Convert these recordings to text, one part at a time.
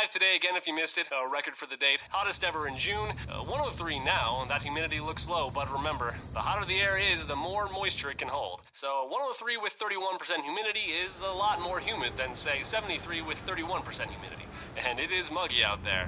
live today again if you missed it. Record for the date. Hottest ever in June. 103 now, and that humidity looks low, but remember, the hotter the air is, the more moisture it can hold. So 103 with 31% humidity is a lot more humid than, say, 73 with 31% humidity. And it is muggy out there.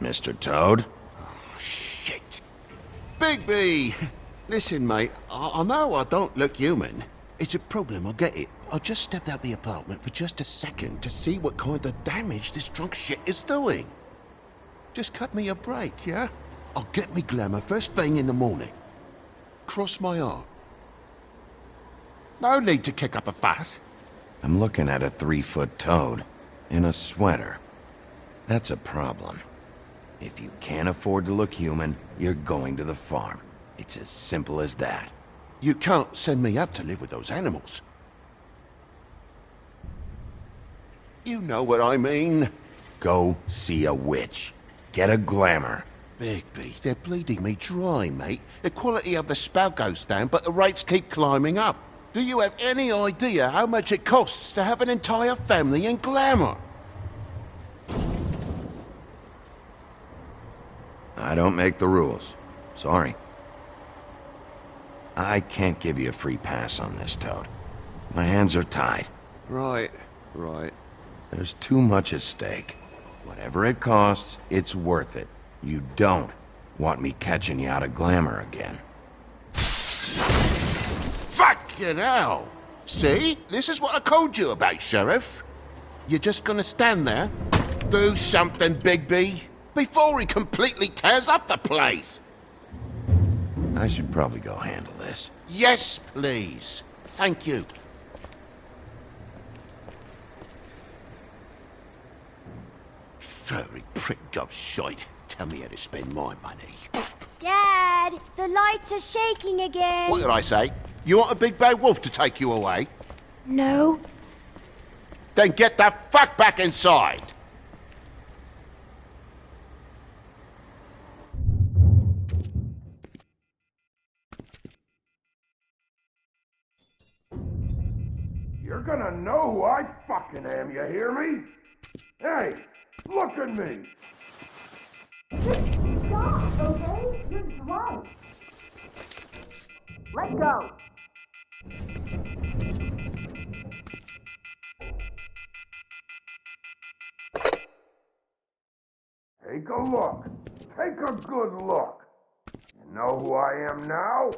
Mr. Toad? Oh, shit. Bigby! Listen, mate, I know I don't look human. It's a problem, I get it. I just stepped out the apartment for just a second to see what kind of damage this drunk shit is doing. Just cut me a break, yeah? I'll get me glamour first thing in the morning. Cross my heart. No need to kick up a fuss. I'm looking at a 3-foot toad in a sweater. That's a problem. If you can't afford to look human, you're going to the farm. It's as simple as that. You can't send me up to live with those animals. You know what I mean. Go see a witch. Get a glamour. Bigby, they're bleeding me dry, mate. The quality of the spout goes down, but the rates keep climbing up. Do you have any idea how much it costs to have an entire family in glamour? I don't make the rules. Sorry. I can't give you a free pass on this, Toad. My hands are tied. Right. There's too much at stake. Whatever it costs, it's worth it. You don't want me catching you out of glamour again. Fucking hell! See? This is what I told you about, Sheriff. You're just gonna stand there? Do something, Bigby, before he completely tears up the place! I should probably go handle this. Yes, please. Thank you. Furry prick job shite. Tell me how to spend my money. Dad, the lights are shaking again. What did I say? You want a big bad wolf to take you away? No. Then get the fuck back inside! You're gonna know who I fucking am, you hear me? Hey, look at me! Stop, okay? You're drunk. Let go. Take a look. Take a good look. You know who I am now?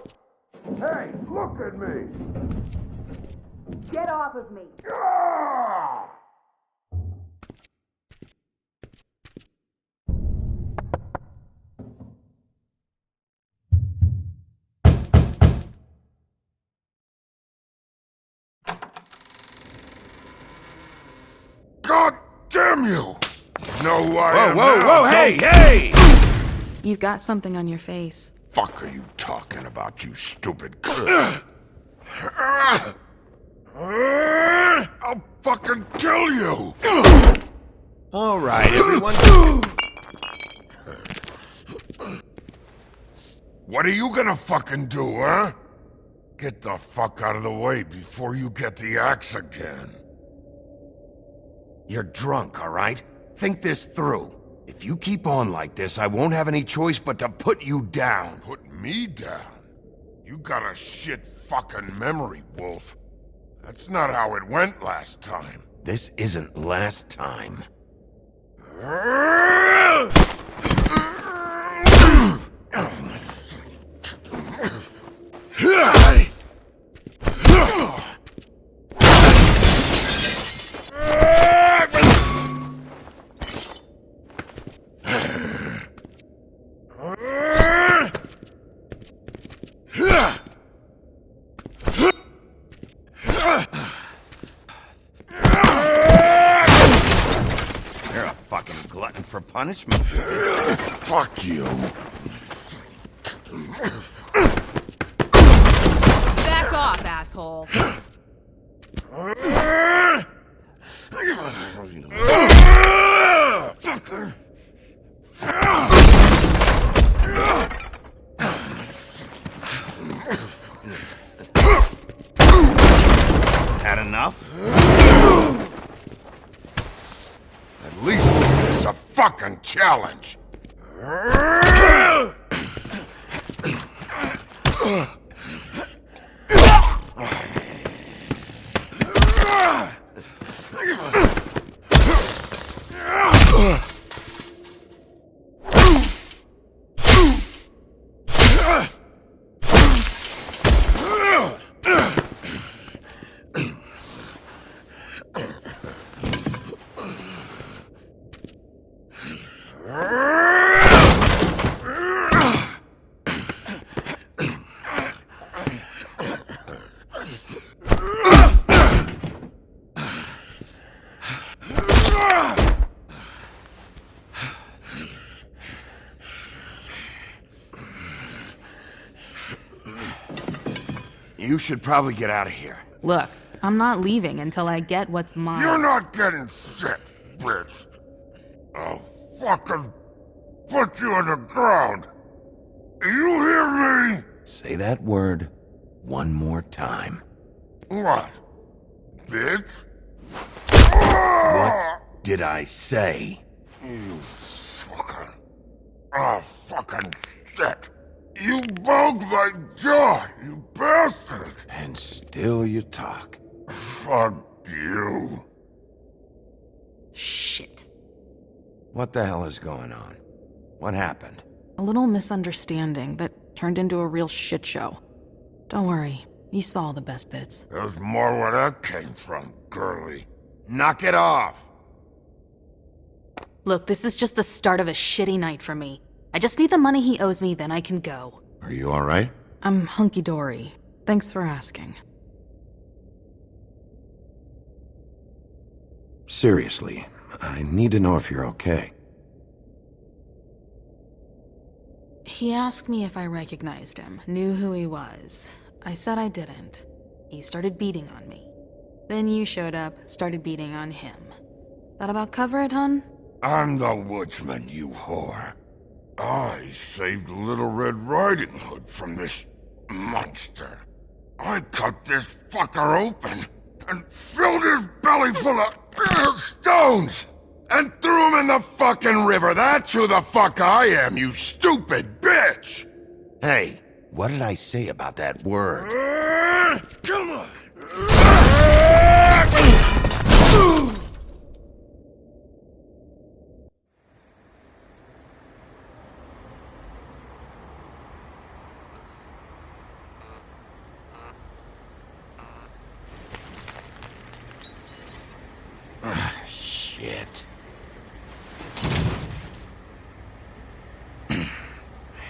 Hey, look at me! Get off of me. Ah! God damn you! You know who I am now? Whoa, hey! You've got something on your face. Fuck are you talking about, you stupid I'll fucking kill you! All right, everyone. What are you gonna fucking do, huh? Get the fuck out of the way before you get the axe again. You're drunk, all right? Think this through. If you keep on like this, I won't have any choice but to put you down. Put me down? You got a shit fucking memory, Wolf. That's not how it went last time. This isn't last time. You're a fucking glutton for punishment. Fuck you. Back off, asshole. Had enough? At least make this a fucking challenge. You should probably get out of here. Look, I'm not leaving until I get what's mine. You're not getting shit, bitch. I'll fucking put you on the ground. You hear me? Say that word one more time. What? Bitch? What did I say? You fucking... Oh, fucking shit. You broke my jaw, you bastard! And still you talk. Fuck you. Shit. What the hell is going on? What happened? A little misunderstanding that turned into a real shit show. Don't worry, you saw the best bits. There's more where that came from, girly. Knock it off! Look, this is just the start of a shitty night for me. I just need the money he owes me, then I can go. Are you alright? I'm hunky-dory. Thanks for asking. Seriously, I need to know if you're okay. He asked me if I recognized him, knew who he was. I said I didn't. He started beating on me. Then you showed up, started beating on him. That about cover it, hun? I'm the woodsman, you whore. I saved Little Red Riding Hood from this monster. I cut this fucker open and filled his belly full of stones and threw him in the fucking river. That's who the fuck I am, you stupid bitch! Hey, what did I say about that word? Come on! Shit.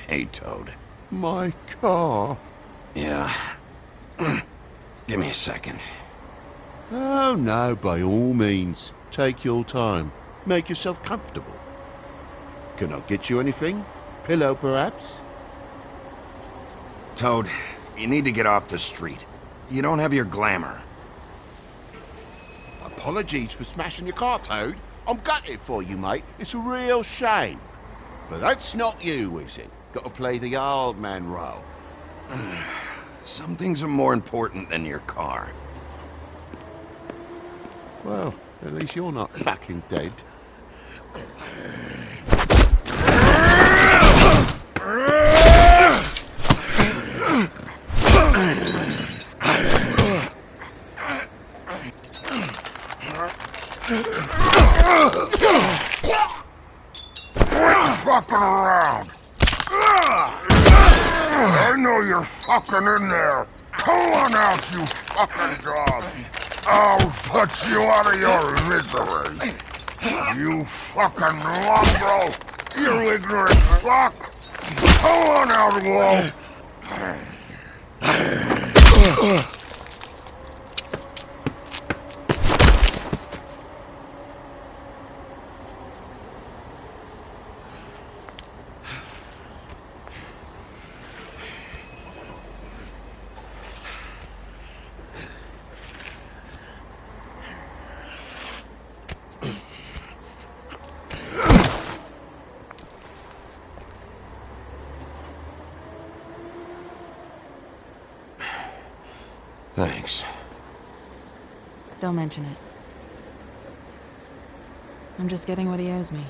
Hey, Toad. My car. Yeah. Give me a second. Oh no, by all means. Take your time. Make yourself comfortable. Can I get you anything? Pillow, perhaps? Toad, you need to get off the street. You don't have your glamour. Apologies for smashing your car, Toad. I'm gutted for you, mate. It's a real shame. But that's not you, is it? Got to play the old man role. Some things are more important than your car. Well, at least you're not fucking dead. Quit fucking around! I know you're fucking in there! Come on out, you fucking dog! I'll put you out of your misery! You fucking mongrel! You ignorant fuck! Come on out, Wolf! Thanks. Don't mention it. I'm just getting what he owes me.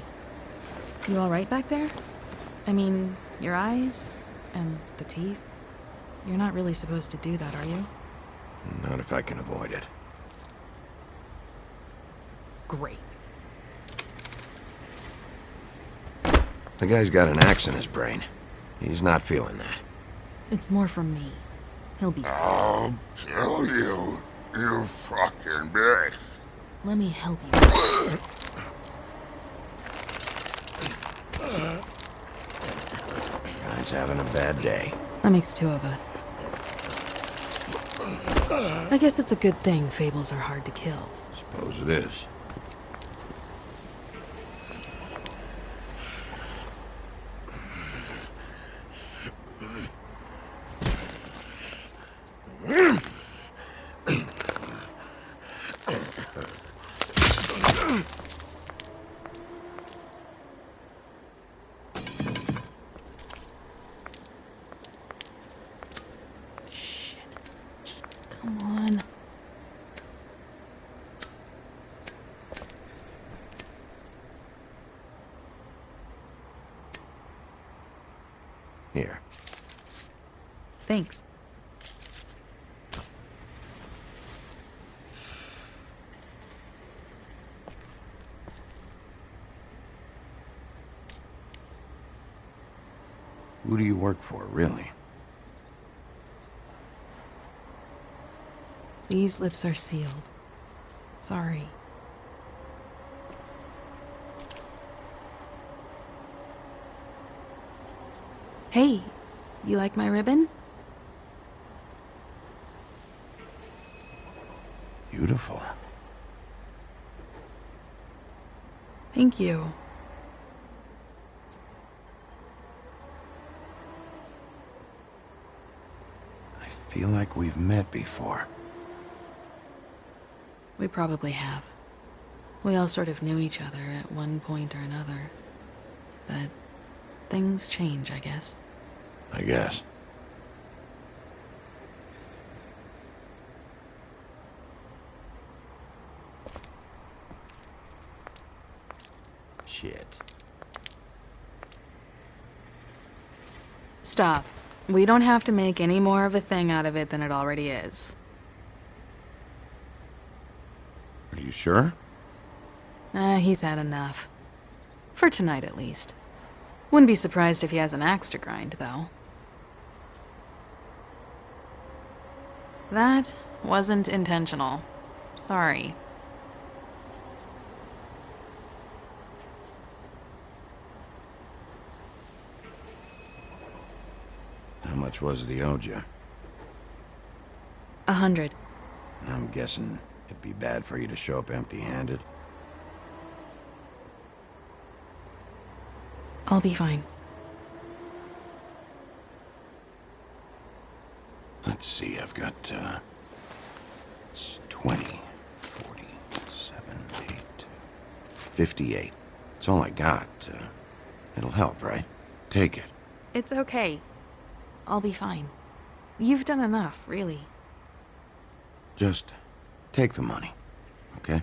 You alright back there? I mean, your eyes and the teeth? You're not really supposed to do that, are you? Not if I can avoid it. Great. The guy's got an axe in his brain. He's not feeling that. It's more from me. He'll be fine. I'll kill you, you fucking bitch. Let me help you. Guy's having a bad day. That makes two of us. I guess it's a good thing Fables are hard to kill. Suppose it is. Come on. Here. Thanks. Who do you work for, really? These lips are sealed. Sorry. Hey, you like my ribbon? Beautiful. Thank you. I feel like we've met before. We probably have. We all sort of knew each other at one point or another. But things change, I guess. I guess. Shit. Stop. We don't have to make any more of a thing out of it than it already is. Are you sure? He's had enough. For tonight, at least. Wouldn't be surprised if he has an axe to grind, though. That wasn't intentional. Sorry. How much was it he owed you? 100. I'm guessing it'd be bad for you to show up empty-handed. I'll be fine. Let's see, I've got, it's 20, 40, 7, 8, 58. It's all I got. It'll help, right? Take it. It's okay. I'll be fine. You've done enough, really. Just take the money, okay?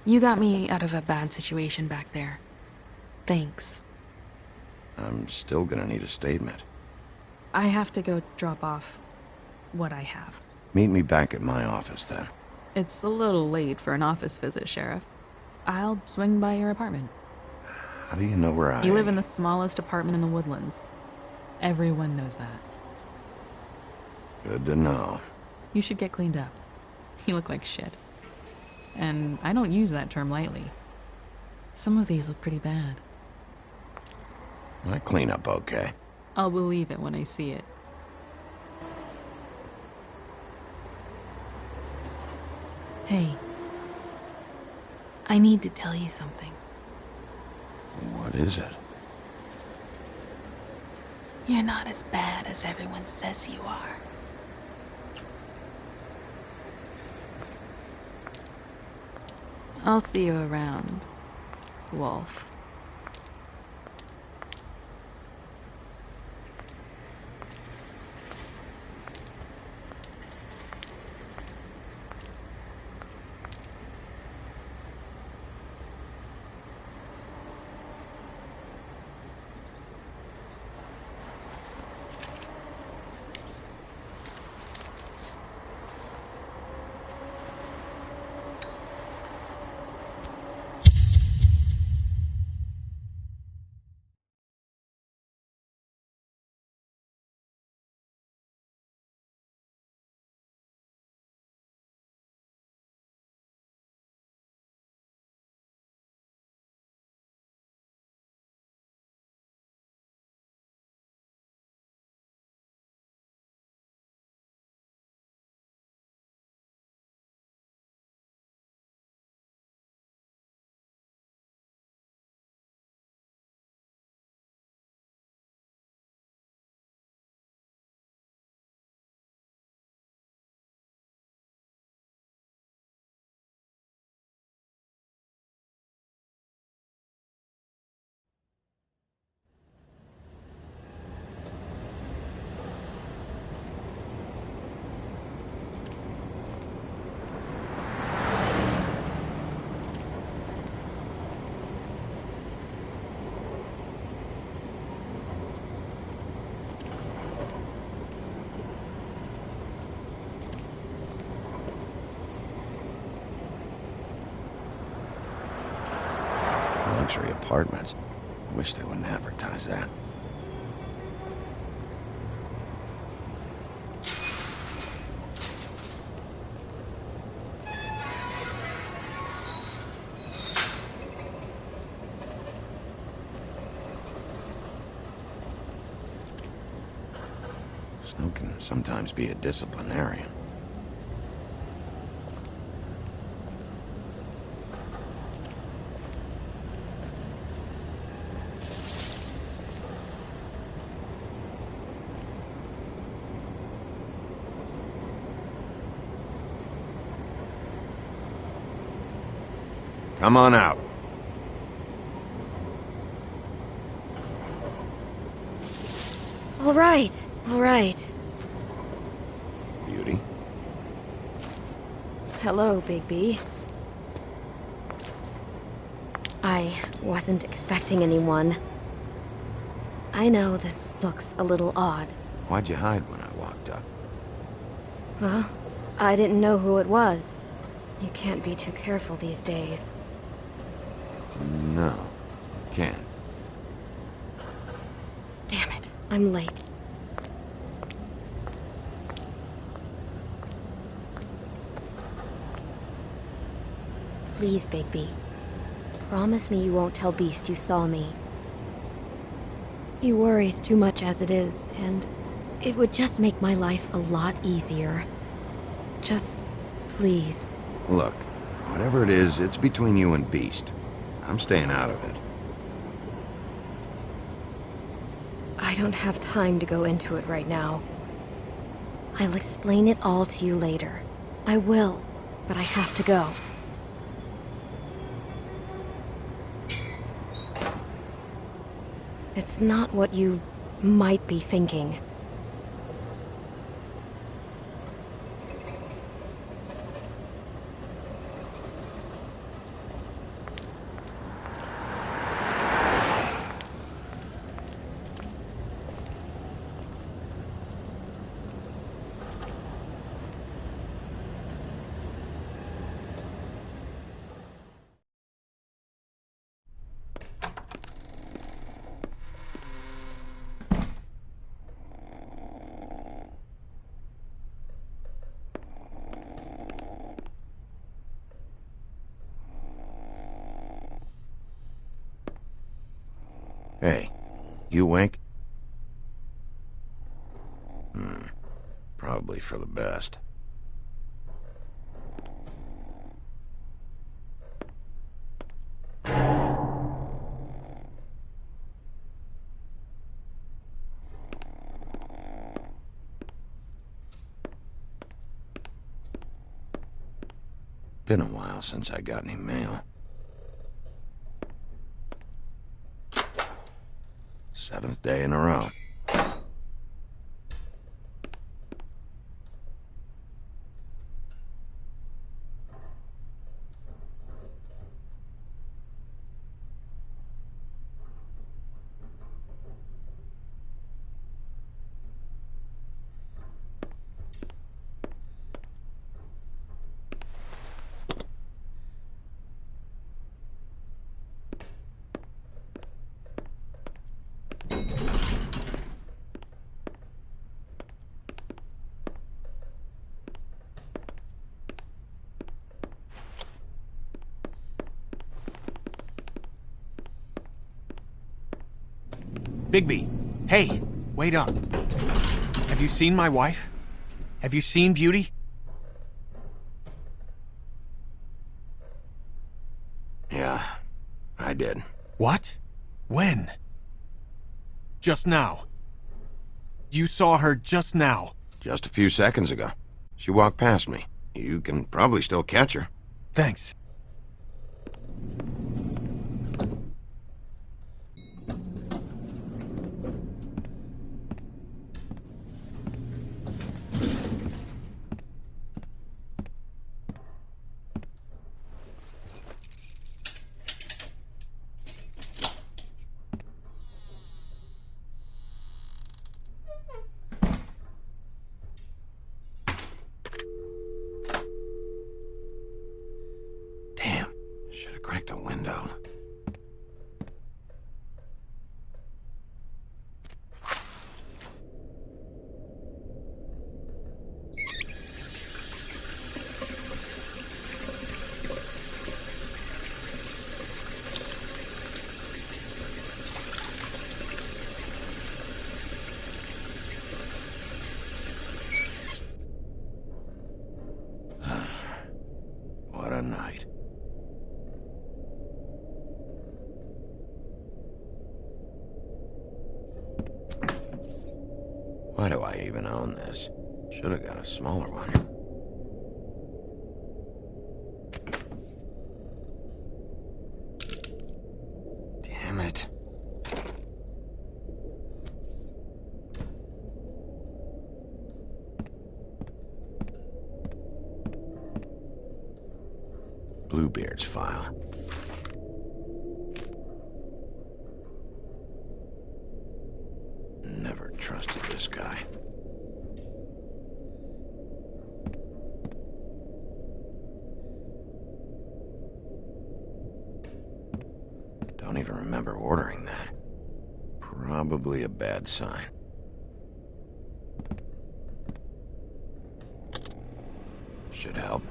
You got me out of a bad situation back there. Thanks. I'm still gonna need a statement. I have to go drop off what I have. Meet me back at my office, then. It's a little late for an office visit, Sheriff. I'll swing by your apartment. How do you know where I You live in the smallest apartment in the Woodlands. Everyone knows that. Good to know. You should get cleaned up. You look like shit. And I don't use that term lightly. Some of these look pretty bad. I clean up okay. I'll believe it when I see it. Hey. I need to tell you something. What is it? You're not as bad as everyone says you are. I'll see you around, Wolf. Luxury apartments. Wish they wouldn't advertise that. Snow can sometimes be a disciplinarian. Come on out. All right, all right. Beauty. Hello, Bigby. I wasn't expecting anyone. I know this looks a little odd. Why'd you hide when I walked up? Well, I didn't know who it was. You can't be too careful these days. No, you can't. Damn it, I'm late. Please, Bigby. Promise me you won't tell Beast you saw me. He worries too much as it is, and it would just make my life a lot easier. Just, please. Look, whatever it is, it's between you and Beast. I'm staying out of it. I don't have time to go into it right now. I'll explain it all to you later. I will, but I have to go. It's not what you might be thinking. Hey, you wink? Probably for the best. Been a while since I got any mail. 7th day in a row. Bigby, hey, wait up. Have you seen my wife? Have you seen Beauty? Yeah, I did. What? When? Just now. You saw her just now. Just a few seconds ago. She walked past me. You can probably still catch her. Thanks. Damn, should have cracked a window. What a night. Why do I even own this? Should have got a smaller one. Damn it. Bluebeard's file. Never trusted this guy. Don't even remember ordering that. Probably a bad sign. Should help.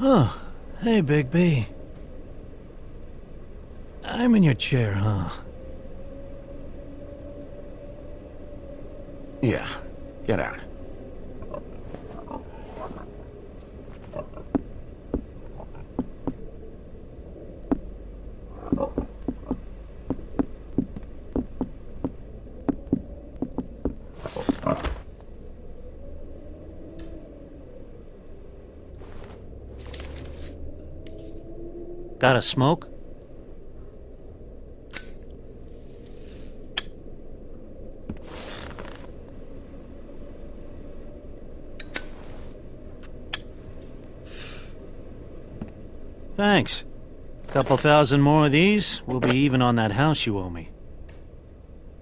Oh, hey, Bigby. I'm in your chair, huh? Yeah, get out. Got a smoke? Thanks. Couple thousand more of these, we'll be even on that house you owe me.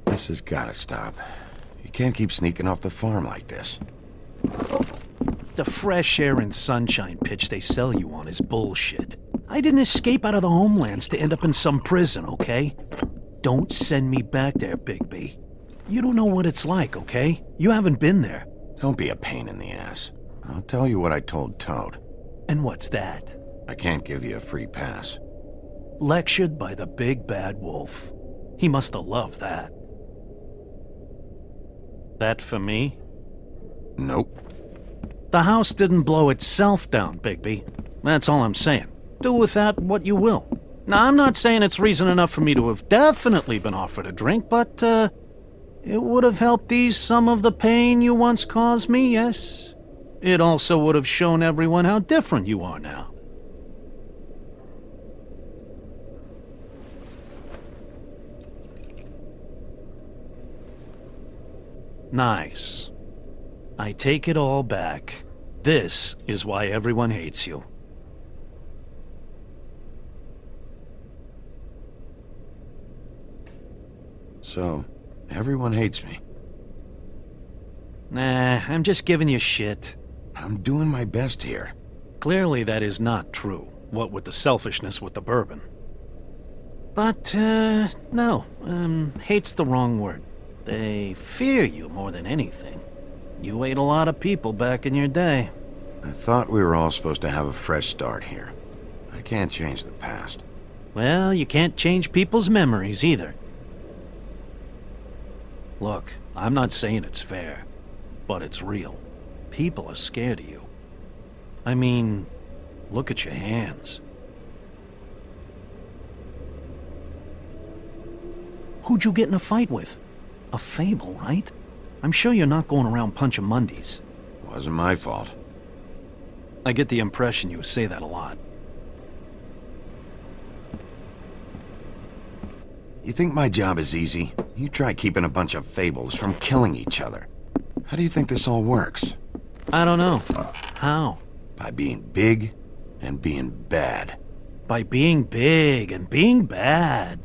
This has gotta stop. You can't keep sneaking off the farm like this. The fresh air and sunshine pitch they sell you on is bullshit. I didn't escape out of the homelands to end up in some prison, okay? Don't send me back there, Bigby. You don't know what it's like, okay? You haven't been there. Don't be a pain in the ass. I'll tell you what I told Toad. And what's that? I can't give you a free pass. Lectured by the big bad wolf. He must have loved that. That for me? Nope. The house didn't blow itself down, Bigby. That's all I'm saying. Do with that what you will. Now, I'm not saying it's reason enough for me to have definitely been offered a drink, but, it would have helped ease some of the pain you once caused me, yes? It also would have shown everyone how different you are now. Nice. I take it all back. This is why everyone hates you. So, everyone hates me. Nah, I'm just giving you shit. I'm doing my best here. Clearly that is not true, what with the selfishness with the bourbon. But, no, hate's the wrong word. They fear you more than anything. You ate a lot of people back in your day. I thought we were all supposed to have a fresh start here. I can't change the past. Well, you can't change people's memories either. Look, I'm not saying it's fair, but it's real. People are scared of you. I mean, look at your hands. Who'd you get in a fight with? A Fable, right? I'm sure you're not going around punching Mondays. Wasn't my fault. I get the impression you say that a lot. You think my job is easy? You try keeping a bunch of Fables from killing each other. How do you think this all works? I don't know. How? By being big and being bad. By being big and being bad.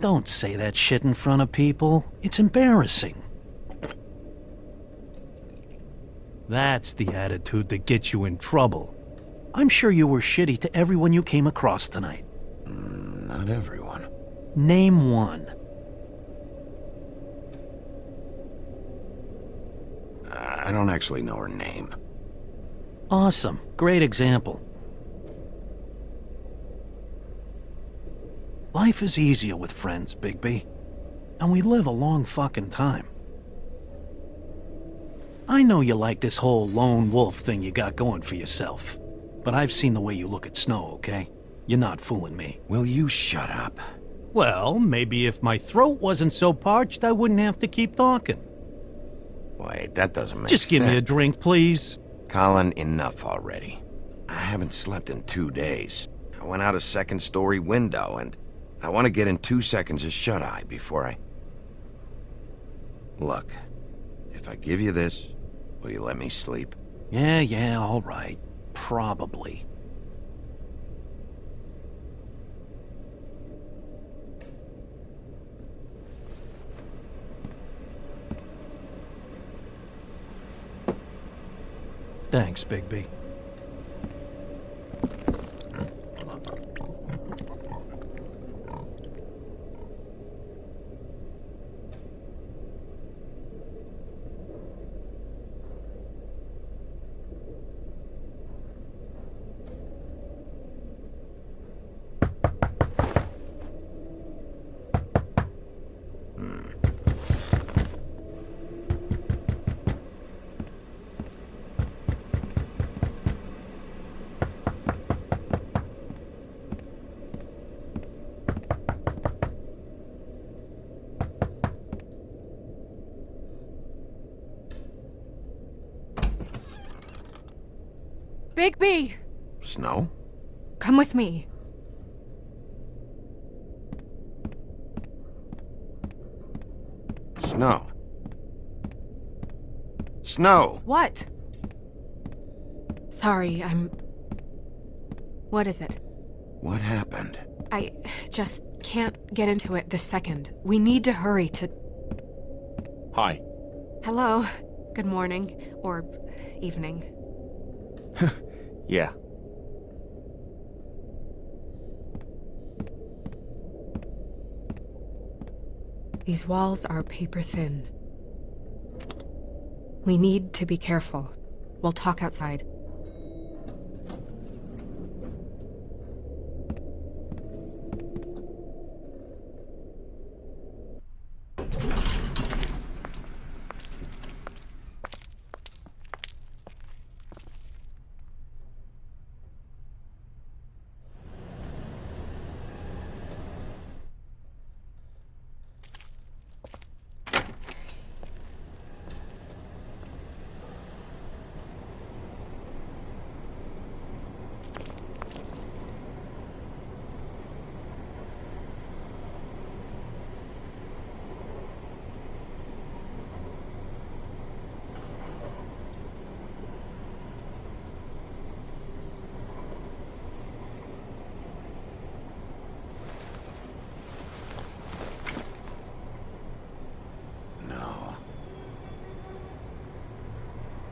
Don't say that shit in front of people. It's embarrassing. That's the attitude that gets you in trouble. I'm sure you were shitty to everyone you came across tonight. Not everyone. Name one. I don't actually know her name. Awesome. Great example. Life is easier with friends, Bigby. And we live a long fucking time. I know you like this whole lone wolf thing you got going for yourself. But I've seen the way you look at Snow, okay? You're not fooling me. Will you shut up? Well, maybe if my throat wasn't so parched, I wouldn't have to keep talking. Wait, that doesn't make sense. Just give me a drink, please. Colin, enough already. I haven't slept in 2 days. I went out a second-story window, and I want to get in 2 seconds of shut-eye before I... Look, if I give you this, will you let me sleep? Yeah, all right. Probably. Thanks, Bigby. Bigby! Snow? Come with me. Snow. Snow! What? Sorry, What is it? What happened? I just can't get into it this second. We need to hurry to... Hi. Hello. Good morning. Or evening. Yeah. These walls are paper thin. We need to be careful. We'll talk outside.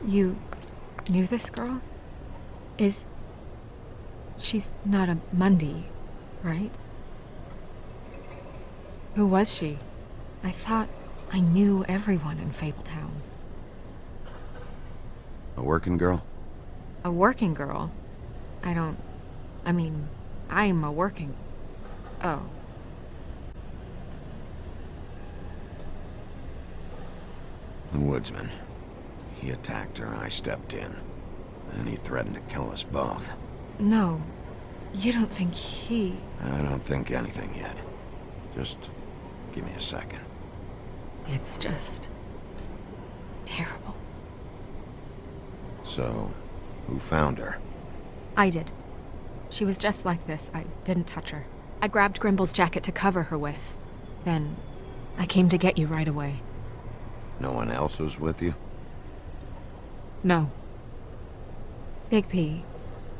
You knew this girl? She's not a Mundy, right? Who was she? I thought I knew everyone in Fabletown. A working girl? A working girl? I'm a working... Oh. The woodsman. He attacked her, I stepped in. And he threatened to kill us both. No. You don't think he... I don't think anything yet. Just give me a second. It's just... terrible. So, who found her? I did. She was just like this. I didn't touch her. I grabbed Grimble's jacket to cover her with. Then, I came to get you right away. No one else was with you? No. Bigby,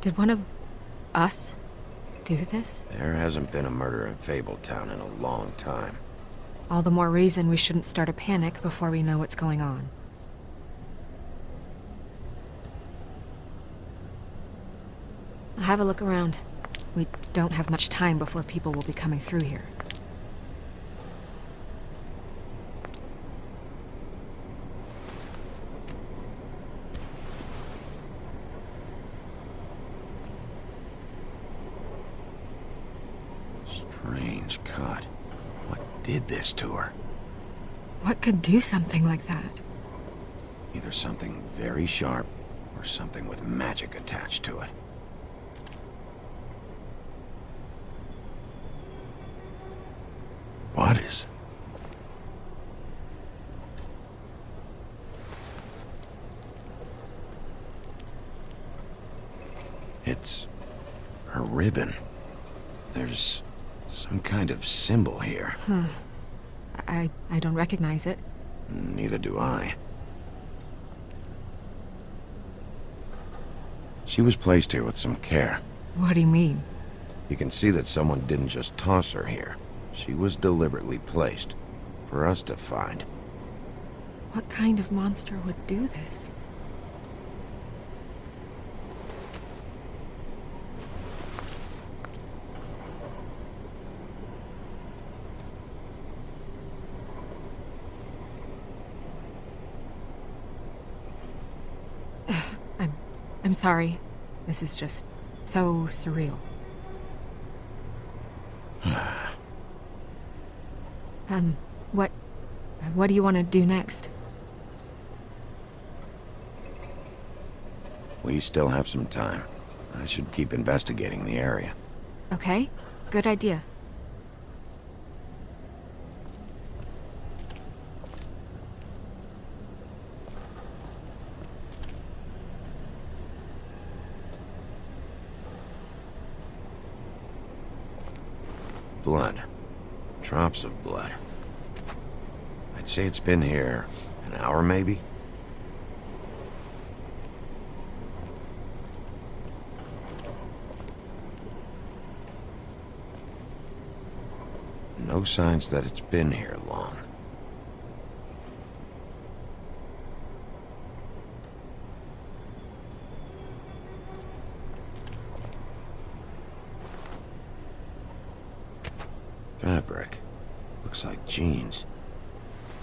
did one of us do this? There hasn't been a murder in Fabletown in a long time. All the more reason we shouldn't start a panic before we know what's going on. Have a look around. We don't have much time before people will be coming through here. Strange cut. What did this to her? What could do something like that? Either something very sharp, or something with magic attached to it. What is... It's... her ribbon. There's some kind of symbol here. Huh. I don't recognize it. Neither do I. She was placed here with some care. What do you mean? You can see that someone didn't just toss her here. She was deliberately placed. For us to find. What kind of monster would do this? I'm sorry. This is just so surreal. What do you want to do next? We still have some time. I should keep investigating the area. Okay, good idea. Blood. Drops of blood. I'd say it's been here an hour, maybe? No signs that it's been here long. Fabric. Looks like jeans.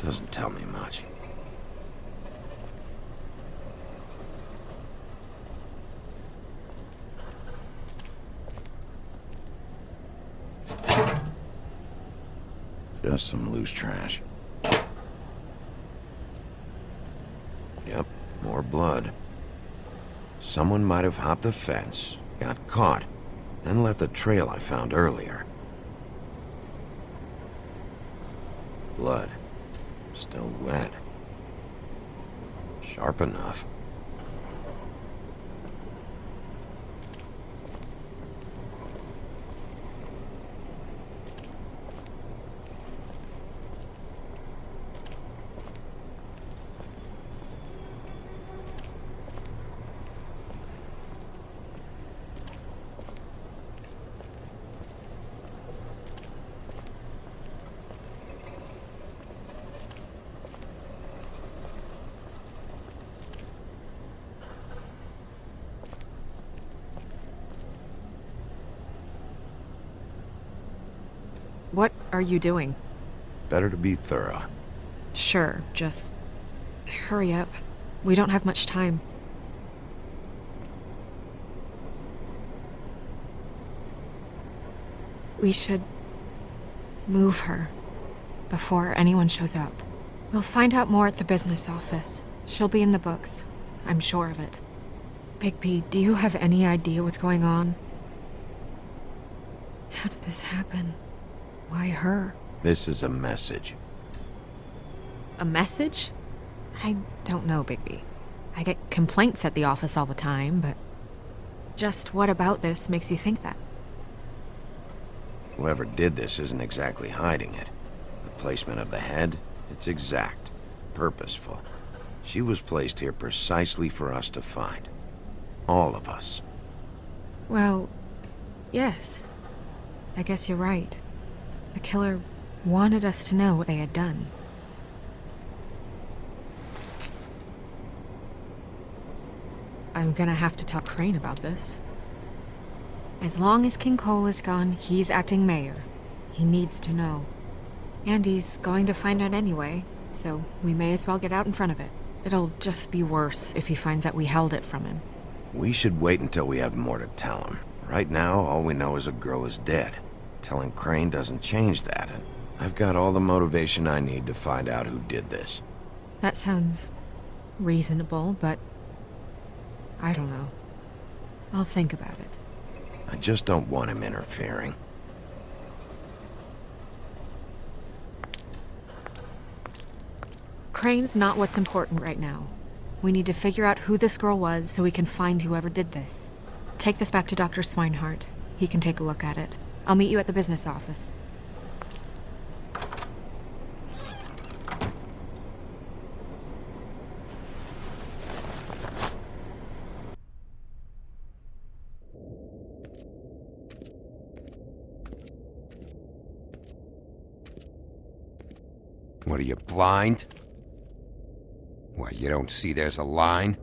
Doesn't tell me much. Just some loose trash. Yep, more blood. Someone might have hopped the fence, got caught, then left the trail I found earlier. Blood. Still wet. Sharp enough. What are you doing? Better to be thorough. Sure, just hurry up. We don't have much time. We should move her before anyone shows up. We'll find out more at the business office. She'll be in the books. I'm sure of it. Bigby, do you have any idea what's going on? How did this happen? Why her? This is a message. A message? I don't know, Bigby. I get complaints at the office all the time, but just what about this makes you think that? Whoever did this isn't exactly hiding it. The placement of the head, it's exact, purposeful. She was placed here precisely for us to find. All of us. Well, yes. I guess you're right. The killer wanted us to know what they had done. I'm gonna have to tell Crane about this. As long as King Cole is gone, he's acting mayor. He needs to know. And he's going to find out anyway, so we may as well get out in front of it. It'll just be worse if he finds out we held it from him. We should wait until we have more to tell him. Right now, all we know is a girl is dead. Telling Crane doesn't change that, and I've got all the motivation I need to find out who did this. That sounds reasonable, but I don't know. I'll think about it. I just don't want him interfering. Crane's not what's important right now. We need to figure out who this girl was so we can find whoever did this. Take this back to Dr. Swinehart. He can take a look at it. I'll meet you at the business office. What are you, blind? What, you don't see there's a line?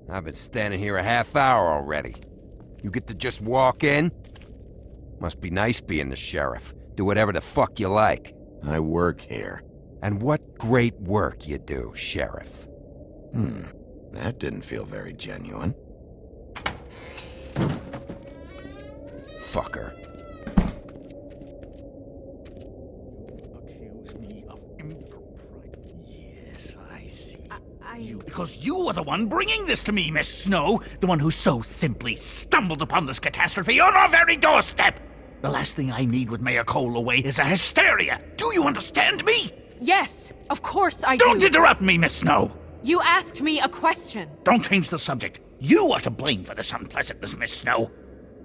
I've been standing here a half hour already. You get to just walk in? Must be nice being the sheriff. Do whatever the fuck you like. I work here. And what great work you do, Sheriff. That didn't feel very genuine. Fucker. Accuse me of impropriety. Yes, I see. You... Because you are the one bringing this to me, Miss Snow. The one who so simply stumbled upon this catastrophe on our very doorstep. The last thing I need with Mayor Cole away is a hysteria. Do you understand me? Yes, of course I do. Don't interrupt me, Miss Snow. You asked me a question. Don't change the subject. You are to blame for this unpleasantness, Miss Snow.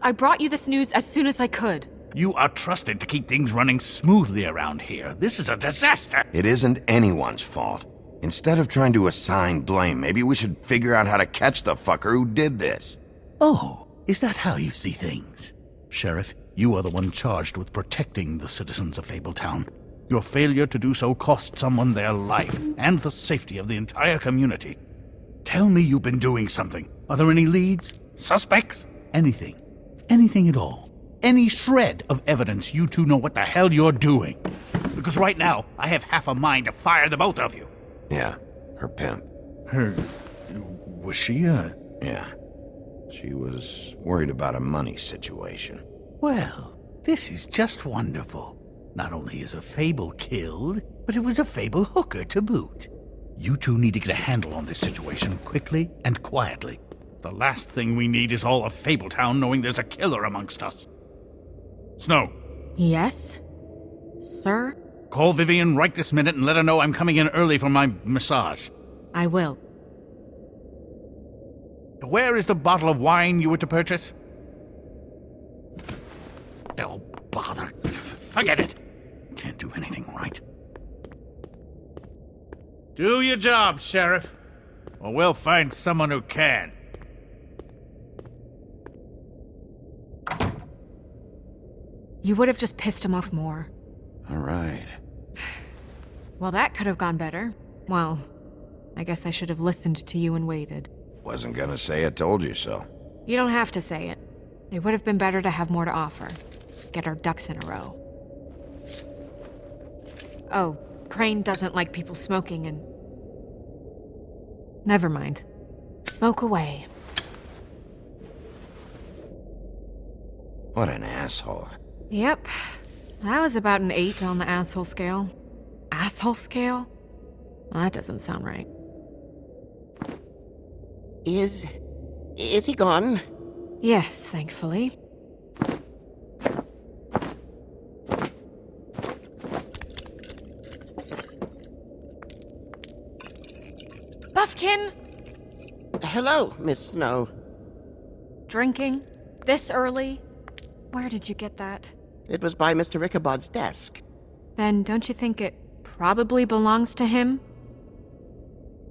I brought you this news as soon as I could. You are trusted to keep things running smoothly around here. This is a disaster. It isn't anyone's fault. Instead of trying to assign blame, maybe we should figure out how to catch the fucker who did this. Oh, is that how you see things? Sheriff, you are the one charged with protecting the citizens of Fabletown. Your failure to do so cost someone their life and the safety of the entire community. Tell me you've been doing something. Are there any leads? Suspects? Anything. Anything at all. Any shred of evidence you two know what the hell you're doing. Because right now, I have half a mind to fire the both of you. Yeah, her pimp. Was she, Yeah. She was worried about a money situation. Well, this is just wonderful. Not only is a Fable killed, but it was a Fable hooker to boot. You two need to get a handle on this situation quickly and quietly. The last thing we need is all of Fabletown knowing there's a killer amongst us. Snow. Yes? Sir? Call Vivian right this minute and let her know I'm coming in early for my massage. I will. Where is the bottle of wine you were to purchase? Oh, bother. Forget it. Can't do anything right. Do your job, Sheriff, or we'll find someone who can. You would have just pissed him off more. All right. Well, that could have gone better. Well, I guess I should have listened to you and waited. Wasn't gonna say I told you so. You don't have to say it. It would have been better to have more to offer. Get our ducks in a row. Oh, Crane doesn't like people smoking and... Never mind. Smoke away. What an asshole. Yep. That was about an 8 on the asshole scale. Asshole scale? Well, that doesn't sound right. Is he gone? Yes, thankfully. Buffkin! Hello, Miss Snow. Drinking? This early? Where did you get that? It was by Mr. Ichabod's desk. Then don't you think it probably belongs to him?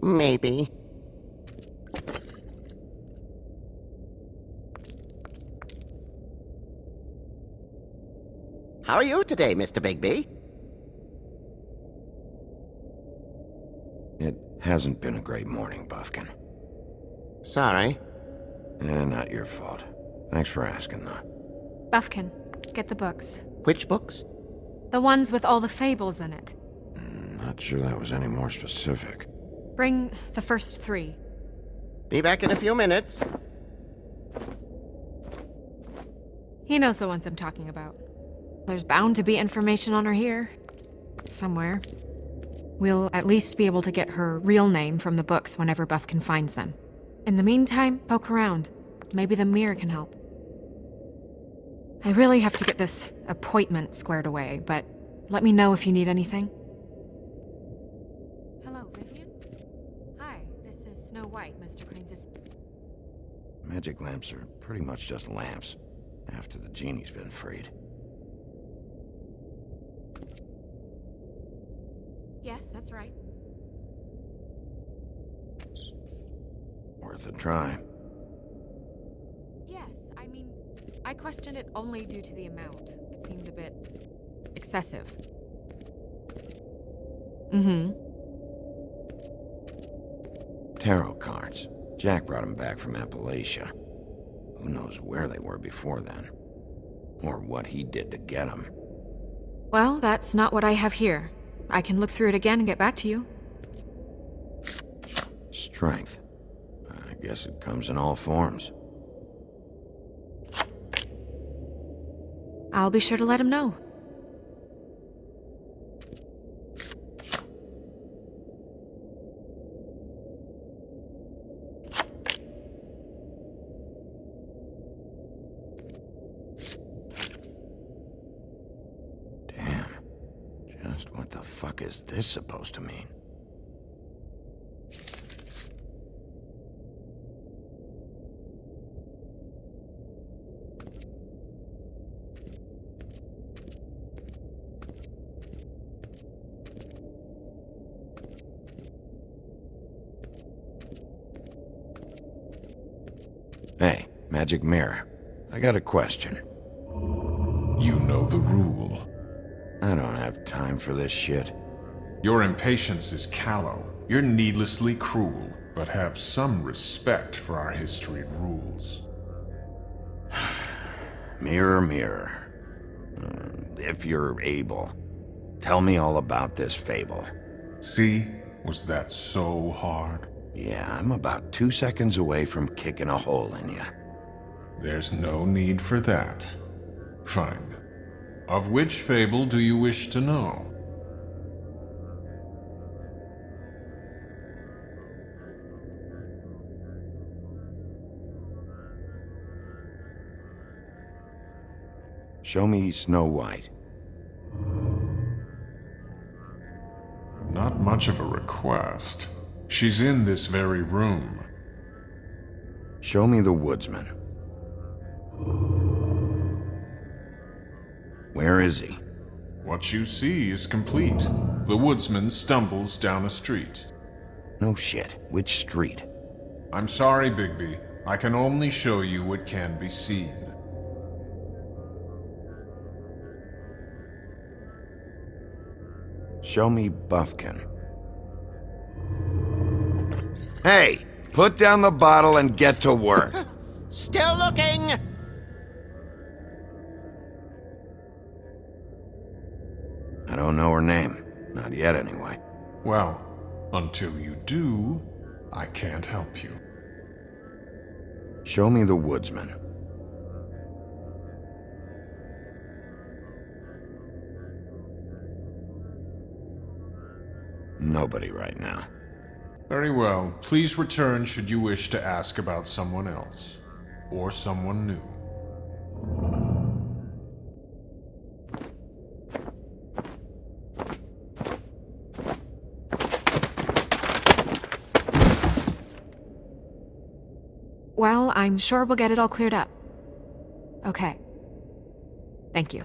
Maybe. How are you today, Mr. Bigby? It hasn't been a great morning, Buffkin. Sorry. Not your fault. Thanks for asking, though. Buffkin, get the books. Which books? The ones with all the fables in it. Not sure that was any more specific. Bring the first 3. Be back in a few minutes. He knows the ones I'm talking about. There's bound to be information on her here. Somewhere. We'll at least be able to get her real name from the books whenever Buffkin finds them. In the meantime, poke around. Maybe the mirror can help. I really have to get this appointment squared away, but let me know if you need anything. Hello, Vivian? Hi, this is Snow White, Mr. Crane's... Magic lamps are pretty much just lamps, after the genie's been freed. Yes, that's right. Worth a try. Yes, I mean, I questioned it only due to the amount. It seemed a bit... excessive. Tarot cards. Jack brought them back from Appalachia. Who knows where they were before then? Or what he did to get them. Well, that's not what I have here. I can look through it again and get back to you. Strength. I guess it comes in all forms. I'll be sure to let him know. Damn. Just what the fuck is this supposed to mean? Hey, magic mirror. I got a question. You know the rule. I don't have time for this shit. Your impatience is callow. You're needlessly cruel, but have some respect for our history and rules. Mirror, mirror. If you're able, tell me all about this fable. See? Was that so hard? Yeah, I'm about 2 seconds away from kicking a hole in you. There's no need for that. Fine. Of which fable do you wish to know? Show me Snow White. Not much of a request. She's in this very room. Show me the woodsman. Where is he? What you see is complete. The woodsman stumbles down a street. No shit. Which street? I'm sorry, Bigby. I can only show you what can be seen. Show me Buffkin. Hey! Put down the bottle and get to work. Still looking! I don't know her name. Not yet, anyway. Well, until you do, I can't help you. Show me the woodsman. Nobody right now. Very well. Please return should you wish to ask about someone else. Or someone new. Well, I'm sure we'll get it all cleared up. Okay. Thank you.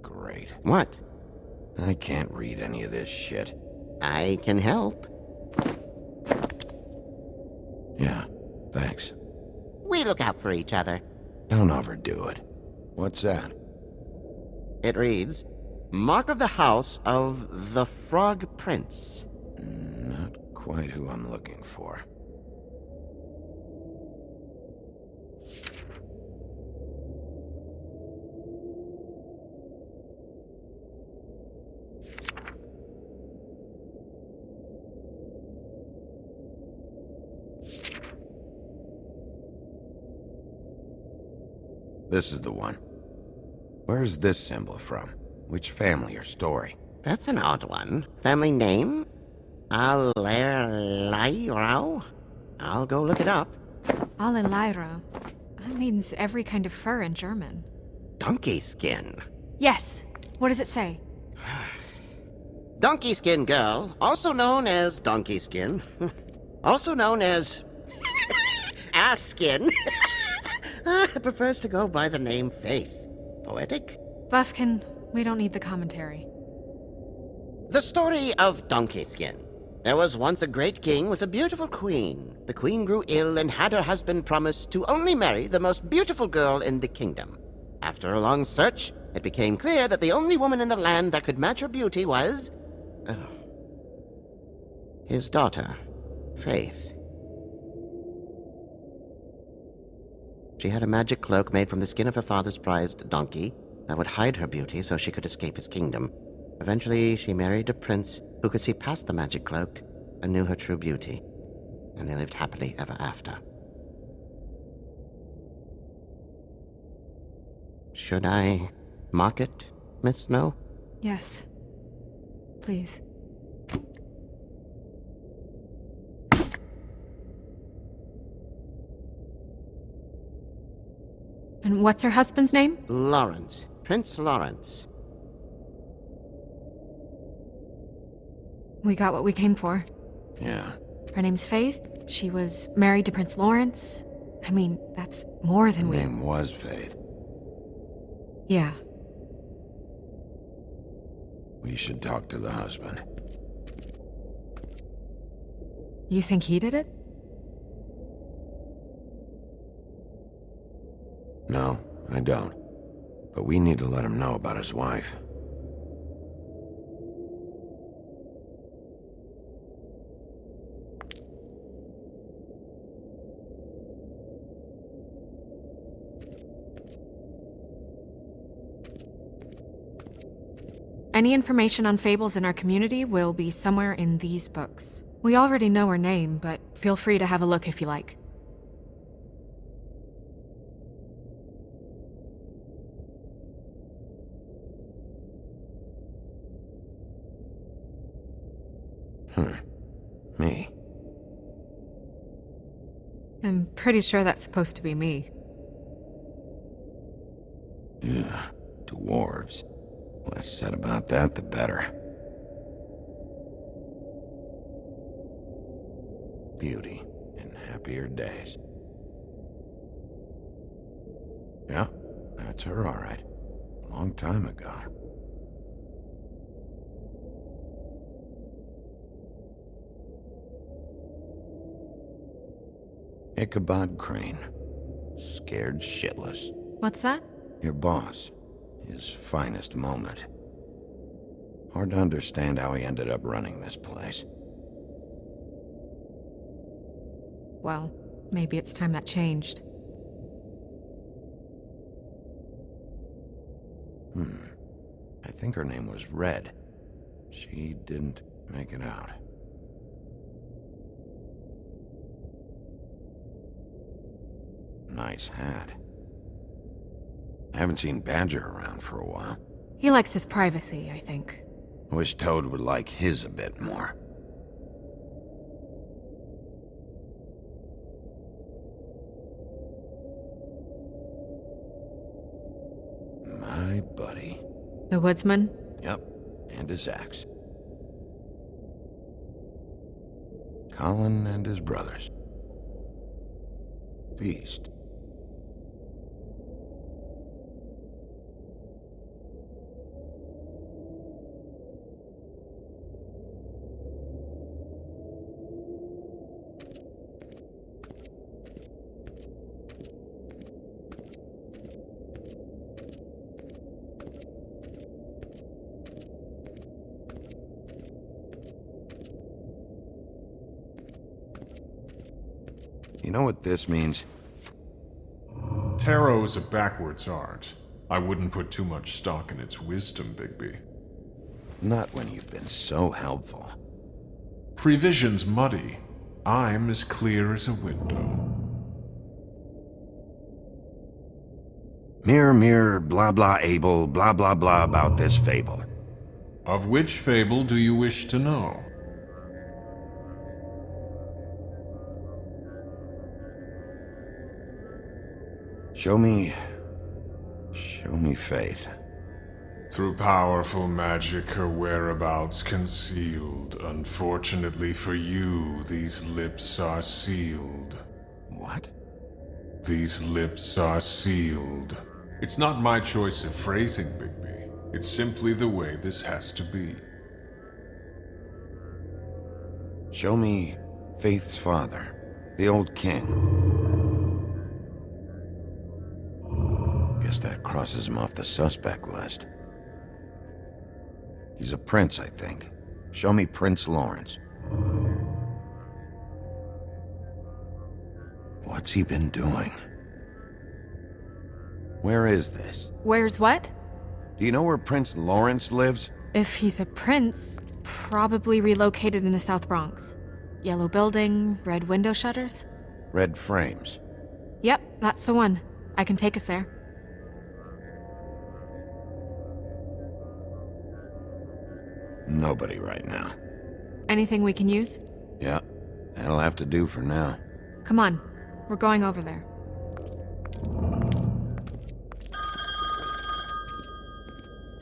Great. What? I can't read any of this shit. I can help. Yeah, thanks. We look out for each other. Don't overdo it. What's that? It reads, Mark of the House of the Frog Prince. Not quite who I'm looking for. This is the one. Where's this symbol from? Which family or story? That's an odd one. Family name? Alerairo? I'll go look it up. Alerairo. That means every kind of fur in German. Donkey skin. Yes. What does it say? Donkey skin girl, also known as donkey skin. Also known as ass skin. Prefers to go by the name Faith. Poetic? Buffkin, we don't need the commentary. The story of Donkey Skin. There was once a great king with a beautiful queen. The queen grew ill and had her husband promise to only marry the most beautiful girl in the kingdom. After a long search, it became clear that the only woman in the land that could match her beauty was... his daughter, Faith. She had a magic cloak made from the skin of her father's prized donkey that would hide her beauty so she could escape his kingdom. Eventually, she married a prince who could see past the magic cloak and knew her true beauty. And they lived happily ever after. Should I mark it, Miss Snow? Yes. Please. And what's her husband's name? Lawrence. Prince Lawrence. We got what we came for. Yeah. Her name's Faith. She was married to Prince Lawrence. I mean, that's more than Her we... name was Faith. Yeah. We should talk to the husband. You think he did it? No, I don't. But we need to let him know about his wife. Any information on Fables in our community will be somewhere in these books. We already know her name, but feel free to have a look if you like. Me. I'm pretty sure that's supposed to be me. Yeah, dwarves. Less said about that, the better. Beauty in happier days. Yeah, that's her, all right. A long time ago. Ichabod Crane. Scared shitless. What's that? Your boss. His finest moment. Hard to understand how he ended up running this place. Well, maybe it's time that changed. I think her name was Red. She didn't make it out. Nice hat. I haven't seen Badger around for a while. He likes his privacy, I think. I wish Toad would like his a bit more. My buddy. The woodsman? Yep, and his axe. Colin and his brothers. Beast. You know what this means? Tarot is a backwards art. I wouldn't put too much stock in its wisdom, Bigby. Not when you've been so helpful. Prevision's muddy. I'm as clear as a window. Mirror, mirror, blah blah able, blah blah blah about this fable. Of which fable do you wish to know? Show me Faith. Through powerful magic, her whereabouts concealed. Unfortunately for you, these lips are sealed. What? These lips are sealed. It's not my choice of phrasing, Bigby. It's simply the way this has to be. Show me Faith's father, the old king. Guess that crosses him off the suspect list. He's a prince, I think. Show me Prince Lawrence. What's he been doing? Where is this? Where's what? Do you know where Prince Lawrence lives? If he's a prince, probably relocated in the South Bronx. Yellow building, red window shutters? Red frames. Yep, that's the one. I can take us there. Nobody right now. Anything we can use? Yeah, that'll have to do for now. Come on, we're going over there.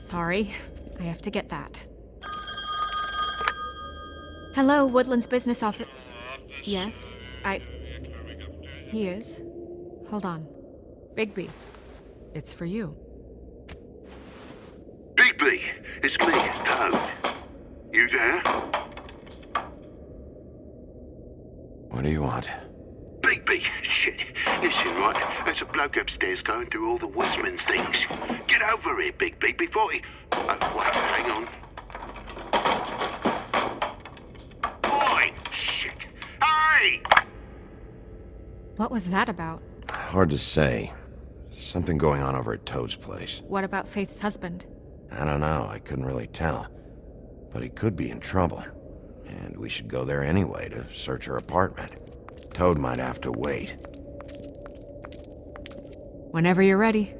Sorry, I have to get that. Hello, Woodland's business office. Yes, He is. Hold on. Bigby, it's for you. Bigby, it's me, Toad. You there? What do you want? Bigby, shit. Listen, right, there's a bloke upstairs going through all the woodsman's things. Get over here, Bigby, before he... wait, hang on. Oi! Shit! Hey! What was that about? Hard to say. Something going on over at Toad's place. What about Faith's husband? I don't know, I couldn't really tell. But he could be in trouble. And we should go there anyway to search her apartment. Toad might have to wait. Whenever you're ready.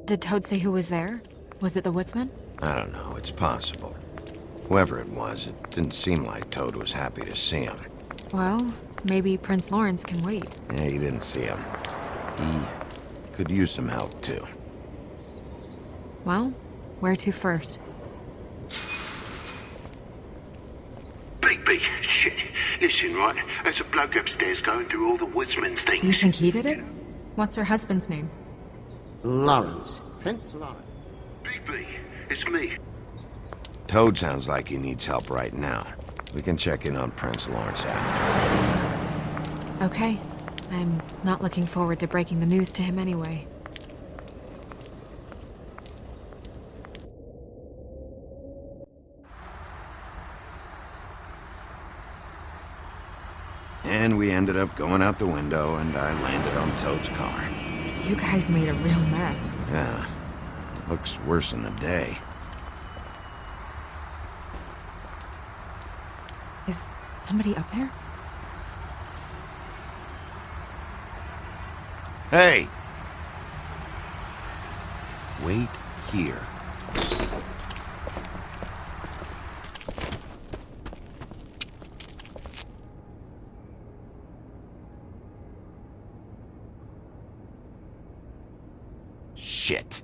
Did Toad say who was there? Was it the woodsman? I don't know, it's possible. Whoever it was, it didn't seem like Toad was happy to see him. Well, maybe Prince Lawrence can wait. Yeah, he didn't see him. He could use some help, too. Well, where to first? Bigby, shit. Listen, right, there's a bloke upstairs going through all the woodsman's things. You think he did it? What's her husband's name? Lawrence. Prince Lawrence. Bigby, it's me. Toad sounds like he needs help right now. We can check in on Prince Lawrence after. Okay. I'm not looking forward to breaking the news to him anyway. And we ended up going out the window, and I landed on Toad's car. You guys made a real mess. Yeah. Looks worse than a day. Is somebody up there? Hey! Wait here. Shit.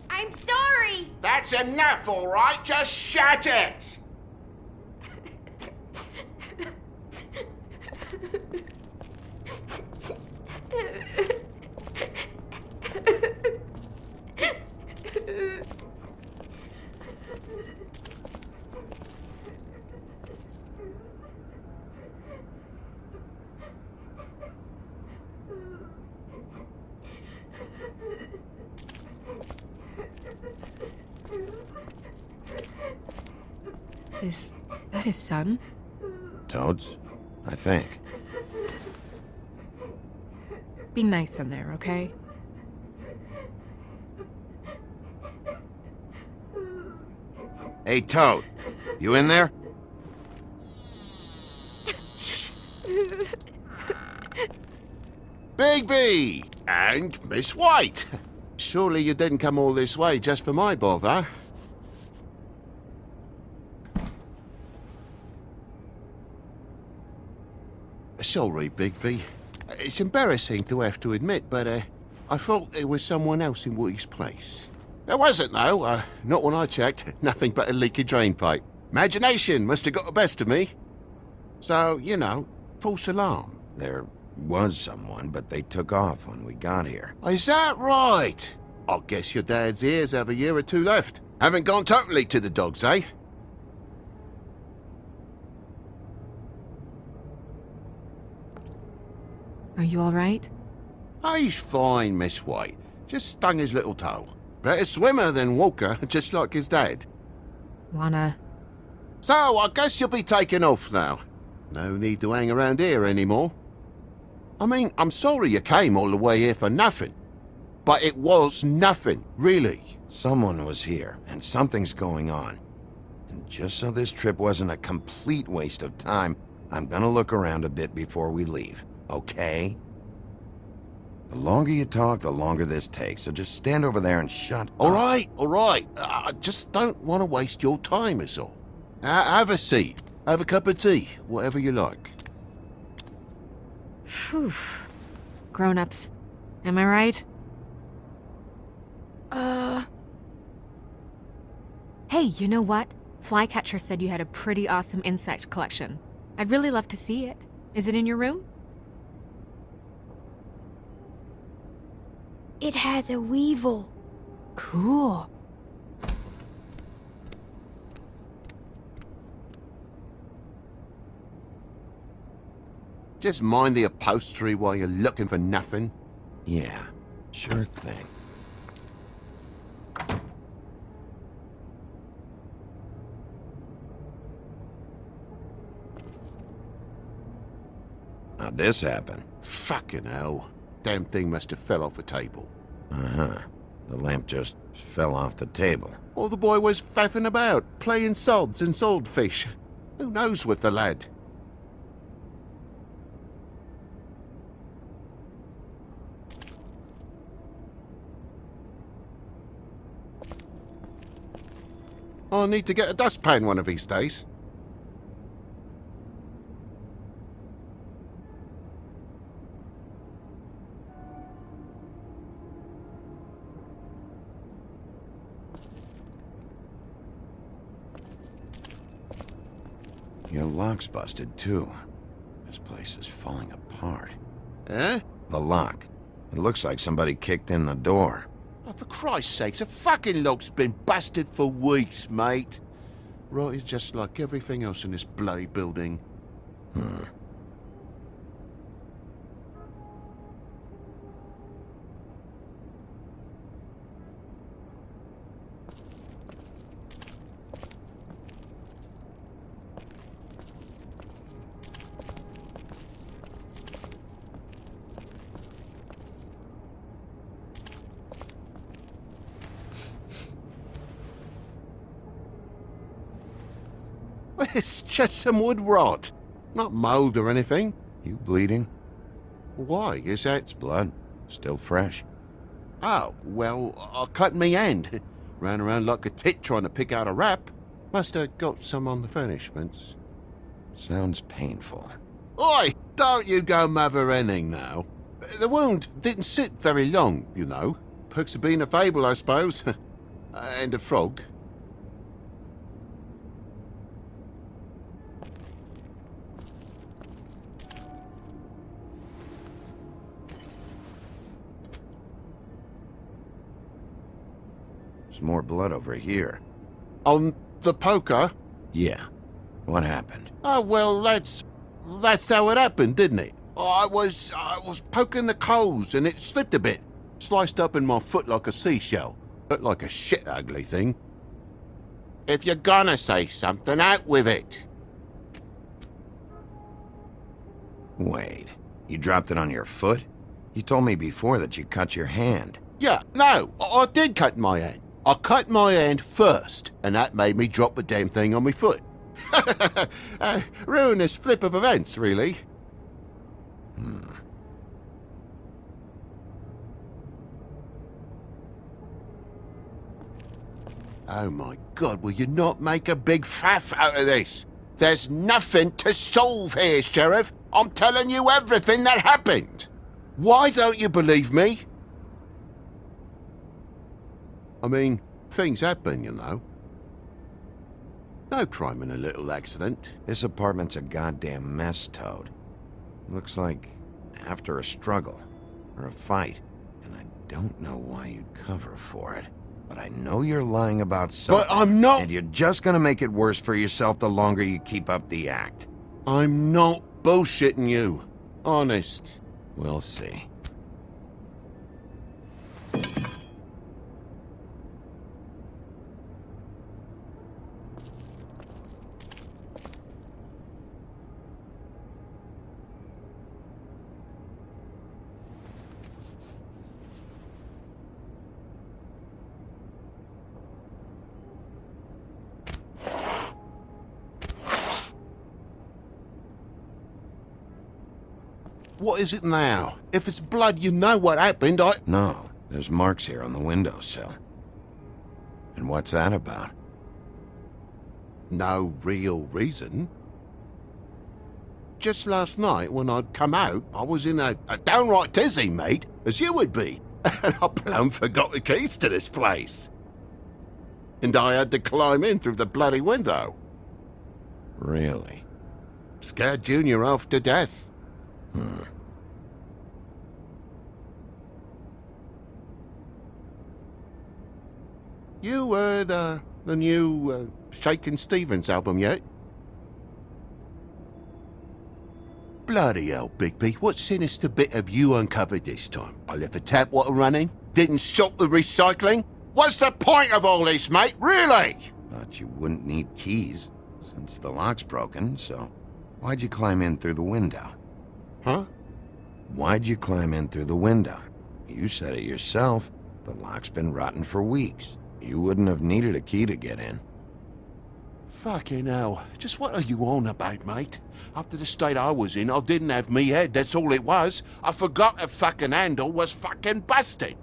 I'm sorry! That's enough, all right? Just shut it! Is that his son? Toad's? I think. Be nice in there, okay? Hey, Toad. You in there? Bigby! And Miss White! Surely you didn't come all this way just for my bother? Sorry, Bigby. It's embarrassing to have to admit, but I thought there was someone else in Woody's place. There wasn't, though. Not when I checked. Nothing but a leaky drain pipe. Imagination must have got the best of me. So, you know, false alarm. There was someone, but they took off when we got here. Is that right? I guess your dad's ears have a year or two left. Haven't gone totally to the dogs, eh? Are you alright? He's fine, Miss White. Just stung his little toe. Better swimmer than walker, just like his dad. Wanna... So, I guess you'll be taking off now. No need to hang around here anymore. I mean, I'm sorry you came all the way here for nothing. but it was nothing, really. Someone was here, and something's going on. And just so this trip wasn't a complete waste of time, I'm gonna look around a bit before we leave, okay? The longer you talk, the longer this takes, so just stand over there and shut up. All right. I just don't want to waste your time, is all. Have a seat. Have a cup of tea, whatever you like. Phew. Grown-ups. Am I right? Hey, you know what? Flycatcher said you had a pretty awesome insect collection. I'd really love to see it. Is it in your room? It has a weevil. Cool. Just mind the upholstery while you're looking for nothing. Yeah, sure thing. How'd this happen? Fucking hell. Damn thing must have fell off a table. Uh-huh. The lamp just fell off the table. Or the boy was faffing about, playing sods and swordfish. Who knows with the lad? I need to get a dustpan one of these days. Your lock's busted, too. This place is falling apart. Eh? The lock. It looks like somebody kicked in the door. Oh, for Christ's sakes, a fucking lock's been busted for weeks, mate. Right, it's just like everything else in this bloody building. It's just some wood rot. Not mold or anything. You bleeding? Why? Is that... It's blood. Still fresh. Oh, well, I cut me hand. Ran around like a tit trying to pick out a wrap. Must have got some on the furnishments. Sounds painful. Oi! Don't you go mother-henning now. The wound didn't sit very long, you know. Perks of being a fable, I suppose. And a frog. There's more blood over here. On the poker? Yeah. What happened? Oh, well, that's how it happened, didn't it? I was poking the coals and it slipped a bit. Sliced up in my foot like a seashell. Looked like a shit ugly thing. If you're gonna say something, out with it. Wait. You dropped it on your foot? You told me before that you cut your hand. Yeah, no, I did cut my hand. I cut my hand first, and that made me drop the damn thing on my foot. Ruinous flip of events, really. Oh my God, will you not make a big faff out of this? There's nothing to solve here, Sheriff. I'm telling you everything that happened. Why don't you believe me? I mean, things happen, you know. No crime in a little accident. This apartment's a goddamn mess, Toad. Looks like after a struggle, or a fight. And I don't know why you'd cover for it. But I know you're lying about something. But I'm not... And you're just gonna make it worse for yourself the longer you keep up the act. I'm not bullshitting you. Honest. We'll see. What is it now? If it's blood, you know what happened, No, there's marks here on the windowsill. And what's that about? No real reason. Just last night, when I'd come out, I was in a downright tizzy, mate, as you would be. And I plumb forgot the keys to this place. And I had to climb in through the bloody window. Really? Scared Junior off to death. You heard the new Shakin' Stevens album yet? Bloody hell, Bigby, what sinister bit have you uncovered this time? I left the tap water running? Didn't stop the recycling? What's the point of all this, mate? Really? Thought you wouldn't need keys, since the lock's broken, so why'd you climb in through the window? Huh? Why'd you climb in through the window? You said it yourself. The lock's been rotten for weeks. You wouldn't have needed a key to get in. Fucking hell. Just what are you on about, mate? After the state I was in, I didn't have me head, that's all it was. I forgot the fucking handle was fucking busted.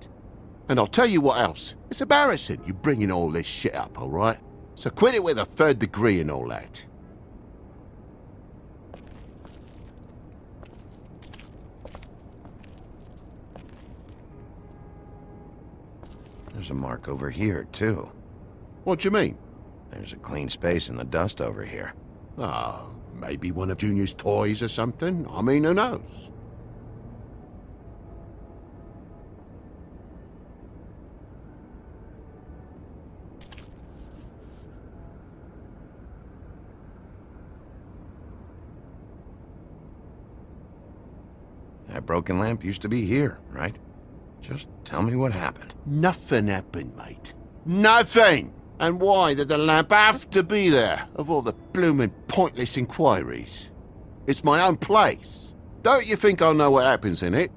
And I'll tell you what else. It's embarrassing you bringing all this shit up, alright? So quit it with a 3rd degree and all that. There's a mark over here, too. What do you mean? There's a clean space in the dust over here. Oh, maybe one of Junior's toys or something? I mean, who knows? That broken lamp used to be here, right? Just tell me what happened. Nothing happened, mate. Nothing! And why did the lamp have to be there, of all the bloomin' pointless inquiries? It's my own place. Don't you think I know what happens in it?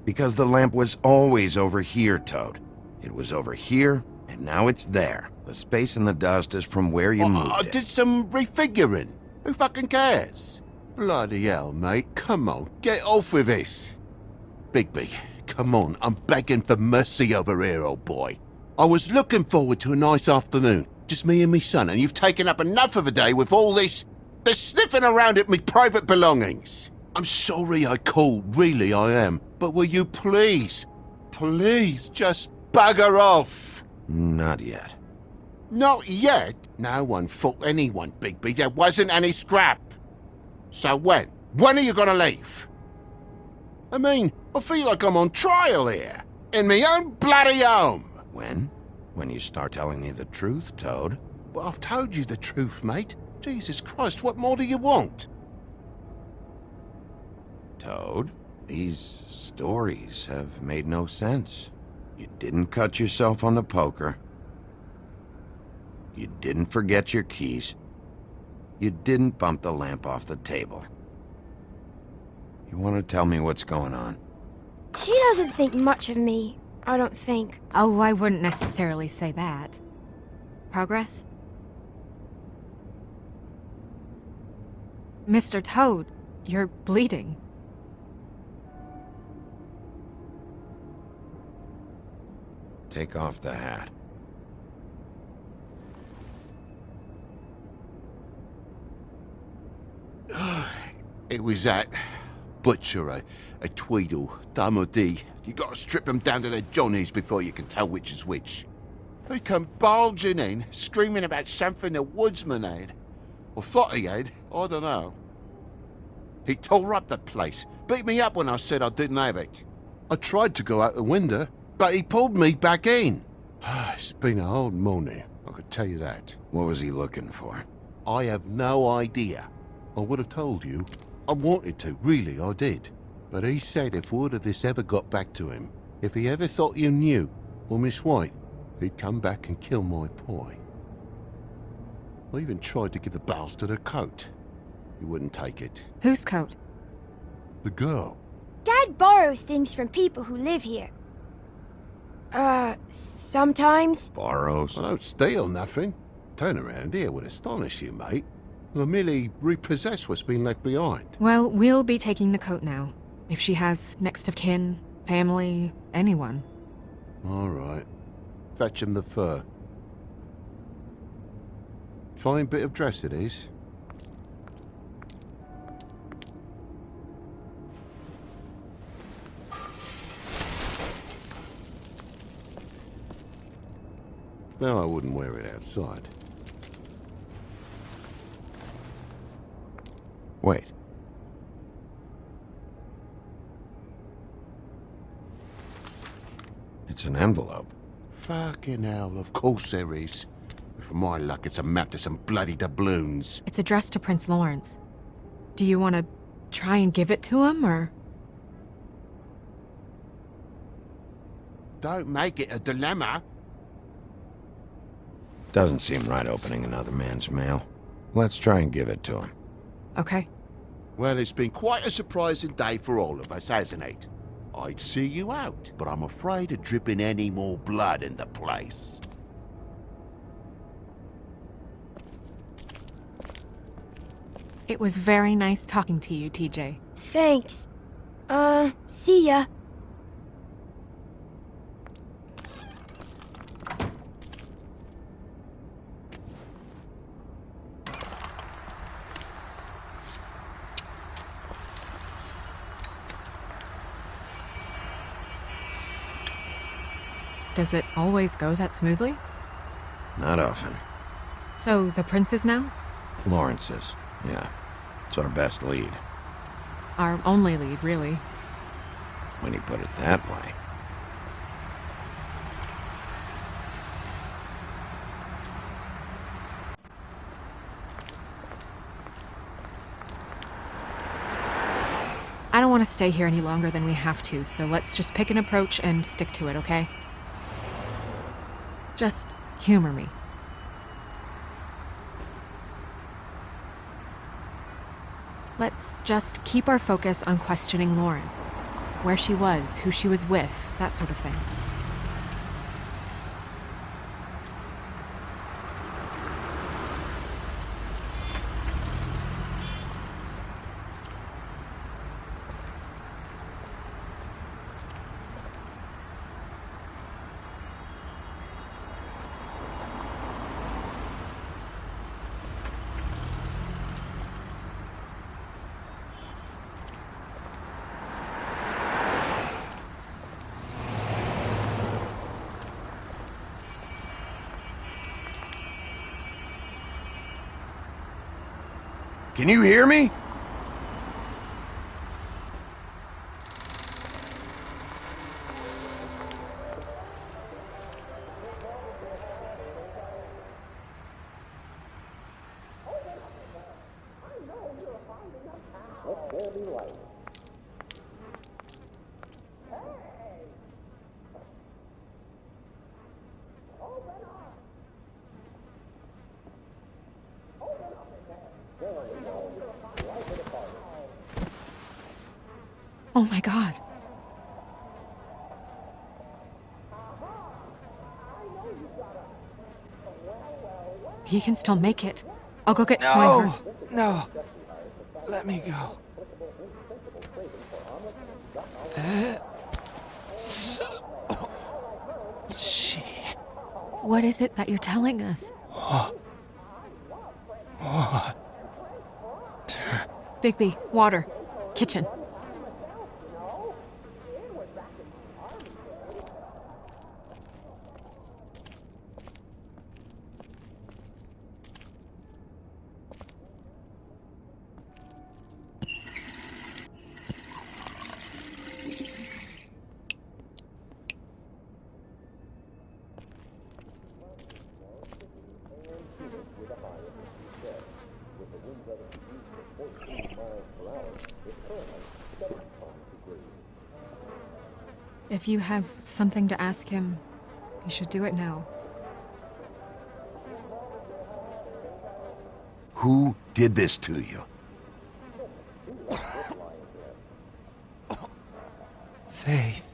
Because the lamp was always over here, Toad. It was over here, and now it's there. The space in the dust is from where you moved I it. did some refiguring. Who fucking cares? Bloody hell, mate. Come on, get off with this. Bigby, come on. I'm begging for mercy over here, old boy. I was looking forward to a nice afternoon. Just me and me son, and you've taken up enough of a day with all this sniffing around at me private belongings. I'm sorry I called, really I am. But will you please just bugger off? Not yet. Not yet? No one fought anyone, Bigby. There wasn't any scrap. So when? When are you gonna leave? I mean, I feel like I'm on trial here. In my own bloody home. When? When you start telling me the truth, Toad? Well, I've told you the truth, mate. Jesus Christ, what more do you want? Toad, these stories have made no sense. You didn't cut yourself on the poker. You didn't forget your keys. You didn't bump the lamp off the table. You want to tell me what's going on? She doesn't think much of me, I don't think. Oh, I wouldn't necessarily say that. Progress? Mr. Toad, you're bleeding. Take off the hat. It was that butcher, a Tweedle, Dum or D. You gotta strip them down to their johnnies before you can tell which is which. They come bulging in, screaming about something the woodsman had. Or thought he had, I don't know. He tore up the place, beat me up when I said I didn't have it. I tried to go out the window, but he pulled me back in. It's been a hard morning, I could tell you that. What was he looking for? I have no idea. I would have told you. I wanted to, really, I did. But he said if word of this ever got back to him, if he ever thought you knew, or Miss White, he'd come back and kill my boy. I even tried to give the bastard a coat. He wouldn't take it. Whose coat? The girl. Dad borrows things from people who live here. Sometimes. Borrows? I don't steal nothing. Turn around here would astonish you, mate. Or merely repossess what's been left behind? Well, we'll be taking the coat now. If she has next of kin, family, anyone. All right. Fetch him the fur. Fine bit of dress it is. No, I wouldn't wear it outside. Wait. It's an envelope. Fucking hell, of course there is. For my luck, it's a map to some bloody doubloons. It's addressed to Prince Lawrence. Do you want to try and give it to him, or...? Don't make it a dilemma. Doesn't seem right opening another man's mail. Let's try and give it to him. Okay. Well, it's been quite a surprising day for all of us, hasn't it? I'd see you out, but I'm afraid of dripping any more blood in the place. It was very nice talking to you, TJ. Thanks. See ya. Does it always go that smoothly? Not often. So, the prince is now? Lawrence's, yeah. It's our best lead. Our only lead, really. When you put it that way. I don't want to stay here any longer than we have to, so let's just pick an approach and stick to it, okay? Just humor me. Let's just keep our focus on questioning Lawrence. Where she was, who she was with, that sort of thing. Can you hear me? Oh my god. He can still make it. I'll go get Swinger. No. Let me go. She... What is it that you're telling us? Bigby, water. Kitchen. If you have something to ask him, you should do it now. Who did this to you? Faith.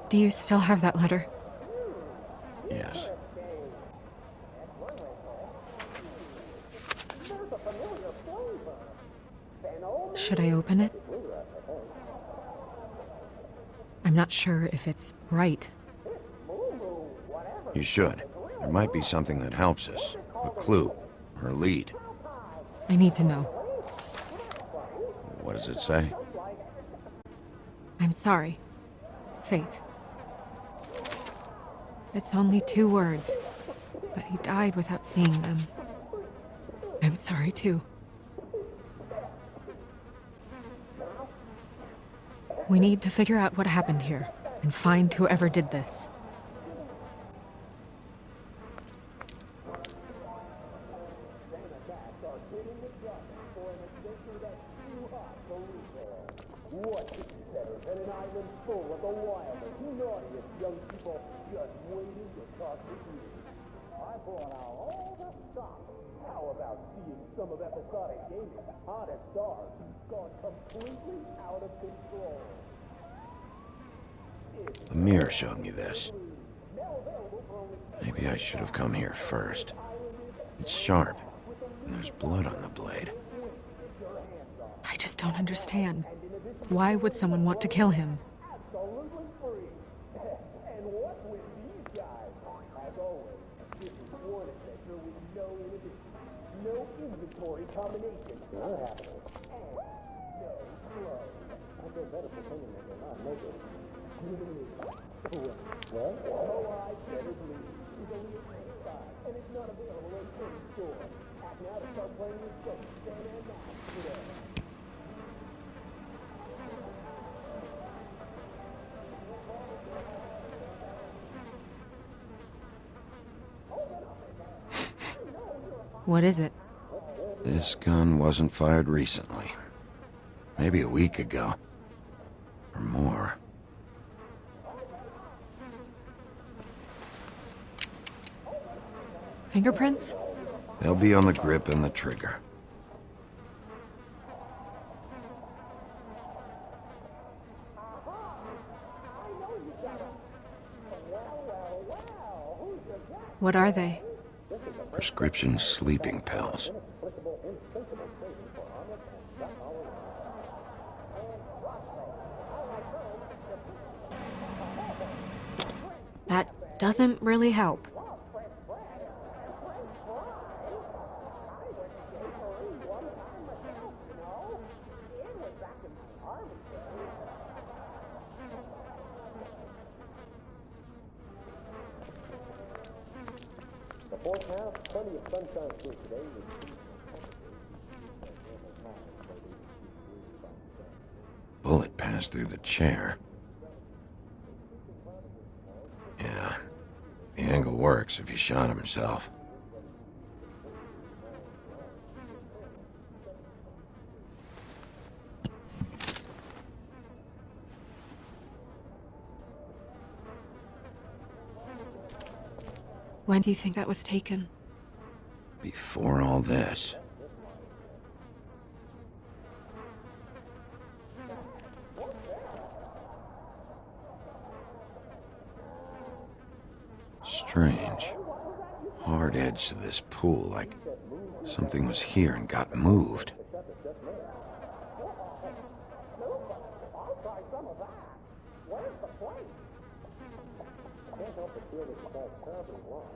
Do you still have that letter? Yes. Should I open it? I'm not sure if it's right. You should. There might be something that helps us. A clue. Or a lead. I need to know. What does it say? I'm sorry. Faith. It's only 2 words, but he died without seeing them. I'm sorry too. We need to figure out what happened here and find whoever did this. How about seeing some of episodic Games' hottest stars who've gone completely out of control? The mirror showed me this. Maybe I should have come here first. It's sharp, and there's blood on the blade. I just don't understand. Why would someone want to kill him? Absolutely free. And what with these guys? As always, this is one adventure with no inhibition, no inventory combination. Not happening. And no clothes. I feel better pretending that they're not naked. What? Oh, I better believe. It's only a $5, and it's not available in any store. Act now to start playing your game. Stand and match today. What is it? This gun wasn't fired recently. Maybe a week ago. Or more. Fingerprints? They'll be on the grip and the trigger. What are they? Prescription sleeping pills. That doesn't really help. Plenty of sunshine here today. Bullet passed through the chair. Yeah, the angle works if he shot himself. When do you think that was taken? Before all this. Strange. Hard edge to this pool, like something was here and got moved. I'll try some of that. Where's the plate? I can't help but feel this is all terribly wrong.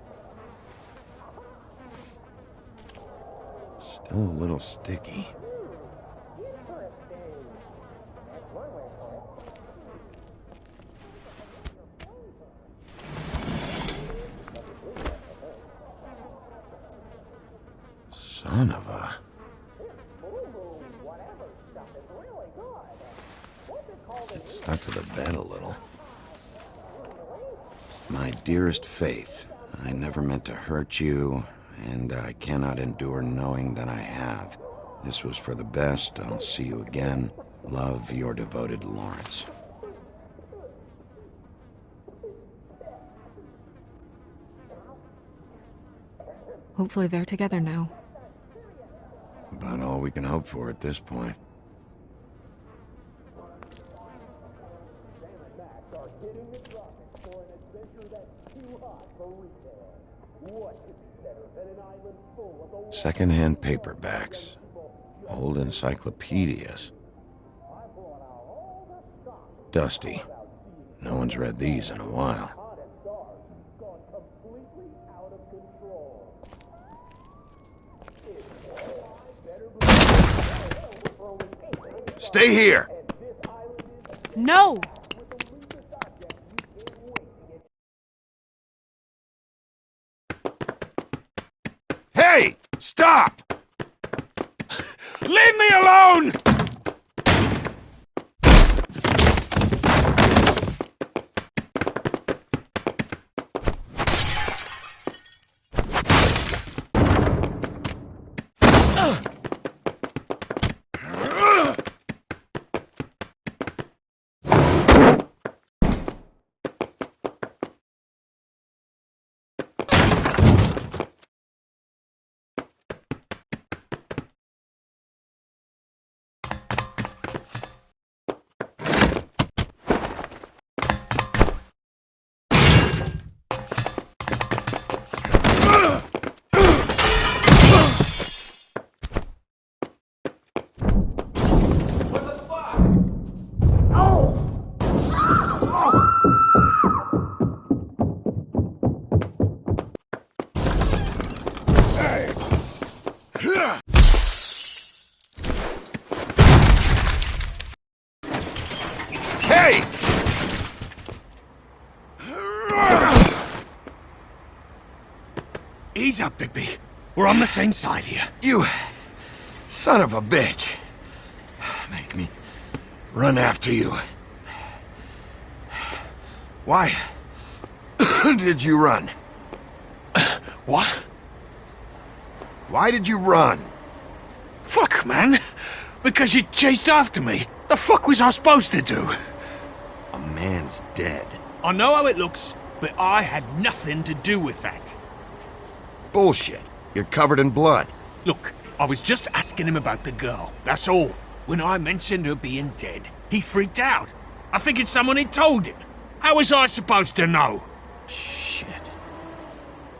Still a little sticky. Son of a... It stuck to the bed a little. My dearest Faith, I never meant to hurt you, and I cannot endure knowing that I have. This was for the best. I'll see you again. Love, your devoted Lawrence. Hopefully they're together now. About all we can hope for at this point. Second-hand paperbacks. Old encyclopedias. Dusty. No one's read these in a while. Stay here! No! Hey! Stop! Leave me alone! Hey! Ease up, Bigby. We're on the same side here. You son of a bitch. Make me run after you. Why did you run? What? Why did you run? Fuck, man. Because you chased after me. The fuck was I supposed to do? A man's dead. I know how it looks, but I had nothing to do with that. Bullshit. You're covered in blood. Look, I was just asking him about the girl, that's all. When I mentioned her being dead, he freaked out. I figured someone had told him. How was I supposed to know? Shit.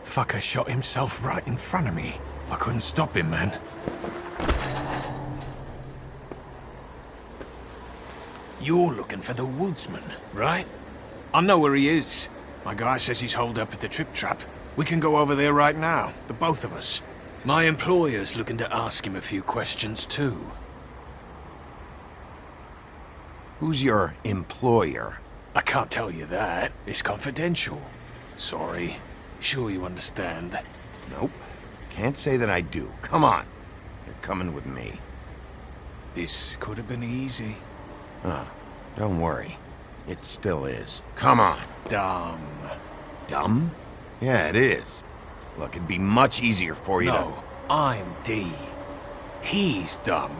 Fucker shot himself right in front of me. I couldn't stop him, man. You're looking for the woodsman, right? I know where he is. My guy says he's holed up at the Trip Trap. We can go over there right now, the both of us. My employer's looking to ask him a few questions too. Who's your employer? I can't tell you that. It's confidential. Sorry. Sure you understand. Nope. Can't say that I do. Come on. You're coming with me. This could have been easy. Oh, don't worry. It still is. Come on. Dumb. Dumb? Yeah, it is. Look, it'd be much easier for you No, I'm D. He's dumb.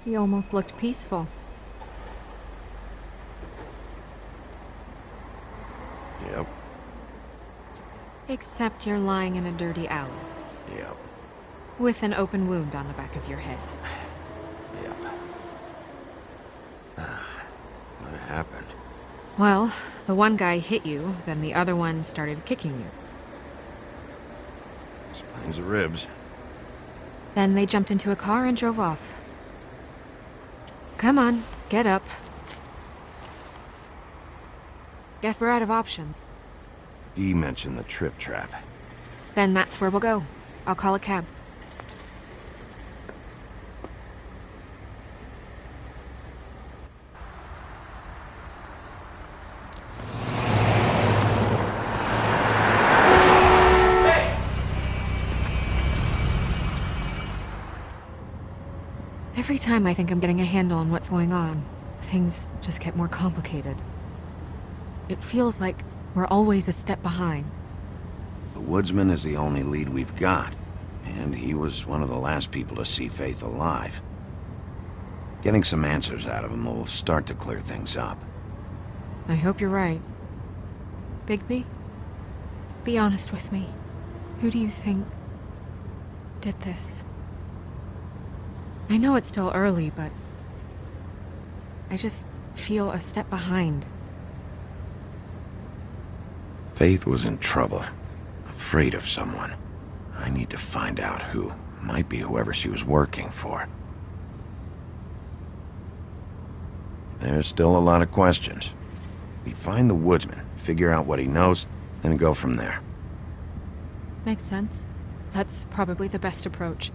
He almost looked peaceful. Yep. Except you're lying in a dirty alley. Yep. With an open wound on the back of your head. Yep. What happened? Well, the one guy hit you, then the other one started kicking you. Explains the ribs. Then they jumped into a car and drove off. Come on, get up. Guess we're out of options. Dee mentioned the Trip Trap. Then that's where we'll go. I'll call a cab. Every time I think I'm getting a handle on what's going on, things just get more complicated. It feels like we're always a step behind. The woodsman is the only lead we've got, and he was one of the last people to see Faith alive. Getting some answers out of him will start to clear things up. I hope you're right. Bigby? Be honest with me. Who do you think did this? I know it's still early, but I just feel a step behind. Faith was in trouble. Afraid of someone. I need to find out who. Might be whoever she was working for. There's still a lot of questions. We find the woodsman, figure out what he knows, and go from there. Makes sense. That's probably the best approach.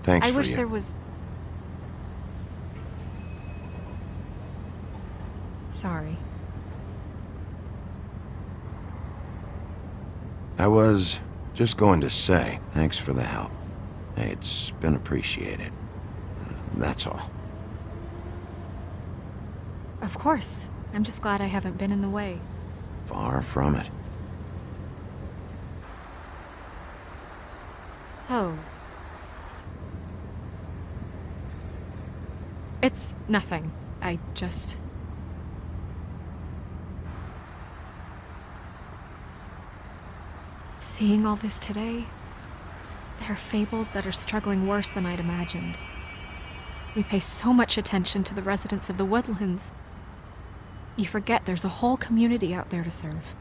Thanks I for wish you. there was... Sorry. I was just going to say, thanks for the help. It's been appreciated. That's all. Of course. I'm just glad I haven't been in the way. Far from it. So... It's nothing. I just... Seeing all this today, there are fables that are struggling worse than I'd imagined. We pay so much attention to the residents of the woodlands. You forget there's a whole community out there to serve.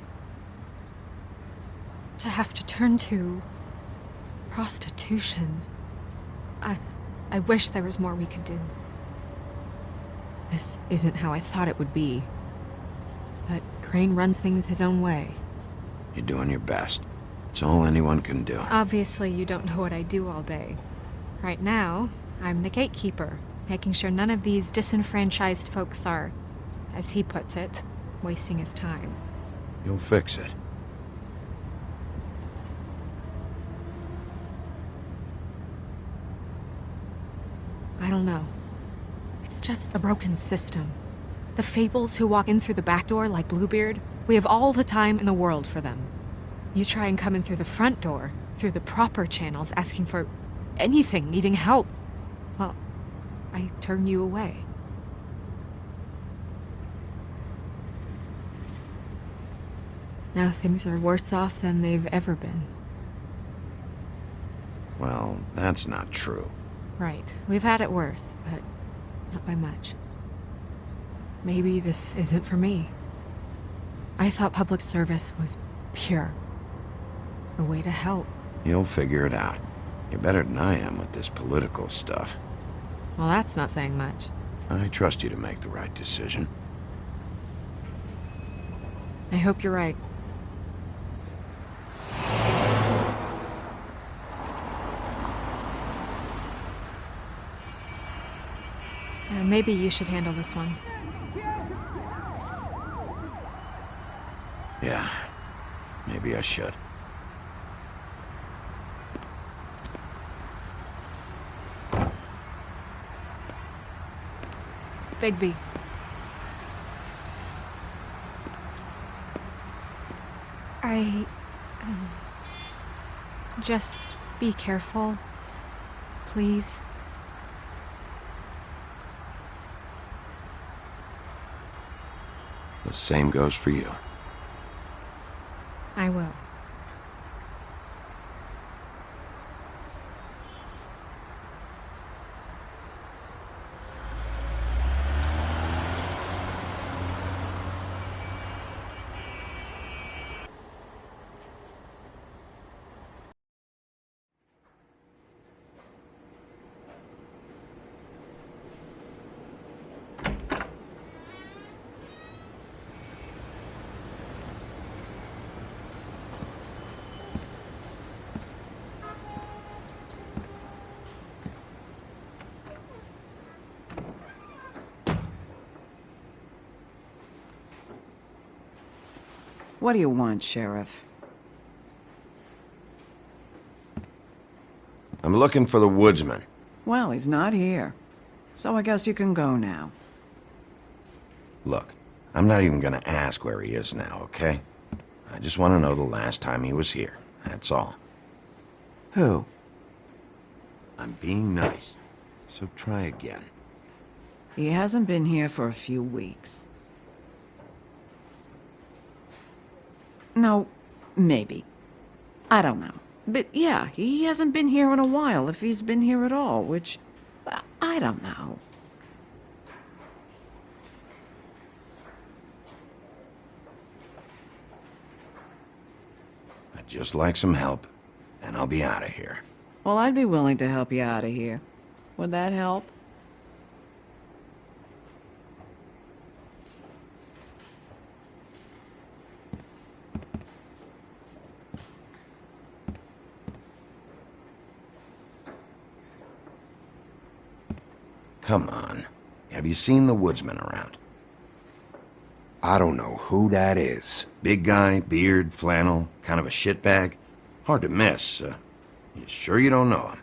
To have to turn to prostitution. I wish there was more we could do. This isn't how I thought it would be. But Crane runs things his own way. You're doing your best. It's all anyone can do. Obviously, you don't know what I do all day. Right now, I'm the gatekeeper, making sure none of these disenfranchised folks are, as he puts it, wasting his time. You'll fix it. I don't know. It's just a broken system. The Fables who walk in through the back door like Bluebeard, we have all the time in the world for them. You try and come in through the front door, through the proper channels, asking for anything, needing help. Well, I turn you away. Now things are worse off than they've ever been. Well, that's not true. Right. We've had it worse, but not by much. Maybe this isn't for me. I thought public service was pure. A way to help. You'll figure it out. You're better than I am with this political stuff. Well, that's not saying much. I trust you to make the right decision. I hope you're right. Maybe you should handle this one. Yeah, maybe I should. Bigby. Just be careful, please. The same goes for you. I will. What do you want, Sheriff? I'm looking for the woodsman. Well, he's not here. So I guess you can go now. Look, I'm not even gonna ask where he is now, okay? I just want to know the last time he was here. That's all. Who? I'm being nice, so try again. He hasn't been here for a few weeks. No, maybe. I don't know. But yeah, he hasn't been here in a while, if he's been here at all, which... I don't know. I'd just like some help, then I'll be out of here. Well, I'd be willing to help you out of here. Would that help? Come on. Have you seen the woodsman around? I don't know who that is. Big guy, beard, flannel, kind of a shitbag. Hard to miss. You sure you don't know him?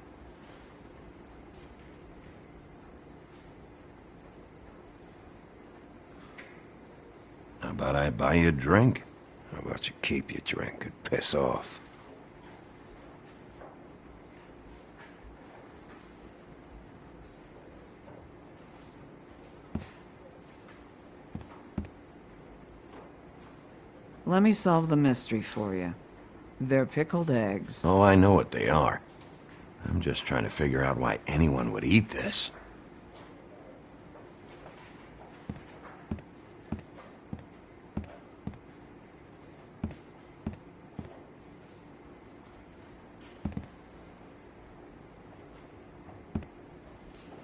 How about I buy you a drink? How about you keep your drink and piss off? Let me solve the mystery for you. They're pickled eggs. Oh, I know what they are. I'm just trying to figure out why anyone would eat this.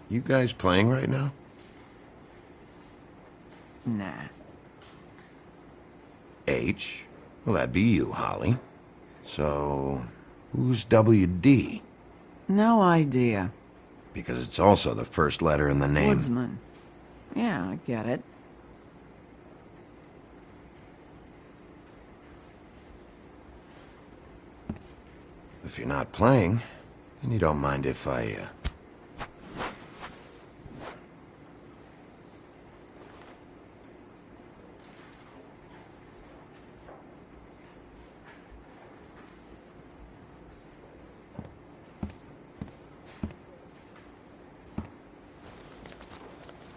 You guys playing right now? Nah. H? Well, that'd be you, Holly. So, who's WD? No idea. Because it's also the first letter in the name. Woodsman. Yeah, I get it. If you're not playing, then you don't mind if I,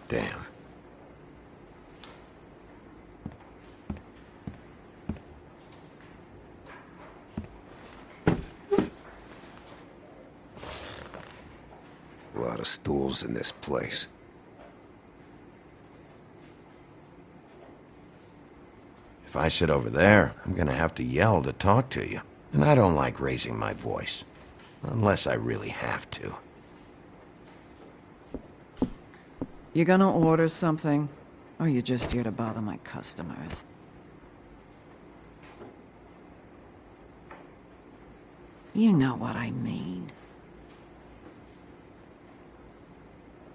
Damn. A lot of stools in this place. If I sit over there, I'm gonna have to yell to talk to you. And I don't like raising my voice. Unless I really have to. You gonna order something? Or you just here to bother my customers? You know what I mean.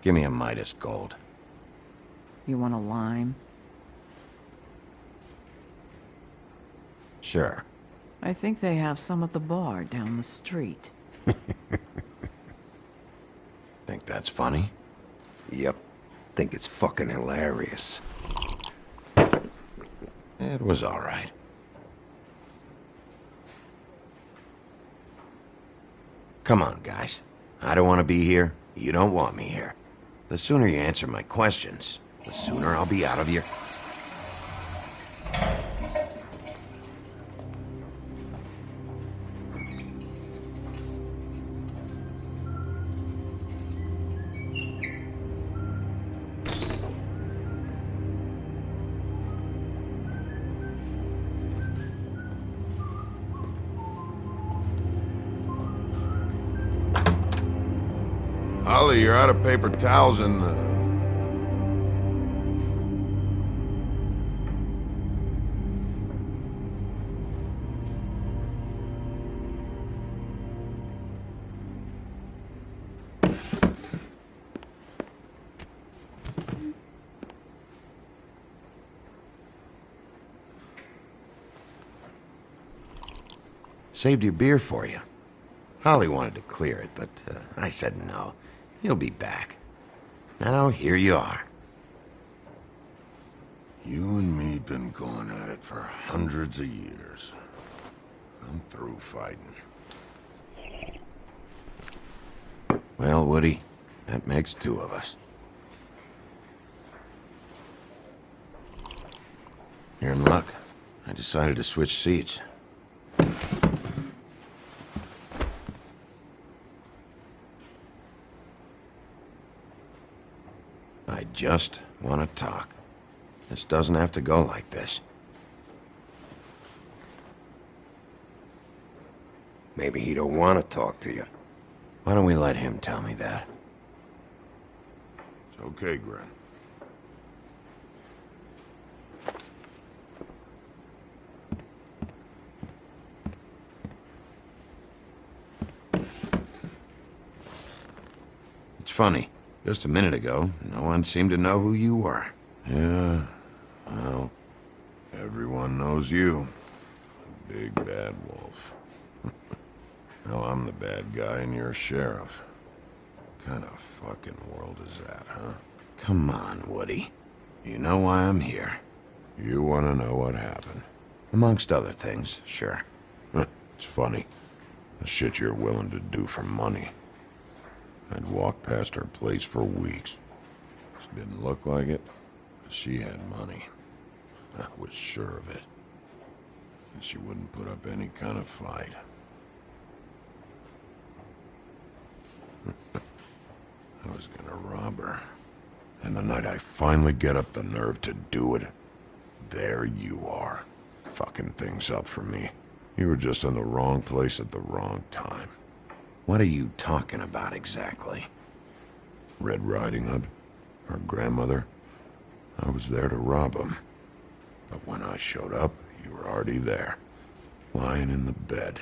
Give me a Midas Gold. You want a lime? Sure. I think they have some at the bar down the street. Think that's funny? Yep. Think it's fucking hilarious. It was all right. Come on, guys. I don't want to be here. You don't want me here. The sooner you answer my questions, the sooner I'll be out of your... Holly, you're out of paper towels and, Saved your beer for you. Holly wanted to clear it, but I said no. He'll be back. Now, here you are. You and me been going at it for hundreds of years. I'm through fighting. Well, Woody, that makes two of us. You're in luck. I decided to switch seats. I just want to talk. This doesn't have to go like this. Maybe he don't want to talk to you. Why don't we let him tell me that? It's okay, Gren. It's funny. Just a minute ago, no one seemed to know who you were. Yeah, well, everyone knows you. The Big Bad Wolf. Now I'm the bad guy and you're sheriff. What kind of fucking world is that, huh? Come on, Woody. You know why I'm here. You want to know what happened? Amongst other things, sure. It's funny. The shit you're willing to do for money. I'd walk past her place for weeks. She didn't look like it, but she had money. I was sure of it. And she wouldn't put up any kind of fight. I was gonna rob her. And the night I finally get up the nerve to do it, there you are, fucking things up for me. You were just in the wrong place at the wrong time. What are you talking about exactly? Red Riding Hood, her grandmother. I was there to rob him. But when I showed up, you were already there, lying in the bed.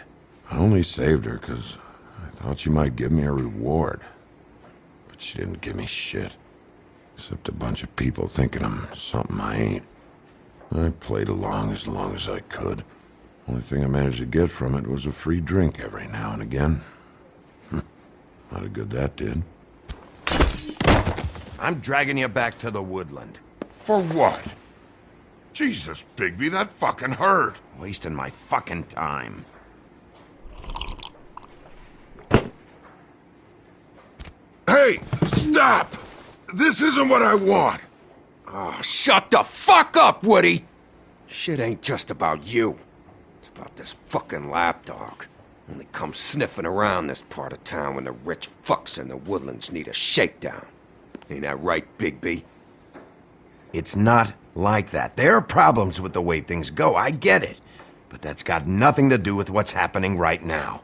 I only saved her because I thought she might give me a reward. But she didn't give me shit. Except a bunch of people thinking I'm something I ain't. I played along as I could. Only thing I managed to get from it was a free drink every now and again. Not a good that did. I'm dragging you back to the woodland. For what? Jesus, Bigby, that fucking hurt. Wasting my fucking time. Hey, stop! This isn't what I want. Oh, shut the fuck up, Woody! Shit ain't just about you. It's about this fucking lapdog. Only comes sniffing around this part of town when the rich fucks in the woodlands need a shakedown. Ain't that right, Bigby? It's not like that. There are problems with the way things go, I get it. But that's got nothing to do with what's happening right now.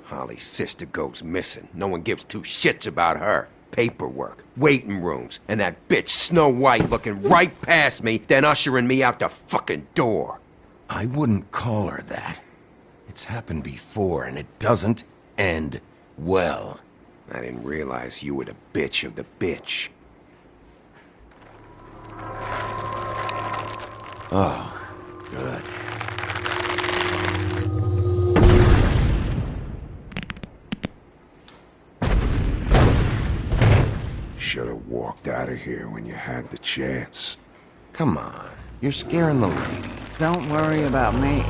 Holly's sister goes missing. No one gives two shits about her. Paperwork, waiting rooms, and that bitch Snow White looking right past me, then ushering me out the fucking door. I wouldn't call her that. It's happened before, and it doesn't end well. I didn't realize you were the bitch of the bitch. Oh, good. Should have walked out of here when you had the chance. Come on, you're scaring the lady. Don't worry about me.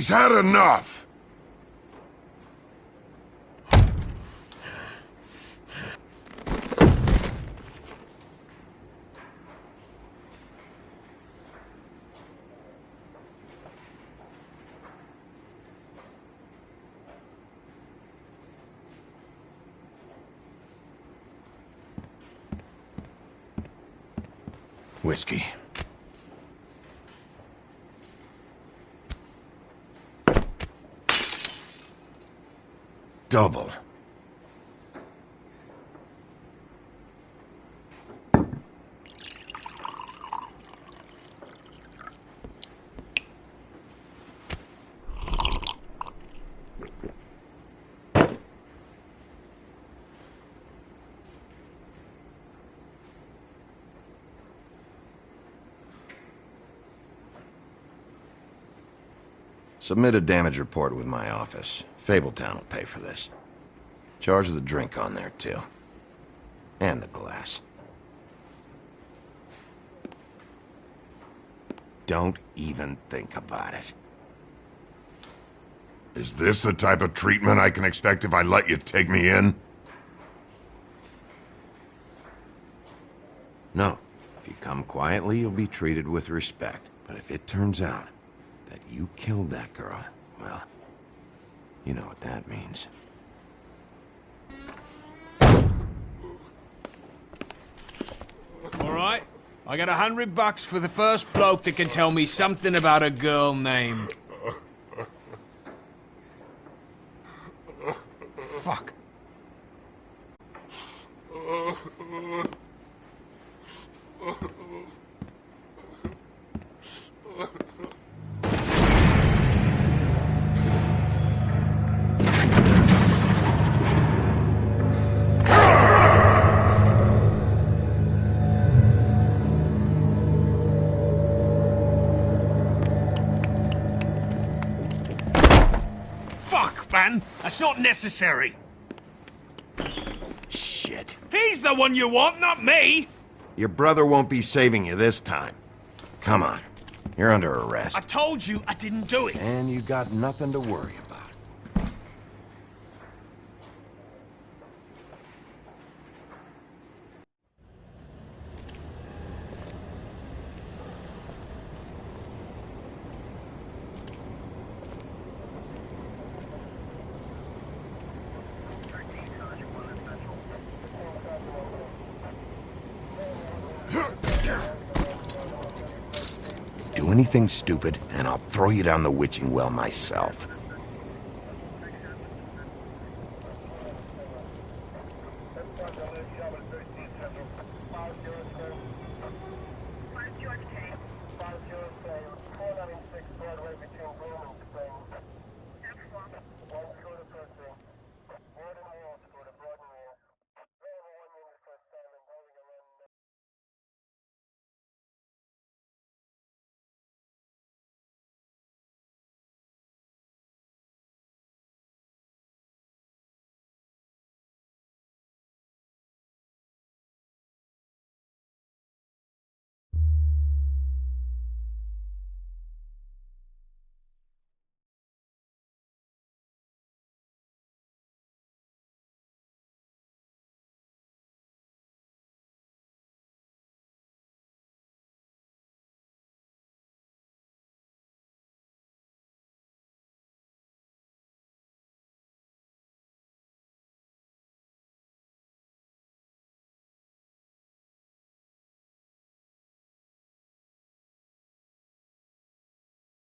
He's had enough! Whiskey. Double. Submit a damage report with my office. Fabletown will pay for this. Charge the drink on there, too. And the glass. Don't even think about it. Is this the type of treatment I can expect if I let you take me in? No. If you come quietly, you'll be treated with respect. But if it turns out that you killed that girl, well, you know what that means. All right, I got $100 for the first bloke that can tell me something about a girl named... Fuck. Man, that's not necessary. Shit. He's the one you want, not me. Your brother won't be saving you this time. Come on. You're under arrest. I told you I didn't do it. And you got nothing to worry about. Do anything stupid, and I'll throw you down the witching well myself.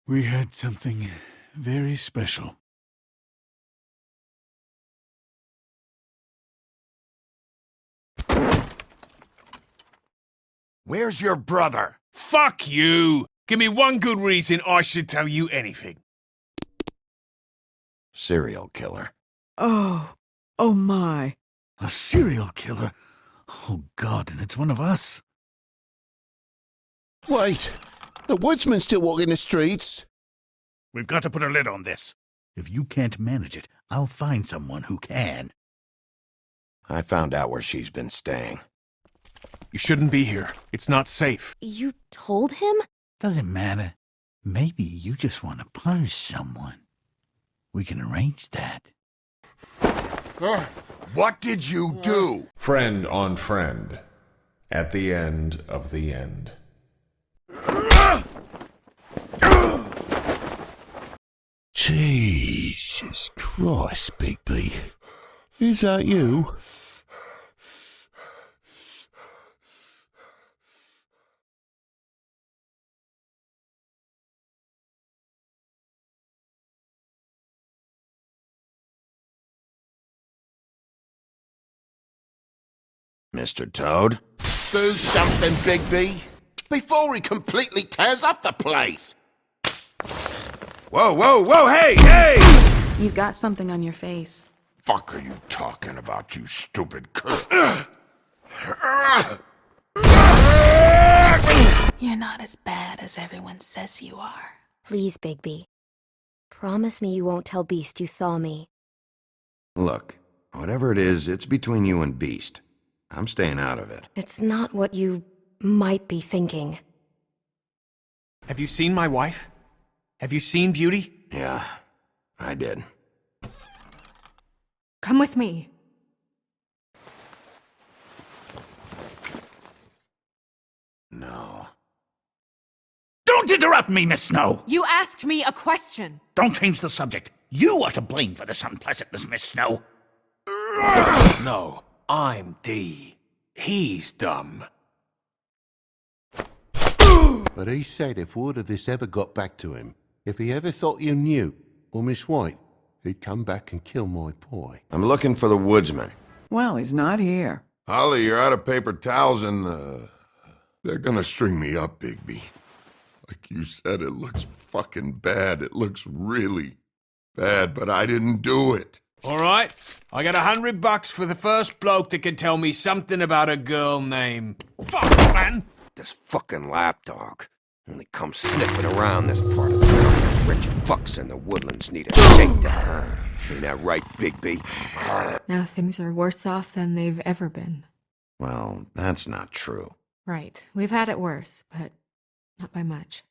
We had something very special. Where's your brother? Fuck you! Give me one good reason I should tell you anything. Serial killer. Oh my. A serial killer? Oh God, and it's one of us. Wait! The woodsman's still walking the streets. We've got to put a lid on this. If you can't manage it, I'll find someone who can. I found out where she's been staying. You shouldn't be here. It's not safe. You told him? Doesn't matter. Maybe you just want to punish someone. We can arrange that. What did you do? Friend on friend. At the end of the end. Jesus Christ, Bigby. Is that you? Mr. Toad? Do something, Bigby, before he completely tears up the place. Whoa, whoa, whoa, hey, hey! You've got something on your face. Fuck are you talking about, you stupid You're not as bad as everyone says you are. Please, Bigby. Promise me you won't tell Beast you saw me. Look, whatever it is, it's between you and Beast. I'm staying out of it. It's not what you might be thinking. Have you seen my wife? Have you seen Beauty? Yeah, I did. Come with me. No. Don't interrupt me, Miss Snow! You asked me a question. Don't change the subject. You are to blame for this unpleasantness, Miss Snow. No, I'm D. He's dumb. But he said if word of this ever got back to him, if he ever thought you knew, or Miss White, he'd come back and kill my boy. I'm looking for the woodsman. Well, he's not here. Holly, you're out of paper towels and, they're gonna string me up, Bigby. Like you said, it looks fucking bad. It looks really bad, but I didn't do it. All right, I got $100 for the first bloke that can tell me something about a girl named... Fuck, man! This fucking lapdog only comes sniffing around this part of town. Rich fucks in the woodlands need a shakedown. Ain't that right, Bigby? Now things are worse off than they've ever been. Well, that's not true. Right. We've had it worse, but not by much.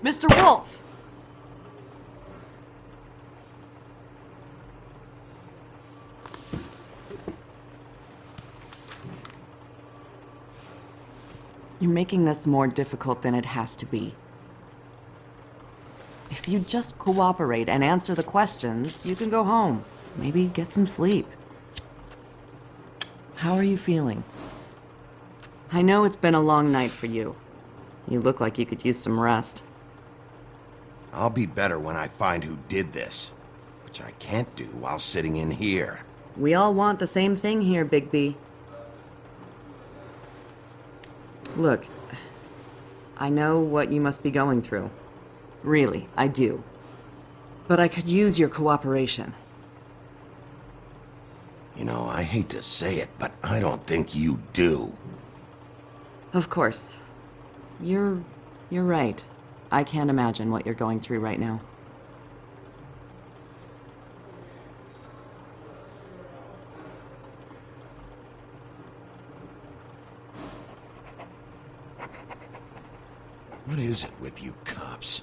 Mr. Wolf! You're making this more difficult than it has to be. If you just cooperate and answer the questions, you can go home. Maybe get some sleep. How are you feeling? I know it's been a long night for you. You look like you could use some rest. I'll be better when I find who did this, which I can't do while sitting in here. We all want the same thing here, Bigby. Look, I know what you must be going through. Really, I do. But I could use your cooperation. You know, I hate to say it, but I don't think you do. Of course. You're right. I can't imagine what you're going through right now. What is it with you cops?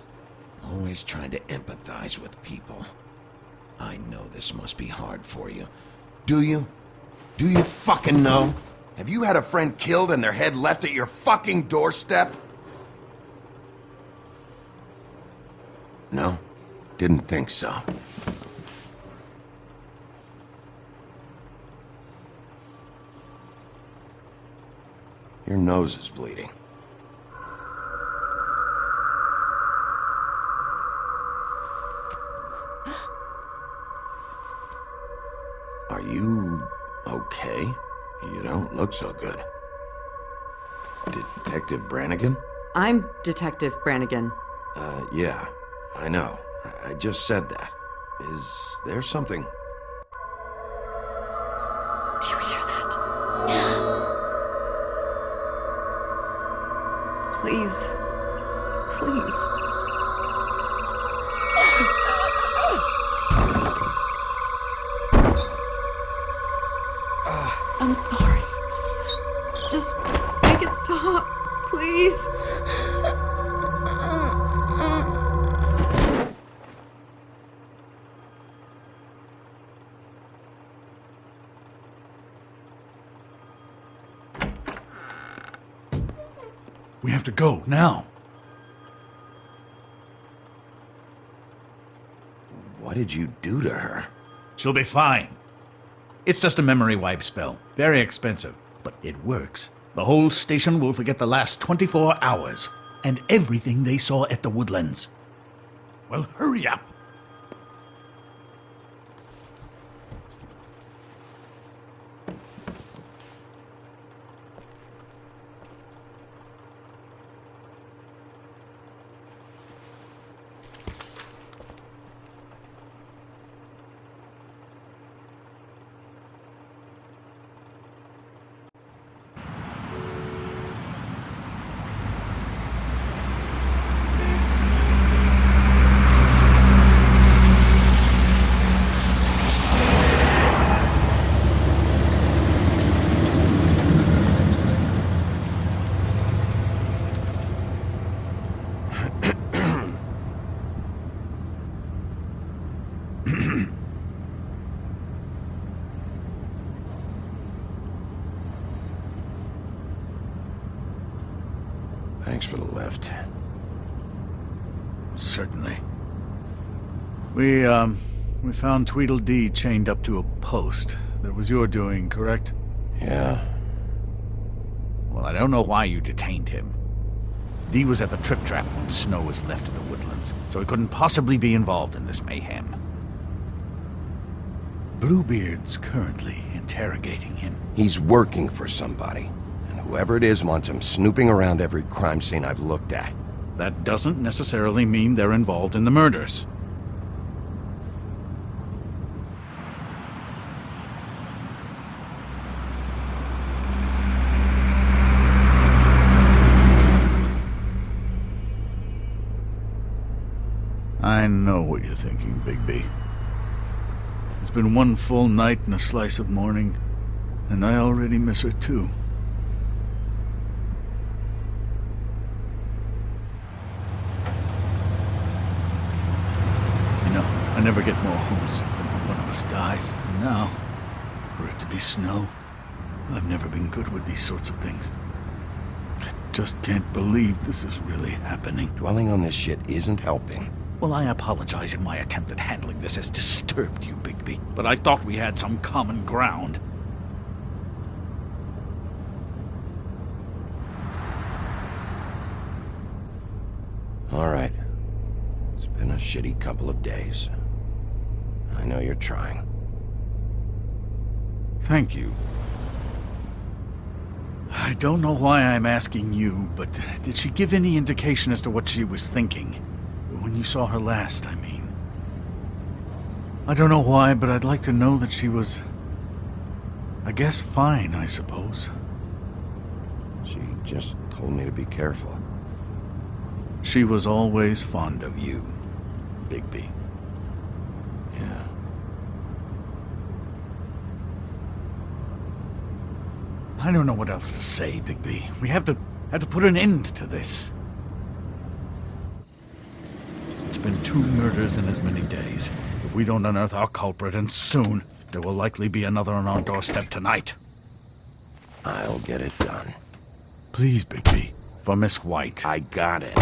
Always trying to empathize with people. I know this must be hard for you. Do you? Do you fucking know? Have you had a friend killed and their head left at your fucking doorstep? No? Didn't think so. Your nose is bleeding. Are you okay? look so good. Detective Brannigan? I'm Detective Brannigan. Yeah, I know. I just said that. Is there something? Do you hear that? Please. Please. I'm sorry. Just make it stop, please. We have to go, now. What did you do to her? She'll be fine. It's just a memory wipe spell. Very expensive, but it works. The whole station will forget the last 24 hours, and everything they saw at the Woodlands. Well, hurry up. Thanks for the lift. Certainly. We found Tweedledee chained up to a post. That was your doing, correct? Yeah. Well, I don't know why you detained him. Dee was at the Trip Trap when Snow was left at the Woodlands, so he couldn't possibly be involved in this mayhem. Bluebeard's currently interrogating him. He's working for somebody. And whoever it is wants him snooping around every crime scene I've looked at. That doesn't necessarily mean they're involved in the murders. I know what you're thinking, Bigby. It's been one full night and a slice of morning, and I already miss her too. You know, I never get more homesick than when one of us dies, and now, for it to be Snow, I've never been good with these sorts of things. I just can't believe this is really happening. Dwelling on this shit isn't helping. Well, I apologize if my attempt at handling this has disturbed you, Bigby, but I thought we had some common ground. All right. It's been a shitty couple of days. I know you're trying. Thank you. I don't know why I'm asking you, but did she give any indication as to what she was thinking? When you saw her last, I mean. I don't know why, but I'd like to know that she was... I guess fine, I suppose. She just told me to be careful. She was always fond of you, Bigby. Yeah. I don't know what else to say, Bigby. We have to put an end to this. It's been 2 murders in as many days. If we don't unearth our culprit, and soon, there will likely be another on our doorstep tonight. I'll get it done. Please, Bigby. For Miss White. I got it.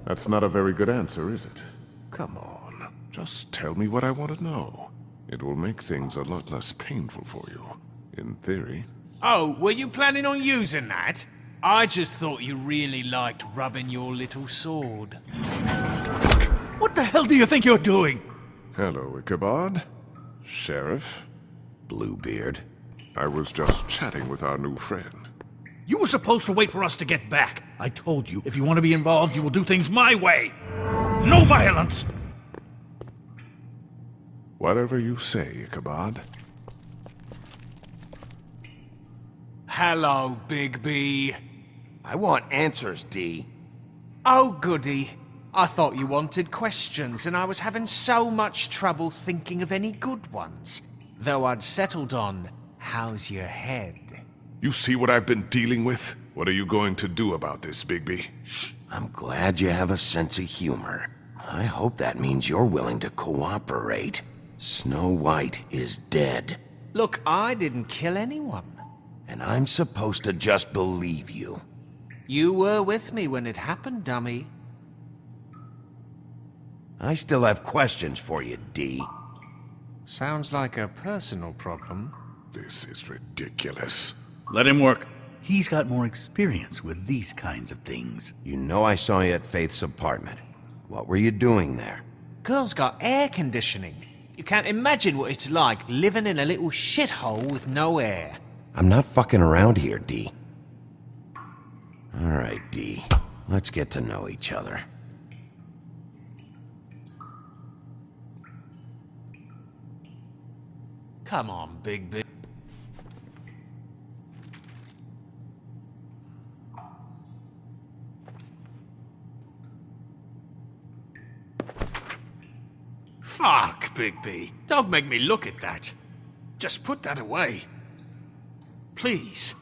That's not a very good answer, is it? Come on, just tell me what I want to know. It will make things a lot less painful for you. In theory. Oh, were you planning on using that? I just thought you really liked rubbing your little sword. What the hell do you think you're doing? Hello, Ichabod. Sheriff. Bluebeard. I was just chatting with our new friend. You were supposed to wait for us to get back. I told you, if you want to be involved, you will do things my way. No violence! Whatever you say, Ichabod. Hello, Bigby. I want answers, D. Oh, goody. I thought you wanted questions, and I was having so much trouble thinking of any good ones. Though I'd settled on, how's your head? You see what I've been dealing with? What are you going to do about this, Bigby? I'm glad you have a sense of humor. I hope that means you're willing to cooperate. Snow White is dead. Look, I didn't kill anyone. And I'm supposed to just believe you. You were with me when it happened, dummy. I still have questions for you, D. Sounds like a personal problem. This is ridiculous. Let him work. He's got more experience with these kinds of things. You know I saw you at Faith's apartment. What were you doing there? Girl's got air conditioning. You can't imagine what it's like living in a little shithole with no air. I'm not fucking around here, D. All right, D. Let's get to know each other. Come on, Bigby. Fuck, Bigby. Don't make me look at that. Just put that away. Please.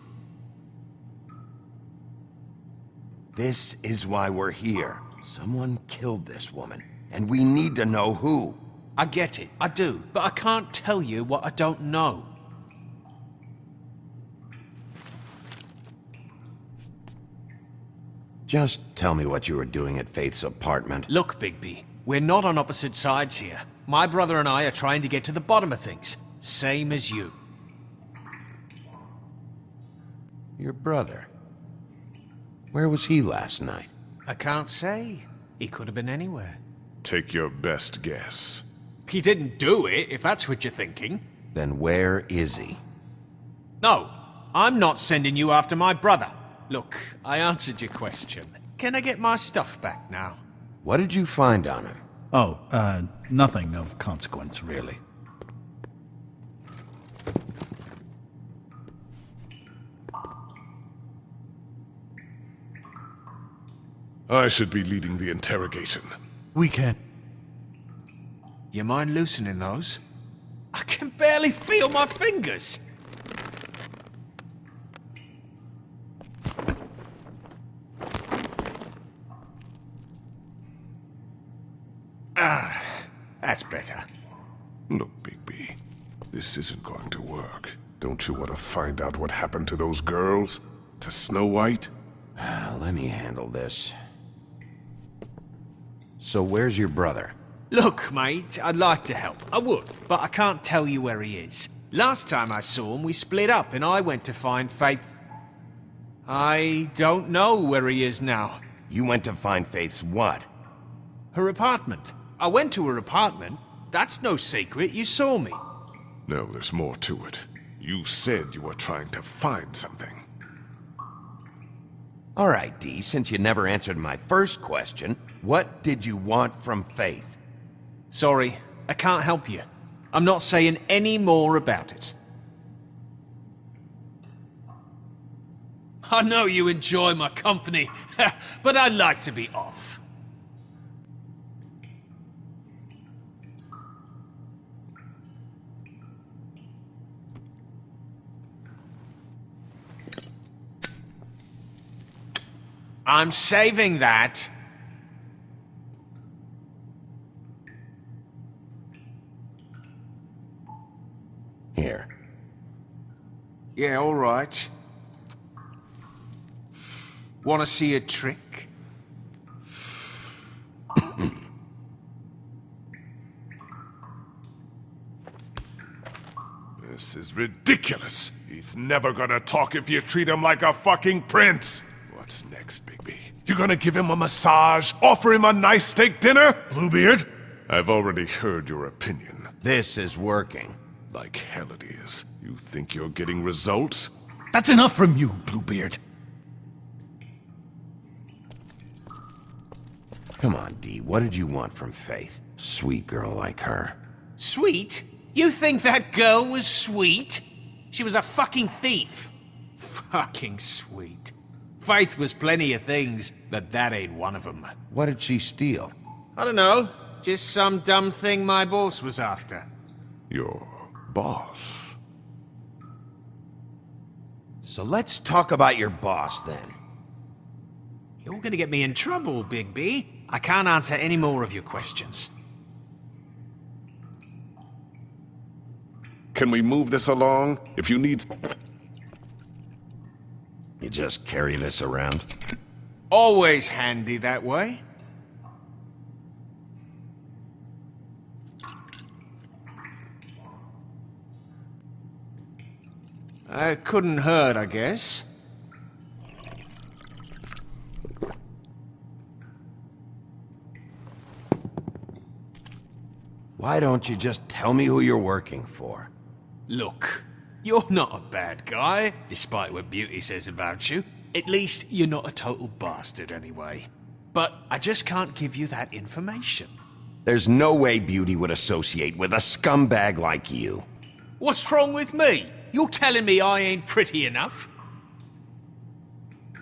This is why we're here. Someone killed this woman, and we need to know who. I get it, I do, but I can't tell you what I don't know. Just tell me what you were doing at Faith's apartment. Look, Bigby, we're not on opposite sides here. My brother and I are trying to get to the bottom of things, same as you. Your brother? Where was he last night? I can't say. He could have been anywhere. Take your best guess. He didn't do it, if that's what you're thinking. Then where is he? No, I'm not sending you after my brother. Look, I answered your question. Can I get my stuff back now? What did you find on him? Oh, nothing of consequence, really. I should be leading the interrogation. We can't. You mind loosening those? I can barely feel my fingers. Ah, that's better. Look, Bigby, this isn't going to work. Don't you want to find out what happened to those girls? To Snow White? Let me handle this. So where's your brother? Look, mate, I'd like to help. I would, but I can't tell you where he is. Last time I saw him, we split up and I went to find Faith. I don't know where he is now. You went to find Faith's what? Her apartment. I went to her apartment. That's no secret, you saw me. No, there's more to it. You said you were trying to find something. All right, D, since you never answered my first question, what did you want from Faith? Sorry, I can't help you. I'm not saying any more about it. I know you enjoy my company, but I'd like to be off. I'm saving that. Here. Yeah, all right. Want to see a trick? This is ridiculous. He's never gonna talk if you treat him like a fucking prince. What's next, Bigby? You gonna give him a massage? Offer him a nice steak dinner? Bluebeard? I've already heard your opinion. This is working. Like hell it is. You think you're getting results? That's enough from you, Bluebeard. Come on, Dee, what did you want from Faith? Sweet girl like her. Sweet? You think that girl was sweet? She was a fucking thief. Fucking sweet. Faith was plenty of things, but that ain't one of them. What did she steal? I don't know. Just some dumb thing my boss was after. Your boss? So let's talk about your boss, then. You're gonna get me in trouble, Bigby. I can't answer any more of your questions. Can we move this along? If you need... You just carry this around? Always handy that way. It couldn't hurt, I guess. Why don't you just tell me who you're working for? Look, you're not a bad guy, despite what Beauty says about you. At least, you're not a total bastard anyway. But I just can't give you that information. There's no way Beauty would associate with a scumbag like you. What's wrong with me? You're telling me I ain't pretty enough?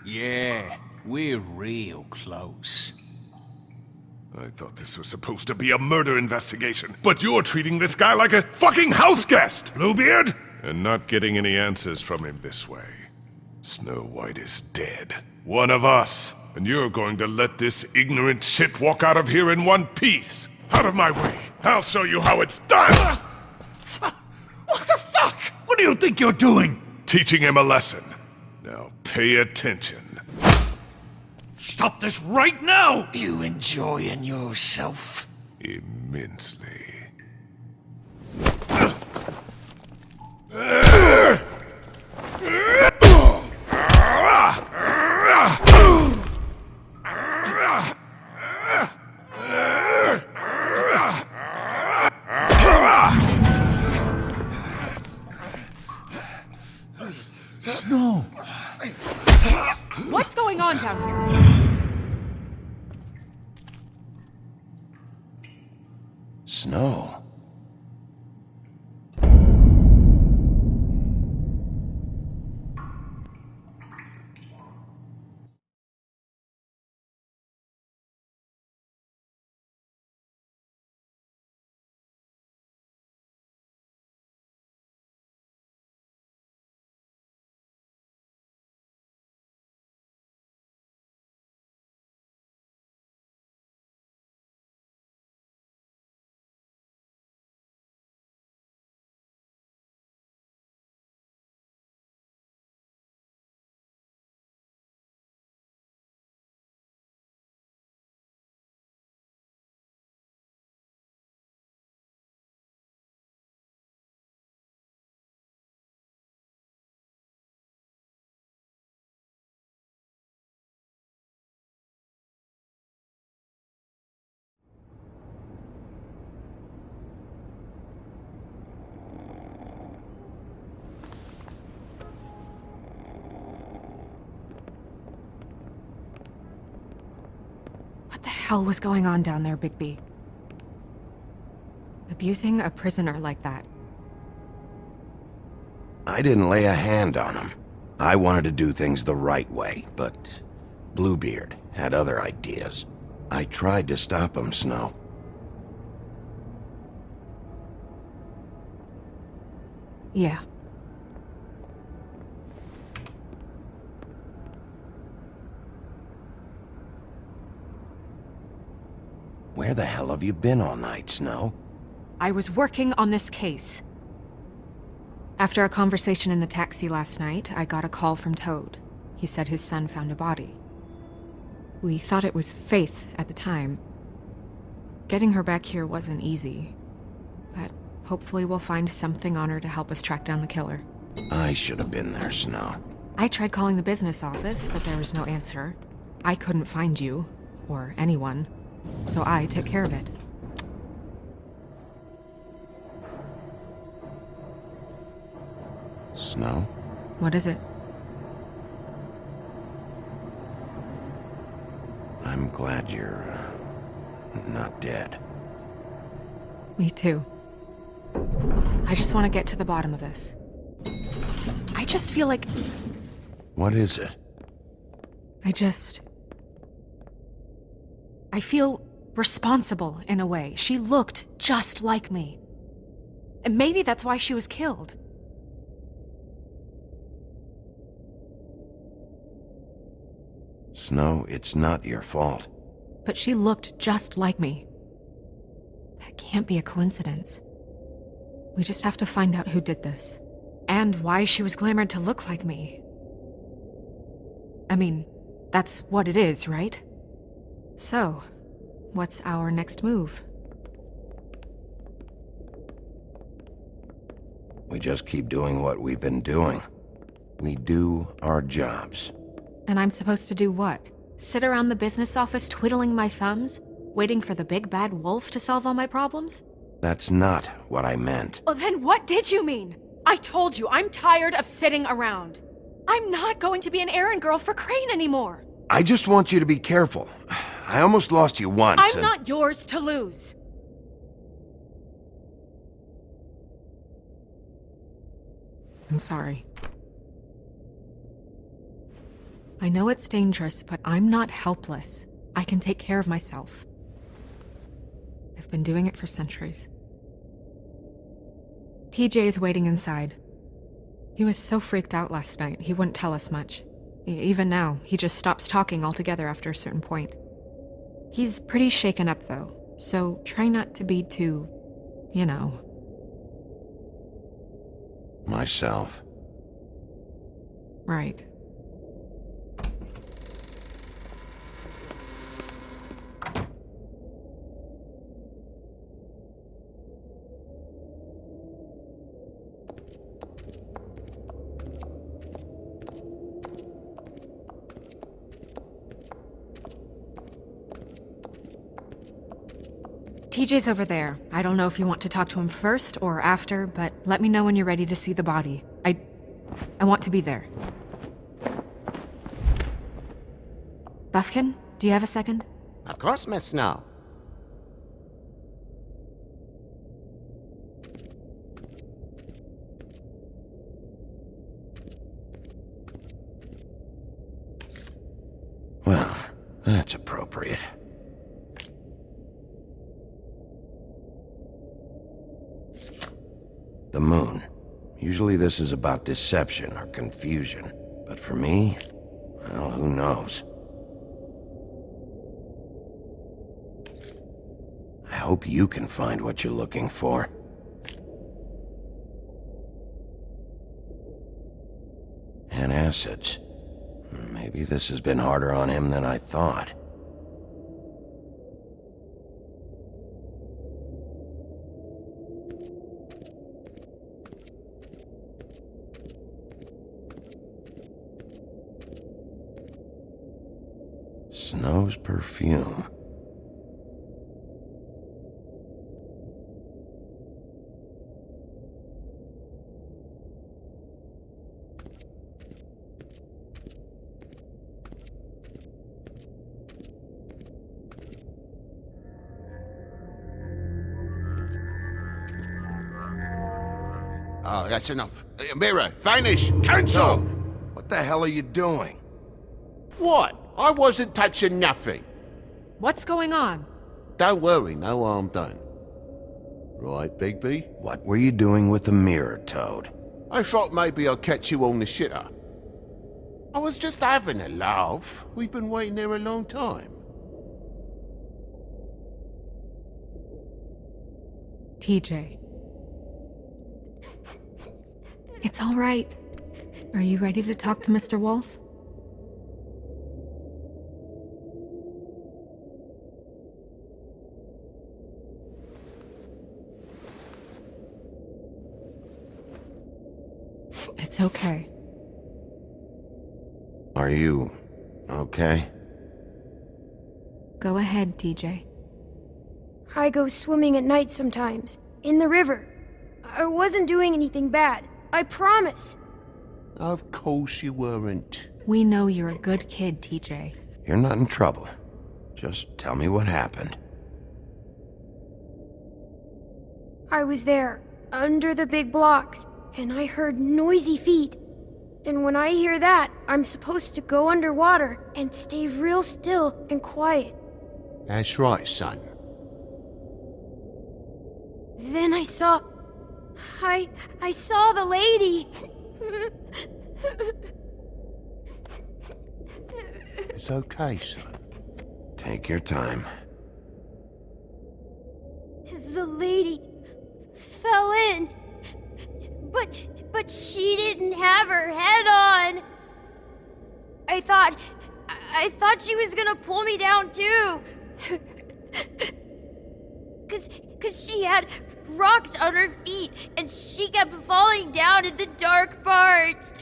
Yeah, we're real close. I thought this was supposed to be a murder investigation, but you're treating this guy like a fucking house guest, Bluebeard! And not getting any answers from him this way. Snow White is dead. One of us. And you're going to let this ignorant shit walk out of here in one piece. Out of my way. I'll show you how it's done! What the fuck? What do you think you're doing? Teaching him a lesson. Now pay attention. Stop this right now! You enjoying yourself? Immensely. Snow! What's going on down here? Snow. What the hell was going on down there, Bigby? Abusing a prisoner like that. I didn't lay a hand on him. I wanted to do things the right way, but Bluebeard had other ideas. I tried to stop him, Snow. Yeah. Where the hell have you been all night, Snow? I was working on this case. After a conversation in the taxi last night, I got a call from Toad. He said his son found a body. We thought it was Faith at the time. Getting her back here wasn't easy. But Hopefully we'll find something on her to help us track down the killer. I should have been there, Snow. I tried calling the business office, but there was no answer. I couldn't find you, or anyone, so I took care of it. Snow? What is it? I'm glad you're, not dead. Me too. I just want to get to the bottom of this. I just feel like... What is it? I feel responsible in a way. She looked just like me. And maybe that's why she was killed. Snow, it's not your fault. But she looked just like me. That can't be a coincidence. We just have to find out who did this. And why she was glamored to look like me. I mean, that's what it is, right? So, what's our next move? We just keep doing what we've been doing. We do our jobs. And I'm supposed to do what? Sit around the business office twiddling my thumbs? Waiting for the big bad wolf to solve all my problems? That's not what I meant. Oh, then what did you mean? I told you, I'm tired of sitting around. I'm not going to be an errand girl for Crane anymore. I just want you to be careful. I almost lost you once. I'm not yours to lose. I'm sorry. I know it's dangerous, but I'm not helpless. I can take care of myself. I've been doing it for centuries. TJ is waiting inside. He was so freaked out last night, he wouldn't tell us much. Even now, he just stops talking altogether after a certain point. He's pretty shaken up, though, so try not to be too, you know. Myself. Right. TJ's over there. I don't know if you want to talk to him first or after, but let me know when you're ready to see the body. I want to be there. Buffkin, do you have a second? Of course, Miss Snow. Well, that's appropriate. The moon. Usually this is about deception or confusion. But for me, well, who knows? I hope you can find what you're looking for. And acids. Maybe this has been harder on him than I thought. Snow's perfume. Oh, that's enough. Mirror, vanish, cancel! What the hell are you doing? What? I wasn't touching nothing. What's going on? Don't worry, no harm done. Right, Bigby? What were you doing with the mirror, Toad? I thought maybe I'd catch you on the shitter. I was just having a laugh. We've been waiting there a long time. TJ. It's all right. Are you ready to talk to Mr. Wolf? It's okay. Are you okay? Go ahead, TJ. I go swimming at night sometimes, in the river. I wasn't doing anything bad. I promise. Of course you weren't. We know you're a good kid, TJ. You're not in trouble. Just tell me what happened. I was there, under the big blocks, and I heard noisy feet. And when I hear that, I'm supposed to go underwater and stay real still and quiet. That's right, son. Then I saw the lady. It's okay, son. Take your time. The lady fell in. But she didn't have her head on. I thought she was gonna pull me down too. Cause she had rocks on her feet and she kept falling down in the dark parts.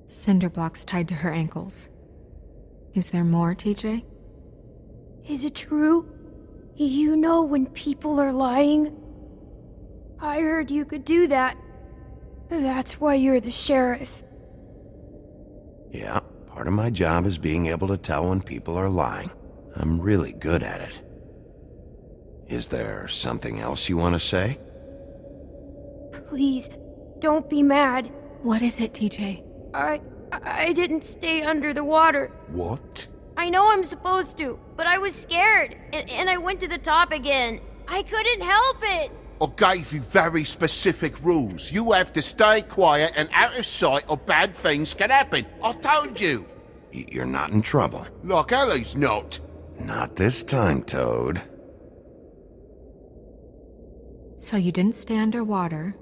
Cinder blocks tied to her ankles. Is there more, TJ? Is it true? You know when people are lying? I heard you could do that. That's why you're the sheriff. Yeah, part of my job is being able to tell when people are lying. I'm really good at it. Is there something else you want to say? Please, don't be mad. What is it, TJ? I didn't stay under the water. What? I know I'm supposed to, but I was scared, and I went to the top again. I couldn't help it. I gave you very specific rules. You have to stay quiet and out of sight or bad things can happen. I told you. You're not in trouble. Like Ellie's not. Not this time, Toad. So you didn't stay underwater?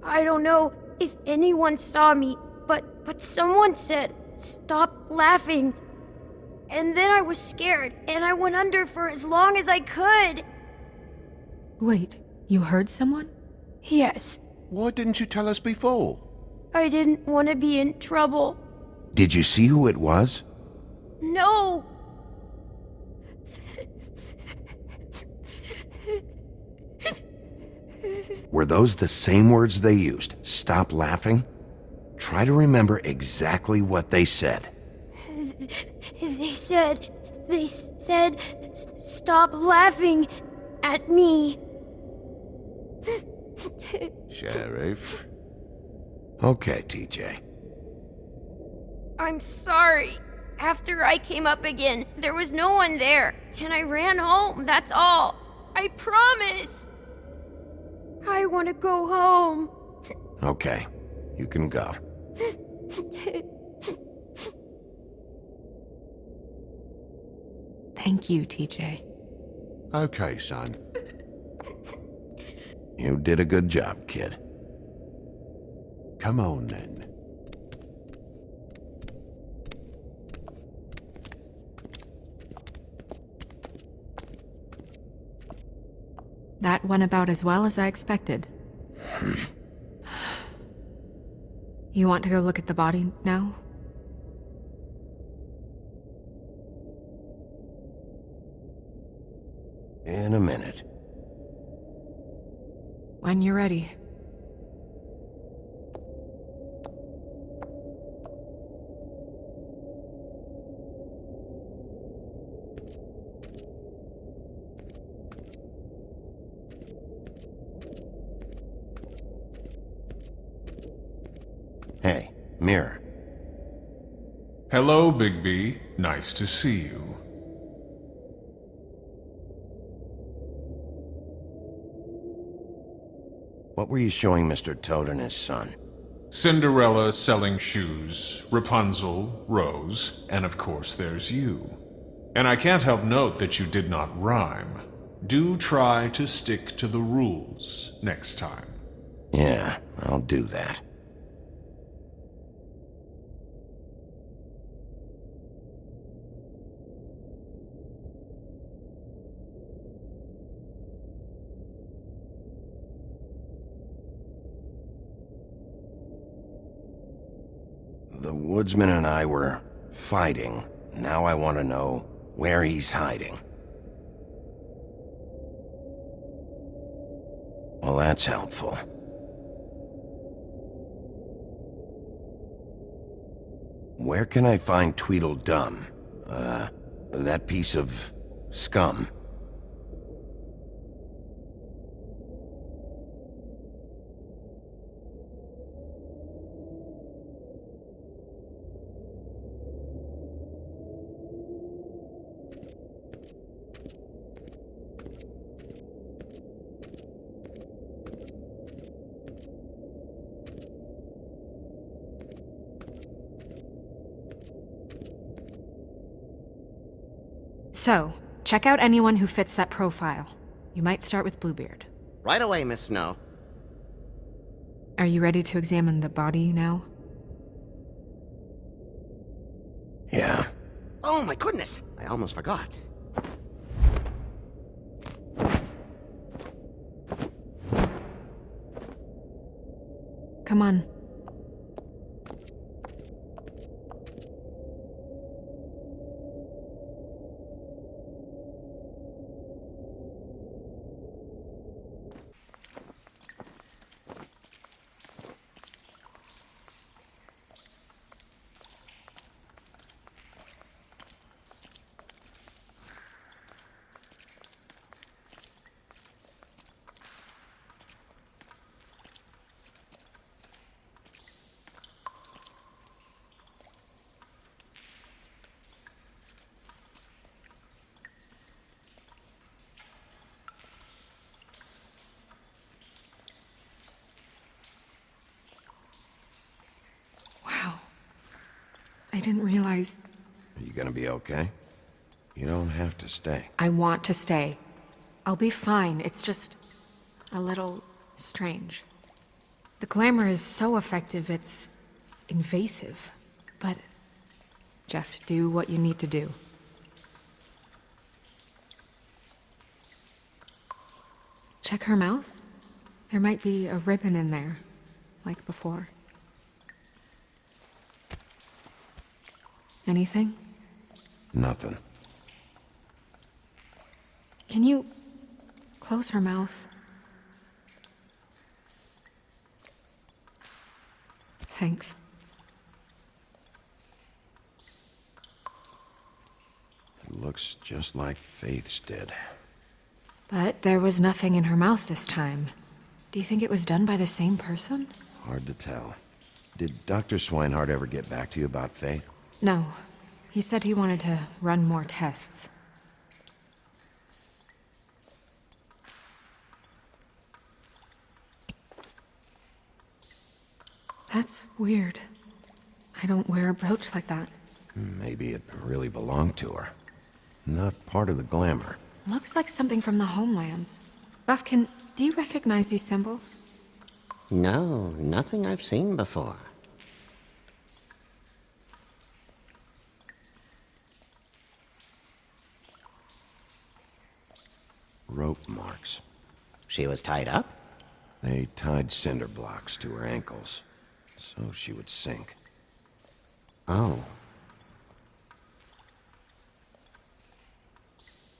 I don't know if anyone saw me, but someone said, "Stop laughing." And then I was scared, and I went under for as long as I could. Wait, you heard someone? Yes. Why didn't you tell us before? I didn't want to be in trouble. Did you see who it was? No! Were those the same words they used? Stop laughing? Try to remember exactly what they said. They said, "Stop laughing at me." Sheriff. Okay, TJ. I'm sorry. After I came up again, there was no one there, and I ran home, that's all. I promise. I want to go home. Okay, you can go. Thank you, TJ. Okay, son. You did a good job, kid. Come on, then. That went about as well as I expected. You want to go look at the body now? In a minute. When you're ready. Hey, Mirror. Hello, Bigby. Nice to see you. What were you showing Mr. Toad and his son? Cinderella selling shoes, Rapunzel, Rose, and of course there's you. And I can't help note that you did not rhyme. Do try to stick to the rules next time. Yeah, I'll do that. Woodsman and I were fighting. Now I want to know where he's hiding. Well, that's helpful. Where can I find Tweedledum? That piece of scum. So, check out anyone who fits that profile. You might start with Bluebeard. Right away, Miss Snow. Are you ready to examine the body now? Yeah. Oh my goodness! I almost forgot. Come on. I didn't realize... Are you gonna be okay? You don't have to stay. I want to stay. I'll be fine. It's just... a little... strange. The glamour is so effective, it's... invasive. But... just do what you need to do. Check her mouth. There might be a ribbon in there, like before. Anything? Nothing. Can you close her mouth? Thanks. It looks just like Faith's did. But there was nothing in her mouth this time. Do you think it was done by the same person? Hard to tell. Did Dr. Swinehart ever get back to you about Faith? No. He said he wanted to run more tests. That's weird. I don't wear a brooch like that. Maybe it really belonged to her. Not part of the glamour. Looks like something from the homelands. Buffkin, do you recognize these symbols? No, nothing I've seen before. Rope marks. She was tied up? They tied cinder blocks to her ankles, so she would sink. Oh.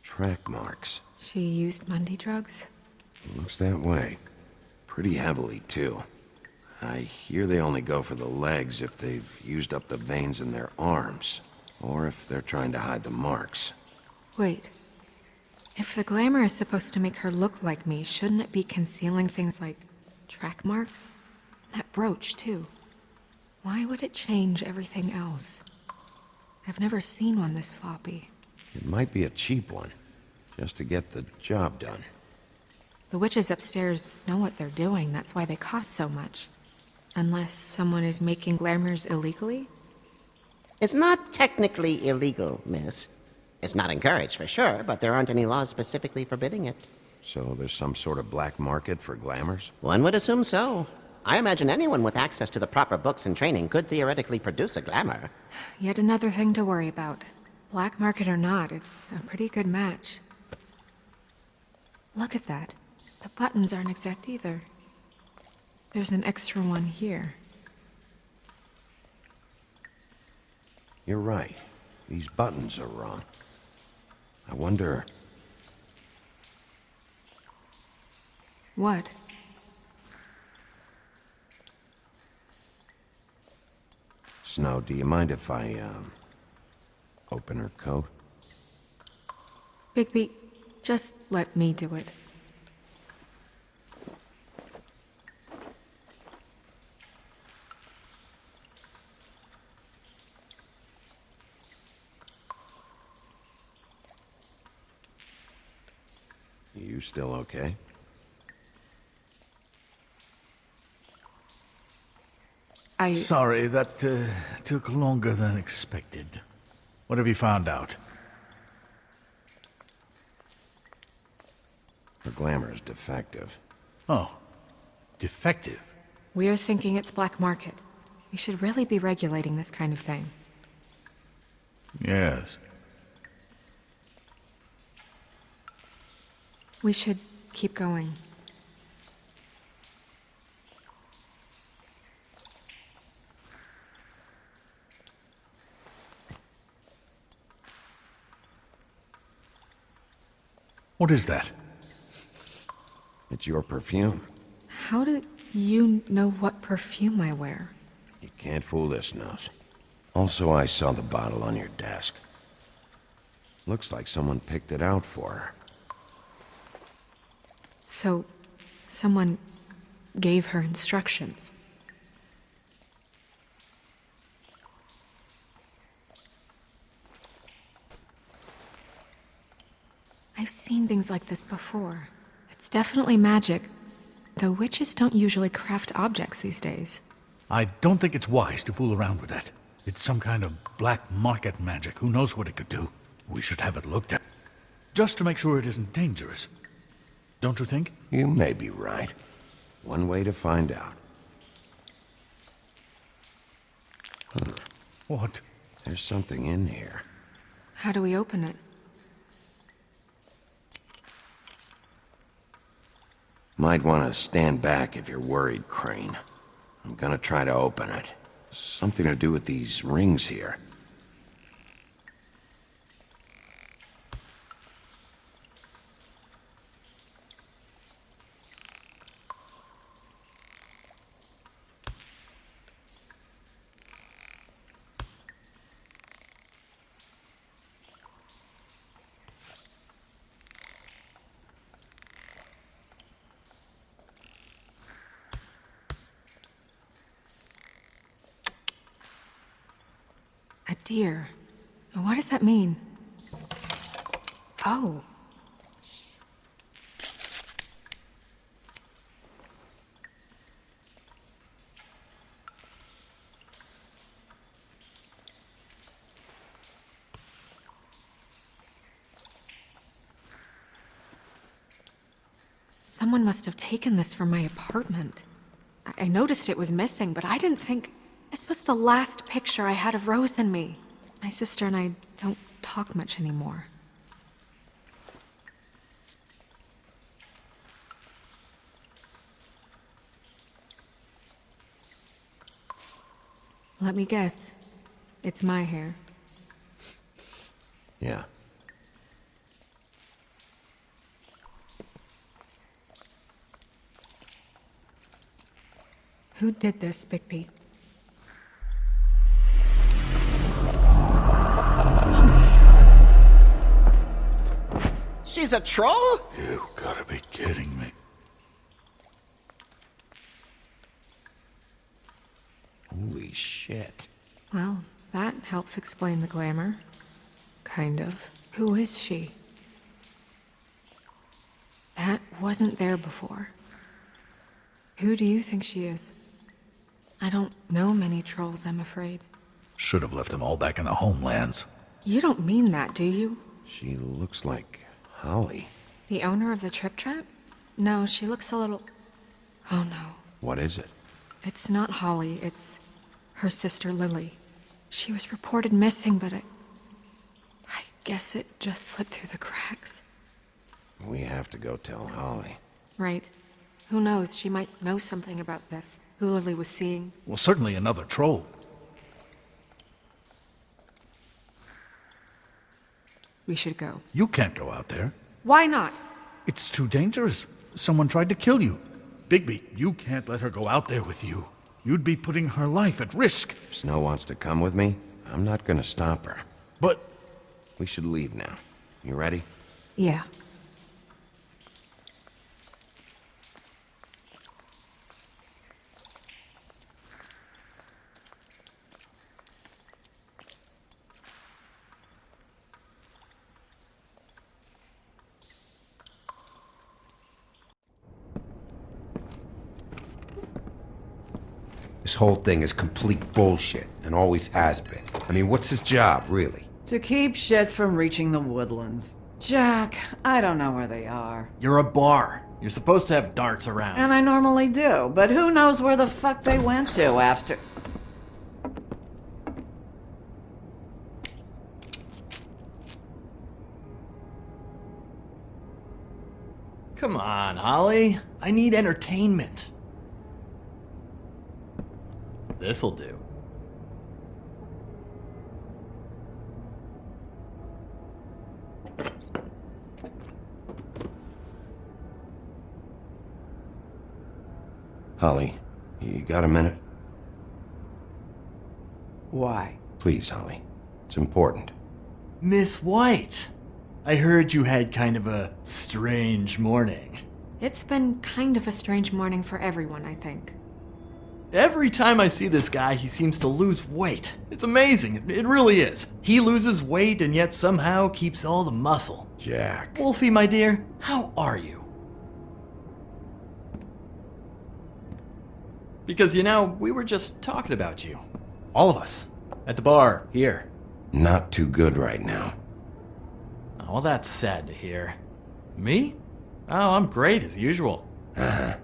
Track marks. She used Mundy drugs? Looks that way. Pretty heavily, too. I hear they only go for the legs if they've used up the veins in their arms, or if they're trying to hide the marks. Wait. If the glamour is supposed to make her look like me, shouldn't it be concealing things like track marks? That brooch, too. Why would it change everything else? I've never seen one this sloppy. It might be a cheap one, just to get the job done. The witches upstairs know what they're doing, that's why they cost so much. Unless someone is making glamours illegally? It's not technically illegal, miss. It's not encouraged for sure, but there aren't any laws specifically forbidding it. So there's some sort of black market for glamours? One would assume so. I imagine anyone with access to the proper books and training could theoretically produce a glamour. Yet another thing to worry about. Black market or not, it's a pretty good match. Look at that. The buttons aren't exact either. There's an extra one here. You're right. These buttons are wrong. I wonder... What? Snow, do you mind if I, open her coat? Bigby, just let me do it. You still okay? Sorry, that took longer than expected. What have you found out? Her glamour is defective. Oh, defective? We're thinking it's black market. We should really be regulating this kind of thing. Yes. We should keep going. What is that? It's your perfume. How do you know what perfume I wear? You can't fool this nose. Also, I saw the bottle on your desk. Looks like someone picked it out for her. So, someone gave her instructions. I've seen things like this before. It's definitely magic, though witches don't usually craft objects these days. I don't think it's wise to fool around with that. It's some kind of black market magic. Who knows what it could do? We should have it looked at. Just to make sure it isn't dangerous. Don't you think? You may be right. One way to find out. What? There's something in here. How do we open it? Might want to stand back if you're worried, Crane. I'm gonna try to open it. Something to do with these rings here. A deer. What does that mean? Oh. Someone must have taken this from my apartment. I noticed it was missing, but I didn't think... This was the last picture I had of Rose and me. My sister and I don't talk much anymore. Let me guess. It's my hair. Yeah. Who did this, Bigby? She's a troll? You've gotta be kidding me. Holy shit. Well, that helps explain the glamour. Kind of. Who is she? That wasn't there before. Who do you think she is? I don't know many trolls, I'm afraid. Should have left them all back in the homelands. You don't mean that, do you? She looks like Holly. The owner of the Trip Trap? No, she looks a little... Oh no. What is it? It's not Holly, it's her sister Lily. She was reported missing, but I guess it just slipped through the cracks. We have to go tell Holly. Right. Who knows, she might know something about this. Who Lily was seeing. Well, certainly another troll. We should go. You can't go out there. Why not? It's too dangerous. Someone tried to kill you. Bigby, you can't let her go out there with you. You'd be putting her life at risk. If Snow wants to come with me, I'm not gonna stop her. But... We should leave now. You ready? Yeah. This whole thing is complete bullshit, and always has been. I mean, what's his job, really? To keep shit from reaching the woodlands. Jack, I don't know where they are. You're a bar. You're supposed to have darts around. And I normally do, but who knows where the fuck they went to after... Come on, Holly. I need entertainment. This'll do. Holly, you got a minute? Why? Please, Holly. It's important. Miss White, I heard you had kind of a strange morning. It's been kind of a strange morning for everyone, I think. Every time I see this guy, he seems to lose weight. It's amazing. It really is. He loses weight and yet somehow keeps all the muscle. Jack. Wolfie, my dear, how are you? Because, you know, we were just talking about you. All of us. At the bar, here. Not too good right now. Oh, well, that's sad to hear. Me? Oh, I'm great as usual. Uh-huh.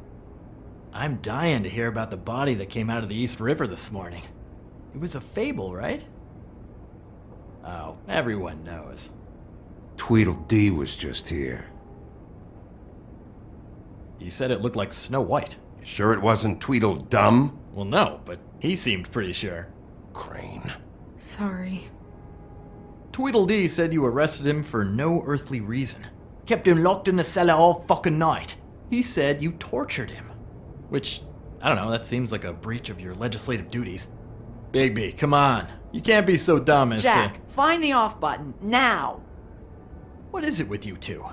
I'm dying to hear about the body that came out of the East River this morning. It was a fable, right? Oh, everyone knows. Tweedledee was just here. He said it looked like Snow White. You sure it wasn't Tweedledum? Well, no, but he seemed pretty sure. Crane. Sorry. Tweedledee said you arrested him for no earthly reason. Kept him locked in the cellar all fucking night. He said you tortured him. Which, I don't know, that seems like a breach of your legislative duties. Bigby, come on. You can't be so dumb as Jack, find the off button, now! What is it with you two?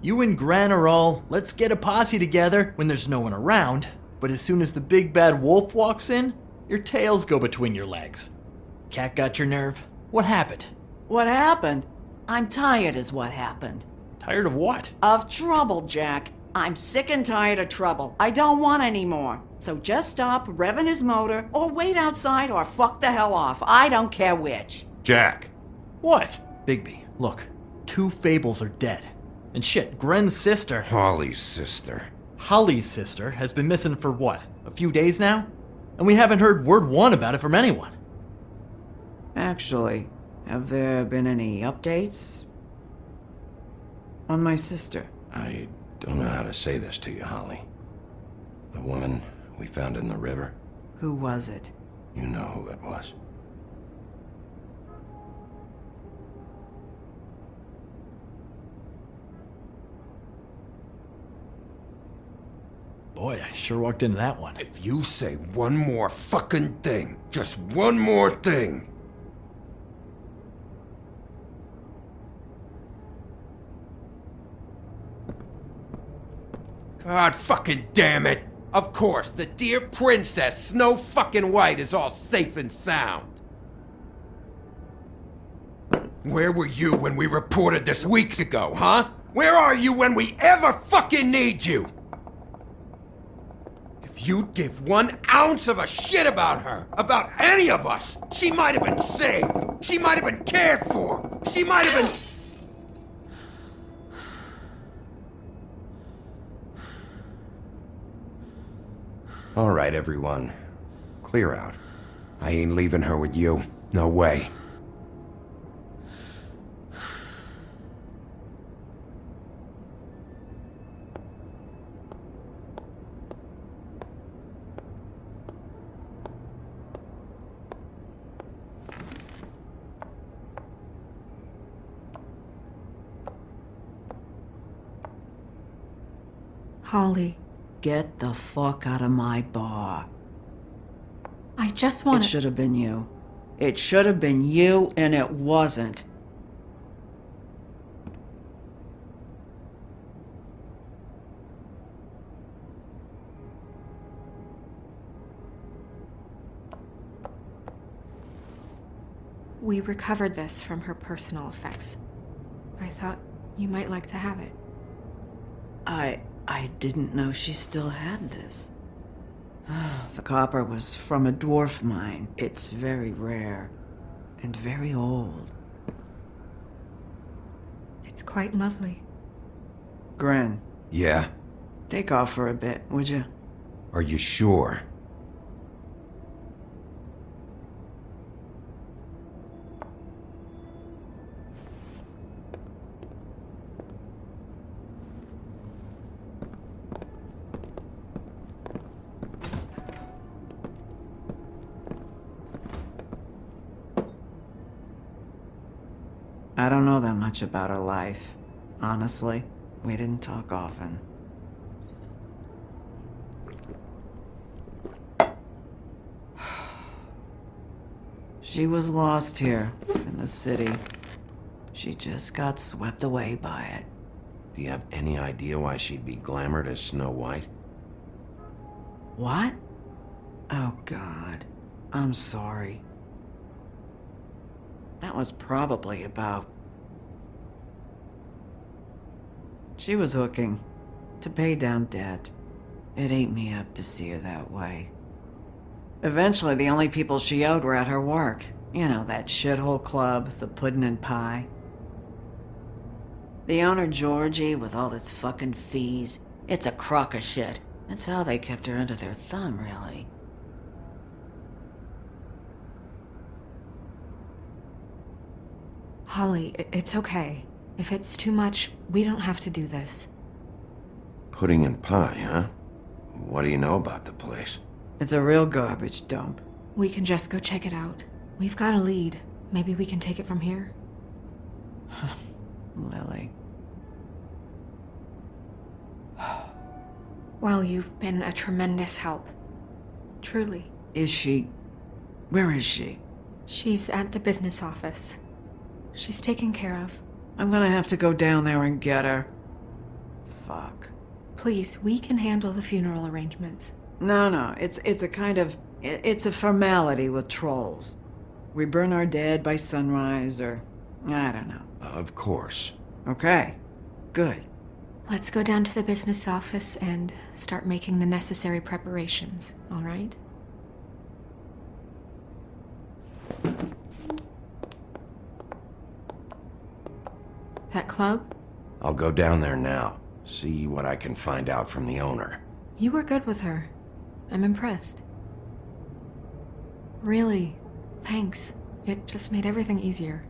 You and Gran are all, let's get a posse together when there's no one around, but as soon as the big bad wolf walks in, your tails go between your legs. Cat got your nerve? What happened? What happened? I'm tired is what happened. Tired of what? Of trouble, Jack. I'm sick and tired of trouble. I don't want any more. So just stop revving his motor, or wait outside, or fuck the hell off. I don't care which. Jack. What? Bigby, look. 2 Fables are dead. And shit, Gren's sister... Holly's sister. Holly's sister has been missing for what? A few days now? And we haven't heard word one about it from anyone. Actually, have there been any updates? On my sister? I don't know how to say this to you, Holly. The woman we found in the river. Who was it? You know who it was. Boy, I sure walked into that one. If you say one more fucking thing, just one more thing. God fucking damn it! Of course, the dear princess Snow fucking White is all safe and sound. Where were you when we reported this weeks ago, huh? Where are you when we ever fucking need you? If you'd give 1 ounce of a shit about her, about any of us, she might have been saved. She might have been cared for. She might have been... All right, everyone. Clear out. I ain't leaving her with you. No way. Holly, Get the fuck out of my bar. I just want It should have been you. It should have been you, and it wasn't. We recovered this from her personal effects. I thought you might like to have it. I didn't know she still had this. The copper was from a dwarf mine. It's very rare and very old. It's quite lovely. Gren, Yeah? take off for a bit, would you? Are you sure? I don't know that much about her life. Honestly, we didn't talk often. She was lost here, in the city. She just got swept away by it. Do you have any idea why she'd be glamored as Snow White? What? Oh, God. I'm sorry. That was probably about... She was hooking. To pay down debt. It ate me up to see her that way. Eventually, the only people she owed were at her work. You know, that shithole club, the Puddin' and Pie. The owner, Georgie, with all his fucking fees. It's a crock of shit. That's how they kept her under their thumb, really. Holly, it's okay. If it's too much, we don't have to do this. Pudding and pie, huh? What do you know about the place? It's a real garbage dump. We can just go check it out. We've got a lead. Maybe we can take it from here? Lily. Well, you've been a tremendous help. Truly. Is she... Where is she? She's at the business office. She's taken care of. I'm gonna have to go down there and get her. Fuck. Please, we can handle the funeral arrangements. No, it's a kind of... It's a formality with trolls. We burn our dead by sunrise, or... I don't know. Of course. Okay. Good. Let's go down to the business office and start making the necessary preparations, all right? That club? I'll go down there now. See what I can find out from the owner. You were good with her. I'm impressed. Really, thanks. It just made everything easier.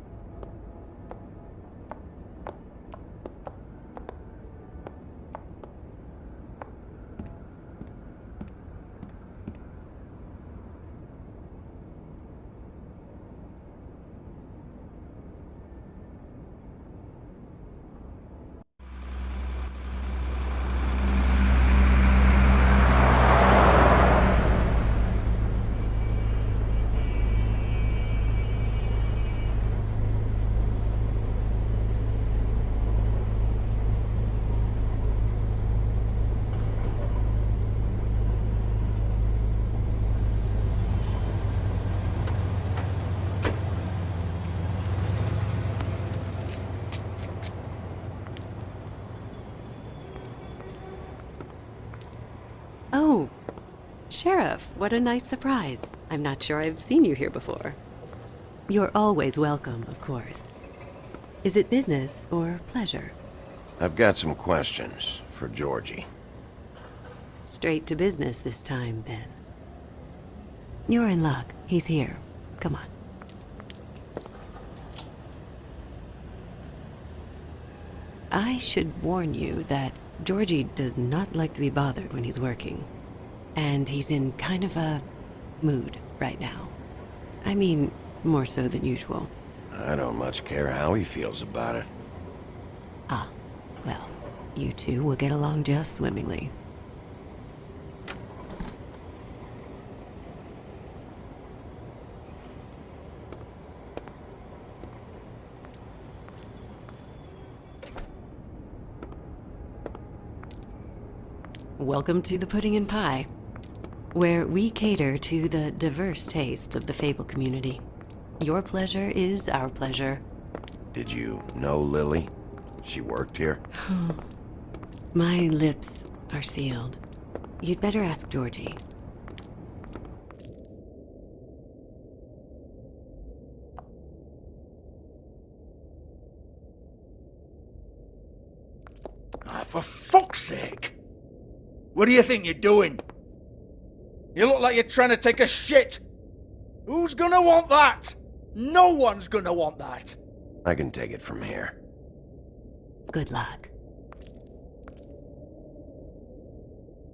Oh, Sheriff, what a nice surprise. I'm not sure I've seen you here before. You're always welcome, of course. Is it business or pleasure? I've got some questions for Georgie. Straight to business this time, then. You're in luck. He's here. Come on. I should warn you that Georgie does not like to be bothered when he's working. And he's in kind of a mood right now. I mean, more so than usual. I don't much care how he feels about it. Ah, well, you two will get along just swimmingly. Welcome to the Pudding and Pie, where we cater to the diverse tastes of the Fable community. Your pleasure is our pleasure. Did you know Lily? She worked here? My lips are sealed. You'd better ask Georgie. Ah, for fuck's sake! What do you think you're doing? You look like you're trying to take a shit. Who's gonna want that? No one's gonna want that. I can take it from here. Good luck.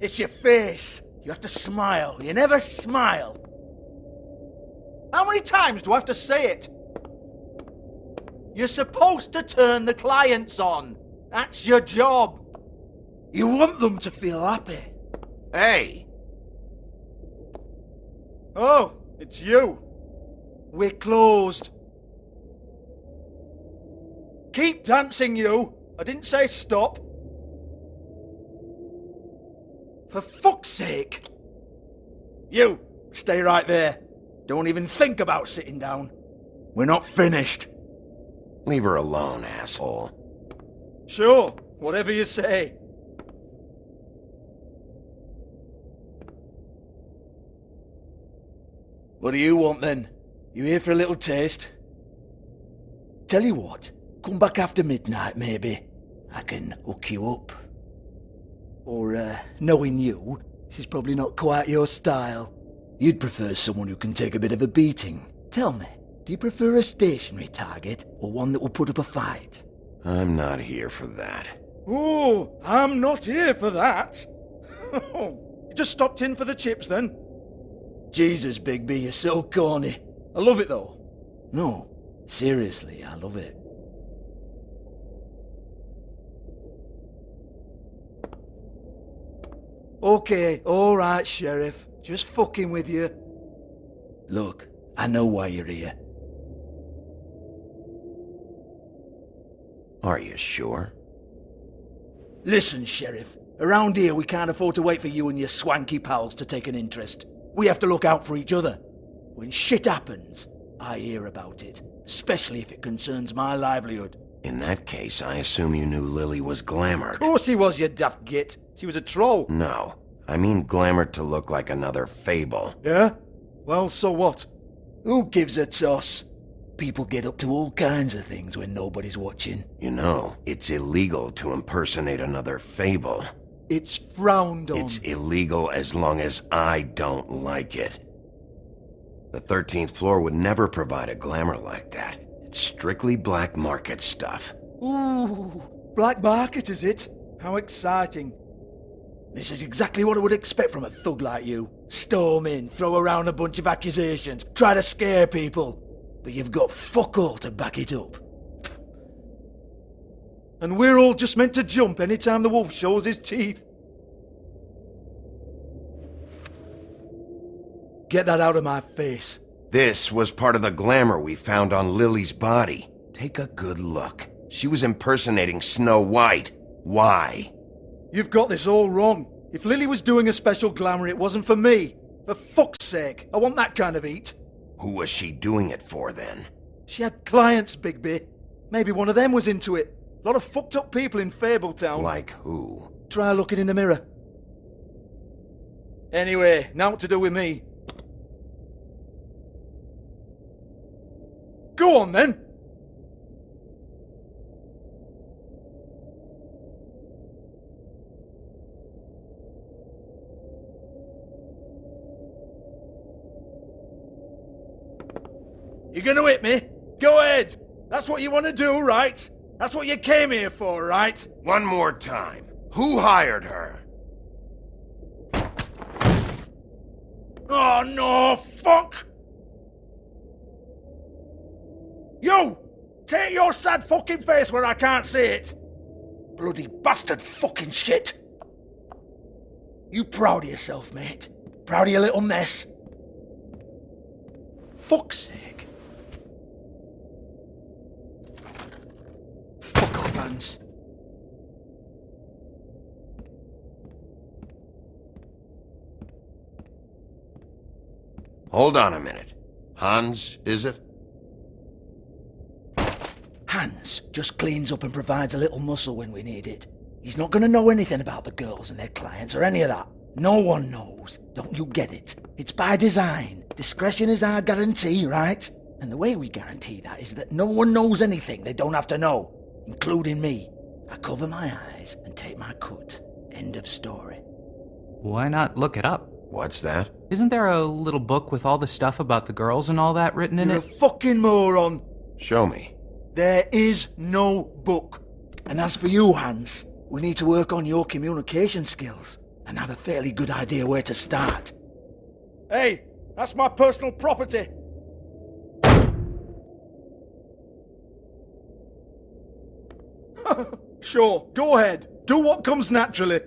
It's your face. You have to smile. You never smile. How many times do I have to say it? You're supposed to turn the clients on. That's your job. You want them to feel happy. Hey! Oh, it's you. We're closed. Keep dancing, you. I didn't say stop. For fuck's sake. You, stay right there. Don't even think about sitting down. We're not finished. Leave her alone, asshole. Sure, whatever you say. What do you want then? You here for a little taste? Tell you what, come back after midnight maybe. I can hook you up. Or, knowing you, she's probably not quite your style. You'd prefer someone who can take a bit of a beating. Tell me, do you prefer a stationary target or one that will put up a fight? I'm not here for that. Oh, I'm not here for that. You just stopped in for the chips then? Jesus, Bigby, you're so corny. I love it though. No, seriously, I love it. Okay, alright, Sheriff. Just fucking with you. Look, I know why you're here. Are you sure? Listen, Sheriff. Around here, we can't afford to wait for you and your swanky pals to take an interest. We have to look out for each other. When shit happens, I hear about it. Especially if it concerns my livelihood. In that case, I assume you knew Lily was glamored. Of course she was, you daft git. She was a troll. No. I mean glamored to look like another Fable. Yeah? Well, so what? Who gives a toss? People get up to all kinds of things when nobody's watching. You know, it's illegal to impersonate another Fable. It's frowned on. It's illegal as long as I don't like it. The 13th floor would never provide a glamour like that. It's strictly black market stuff. Ooh, black market is it? How exciting. This is exactly what I would expect from a thug like you. Storm in, throw around a bunch of accusations, try to scare people. But you've got fuck all to back it up. And we're all just meant to jump anytime the wolf shows his teeth. Get that out of my face. This was part of the glamour we found on Lily's body. Take a good look. She was impersonating Snow White. Why? You've got this all wrong. If Lily was doing a special glamour, it wasn't for me. For fuck's sake, I want that kind of eat. Who was she doing it for, then? She had clients, Bigby. Maybe one of them was into it. A lot of fucked up people in Fabletown. Like who? Try looking in the mirror. Anyway, now what to do with me. Go on, then. You gonna hit me? Go ahead. That's what you want to do, right? That's what you came here for, right? One more time. Who hired her? Oh, no, fuck! You! Take your sad fucking face where I can't see it! Bloody bastard fucking shit! You proud of yourself, mate? Proud of your little mess? Fuck's sake. Fuck off, Hans. Hold on a minute. Hans, is it? Hans just cleans up and provides a little muscle when we need it. He's not gonna know anything about the girls and their clients or any of that. No one knows. Don't you get it? It's by design. Discretion is our guarantee, right? And the way we guarantee that is that no one knows anything they don't have to know, including me. I cover my eyes and take my cut. End of story. Why not look it up? What's that? Isn't there a little book with all the stuff about the girls and all that written in You're it? a fucking moron. Show me. There is no book. And as for you, Hans, we need to work on your communication skills and have a fairly good idea where to start. Hey, that's my personal property. Sure, go ahead. Do what comes naturally.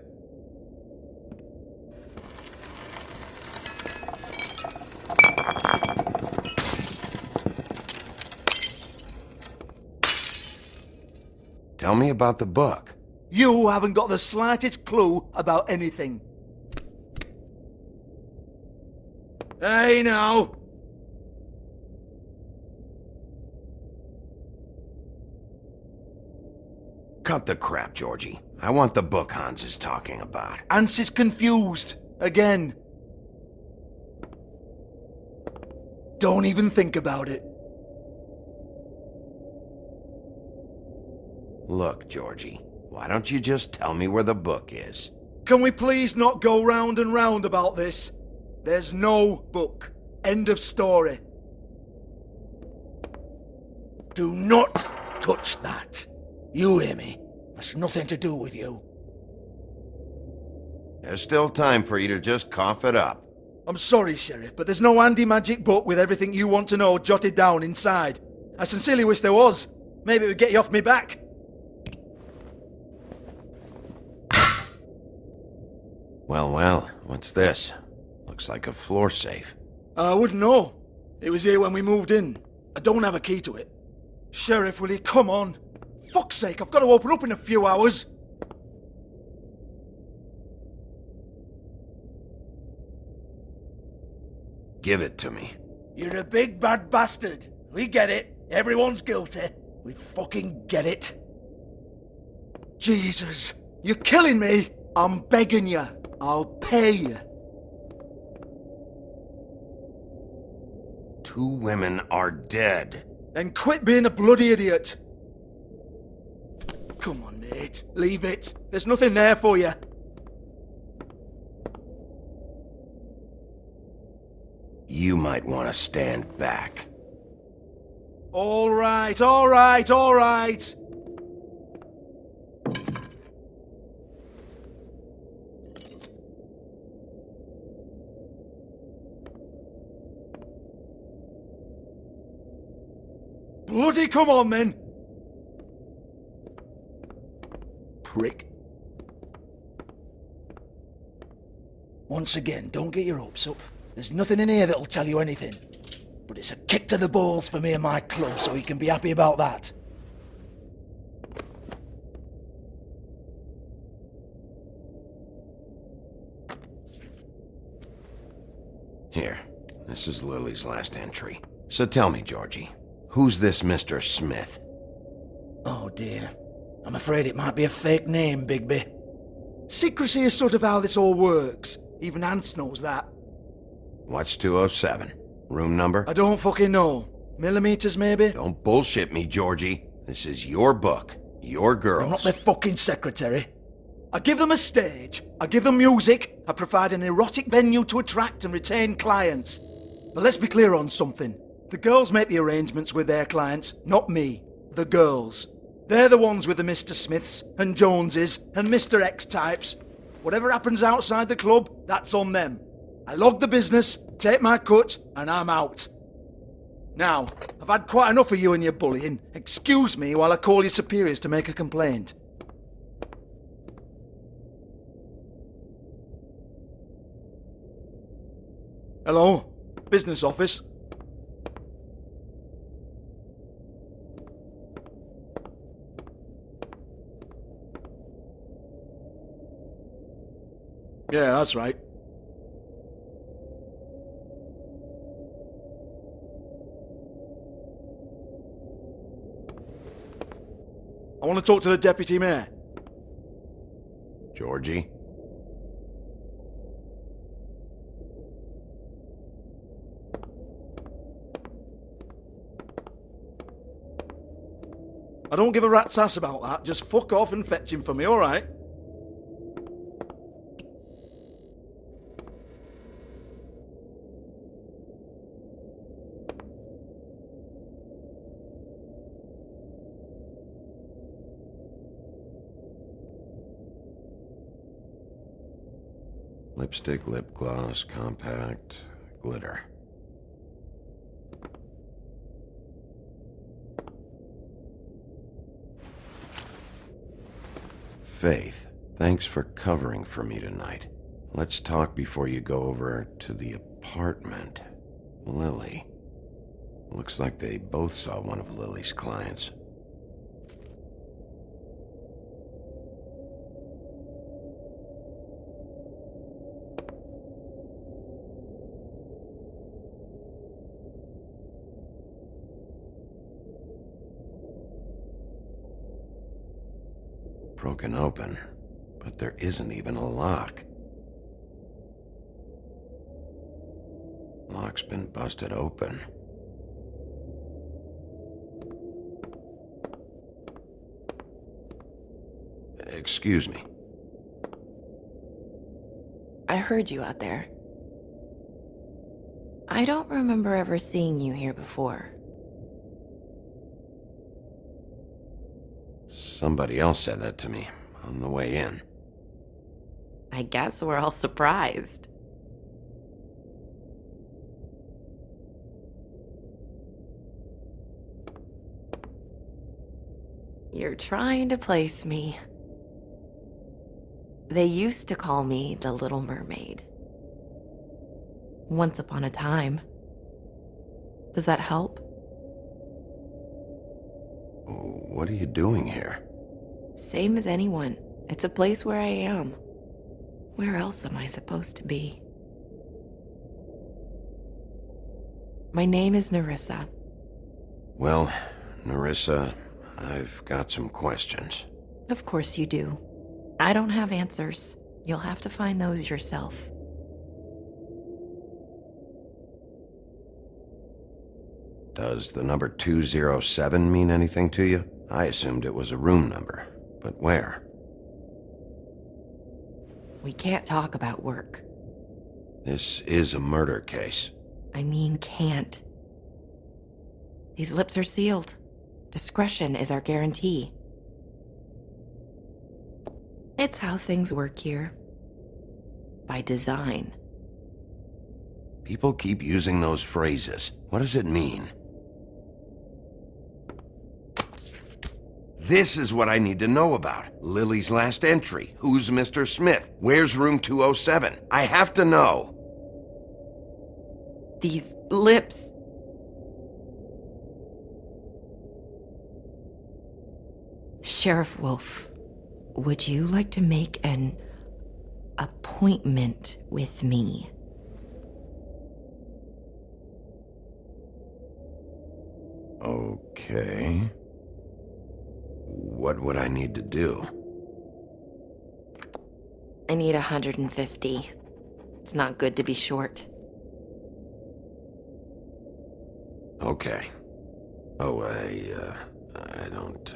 Tell me about the book. You haven't got the slightest clue about anything. Hey, now. Cut the crap, Georgie. I want the book Hans is talking about. Hans is confused. Again. Don't even think about it. Look, Georgie, why don't you just tell me where the book is? Can we please not go round and round about this? There's no book. End of story. Do not touch that. You hear me? That's nothing to do with you. There's still time for you to just cough it up. I'm sorry, Sheriff, but there's no handy magic book with everything you want to know jotted down inside. I sincerely wish there was. Maybe it would get you off me back. Well, what's this? Looks like a floor safe. I wouldn't know. It was here when we moved in. I don't have a key to it. Sheriff, will you come on? Fuck's sake, I've got to open up in a few hours. Give it to me. You're a big bad bastard. We get it. Everyone's guilty. We fucking get it. Jesus, you're killing me. I'm begging you. I'll pay you. 2 women are dead. Then quit being a bloody idiot. Come on, Nate. Leave it. There's nothing there for you. You might want to stand back. All right, all right, all right. Bloody come on, then. Prick. Once again, don't get your hopes up. There's nothing in here that'll tell you anything. But it's a kick to the balls for me and my club, so you can be happy about that. Here, this is Lily's last entry. So tell me, Georgie, who's this Mr. Smith? Oh dear. I'm afraid it might be a fake name, Bigby. Secrecy is sort of how this all works. Even Hans knows that. What's 207? Room number? I don't fucking know. Millimeters, maybe? Don't bullshit me, Georgie. This is your book. Your girls. I'm not their fucking secretary. I give them a stage. I give them music. I provide an erotic venue to attract and retain clients. But let's be clear on something. The girls make the arrangements with their clients, not me. The girls. They're the ones with the Mr. Smiths and Joneses and Mr. X types. Whatever happens outside the club, that's on them. I log the business, take my cut, and I'm out. Now, I've had quite enough of you and your bullying. Excuse me while I call your superiors to make a complaint. Hello? Business office? Yeah, that's right. I want to talk to the deputy mayor. Georgie? I don't give a rat's ass about that. Just fuck off and fetch him for me, alright? Lipstick, lip gloss, compact, glitter. Faith, thanks for covering for me tonight. Let's talk before you go over to the apartment. Lily. Looks like they both saw one of Lily's clients. Broken open, but there isn't even a lock. Lock's been busted open. Excuse me. I heard you out there. I don't remember ever seeing you here before. Somebody else said that to me on the way in. I guess we're all surprised. You're trying to place me. They used to call me the Little Mermaid. Once upon a time. Does that help? What are you doing here? Same as anyone. It's a place where I am. Where else am I supposed to be? My name is Nerissa. Well, Nerissa, I've got some questions. Of course you do. I don't have answers. You'll have to find those yourself. Does the number 207 mean anything to you? I assumed it was a room number, but where? We can't talk about work. This is a murder case. I mean can't. These lips are sealed. Discretion is our guarantee. It's how things work here. By design. People keep using those phrases. What does it mean? This is what I need to know about. Lily's last entry. Who's Mr. Smith? Where's room 207? I have to know. These lips. Sheriff Wolf, would you like to make an appointment with me? Okay. What would I need to do? I need 150. It's not good to be short. Okay. Oh, I don't,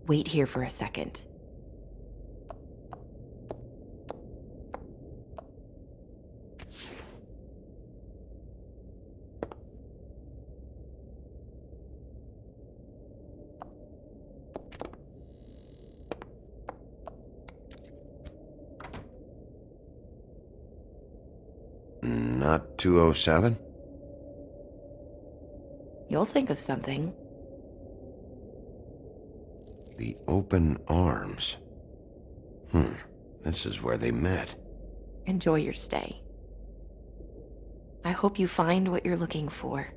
Wait here for a second. Not 207? You'll think of something. The open arms. This is where they met. Enjoy your stay. I hope you find what you're looking for.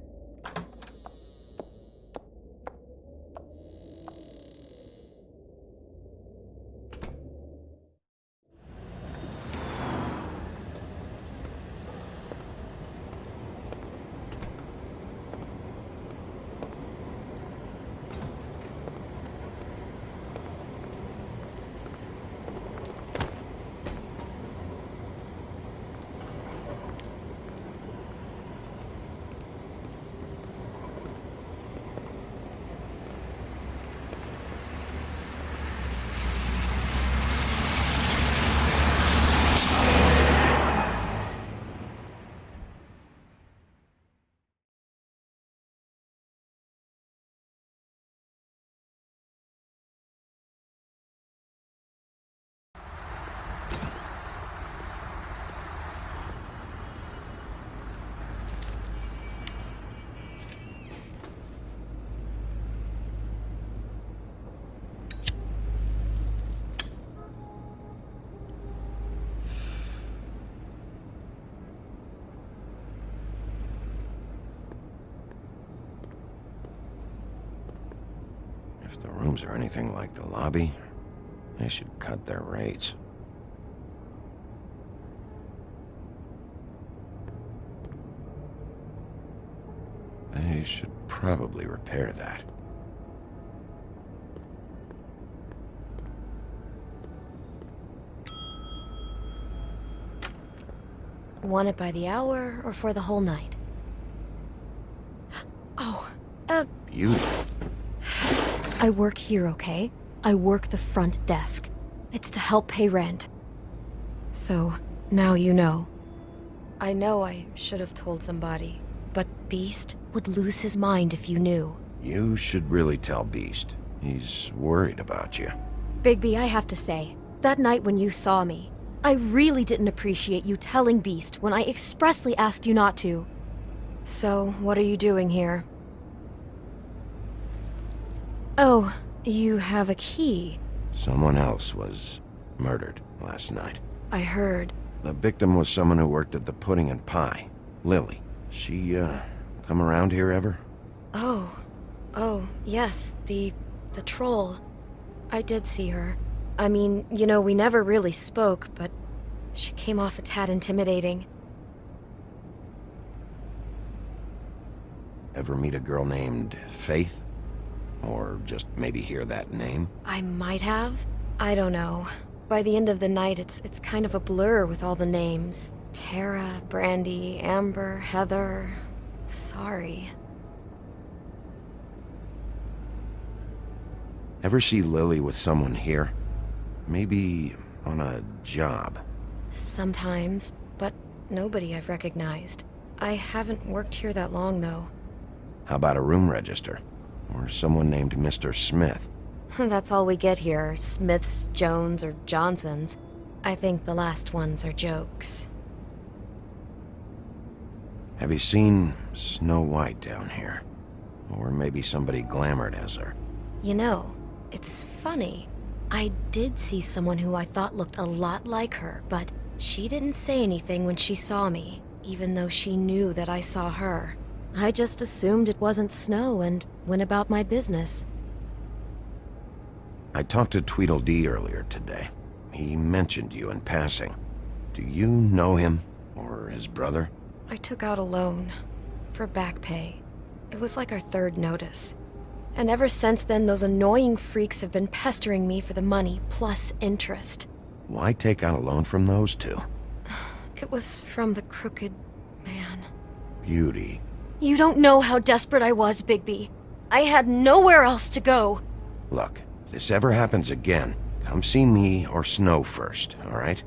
If the rooms are anything like the lobby, they should cut their rates. They should probably repair that. Want it by the hour or for the whole night? Oh, Beautiful. I work here, okay? I work the front desk. It's to help pay rent. So, now you know. I know I should have told somebody, but Beast would lose his mind if you knew. You should really tell Beast. He's worried about you. Bigby, I have to say, that night when you saw me, I really didn't appreciate you telling Beast when I expressly asked you not to. So, what are you doing here? Oh, you have a key. Someone else was murdered last night. I heard. The victim was someone who worked at the Pudding and Pie. Lily. She, come around here ever? Oh, yes, the troll. I did see her. I mean, you know, we never really spoke, but she came off a tad intimidating. Ever meet a girl named Faith? Or just maybe hear that name? I might have. I don't know. By the end of the night, it's kind of a blur with all the names. Tara, Brandy, Amber, Heather. Sorry. Ever see Lily with someone here? Maybe on a job? Sometimes, but nobody I've recognized. I haven't worked here that long, though. How about a room register? Or someone named Mr. Smith? That's all we get here, Smiths, Jones, or Johnsons. I think the last ones are jokes. Have you seen Snow White down here? Or maybe somebody glamored as her? You know, it's funny. I did see someone who I thought looked a lot like her, but she didn't say anything when she saw me, even though she knew that I saw her. I just assumed it wasn't Snow and went about my business. I talked to Tweedledee earlier today. He mentioned you in passing. Do you know him? Or his brother? I took out a loan. For back pay. It was like our third notice. And ever since then, those annoying freaks have been pestering me for the money, plus interest. Why take out a loan from those two? It was from the crooked man. Beauty. You don't know how desperate I was, Bigby. I had nowhere else to go. Look, if this ever happens again, come see me or Snow first, all right?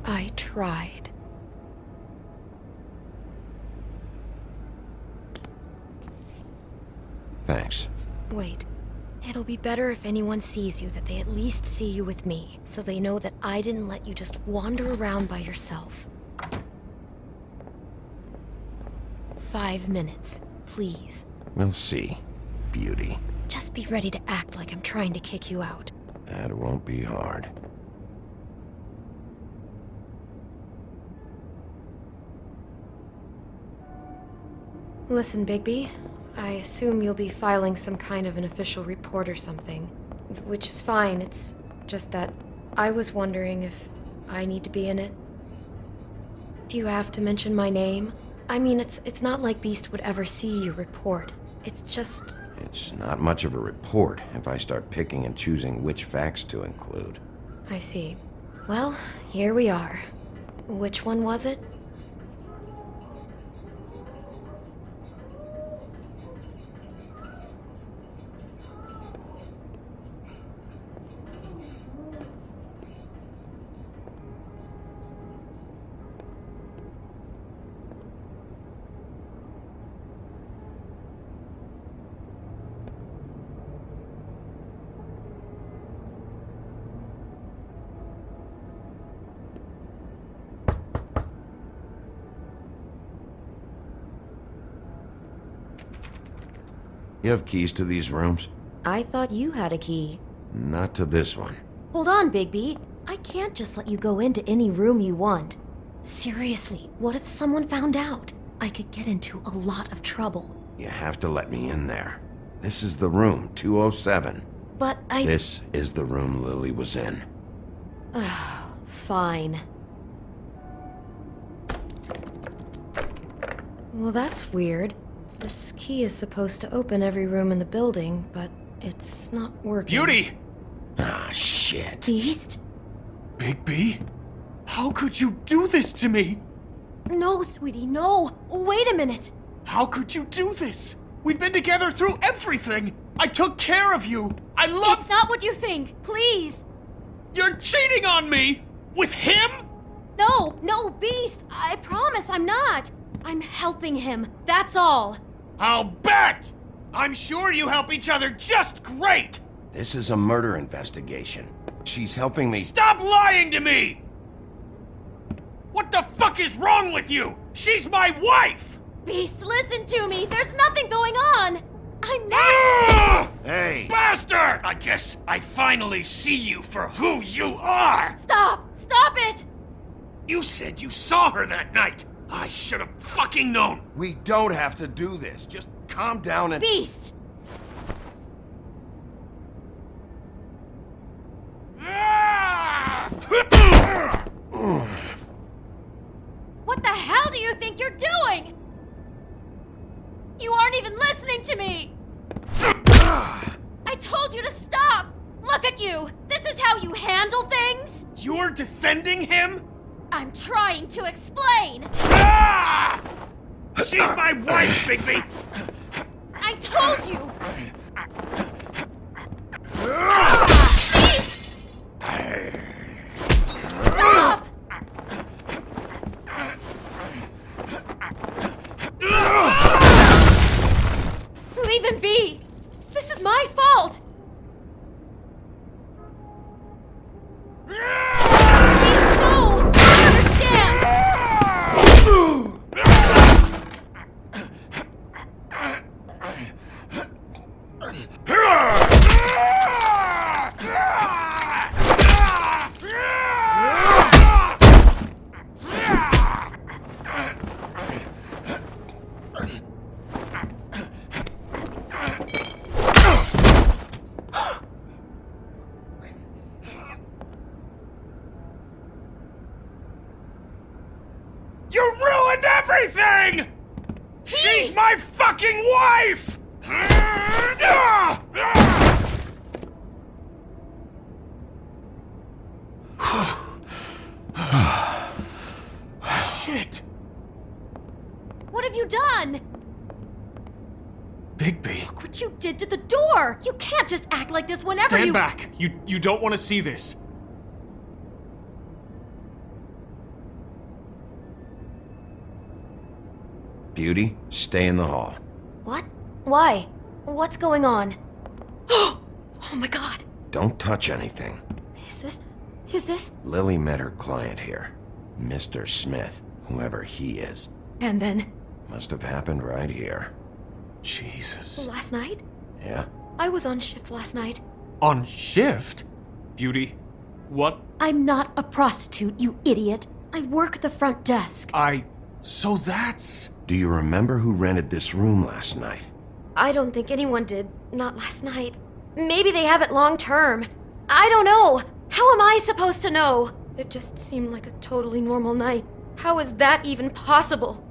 I tried. Thanks. Wait. It'll be better if anyone sees you that they at least see you with me, so they know that I didn't let you just wander around by yourself. 5 minutes, please. We'll see, Beauty. Just be ready to act like I'm trying to kick you out. That won't be hard. Listen, Bigby, I assume you'll be filing some kind of an official report or something. Which is fine, it's just that I was wondering if I need to be in it. Do you have to mention my name? I mean, it's not like Beast would ever see your report. It's just... It's not much of a report if I start picking and choosing which facts to include. I see. Well, here we are. Which one was it? You have keys to these rooms? I thought you had a key. Not to this one. Hold on, Bigby. I can't just let you go into any room you want. Seriously, what if someone found out? I could get into a lot of trouble. You have to let me in there. This is the room, 207. But I... This is the room Lily was in. Fine. Well, that's weird. This key is supposed to open every room in the building, but it's not working. Beauty! Ah, shit. Beast? Bigby? How could you do this to me? No, sweetie, no. Wait a minute. How could you do this? We've been together through everything. I took care of you. I love... It's not what you think. Please. You're cheating on me! With him? No, Beast. I promise I'm not. I'm helping him. That's all. I'll bet! I'm sure you help each other just great! This is a murder investigation. She's helping me... Stop lying to me! What the fuck is wrong with you? She's my wife! Beast, listen to me. There's nothing going on. I'm not... Hey! Bastard! I guess I finally see you for who you are! Stop! Stop it! You said you saw her that night! I should have fucking known! We don't have to do this. Just calm down and... Beast! What the hell do you think you're doing? You aren't even listening to me! I told you to stop! Look at you! This is how you handle things? You're defending him? I'm trying to explain! She's my wife, Bigby! I told you! Stop! Leave him be! This is my fault! Please, no! I understand! You ruined everything! She's my fucking wife! Shit! What have you done? Bigby. Look what you did to the door! You can't just act like this whenever Stand back! You don't want to see this. Beauty, stay in the hall. What? Why? What's going on? Oh my god! Don't touch anything. Is this? Lily met her client here. Mr. Smith, whoever he is. And then? Must have happened right here. Jesus. Last night? Yeah, I was on shift last night. On shift? Beauty, what? I'm not a prostitute, you idiot. I work the front desk. So that's... Do you remember who rented this room last night? I don't think anyone did. Not last night. Maybe they have it long term. I don't know. How am I supposed to know? It just seemed like a totally normal night. How is that even possible?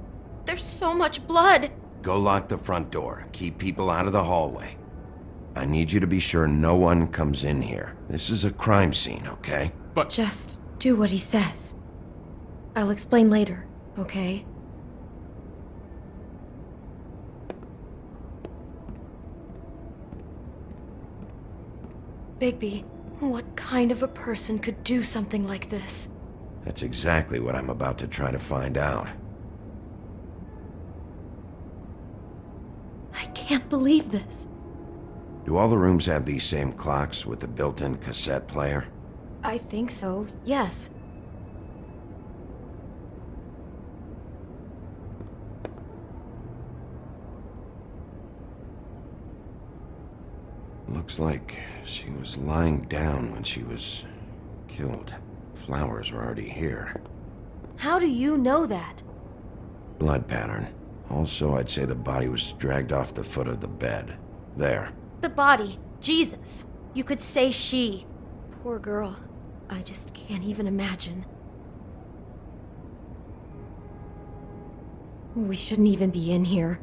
There's so much blood. Go lock the front door. Keep people out of the hallway. I need you to be sure no one comes in here. This is a crime scene, okay? But... Just do what he says. I'll explain later, okay? Bigby, what kind of a person could do something like this? That's exactly what I'm about to try to find out. I can't believe this. Do all the rooms have these same clocks with the built-in cassette player? I think so, yes. Looks like she was lying down when she was killed. Flowers were already here. How do you know that? Blood pattern. Also, I'd say the body was dragged off the foot of the bed. There. The body. Jesus. You could say she. Poor girl. I just can't even imagine. We shouldn't even be in here.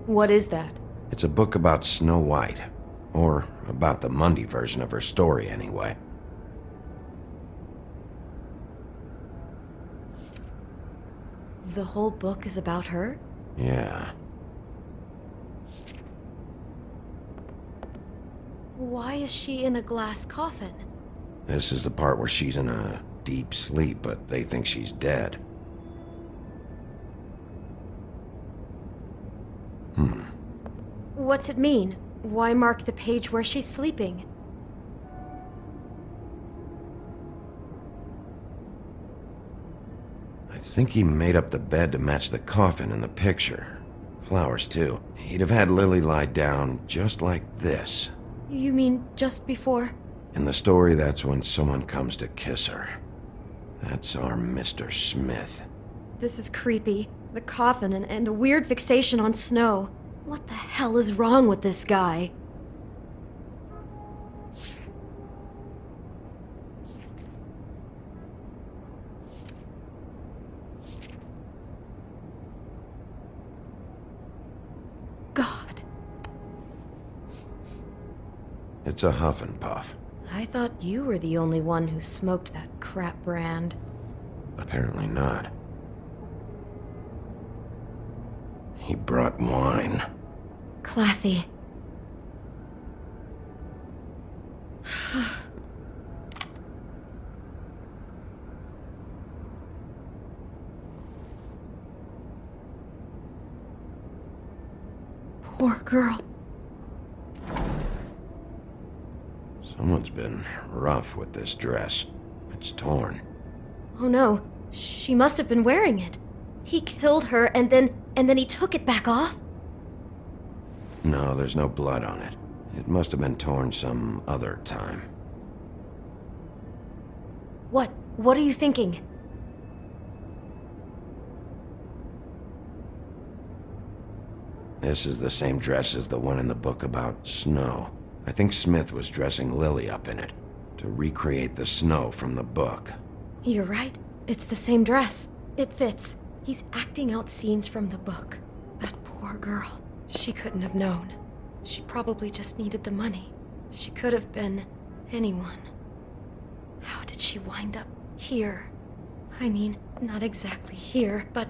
What is that? It's a book about Snow White. Or about the Mundy version of her story, anyway. The whole book is about her? Yeah. Why is she in a glass coffin? This is the part where she's in a deep sleep, but they think she's dead. What's it mean? Why mark the page where she's sleeping? I think he made up the bed to match the coffin in the picture. Flowers, too. He'd have had Lily lie down just like this. You mean just before? In the story, that's when someone comes to kiss her. That's our Mr. Smith. This is creepy. The coffin and the weird fixation on Snow. What the hell is wrong with this guy? God. It's a huff and puff. I thought you were the only one who smoked that crap brand. Apparently not. He brought wine. Classy. Poor girl. Someone's been rough with this dress. It's torn. Oh no, she must have been wearing it. He killed her and then he took it back off? No, there's no blood on it. It must have been torn some other time. What are you thinking? This is the same dress as the one in the book about Snow. I think Smith was dressing Lily up in it, to recreate the Snow from the book. You're right. It's the same dress. It fits. He's acting out scenes from the book. That poor girl. She couldn't have known. She probably just needed the money. She could have been anyone. How did she wind up here? I mean, not exactly here, but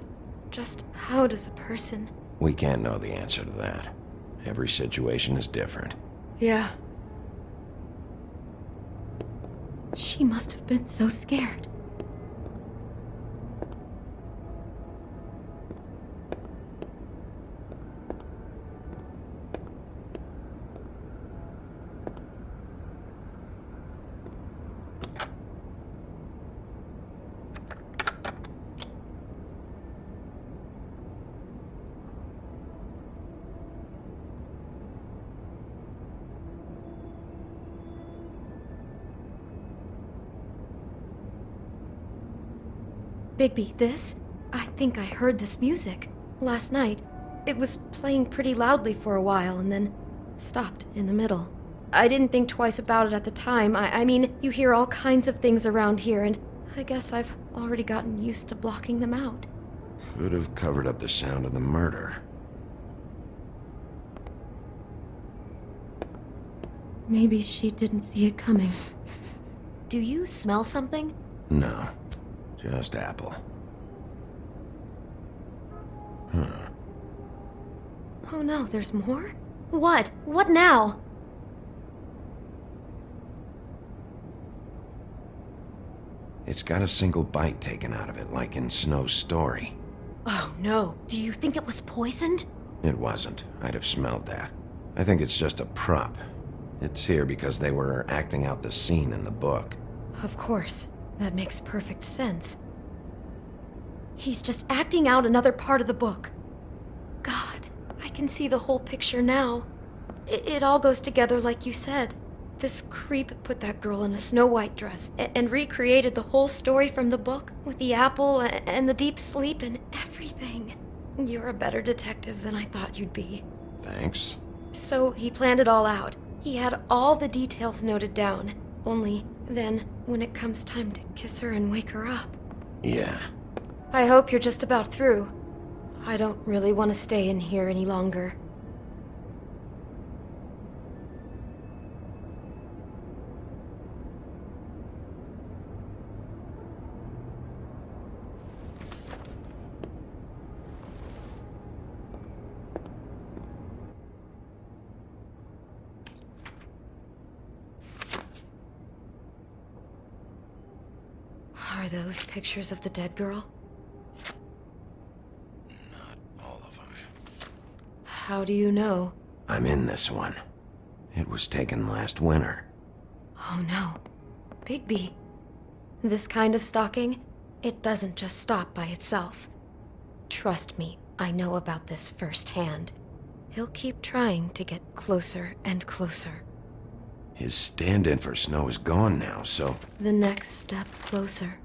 just how does a person... We can't know the answer to that. Every situation is different. Yeah. She must have been so scared. Bigby, this? I think I heard this music. Last night, it was playing pretty loudly for a while and then stopped in the middle. I didn't think twice about it at the time. I mean, you hear all kinds of things around here, and I guess I've already gotten used to blocking them out. Could have covered up the sound of the murder. Maybe she didn't see it coming. Do you smell something? No, just apple. Huh. Oh no, there's more? What? What now? It's got a single bite taken out of it, like in Snow's story. Oh no, do you think it was poisoned? It wasn't. I'd have smelled that. I think it's just a prop. It's here because they were acting out the scene in the book. Of course. That makes perfect sense. He's just acting out another part of the book. God, I can see the whole picture now. It all goes together like you said. This creep put that girl in a Snow White dress and recreated the whole story from the book with the apple and the deep sleep and everything. You're a better detective than I thought you'd be. Thanks. So he planned it all out. He had all the details noted down. Only then, when it comes time to kiss her and wake her up. Yeah. I hope you're just about through. I don't really want to stay in here any longer. Are those pictures of the dead girl? Not all of them. How do you know? I'm in this one. It was taken last winter. Oh no. Bigby. This kind of stalking, it doesn't just stop by itself. Trust me, I know about this firsthand. He'll keep trying to get closer and closer. His stand-in for Snow is gone now, so... The next step closer.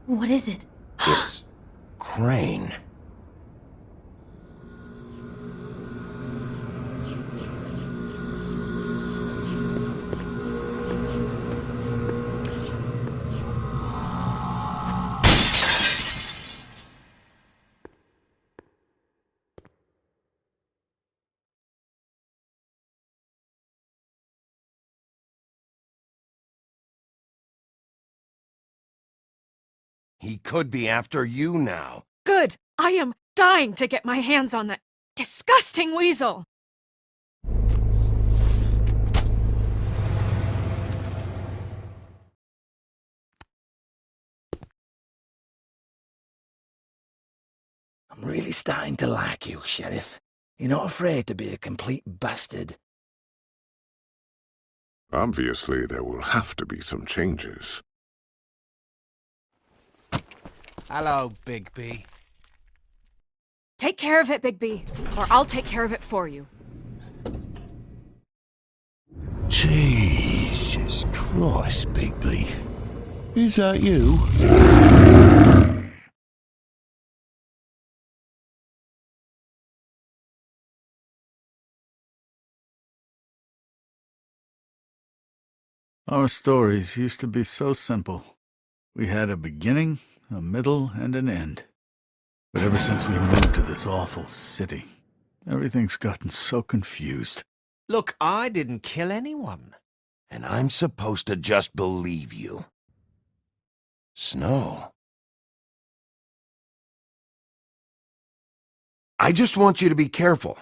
What is it? It's... Crane. He could be after you now. Good! I am dying to get my hands on that disgusting weasel! I'm really starting to like you, Sheriff. You're not afraid to be a complete bastard. Obviously, there will have to be some changes. Hello, Bigby. Take care of it, Bigby, or I'll take care of it for you. Jesus Christ, Bigby. Is that you? Our stories used to be so simple. We had a beginning, a middle, and an end. But ever since we moved to this awful city, everything's gotten so confused. Look, I didn't kill anyone. And I'm supposed to just believe you. Snow. I just want you to be careful.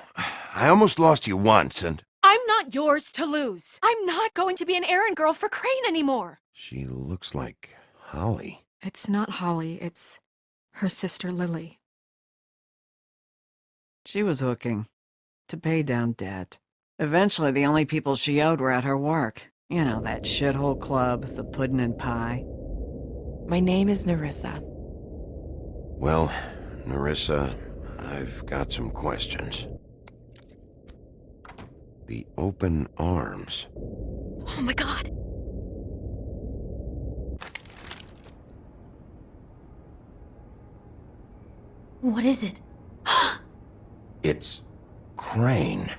I almost lost you once, and... I'm not yours to lose. I'm not going to be an errand girl for Crane anymore. She looks like Holly. It's not Holly, it's her sister Lily. She was hooking to pay down debt. Eventually, the only people she owed were at her work. You know, that shithole club, the puddin' and pie. My name is Nerissa. Well, Nerissa, I've got some questions. The open arms. Oh my god! What is it? It's Crane.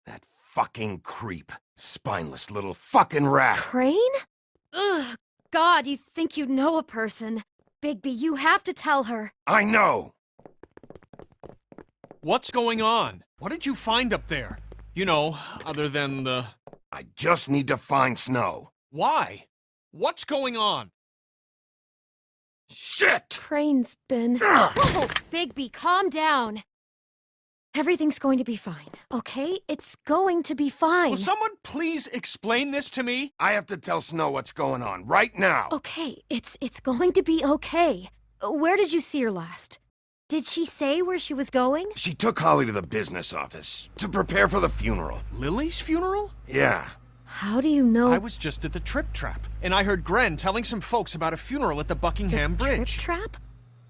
That fucking creep. Spineless little fucking rat. Crane? Ugh, God, you think you know a person. Bigby, you have to tell her. I know! What's going on? What did you find up there? You know, other than the... I just need to find Snow. Why? What's going on? Shit! Crane's been... Whoa, Bigby, calm down. Everything's going to be fine, okay? It's going to be fine. Will someone please explain this to me? I have to tell Snow what's going on right now. Okay, it's going to be okay. Where did you see her last? Did she say where she was going? She took Holly to the business office to prepare for the funeral. Lily's funeral? Yeah. How do you know? I was just at the Trip Trap, and I heard Gren telling some folks about a funeral at the Buckingham Bridge. Trip Trap?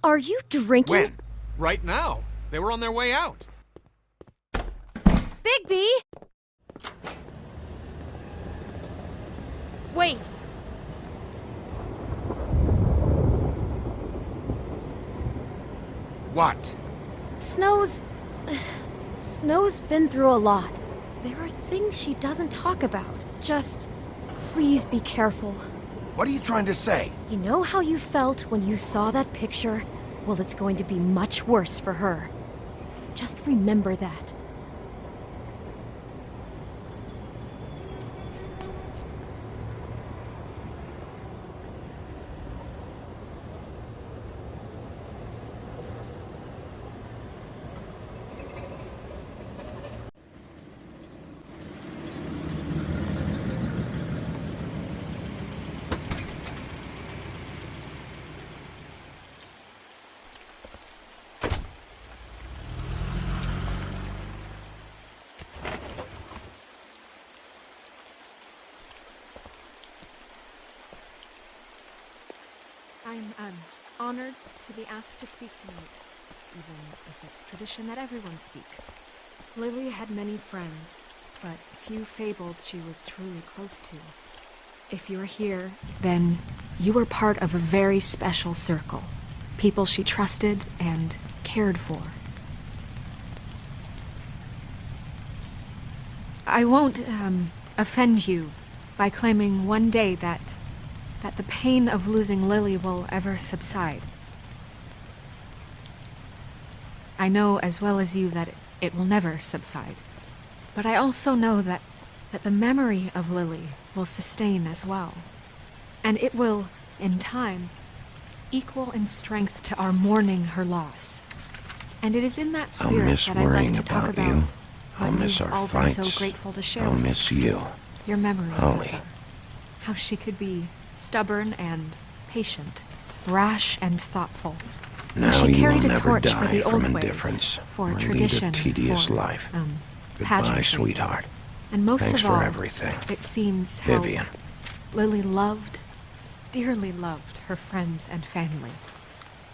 Are you drinking? When? Right now. They were on their way out. Bigby! Wait. What? Snow's been through a lot. There are things she doesn't talk about. Just, please be careful. What are you trying to say? You know how you felt when you saw that picture? Well, it's going to be much worse for her. Just remember that. I'm honored to be asked to speak tonight, even if it's tradition that everyone speak. Lily had many friends, but few Fables she was truly close to. If you're here, then you were part of a very special circle. People she trusted and cared for. I won't, offend you by claiming one day that the pain of losing Lily will ever subside. I know as well as you that it will never subside. But I also know that the memory of Lily will sustain as well. And it will, in time, equal in strength to our mourning her loss. And it is in that I'll spirit miss that I'd worrying like to talk about about you. I'll what miss you've our all been fights. so grateful to share I'll with miss me. you. Your memories Holly. of her. How she could be stubborn and patient, rash and thoughtful. Now she you carried will a never torch for die the from old ways, indifference for or tradition, lead a tedious for, life. Goodbye, pageantry. sweetheart. And most Thanks of for all, everything. it seems how Vivian. Lily loved, dearly loved her friends and family.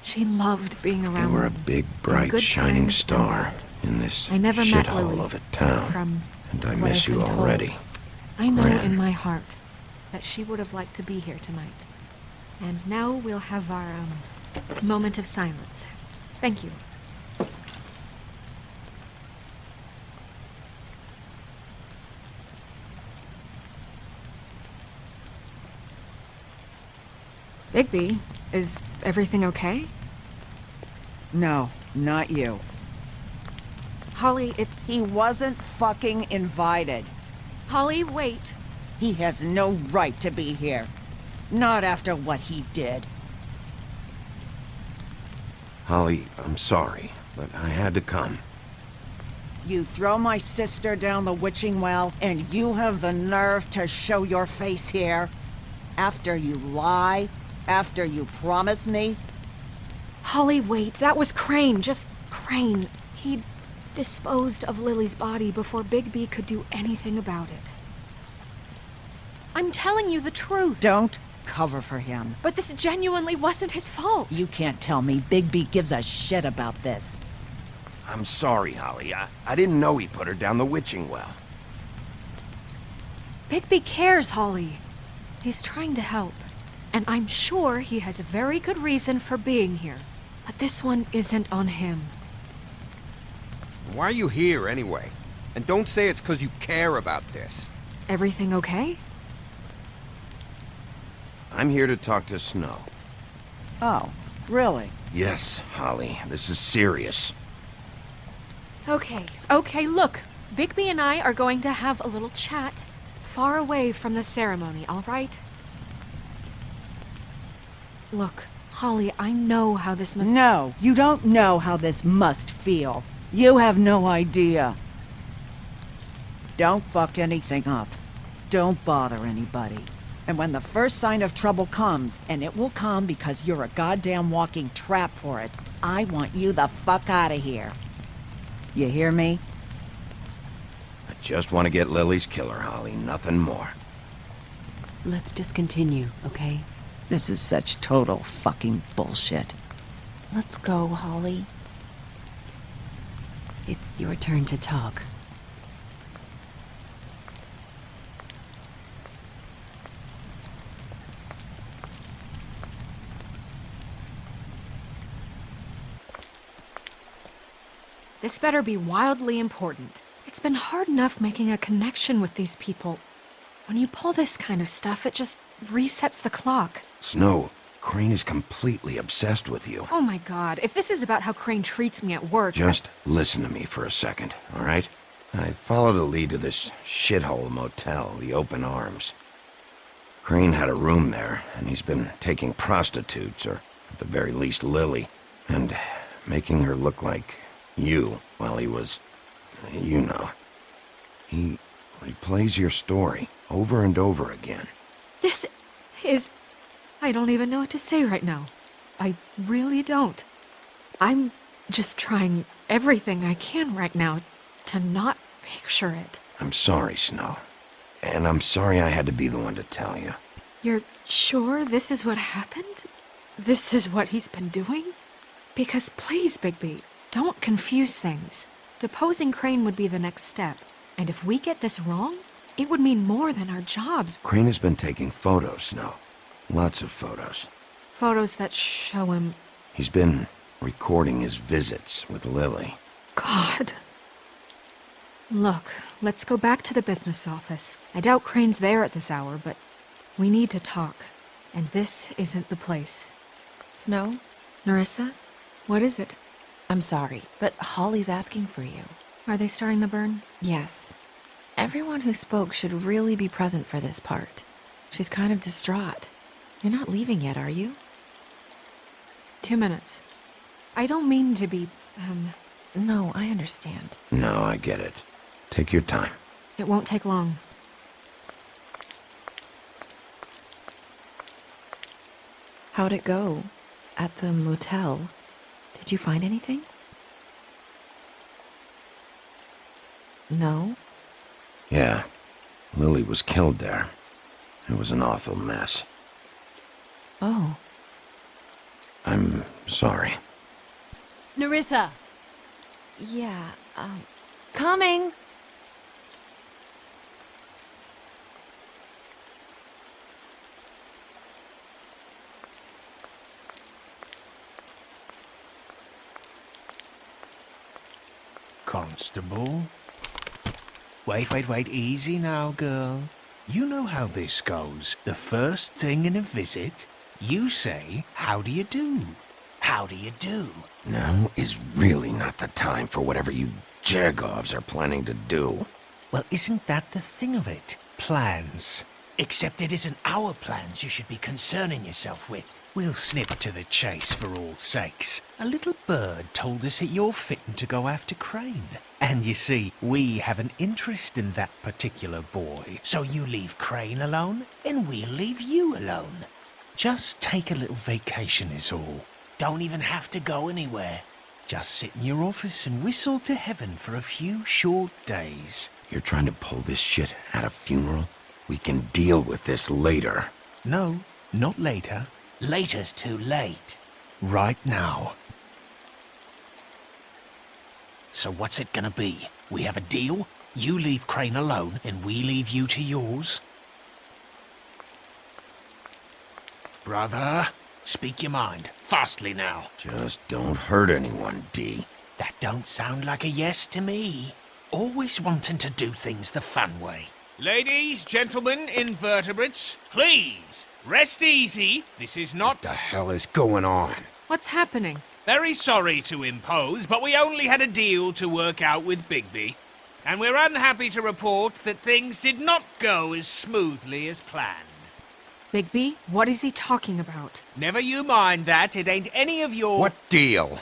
She loved being You around were a them, big, in bright, good shining times star and in this I never met shithole Lily, of a town. from And I what miss I've you been told. already. I know Gran. in my heart that she would have liked to be here tonight. And now we'll have our moment of silence. Thank you. Bigby, is everything okay? No, not you. Holly, it's... He wasn't fucking invited. Holly, wait. He has no right to be here. Not after what he did. Holly, I'm sorry, but I had to come. You throw my sister down the witching well, and you have the nerve to show your face here? After you lie? After you promise me? Holly, wait. That was Crane. Just Crane. He'd disposed of Lily's body before Bigby could do anything about it. I'm telling you the truth. Don't cover for him. But this genuinely wasn't his fault. You can't tell me Bigby gives a shit about this. I'm sorry, Holly. I didn't know he put her down the witching well. Bigby cares, Holly. He's trying to help. And I'm sure he has a very good reason for being here. But this one isn't on him. Why are you here, anyway? And don't say it's because you care about this. Everything okay? I'm here to talk to Snow. Oh, really? Yes, Holly. This is serious. Okay, look. Bigby and I are going to have a little chat far away from the ceremony, all right? Look, Holly, I know how this must... No, you don't know how this must feel. You have no idea. Don't fuck anything up. Don't bother anybody. And when the first sign of trouble comes, and it will come because you're a goddamn walking trap for it, I want you the fuck out of here. You hear me? I just want to get Lily's killer, Holly. Nothing more. Let's just continue, okay? This is such total fucking bullshit. Let's go, Holly. It's your turn to talk. This better be wildly important. It's been hard enough making a connection with these people. When you pull this kind of stuff, it just resets the clock. Snow, Crane is completely obsessed with you. Oh my god, if this is about how Crane treats me at work... Just listen to me for a second, all right? I followed a lead to this shithole motel, the Open Arms. Crane had a room there, and he's been taking prostitutes, or at the very least Lily, and making her look like you while he was... you know. He replays your story over and over again. This is... I don't even know what to say right now. I really don't. I'm just trying everything I can right now to not picture it. I'm sorry, Snow. And I'm sorry I had to be the one to tell you. You're sure this is what happened? This is what he's been doing? Because please, Bigby, don't confuse things. Deposing Crane would be the next step. And if we get this wrong, it would mean more than our jobs. Crane has been taking photos, Snow. Lots of photos. Photos that show him... He's been recording his visits with Lily. God. Look, let's go back to the business office. I doubt Crane's there at this hour, but we need to talk. And this isn't the place. Snow? Nerissa? What is it? I'm sorry, but Holly's asking for you. Are they starting the burn? Yes. Everyone who spoke should really be present for this part. She's kind of distraught. You're not leaving yet, are you? 2 minutes. I don't mean to be, No, I understand. No, I get it. Take your time. It won't take long. How'd it go? At the motel? Did you find anything? No? Yeah. Lily was killed there. It was an awful mess. Oh. I'm sorry. Nerissa! Yeah, Coming! Constable? Wait, easy now, girl. You know how this goes. The first thing in a visit, you say, how do you do? How do you do? Now is really not the time for whatever you Jergovs are planning to do. Well, isn't that the thing of it? Plans. Except it isn't our plans you should be concerning yourself with. We'll snip to the chase for all sakes. A little bird told us that you're fitting to go after Crane. And you see, we have an interest in that particular boy. So you leave Crane alone, and we'll leave you alone. Just take a little vacation is all. Don't even have to go anywhere. Just sit in your office and whistle to heaven for a few short days. You're trying to pull this shit at a funeral? We can deal with this later. No, not later. Later's too late. Right now. So what's it gonna be? We have a deal? You leave Crane alone, and we leave you to yours? Brother, speak your mind. Fastly now. Just don't hurt anyone, D. That don't sound like a yes to me. Always wanting to do things the fun way. Ladies, gentlemen, invertebrates, please, rest easy. This is not... What the hell is going on? What's happening? Very sorry to impose, but we only had a deal to work out with Bigby. And we're unhappy to report that things did not go as smoothly as planned. Bigby, what is he talking about? Never you mind that, it ain't any of your... What deal?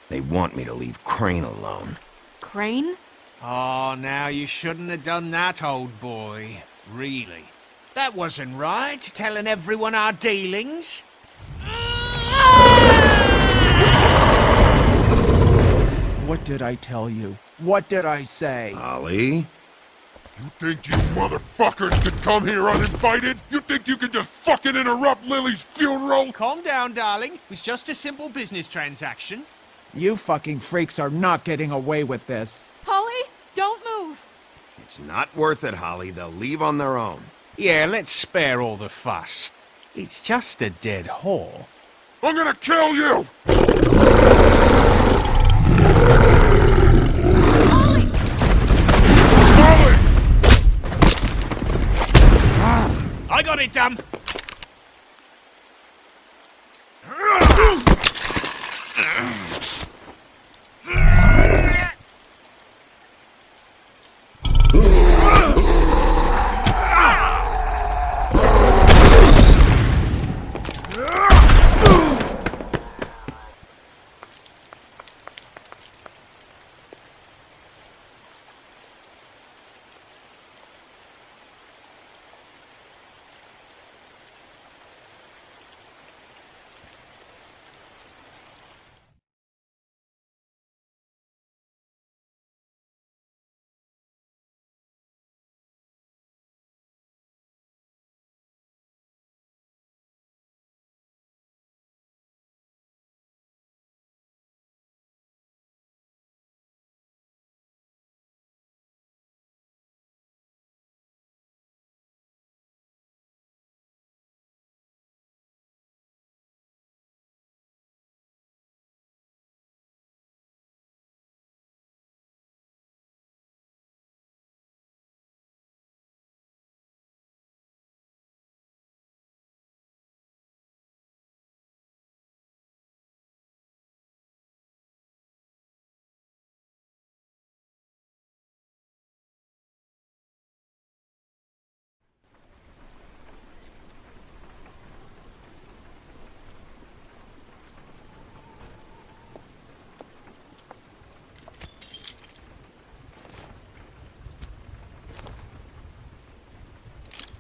They want me to leave Crane alone. Crane? Oh, now you shouldn't have done that, old boy. Really. That wasn't right, telling everyone our dealings. What did I tell you? What did I say? Holly? You think you motherfuckers could come here uninvited? You think you could just fucking interrupt Lily's funeral? Calm down, darling. It was just a simple business transaction. You fucking freaks are not getting away with this. Holly, don't move! It's not worth it, Holly. They'll leave on their own. Yeah, let's spare all the fuss. It's just a dead whore. I'm gonna kill you! I got it, damn!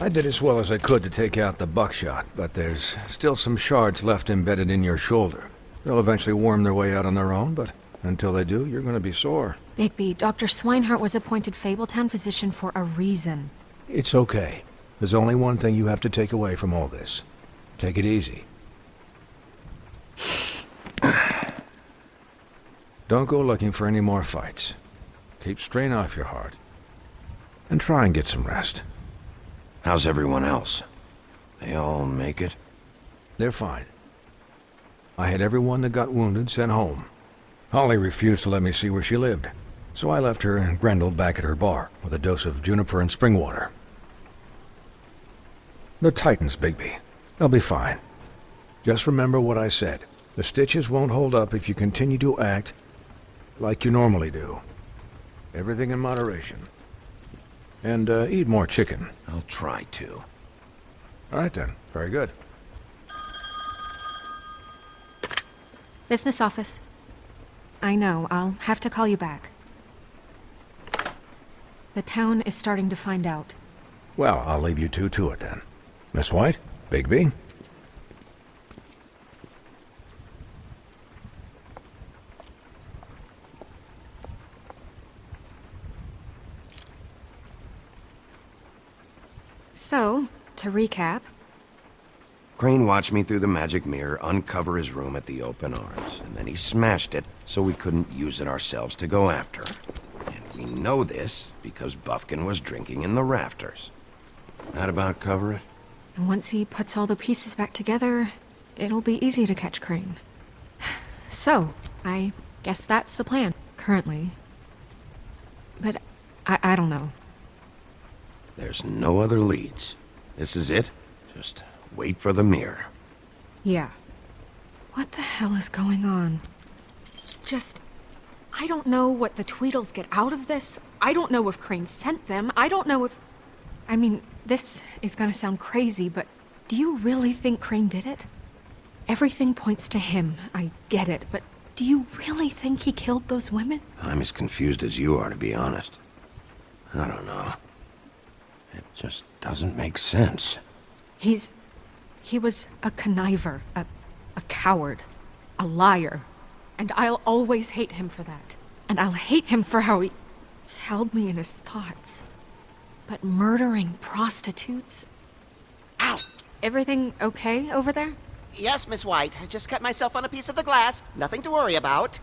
I did as well as I could to take out the buckshot, but there's still some shards left embedded in your shoulder. They'll eventually worm their way out on their own, but until they do, you're gonna be sore. Bigby, Dr. Swinehart was appointed Fabletown physician for a reason. It's okay. There's only one thing you have to take away from all this. Take it easy. Don't go looking for any more fights. Keep strain off your heart. And try and get some rest. How's everyone else? They all make it? They're fine. I had everyone that got wounded sent home. Holly refused to let me see where she lived, so I left her and Grendel back at her bar with a dose of juniper and spring water. They're Titans, Bigby. They'll be fine. Just remember what I said. The stitches won't hold up if you continue to act like you normally do. Everything in moderation. And eat more chicken. I'll try to. All right then. Very good. Business office. I know, I'll have to call you back. The town is starting to find out. Well, I'll leave you two to it then. Miss White? Bigby? to recap. Crane watched me through the magic mirror uncover his room at the open arms, and then he smashed it so we couldn't use it ourselves to go after him. And we know this because Buffkin was drinking in the rafters. That about cover it? And once he puts all the pieces back together, it'll be easy to catch Crane. So, I guess that's the plan, currently. But I don't know. There's no other leads. This is it. Just wait for the mirror. Yeah. What the hell is going on? I don't know what the Tweedles get out of this. I don't know if Crane sent them. I don't know if... I mean, this is gonna sound crazy, but do you really think Crane did it? Everything points to him. I get it, but do you really think he killed those women? I'm as confused as you are, to be honest. I don't know. It just doesn't make sense. He was a conniver, a coward, a liar. And I'll always hate him for that. And I'll hate him for how he held me in his thoughts. But murdering prostitutes? Ow! Everything okay over there? Yes, Miss White. I just cut myself on a piece of the glass. Nothing to worry about.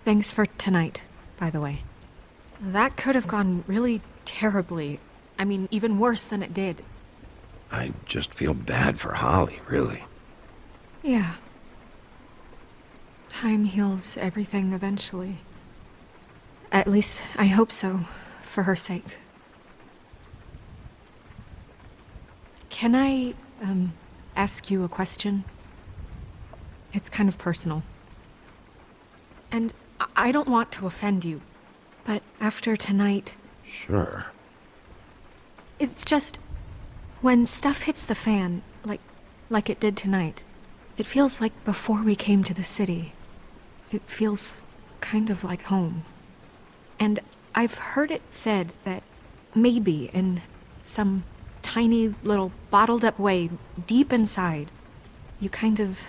Thanks for tonight, by the way. That could have gone really terribly. I mean, even worse than it did. I just feel bad for Holly, really. Yeah. Time heals everything eventually. At least, I hope so, for her sake. Can I, ask you a question? It's kind of personal. And I don't want to offend you, but after tonight... Sure. It's just... when stuff hits the fan, like it did tonight, it feels like before we came to the city. It feels kind of like home. And I've heard it said that maybe in some tiny little bottled up way deep inside, you kind of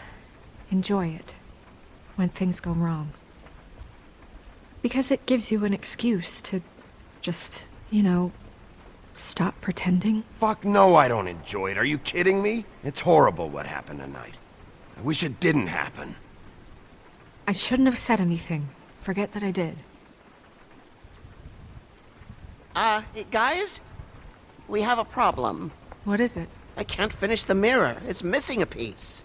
enjoy it when things go wrong. Because it gives you an excuse to just, stop pretending. Fuck no, I don't enjoy it. Are you kidding me? It's horrible what happened tonight. I wish it didn't happen. I shouldn't have said anything. Forget that I did. Guys? We have a problem. What is it? I can't finish the mirror. It's missing a piece.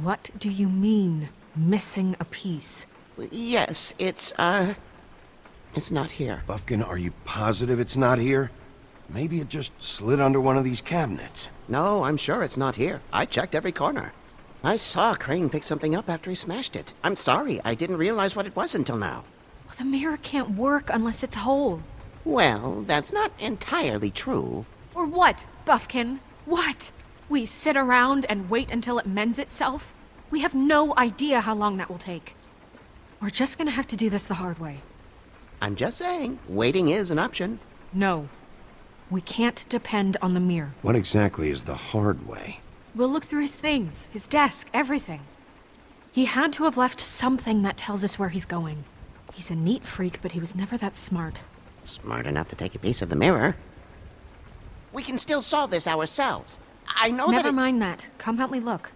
What do you mean, missing a piece? Yes, it's not here. Buffkin, are you positive it's not here? Maybe it just slid under one of these cabinets. No, I'm sure it's not here. I checked every corner. I saw Crane pick something up after he smashed it. I'm sorry, I didn't realize what it was until now. Well, the mirror can't work unless it's whole. Well, that's not entirely true. Or what, Buffkin? What? We sit around and wait until it mends itself? We have no idea how long that will take. We're just gonna have to do this the hard way. I'm just saying, waiting is an option. No. We can't depend on the mirror. What exactly is the hard way? We'll look through his things, his desk, everything. He had to have left something that tells us where he's going. He's a neat freak, but he was never that smart. Smart enough to take a piece of the mirror. We can still solve this ourselves. I know Never mind that. Come help me look.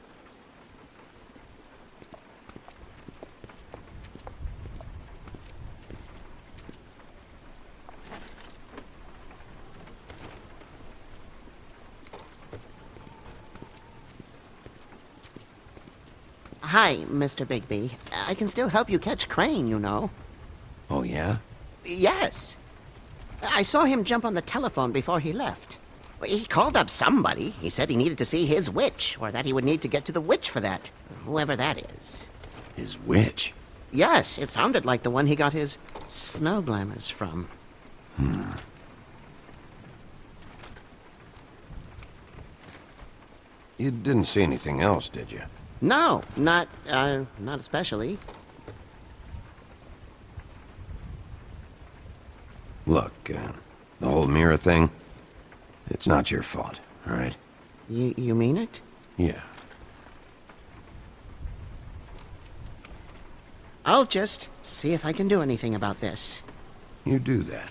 Hi, Mr. Bigby. I can still help you catch Crane, you know. Oh, yeah? Yes. I saw him jump on the telephone before he left. He called up somebody. He said he needed to see his witch, or that he would need to get to the witch for that. Whoever that is. His witch? Yes, it sounded like the one he got his snow glamours from. You didn't see anything else, did you? No, not especially. Look, the whole mirror thing, it's not your fault, all right? You mean it? Yeah. I'll just see if I can do anything about this. You do that.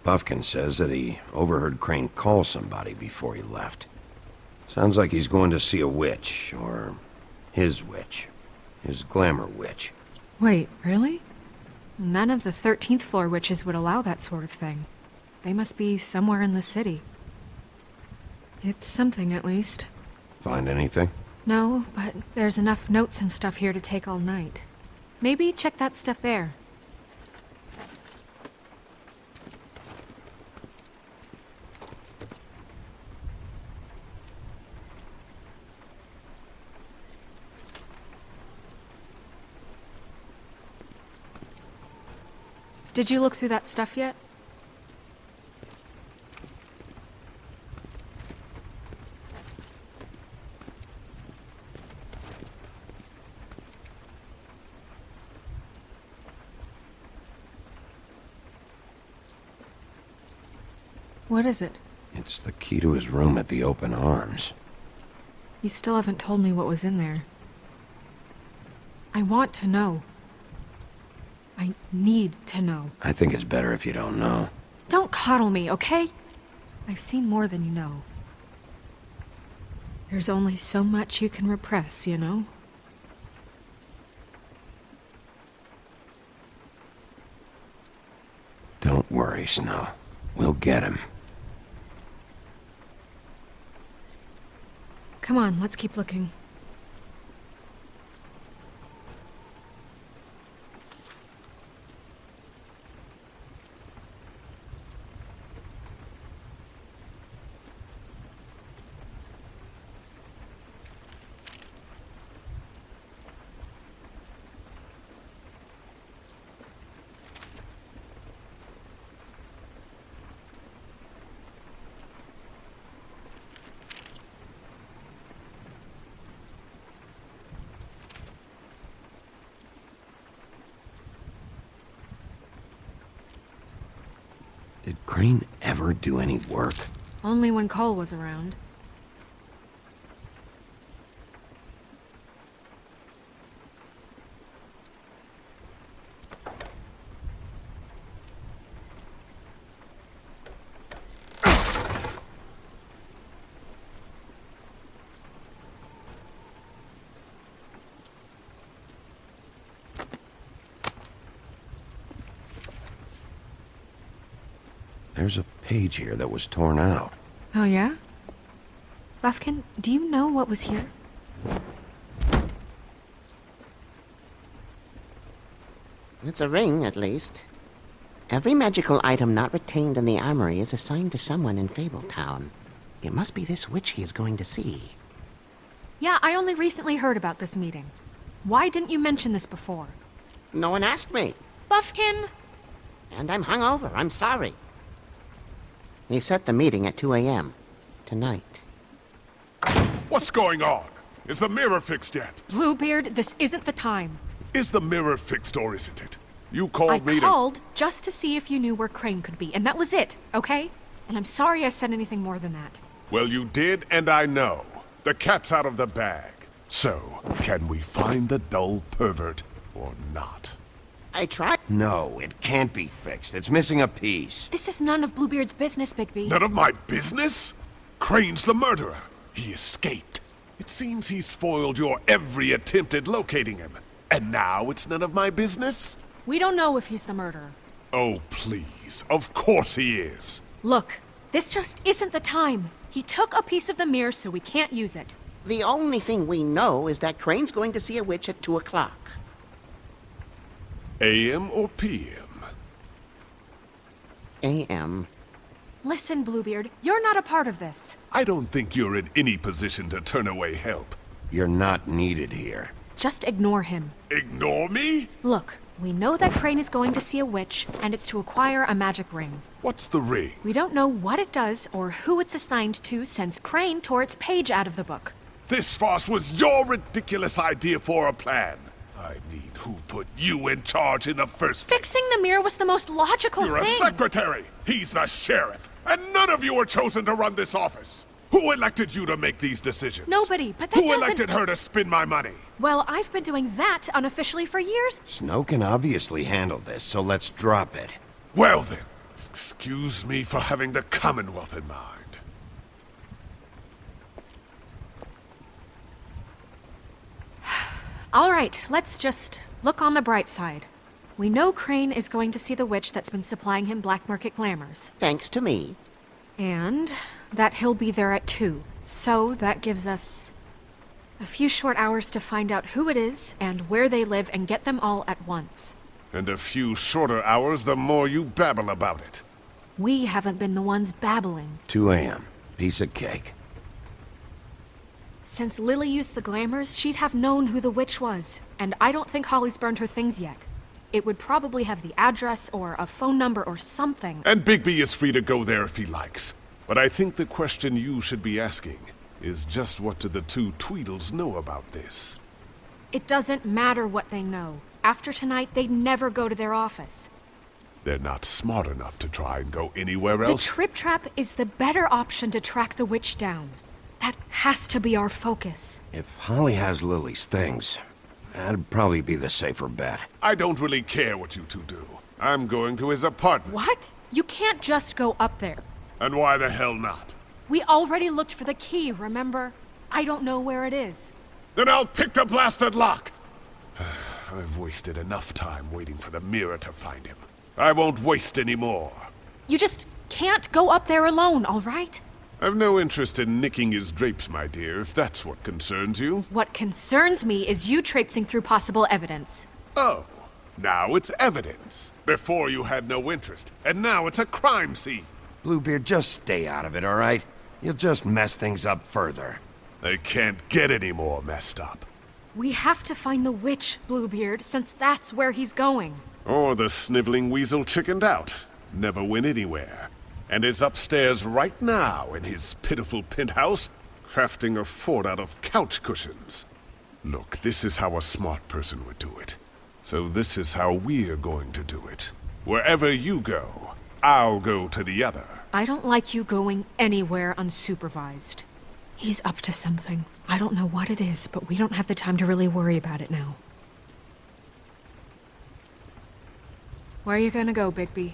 Buffkin says that he overheard Crane call somebody before he left. Sounds like he's going to see a witch, or his witch. His glamour witch. Wait, really? None of the 13th floor witches would allow that sort of thing. They must be somewhere in the city. It's something, at least. Find anything? No, but there's enough notes and stuff here to take all night. Maybe check that stuff there. Did you look through that stuff yet? What is it? It's the key to his room at the Open Arms. You still haven't told me what was in there. I want to know. I need to know. I think it's better if you don't know. Don't coddle me, okay? I've seen more than you know. There's only so much you can repress, you know? Don't worry, Snow. We'll get him. Come on, let's keep looking. Did Crane ever do any work? Only when Cole was around. There's a page here that was torn out. Oh, yeah? Buffkin, do you know what was here? It's a ring, at least. Every magical item not retained in the armory is assigned to someone in Fabletown. It must be this witch he is going to see. Yeah, I only recently heard about this meeting. Why didn't you mention this before? No one asked me. Buffkin! And I'm hungover. I'm sorry. He set the meeting at 2 a.m. tonight. What's going on? Is the mirror fixed yet? Bluebeard, this isn't the time. Is the mirror fixed or isn't it? You called me I called just to see if you knew where Crane could be, and that was it, okay? And I'm sorry I said anything more than that. Well, you did, and I know. The cat's out of the bag. So, can we find the dull pervert or not? I tried. No, it can't be fixed. It's missing a piece. This is none of Bluebeard's business, Bigby. None of my business? Crane's the murderer. He escaped. It seems he spoiled your every attempt at locating him. And now it's none of my business? We don't know if he's the murderer. Oh, please. Of course he is. Look, this just isn't the time. He took a piece of the mirror, so we can't use it. The only thing we know is that Crane's going to see a witch at 2 o'clock. AM or PM? AM. Listen, Bluebeard, you're not a part of this. I don't think you're in any position to turn away help. You're not needed here. Just ignore him. Ignore me? Look, we know that Crane is going to see a witch, and it's to acquire a magic ring. What's the ring? We don't know what it does or who it's assigned to since Crane tore its page out of the book. This farce was your ridiculous idea for a plan. I mean, who put you in charge in the first place? Fixing the mirror was the most logical You're thing. a secretary. He's the sheriff. And none of you were chosen to run this office. Who elected you to make these decisions? Nobody, but that Who doesn't... elected her to spend my money? Well, I've been doing that unofficially for years. Snow can obviously handle this, so let's drop it. Well then, Excuse me for having the Commonwealth in mind. All right, let's just look on the bright side. We know Crane is going to see the witch that's been supplying him black market glamours. Thanks to me. And that he'll be there at 2. So that gives us a few short hours to find out who it is and where they live and get them all at once. And a few shorter hours the more you babble about it. We haven't been the ones babbling. 2 a.m. Piece of cake. Since Lily used the glamours, she'd have known who the witch was. And I don't think Holly's burned her things yet. It would probably have the address or a phone number or something. And Bigby is free to go there if he likes. But I think the question you should be asking is just what do the 2 Tweedles know about this? It doesn't matter what they know. After tonight, they'd never go to their office. They're not smart enough to try and go anywhere The else. Trip Trap is the better option to track the witch down. That has to be our focus. If Holly has Lily's things, that'd probably be the safer bet. I don't really care what you 2 do. I'm going to his apartment. What? You can't just go up there. And why the hell not? We already looked for the key, remember? I don't know where it is. Then I'll pick the blasted lock! I've wasted enough time waiting for the mirror to find him. I won't waste any more. You just can't go up there alone, all right? I've no interest in nicking his drapes, my dear, if that's what concerns you. What concerns me is you traipsing through possible evidence. Oh, now it's evidence. Before you had no interest, and now it's a crime scene. Bluebeard, just stay out of it, all right? You'll just mess things up further. They can't get any more messed up. We have to find the witch, Bluebeard, since that's where he's going. Or the sniveling weasel chickened out. Never went anywhere. And is upstairs right now in his pitiful penthouse, crafting a fort out of couch cushions. Look, this is how a smart person would do it. So this is how we're going to do it. Wherever you go, I'll go to the other. I don't like you going anywhere unsupervised. He's up to something. I don't know what it is, but we don't have the time to really worry about it now. Where are you gonna go, Bigby?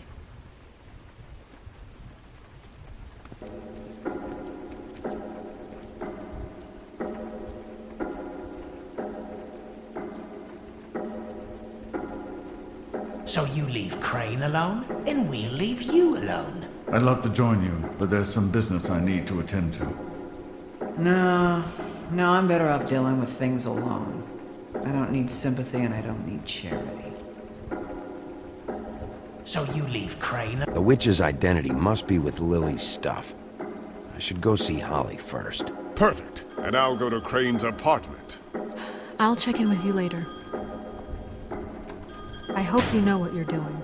So you leave Crane alone, and we'll leave you alone. I'd love to join you, but there's some business I need to attend to. No, I'm better off dealing with things alone. I don't need sympathy and I don't need charity. So you leave Crane? The witch's identity must be with Lily's stuff. I should go see Holly first. Perfect. And I'll go to Crane's apartment. I'll check in with you later. I hope you know what you're doing.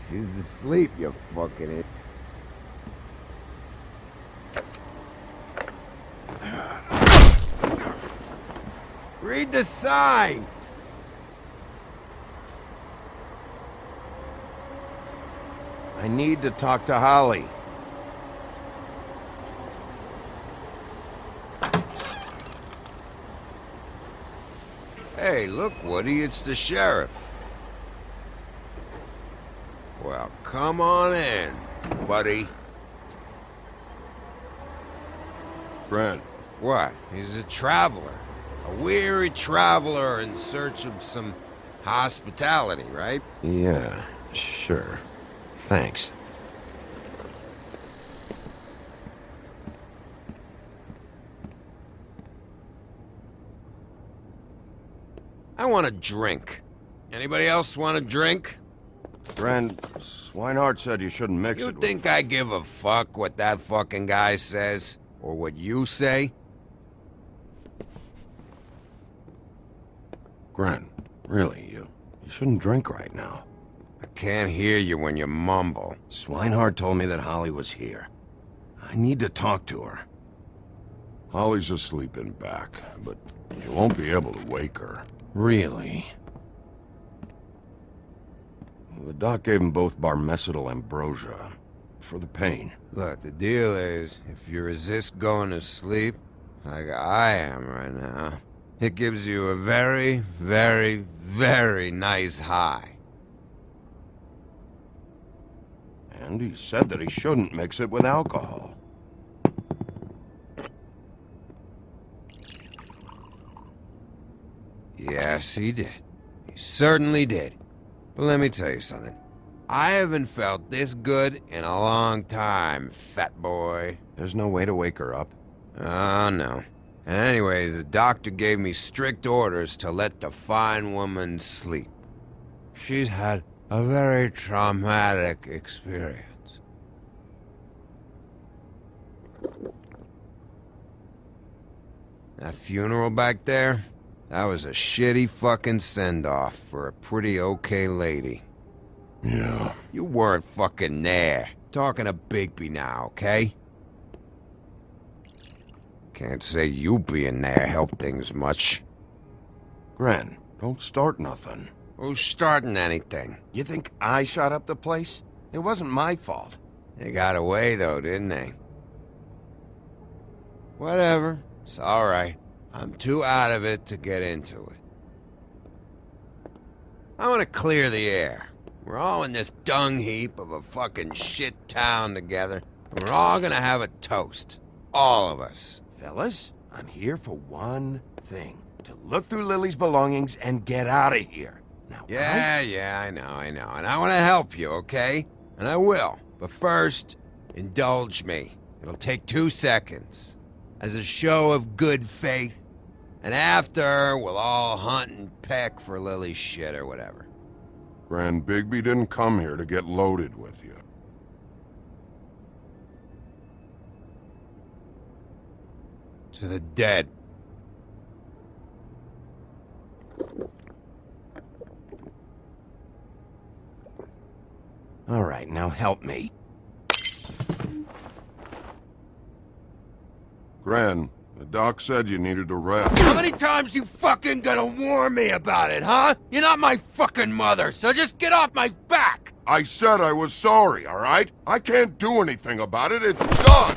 She's asleep, you fucking it. Read the sign! I need to talk to Holly. Hey, look, Woody, it's the sheriff. Well, come on in, buddy. Brent. What? He's a traveler. A weary traveler in search of some hospitality, right? Yeah, sure. Thanks. I want a drink. Anybody else want a drink? Brent, Swinehart said you shouldn't mix You it think I give a fuck what that fucking guy says? Or what you say? Gren, really, you shouldn't drink right now. I can't hear you when you mumble. Swinehart told me that Holly was here. I need to talk to her. Holly's asleep in back, but you won't be able to wake her. Really? The doc gave them both barmecidal ambrosia. For the pain. Look, the deal is, if you resist going to sleep, like I am right now, it gives you a very, very, very nice high. And he said that he shouldn't mix it with alcohol. Yes, he did. He certainly did. But let me tell you something. I haven't felt this good in a long time, fat boy. There's no way to wake her up? Oh, no. And anyways, the doctor gave me strict orders to let the fine woman sleep. She's had a very traumatic experience. That funeral back there, that was a shitty fucking send-off for a pretty okay lady. Yeah. You weren't fucking there. Talking to Bigby now, okay? Can't say you being there helped things much. Gren, don't start nothing. Who's starting anything? You think I shot up the place? It wasn't my fault. They got away though, didn't they? Whatever. It's alright. I'm too out of it to get into it. I want to clear the air. We're all in this dung heap of a fucking shit town together. And we're all gonna have a toast. All of us. Fellas, I'm here for one thing. To look through Lily's belongings and get out of here. Now, Yeah, I know. And I want to help you, okay? And I will. But first, indulge me. It'll take 2 seconds. As a show of good faith. And after, we'll all hunt and peck for Lily's shit or whatever. Grand Bigby didn't come here to get loaded with you. To the dead. All right, now help me. Gran, the doc said you needed a rest. How many times you fucking gonna warn me about it, huh? You're not my fucking mother, so just get off my back! I said I was sorry, all right? I can't do anything about it. It's done!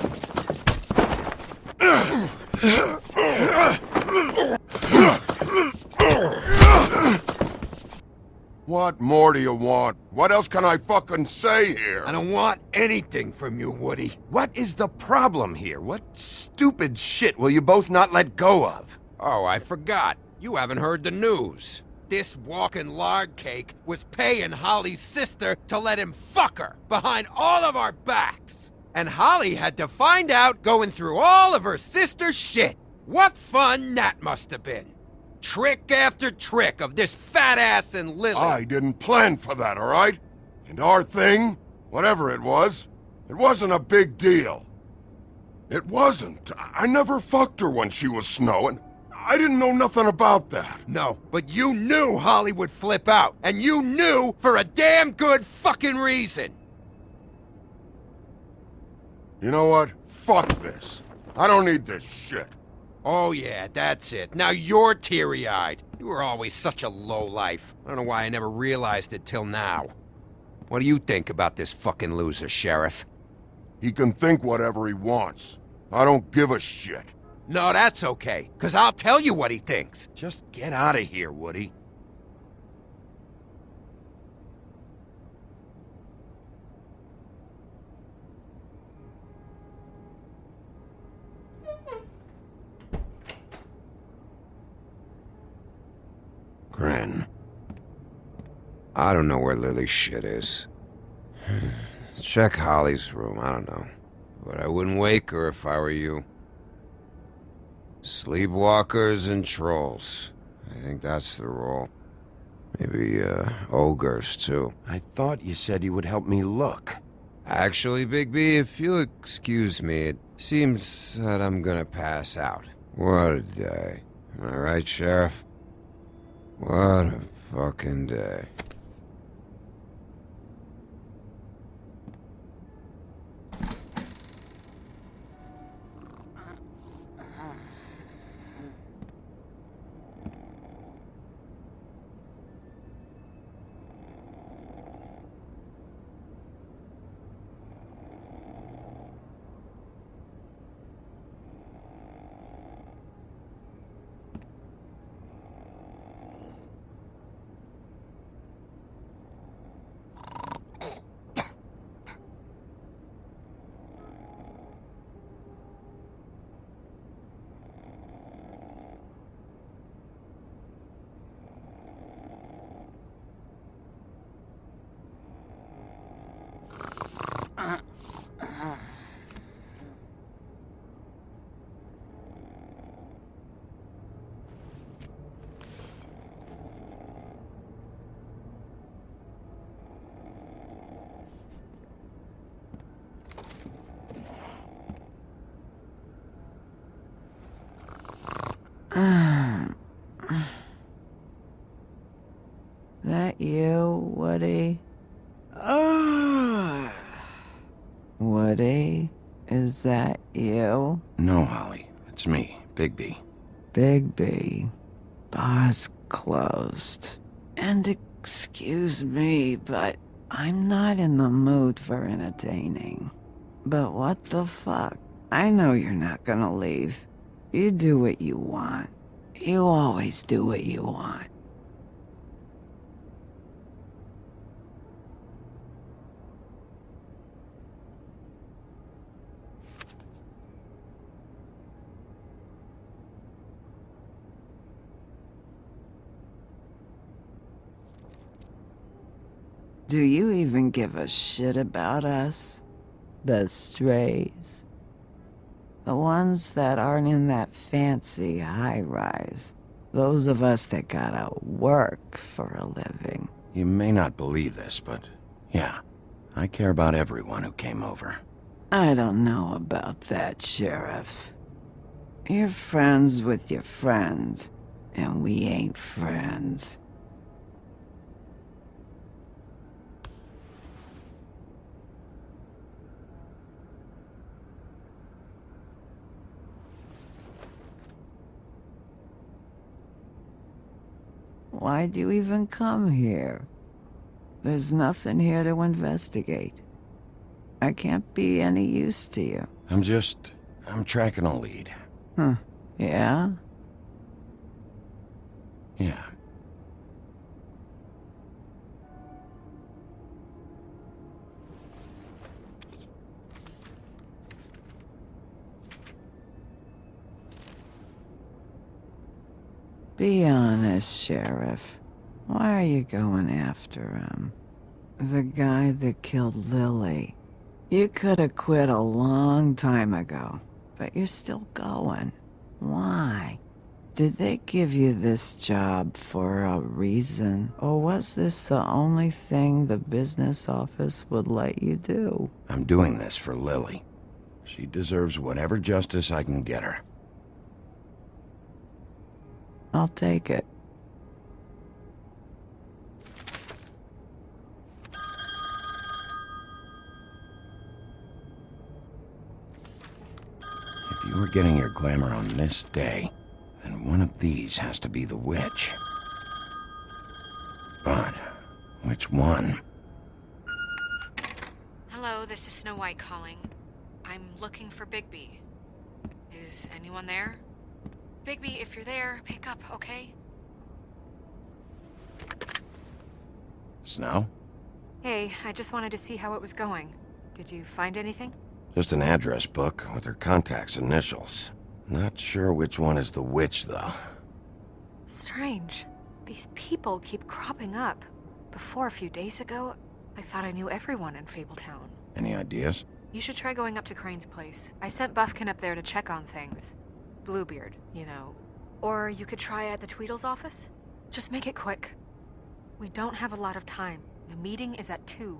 What more do you want? What else can I fucking say here? I don't want anything from you, Woody. What is the problem here? What stupid shit will you both not let go of? Oh, I forgot. You haven't heard the news. This walking lard cake was paying Holly's sister to let him fuck her behind all of our backs. And Holly had to find out going through all of her sister's shit. What fun that must have been. Trick after trick of this fat ass and Lily. I didn't plan for that, all right? And our thing, whatever it wasn't a big deal. It wasn't. I never fucked her when she was snowing. I didn't know nothing about that. No, but you knew Holly would flip out. And you knew for a damn good fucking reason. You know what? Fuck this. I don't need this shit. Oh yeah, that's it. Now you're teary-eyed. You were always such a lowlife. I don't know why I never realized it till now. What do you think about this fucking loser, Sheriff? He can think whatever he wants. I don't give a shit. No, that's okay, 'cause I'll tell you what he thinks. Just get out of here, Woody. Gran. I don't know where Lily's shit is. Check Holly's room, I don't know. But I wouldn't wake her if I were you. Sleepwalkers and trolls. I think that's the rule. Maybe, ogres, too. I thought you said you would help me look. Actually, Bigby, if you'll excuse me, it seems that I'm gonna pass out. What a day. Am I right, Sheriff? What a fucking day. That you, Woody? Woody? Is that you? No, Holly. It's me, Bigby. Bigby. Bar's closed. And excuse me, but I'm not in the mood for entertaining. But what the fuck? I know you're not gonna leave. You do what you want. You always do what you want. Do you even give a shit about us? The strays? The ones that aren't in that fancy high-rise. Those of us that gotta work for a living. You may not believe this, but yeah, I care about everyone who came over. I don't know about that, Sheriff. You're friends with your friends, and we ain't friends. Why'd you even come here? There's nothing here to investigate. I can't be any use to you. I'm tracking a lead. Huh. Yeah? Yeah. Be honest, Sheriff. Why are you going after him? The guy that killed Lily. You could have quit a long time ago, but you're still going. Why? Did they give you this job for a reason? Or was this the only thing the business office would let you do? I'm doing this for Lily. She deserves whatever justice I can get her. I'll take it. If you were getting your glamour on this day, then one of these has to be the witch. But which one? Hello, this is Snow White calling. I'm looking for Bigby. Is anyone there? Bigby, if you're there, pick up, okay? Snow? Hey, I just wanted to see how it was going. Did you find anything? Just an address book with her contact's initials. Not sure which one is the witch, though. Strange. These people keep cropping up. Before, a few days ago, I thought I knew everyone in Fabletown. Any ideas? You should try going up to Crane's place. I sent Buffkin up there to check on things. Bluebeard, you know. Or you could try at the Tweedle's office. Just make it quick. We don't have a lot of time. The meeting is at 2.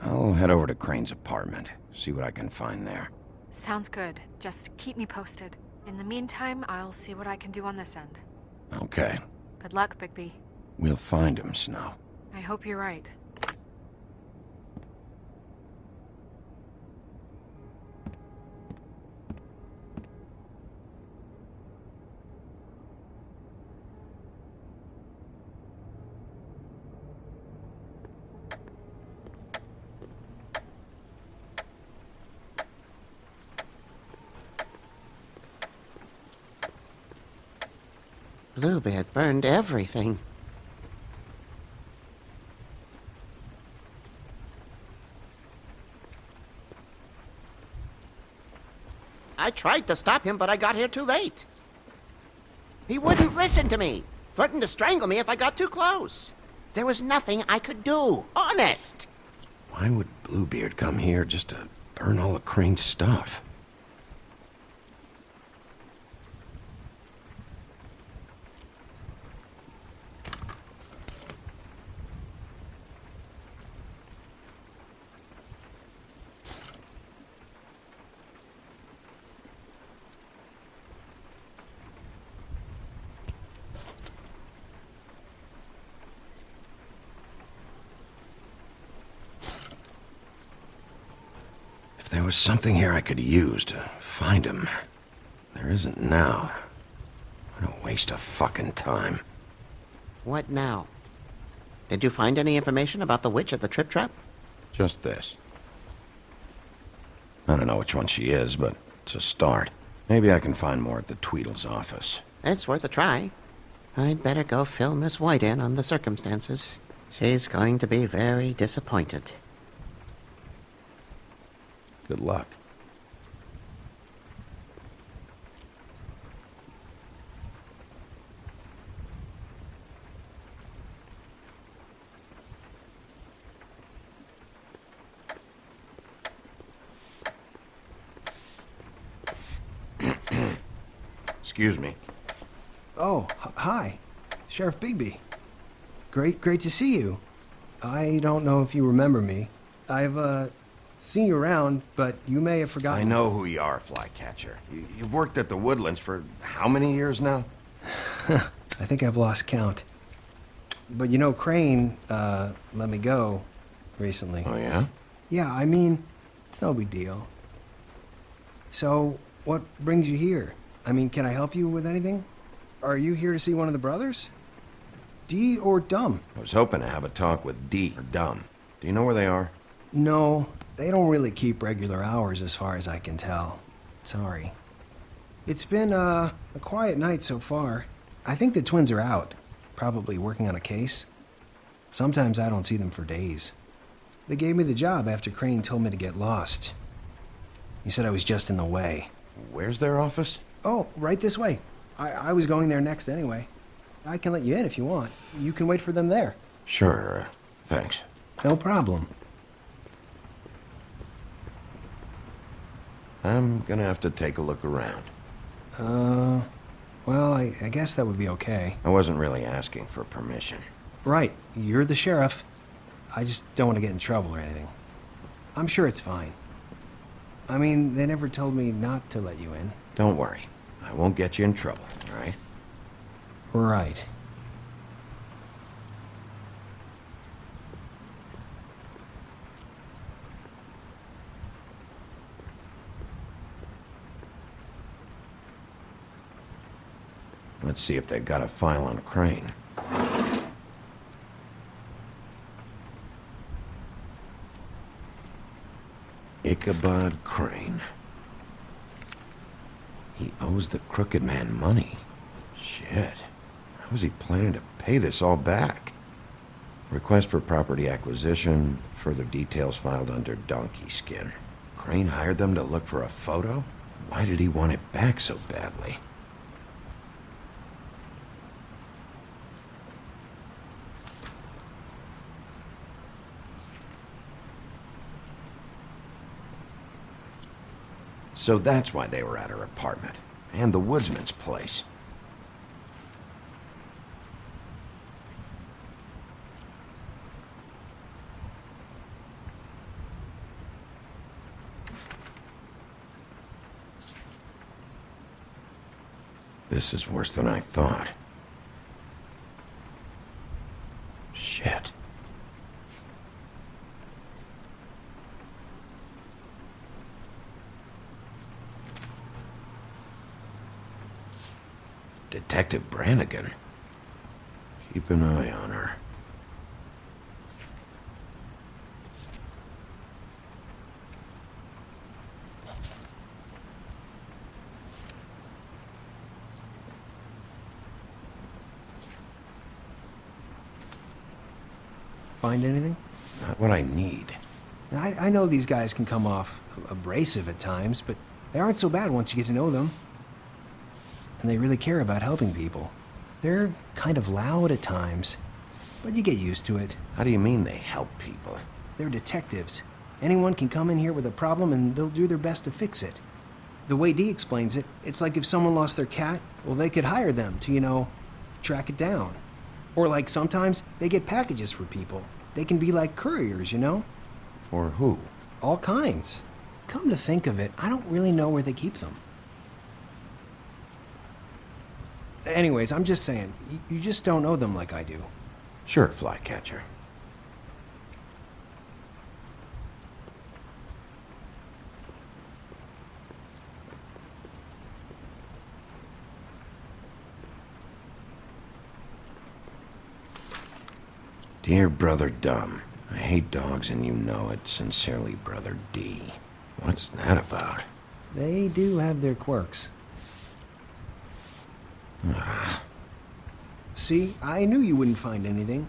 I'll head over to Crane's apartment, see what I can find there. Sounds good. Just keep me posted. In the meantime, I'll see what I can do on this end. Okay. Good luck, Bigby. We'll find him, Snow. I hope you're right. Bluebeard burned everything. I tried to stop him, but I got here too late. He wouldn't listen to me. Threatened to strangle me if I got too close. There was nothing I could do. Honest. Why would Bluebeard come here just to burn all of Crane's stuff? If there was something here I could use to find him, there isn't now. What a waste of fucking time. What now? Did you find any information about the witch at the Trip Trap? Just this. I don't know which one she is, but it's a start. Maybe I can find more at the Tweedle's office. It's worth a try. I'd better go fill Miss White in on the circumstances. She's going to be very disappointed. Good luck. Excuse me. Oh, hi. Sheriff Bigby. Great to see you. I don't know if you remember me. I've, seen you around, but you may have forgotten. I know who you are, Flycatcher. You've worked at the Woodlands for how many years now? I think I've lost count. But you know, Crane, let me go recently. Oh, yeah? Yeah, I mean, it's no big deal. So, what brings you here? I mean, can I help you with anything? Are you here to see one of the brothers? D or Dumb? I was hoping to have a talk with D or Dumb. Do you know where they are? No, they don't really keep regular hours as far as I can tell. Sorry. It's been, a quiet night so far. I think the twins are out, probably working on a case. Sometimes I don't see them for days. They gave me the job after Crane told me to get lost. He said I was just in the way. Where's their office? Oh, right this way. I was going there next anyway. I can let you in if you want. You can wait for them there. Sure, thanks. No problem. I'm gonna have to take a look around. Well, I guess that would be okay. I wasn't really asking for permission. Right, you're the sheriff. I just don't want to get in trouble or anything. I'm sure it's fine. I mean, they never told me not to let you in. Don't worry. I won't get you in trouble, all right? Right. Let's see if they've got a file on Crane. Ichabod Crane. He owes the crooked man money. Shit. How was he planning to pay this all back? Request for property acquisition. Further details filed under donkey skin. Crane hired them to look for a photo? Why did he want it back so badly? So that's why they were at her apartment. And the woodsman's place. This is worse than I thought. Shit. Detective Brannigan. Keep an eye on her. Find anything? Not what I need. I know these guys can come off abrasive at times, but they aren't so bad once you get to know them. And they really care about helping people. They're kind of loud at times, but you get used to it. How do you mean they help people? They're detectives. Anyone can come in here with a problem and they'll do their best to fix it. The way Dee explains it, it's like if someone lost their cat, well, they could hire them to, you know, track it down. Or like sometimes they get packages for people. They can be like couriers, you know? For who? All kinds. Come to think of it, I don't really know where they keep them. Anyways, I'm just saying, you just don't know them like I do. Sure, Flycatcher. Dear Brother Dumb, I hate dogs and you know it. Sincerely, Brother D. What's that about? They do have their quirks. See, I knew you wouldn't find anything.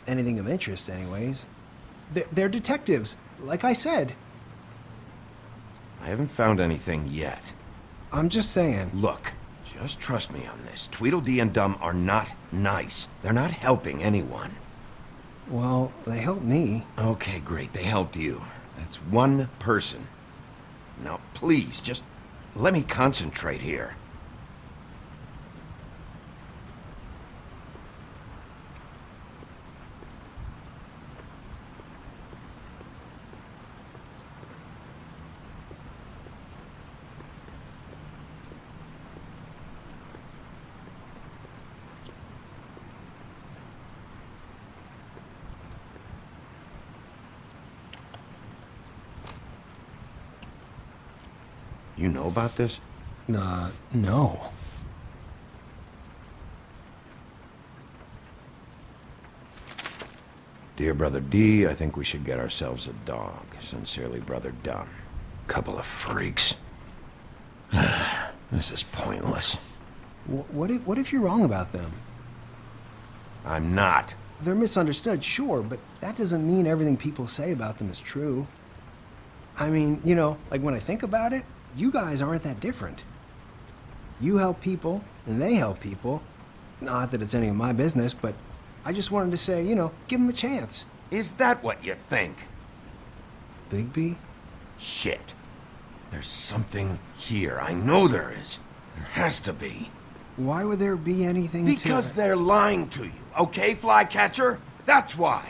Anything of interest, anyways. They're detectives, like I said. I haven't found anything yet. I'm just saying. Look, just trust me on this. Tweedledee and Dumb are not nice. They're not helping anyone. Well, they helped me. Okay, great. They helped you. That's one person. Now, please, just let me concentrate here. You know about this? No. Dear Brother D, I think we should get ourselves a dog. Sincerely, Brother Dumb. Couple of freaks. This is pointless. What if you're wrong about them? I'm not. They're misunderstood, sure, but that doesn't mean everything people say about them is true. I mean, you know, like when I think about it, you guys aren't that different. You help people, and they help people. Not that it's any of my business, but I just wanted to say, you know, give them a chance. Is that what you think? Bigby? Shit. There's something here. I know there is. There has to be. Why would there be anything Because they're lying to you, okay, Flycatcher? That's why.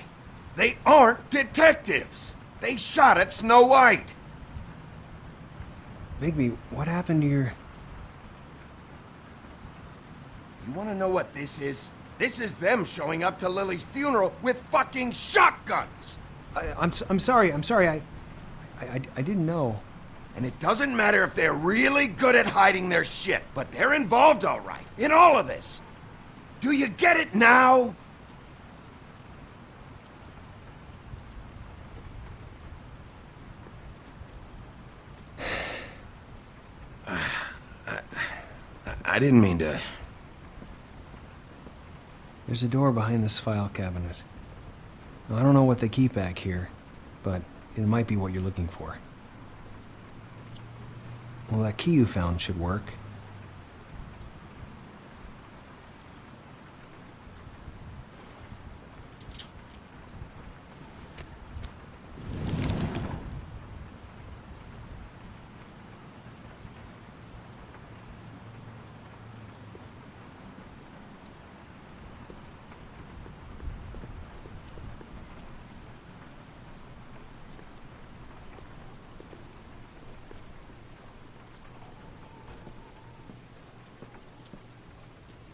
They aren't detectives. They shot at Snow White. Bigby, what happened to your... You want to know what this is? This is them showing up to Lily's funeral with fucking shotguns! I'm sorry. I didn't know. And it doesn't matter if they're really good at hiding their shit, but they're involved all right, in all of this. Do you get it now? I didn't mean to... There's a door behind this file cabinet. Now, I don't know what they keep back here, but it might be what you're looking for. Well, that key you found should work.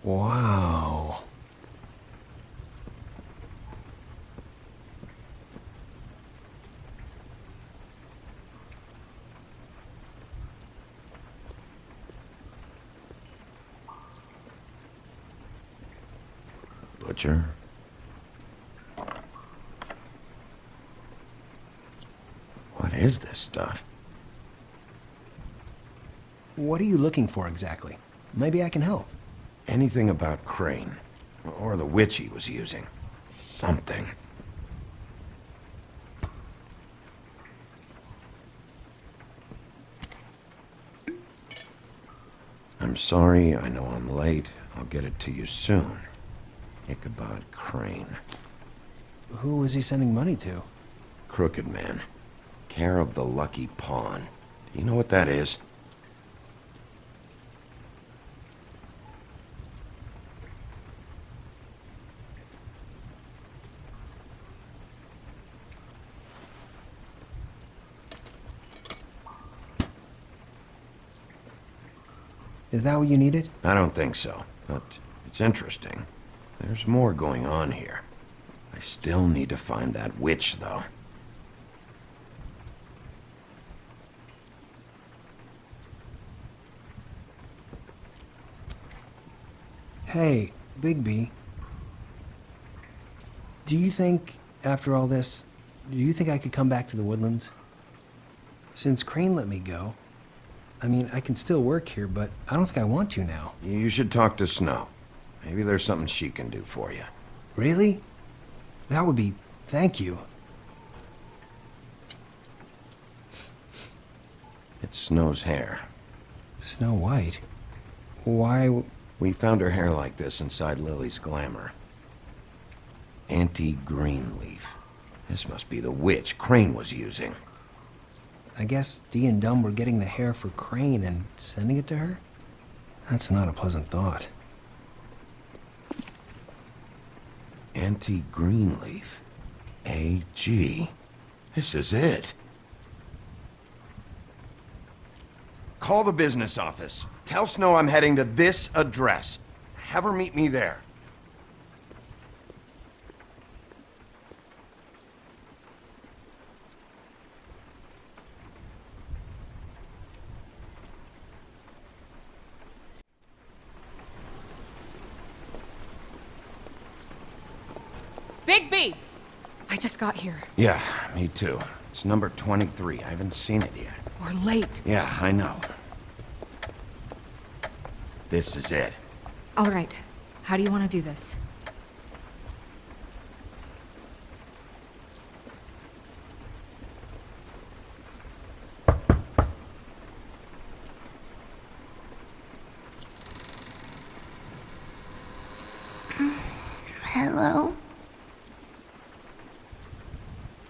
Wow. Butcher? What is this stuff? What are you looking for exactly? Maybe I can help. Anything about Crane, or the witch he was using. Something. I'm sorry, I know I'm late. I'll get it to you soon. Ichabod Crane. Who was he sending money to? Crooked Man. Care of the Lucky Pawn. Do you know what that is? Is that what you needed? I don't think so, but it's interesting. There's more going on here. I still need to find that witch, though. Hey, Bigby. Do you think, after all this, do you think I could come back to the Woodlands? Since Crane let me go, I mean, I can still work here, but I don't think I want to now. You should talk to Snow. Maybe there's something she can do for you. Really? That would be... thank you. It's Snow's hair. Snow White? Why... We found her hair like this inside Lily's glamour. Anti-Greenleaf. This must be the witch Crane was using. I guess Dee and Dumb were getting the hair for Crane and sending it to her? That's not a pleasant thought. Anti-Greenleaf. AG. This is it. Call the business office. Tell Snow I'm heading to this address. Have her meet me there. Bigby! I just got here. Yeah, me too. It's number 23. I haven't seen it yet. We're late. Yeah, I know. This is it. All right. How do you want to do this? Hello?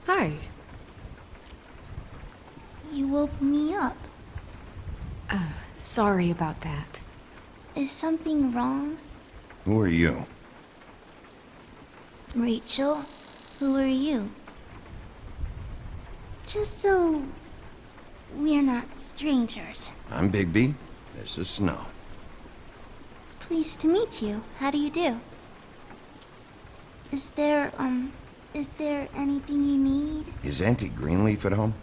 Hi. You woke me up. Sorry about that. Is something wrong? Who are you? Rachel? Who are you? Just so we're not strangers. I'm Bigby. This is Snow. Pleased to meet you. How do you do? Is there anything you need? Is Auntie Greenleaf at home?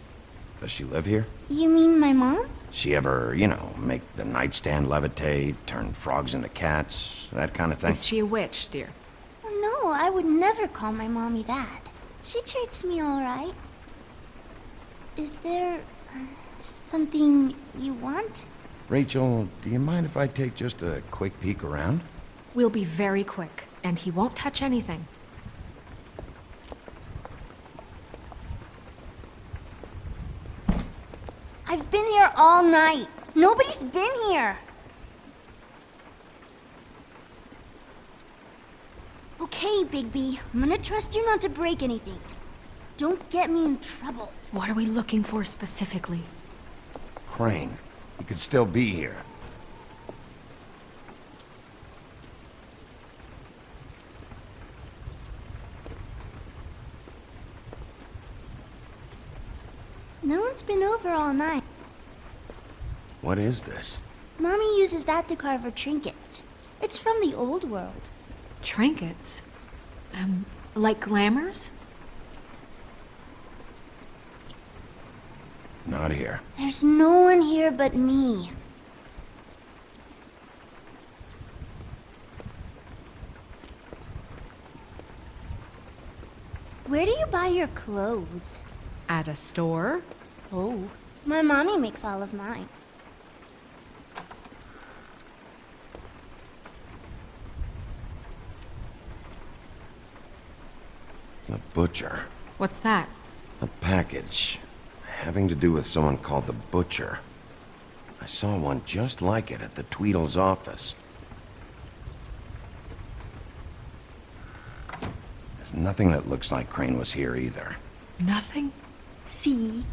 Does she live here? You mean my mom? She ever, make the nightstand levitate, turn frogs into cats, that kind of thing? Is she a witch, dear? No, I would never call my mommy that. She treats me all right. Is there something you want? Rachel, do you mind if I take just a quick peek around? We'll be very quick, and he won't touch anything. I've been here all night. Nobody's been here. Okay, Bigby. I'm gonna trust you not to break anything. Don't get me in trouble. What are we looking for specifically? Crane. He could still be here. No one's been over all night. What is this? Mommy uses that to carve her trinkets. It's from the old world. Trinkets? Like glamours? Not here. There's no one here but me. Where do you buy your clothes? At a store? Oh, my mommy makes all of mine. The butcher. What's that? A package. Having to do with someone called the Butcher. I saw one just like it at the Tweedle's office. There's nothing that looks like Crane was here either. Nothing? See?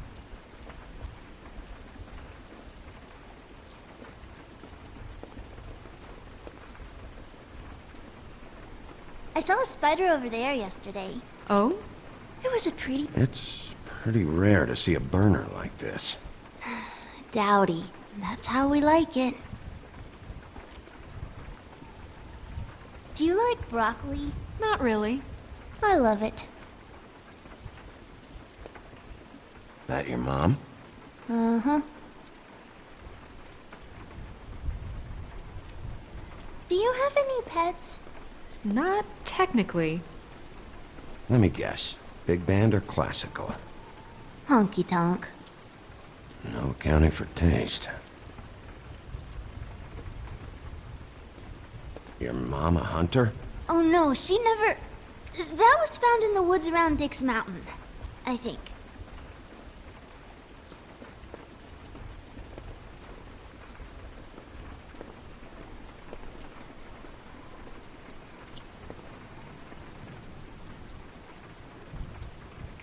I saw a spider over there yesterday. Oh? It was a pretty... It's pretty rare to see a burner like this. Dowdy. That's how we like it. Do you like broccoli? Not really. I love it. That your mom? Uh-huh. Do you have any pets? Not technically. Let me guess. Big band or classical? Honky tonk. No accounting for taste. Your mom a hunter? Oh no, she never... That was found in the woods around Dick's Mountain, I think.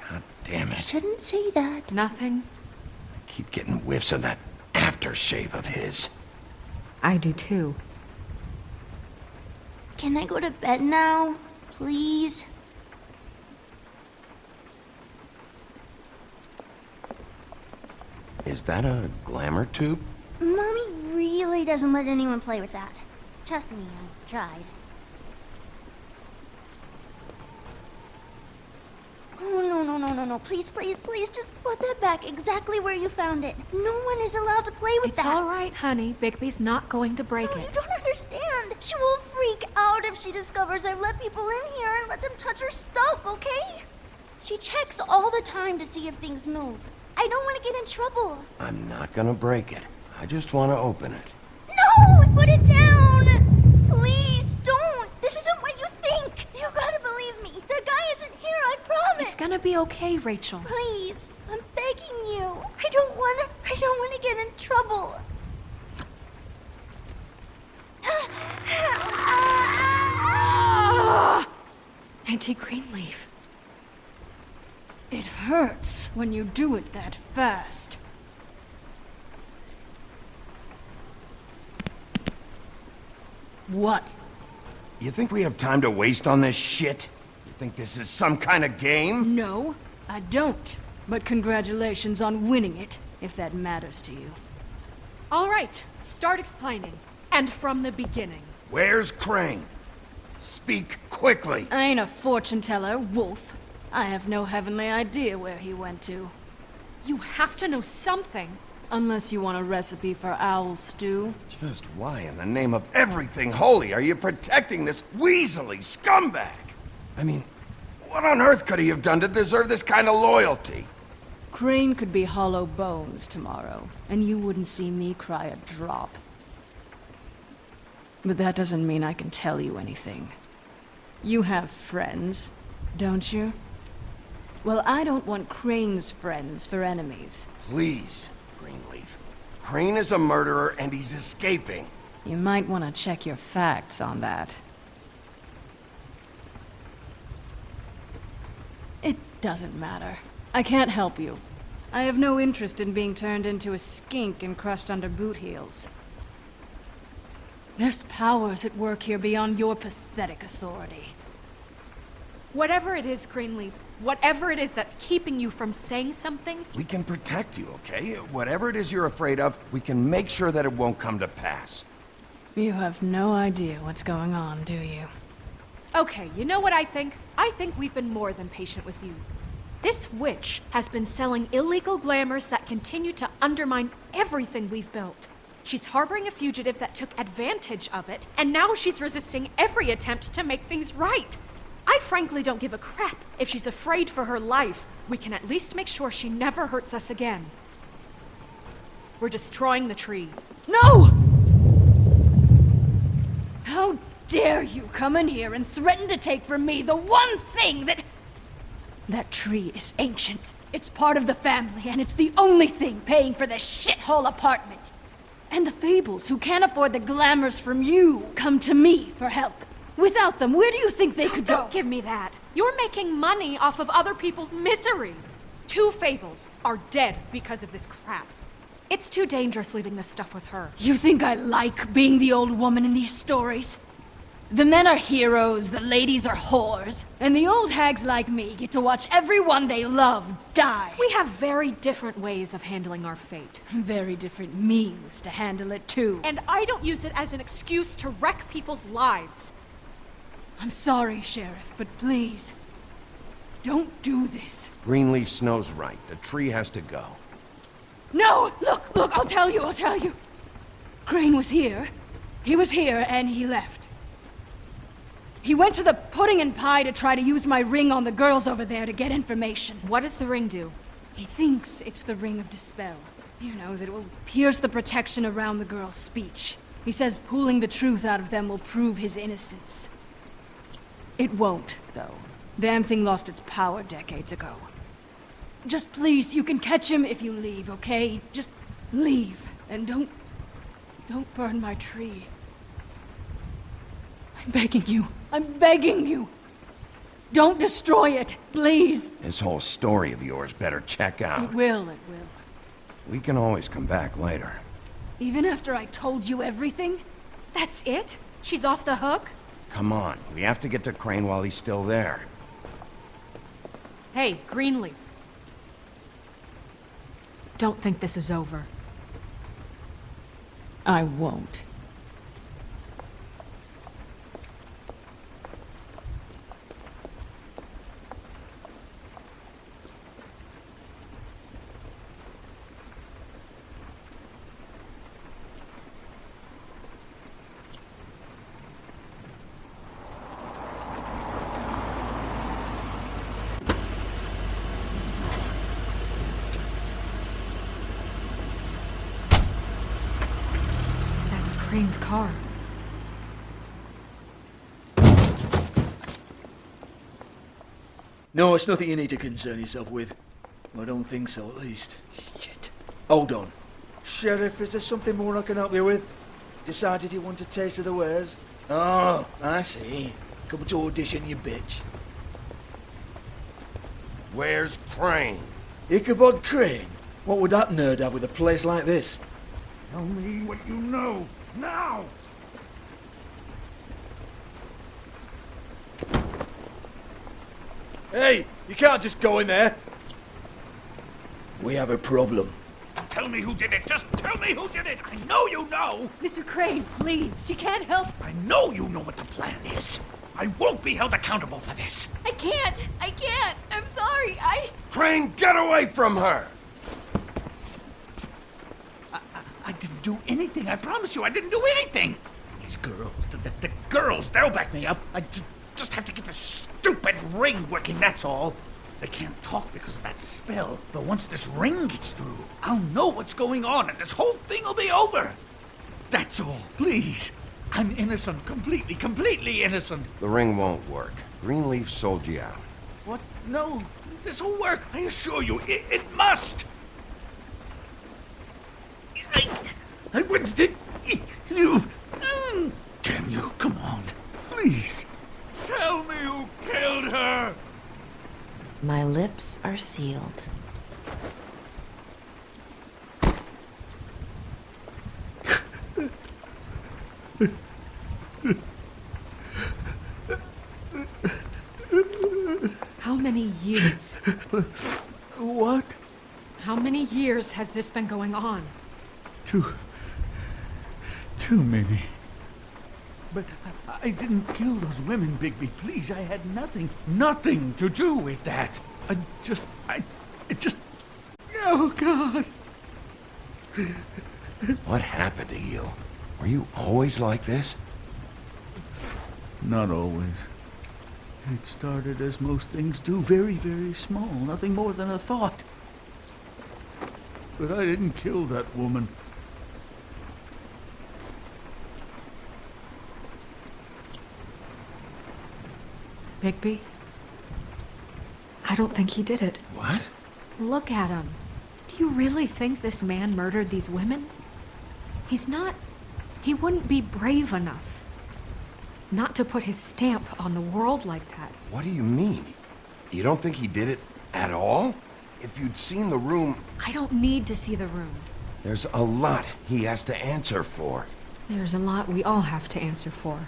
God damn it. Shouldn't say that. Nothing. I keep getting whiffs of that aftershave of his. I do too. Can I go to bed now? Please? Is that a glamour tube? Mommy really doesn't let anyone play with that. Trust me, I've tried. Oh, no. Please, just put that back exactly where you found it. No one is allowed to play with that. It's all right, honey. Bigby's not going to break You it. don't understand. She will freak out if she discovers I've let people in here and let them touch her stuff, okay? She checks all the time to see if things move. I don't want to get in trouble. I'm not gonna break it. I just want to open it. No! Put it down! Please, don't! This isn't what you think! You gotta believe me. The guy isn't here, I promise! It's gonna be okay, Rachel. Please, I'm begging you. I don't wanna get in trouble. Auntie Greenleaf. It hurts when you do it that fast. What? You think we have time to waste on this shit? You think this is some kind of game? No, I don't. But congratulations on winning it, if that matters to you. All right, start explaining. And from the beginning. Where's Crane? Speak quickly. I ain't a fortune teller, Wolf. I have no heavenly idea where he went to. You have to know something. Unless you want a recipe for owl stew. Just why in the name of everything holy are you protecting this weaselly scumbag? I mean, what on earth could he have done to deserve this kind of loyalty? Crane could be hollow bones tomorrow, and you wouldn't see me cry a drop. But that doesn't mean I can tell you anything. You have friends, don't you? Well, I don't want Crane's friends for enemies. Please, Greenleaf. Crane is a murderer and he's escaping. You might want to check your facts on that. It doesn't matter. I can't help you. I have no interest in being turned into a skink and crushed under boot heels. There's powers at work here beyond your pathetic authority. Whatever it is, Greenleaf, whatever it is that's keeping you from saying something... We can protect you, okay? Whatever it is you're afraid of, we can make sure that it won't come to pass. You have no idea what's going on, do you? Okay, you know what I think? I think we've been more than patient with you. This witch has been selling illegal glamours that continue to undermine everything we've built. She's harboring a fugitive that took advantage of it, and now she's resisting every attempt to make things right. I frankly don't give a crap if she's afraid for her life. We can at least make sure she never hurts us again. We're destroying the tree. No! How dare you come in here and threaten to take from me the one thing that... That tree is ancient. It's part of the family, and it's the only thing paying for this shithole apartment. And the Fables, who can't afford the glamours from you, come to me for help. Without them, where do you think they could go? Don't give me that. You're making money off of other people's misery. 2 Fables are dead because of this crap. It's too dangerous leaving this stuff with her. You think I like being the old woman in these stories? The men are heroes, the ladies are whores, and the old hags like me get to watch everyone they love die. We have very different ways of handling our fate. Very different means to handle it, too. And I don't use it as an excuse to wreck people's lives. I'm sorry, Sheriff, but please, don't do this. Greenleaf Snow's right. The tree has to go. No! Look, I'll tell you. Crane was here. He was here, and he left. He went to the pudding and pie to try to use my ring on the girls over there to get information. What does the ring do? He thinks it's the ring of dispel. You know, that it will pierce the protection around the girls' speech. He says pulling the truth out of them will prove his innocence. It won't, though. Damn thing lost its power decades ago. Just please, you can catch him if you leave, okay? Just leave, and don't burn my tree. I'm begging you. I'm begging you. Don't destroy it, please. This whole story of yours better check out. It will. We can always come back later. Even after I told you everything? That's it? She's off the hook? Come on, we have to get to Crane while he's still there. Hey, Greenleaf. Don't think this is over. I won't. That's Crane's car. No, it's nothing you need to concern yourself with. I don't think so, at least. Shit. Hold on. Sheriff, is there something more I can help you with? Decided you want a taste of the wares? Oh, I see. Come to audition, you bitch. Where's Crane? Ichabod Crane? What would that nerd have with a place like this? Tell me what you know, now! Hey, you can't just go in there. We have a problem. Tell me who did it! Just tell me who did it! I know you know! Mr. Crane, please, she can't help. I know you know what the plan is! I won't be held accountable for this! I can't! I'm sorry, Crane, get away from her! I didn't do anything, I promise you, I didn't do anything! These girls, the girls, they'll back me up. I just have to get this stupid ring working, that's all. They can't talk because of that spell, but once this ring gets through, I'll know what's going on and this whole thing will be over. That's all, please. I'm innocent, completely innocent. The ring won't work. Greenleaf sold you out. What? No, this will work, I assure you, it must. I wouldn't did you. Damn you, come on, please. Tell me who killed her. My lips are sealed. How many years? What? How many years has this been going on? Too many. But I didn't kill those women, Bigby. Please, I had nothing to do with that. I just... Oh, God. What happened to you? Were you always like this? Not always. It started as most things do, very, very small, nothing more than a thought. But I didn't kill that woman. Bigby? I don't think he did it. What? Look at him. Do you really think this man murdered these women? He's not... He wouldn't be brave enough. Not to put his stamp on the world like that. What do you mean? You don't think he did it at all? If you'd seen the room... I don't need to see the room. There's a lot he has to answer for. There's a lot we all have to answer for.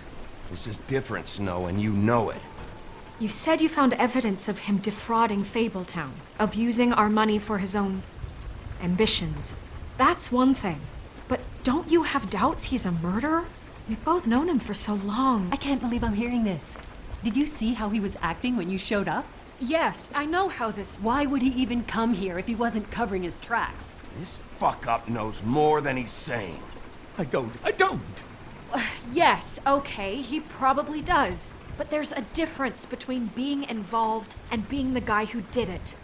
This is different, Snow, and you know it. You said you found evidence of him defrauding Fabletown, of using our money for his own ambitions. That's one thing. But don't you have doubts he's a murderer? We've both known him for so long. I can't believe I'm hearing this. Did you see how he was acting when you showed up? Yes, I know how this... Why would he even come here if he wasn't covering his tracks? This fuck-up knows more than he's saying. I don't. Yes, okay, he probably does. But there's a difference between being involved and being the guy who did it.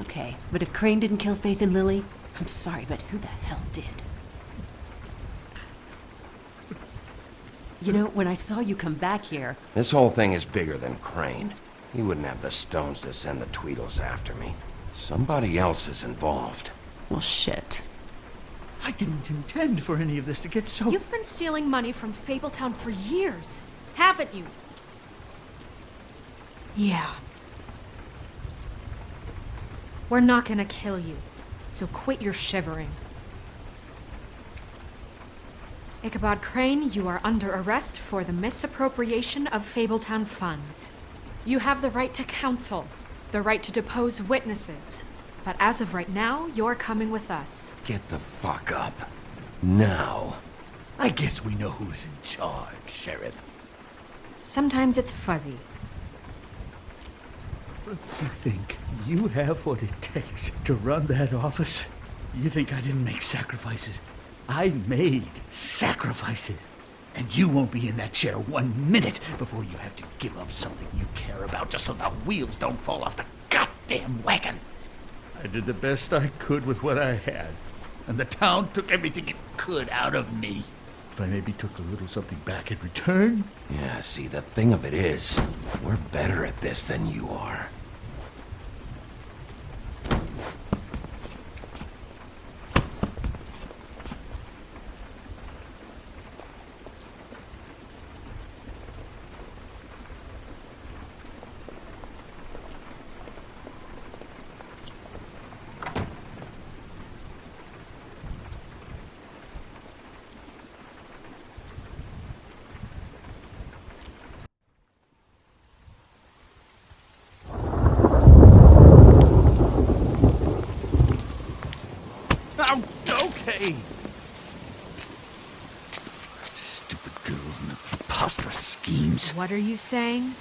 Okay, but if Crane didn't kill Faith and Lily, I'm sorry, but who the hell did? You know, when I saw you come back here... This whole thing is bigger than Crane. He wouldn't have the stones to send the Tweedles after me. Somebody else is involved. Well, shit. I didn't intend for any of this to get so... You've been stealing money from Fabletown for years, haven't you? Yeah. We're not gonna kill you, so quit your shivering. Ichabod Crane, you are under arrest for the misappropriation of Fabletown funds. You have the right to counsel, the right to depose witnesses, but as of right now, you're coming with us. Get the fuck up. Now. I guess we know who's in charge, Sheriff. Sometimes it's fuzzy. You think you have what it takes to run that office? You think I didn't make sacrifices? I made sacrifices. And you won't be in that chair 1 minute before you have to give up something you care about just so the wheels don't fall off the goddamn wagon. I did the best I could with what I had, and the town took everything it could out of me. If I maybe took a little something back in return... Yeah, see, the thing of it is, we're better at this than you are. Okay. Stupid girls and their preposterous schemes. What are you saying?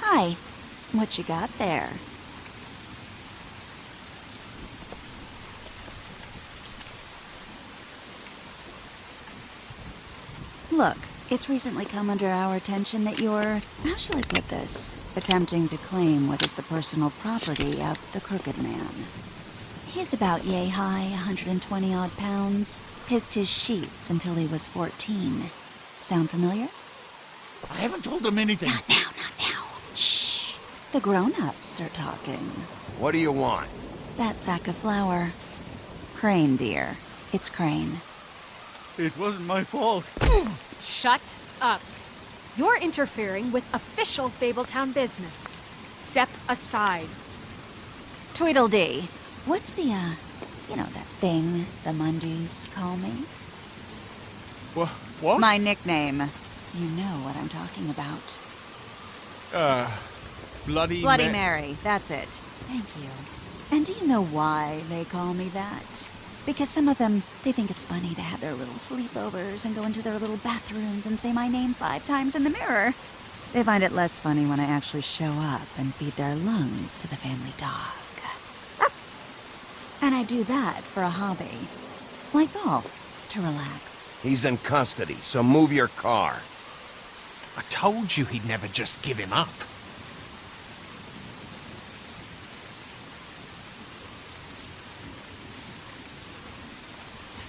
Hi. What you got there? Look, it's recently come under our attention that you're, how shall I put this, attempting to claim what is the personal property of the Crooked Man. He's about yay high, 120 odd pounds, pissed his sheets until he was 14. Sound familiar? I haven't told them anything. Not now. Shh. The grown-ups are talking. What do you want? That sack of flour. Crane, dear. It's Crane. It wasn't my fault. Shut up. You're interfering with official Fabletown business. Step aside. Tweedledee. What's the, you know that thing the Mundies call me? What? My nickname. You know what I'm talking about. Bloody Mary, that's it. Thank you. And do you know why they call me that? Because some of them, they think it's funny to have their little sleepovers and go into their little bathrooms and say my name 5 times in the mirror. They find it less funny when I actually show up and feed their lungs to the family dog. And I do that for a hobby. Like golf, to relax. He's in custody, so move your car. I told you he'd never just give him up.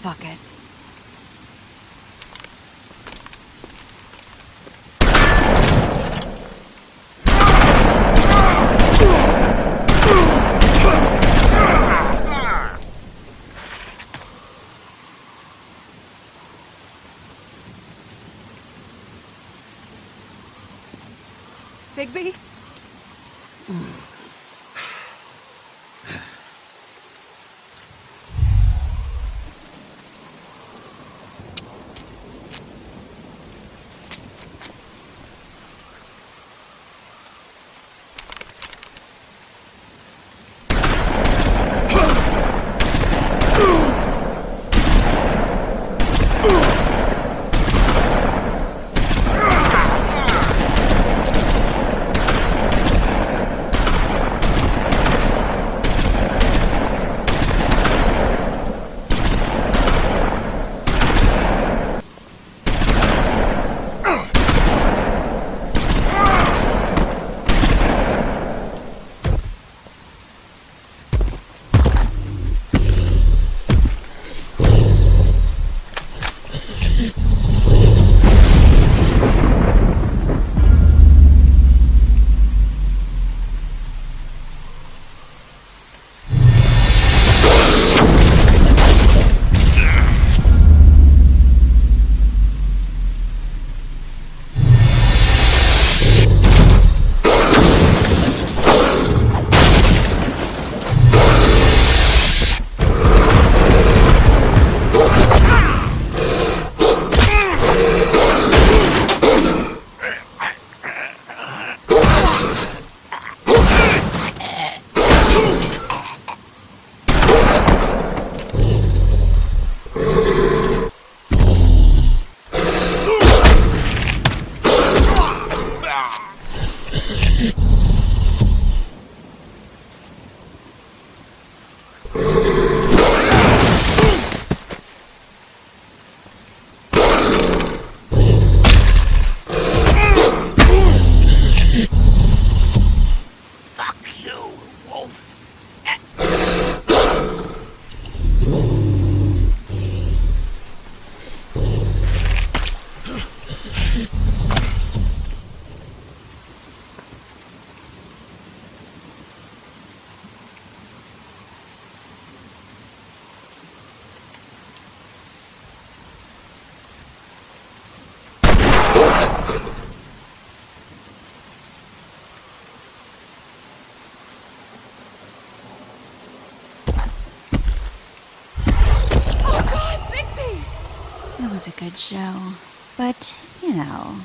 Fuck it. was a good show. But, you know,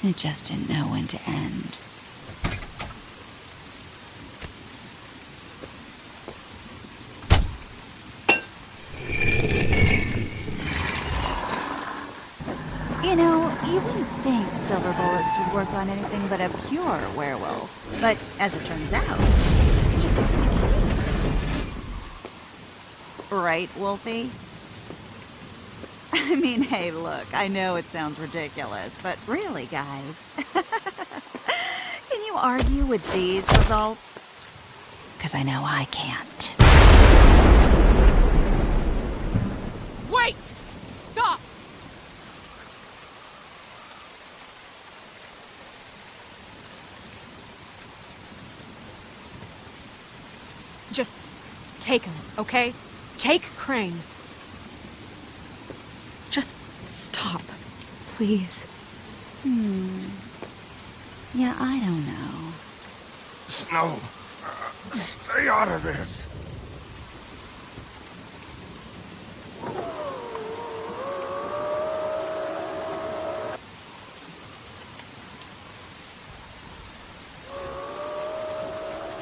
it just didn't know when to end. You know, you wouldn't think silver bullets would work on anything but a pure werewolf. But as it turns out, it's just not the case. Right, Wolfie? I mean, hey, look, I know it sounds ridiculous, but really, guys, can you argue with these results? 'Cause I know I can't. Wait! Stop! Just take him, okay? Take Crane. Just stop, please. Yeah, I don't know. Snow, stay out of this.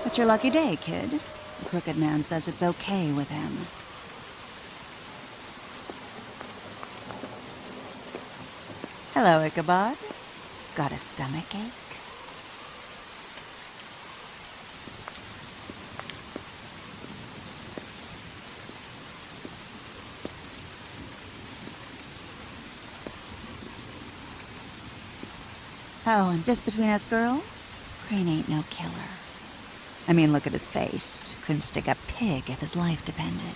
It's your lucky day, kid. The Crooked Man says it's okay with him. Hello, Ichabod. Got a stomachache? Oh, and just between us girls, Crane ain't no killer. I mean, look at his face. Couldn't stick a pig if his life depended.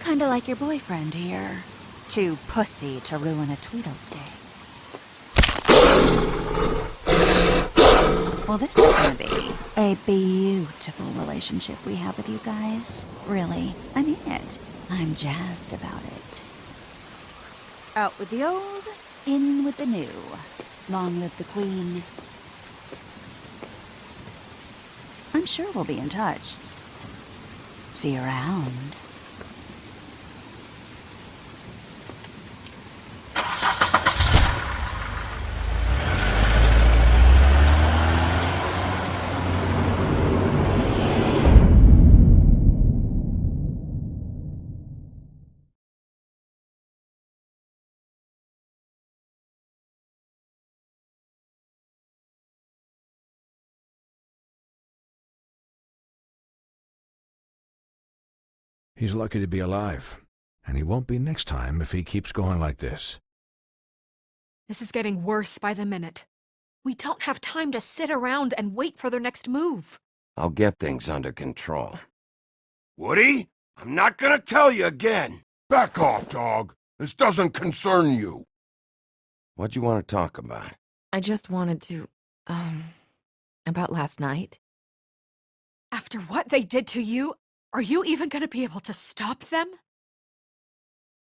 Kinda like your boyfriend here. Too pussy to ruin a Tweedlestay. Well, this is gonna be a beautiful relationship we have with you guys. Really, I mean it. I'm jazzed about it. Out with the old, in with the new. Long live the Queen. I'm sure we'll be in touch. See you around. He's lucky to be alive, and he won't be next time if he keeps going like this. This is getting worse by the minute. We don't have time to sit around and wait for their next move. I'll get things under control. Woody, I'm not gonna tell you again. Back off, dog. This doesn't concern you. What do you want to talk about? I just wanted to, about last night. After what they did to you, are you even going to be able to stop them?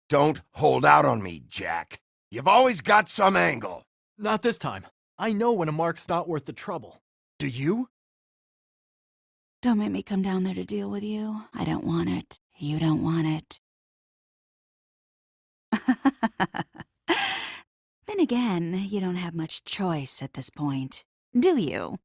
Don't hold out on me, Jack. You've always got some angle. Not this time. I know when a mark's not worth the trouble. Do you? Don't make me come down there to deal with you. I don't want it. You don't want it. Then again, you don't have much choice at this point, do you?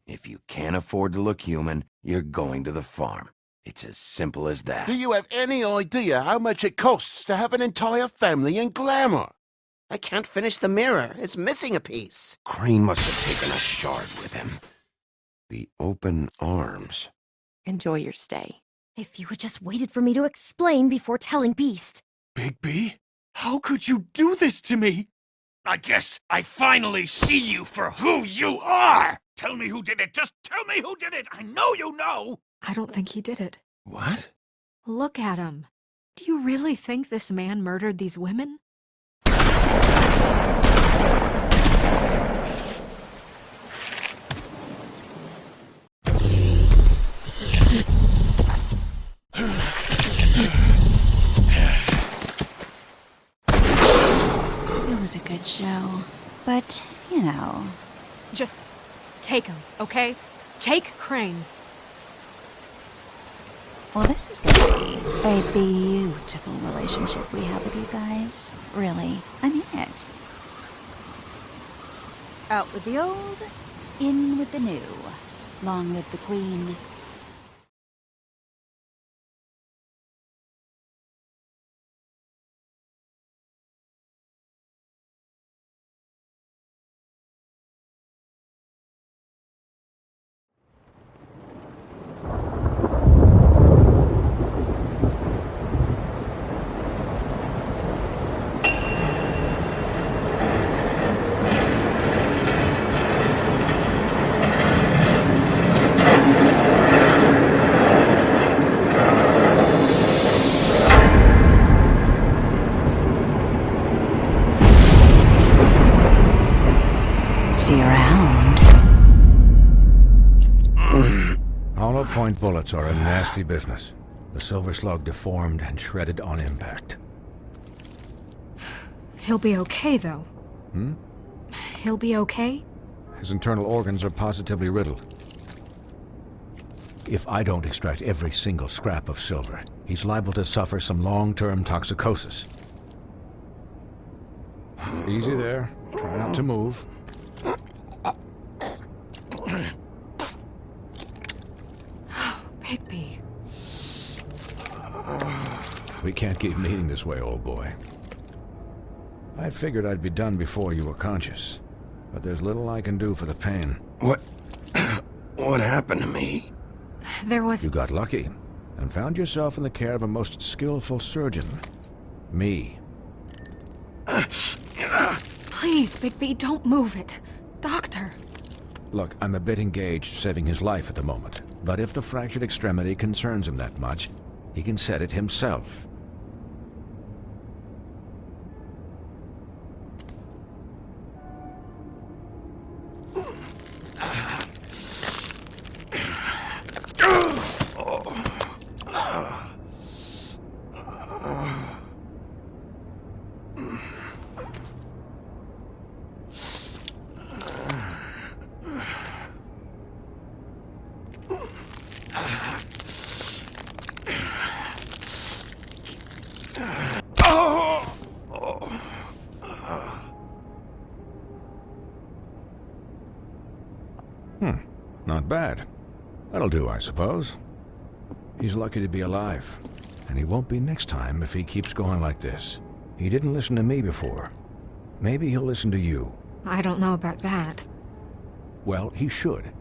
If you can't afford to look human, you're going to the farm. It's as simple as that. Do you have any idea how much it costs to have an entire family in glamour? I can't finish the mirror. It's missing a piece. Crane must have taken a shard with him. The open arms. Enjoy your stay. If you had just waited for me to explain before telling Beast. Bigby? How could you do this to me? I guess I finally see you for who you are! Tell me who did it! Just tell me who did it! I know you know! I don't think he did it. What? Look at him. Do you really think this man murdered these women? It was a good show, but, you know... Just take him, okay? Take Crane. Well, this is gonna be a beautiful relationship we have with you guys. Really, I mean it. Out with the old, in with the new. Long live the Queen. See you around. Hollow point bullets are a nasty business. The silver slug deformed and shredded on impact. He'll be okay, though. He'll be okay? His internal organs are positively riddled. If I don't extract every single scrap of silver, he's liable to suffer some long-term toxicosis. Easy there. Try not to move. Bigby. We can't keep meeting this way, old boy. I figured I'd be done before you were conscious, but there's little I can do for the pain. What happened to me? There was... You got lucky, and found yourself in the care of a most skillful surgeon. Me. Please, Bigby, don't move it. Doctor. Look, I'm a bit engaged saving his life at the moment, but if the fractured extremity concerns him that much, he can set it himself. Not bad. That'll do, I suppose. He's lucky to be alive, and he won't be next time if he keeps going like this. He didn't listen to me before. Maybe he'll listen to you. I don't know about that. Well, he should.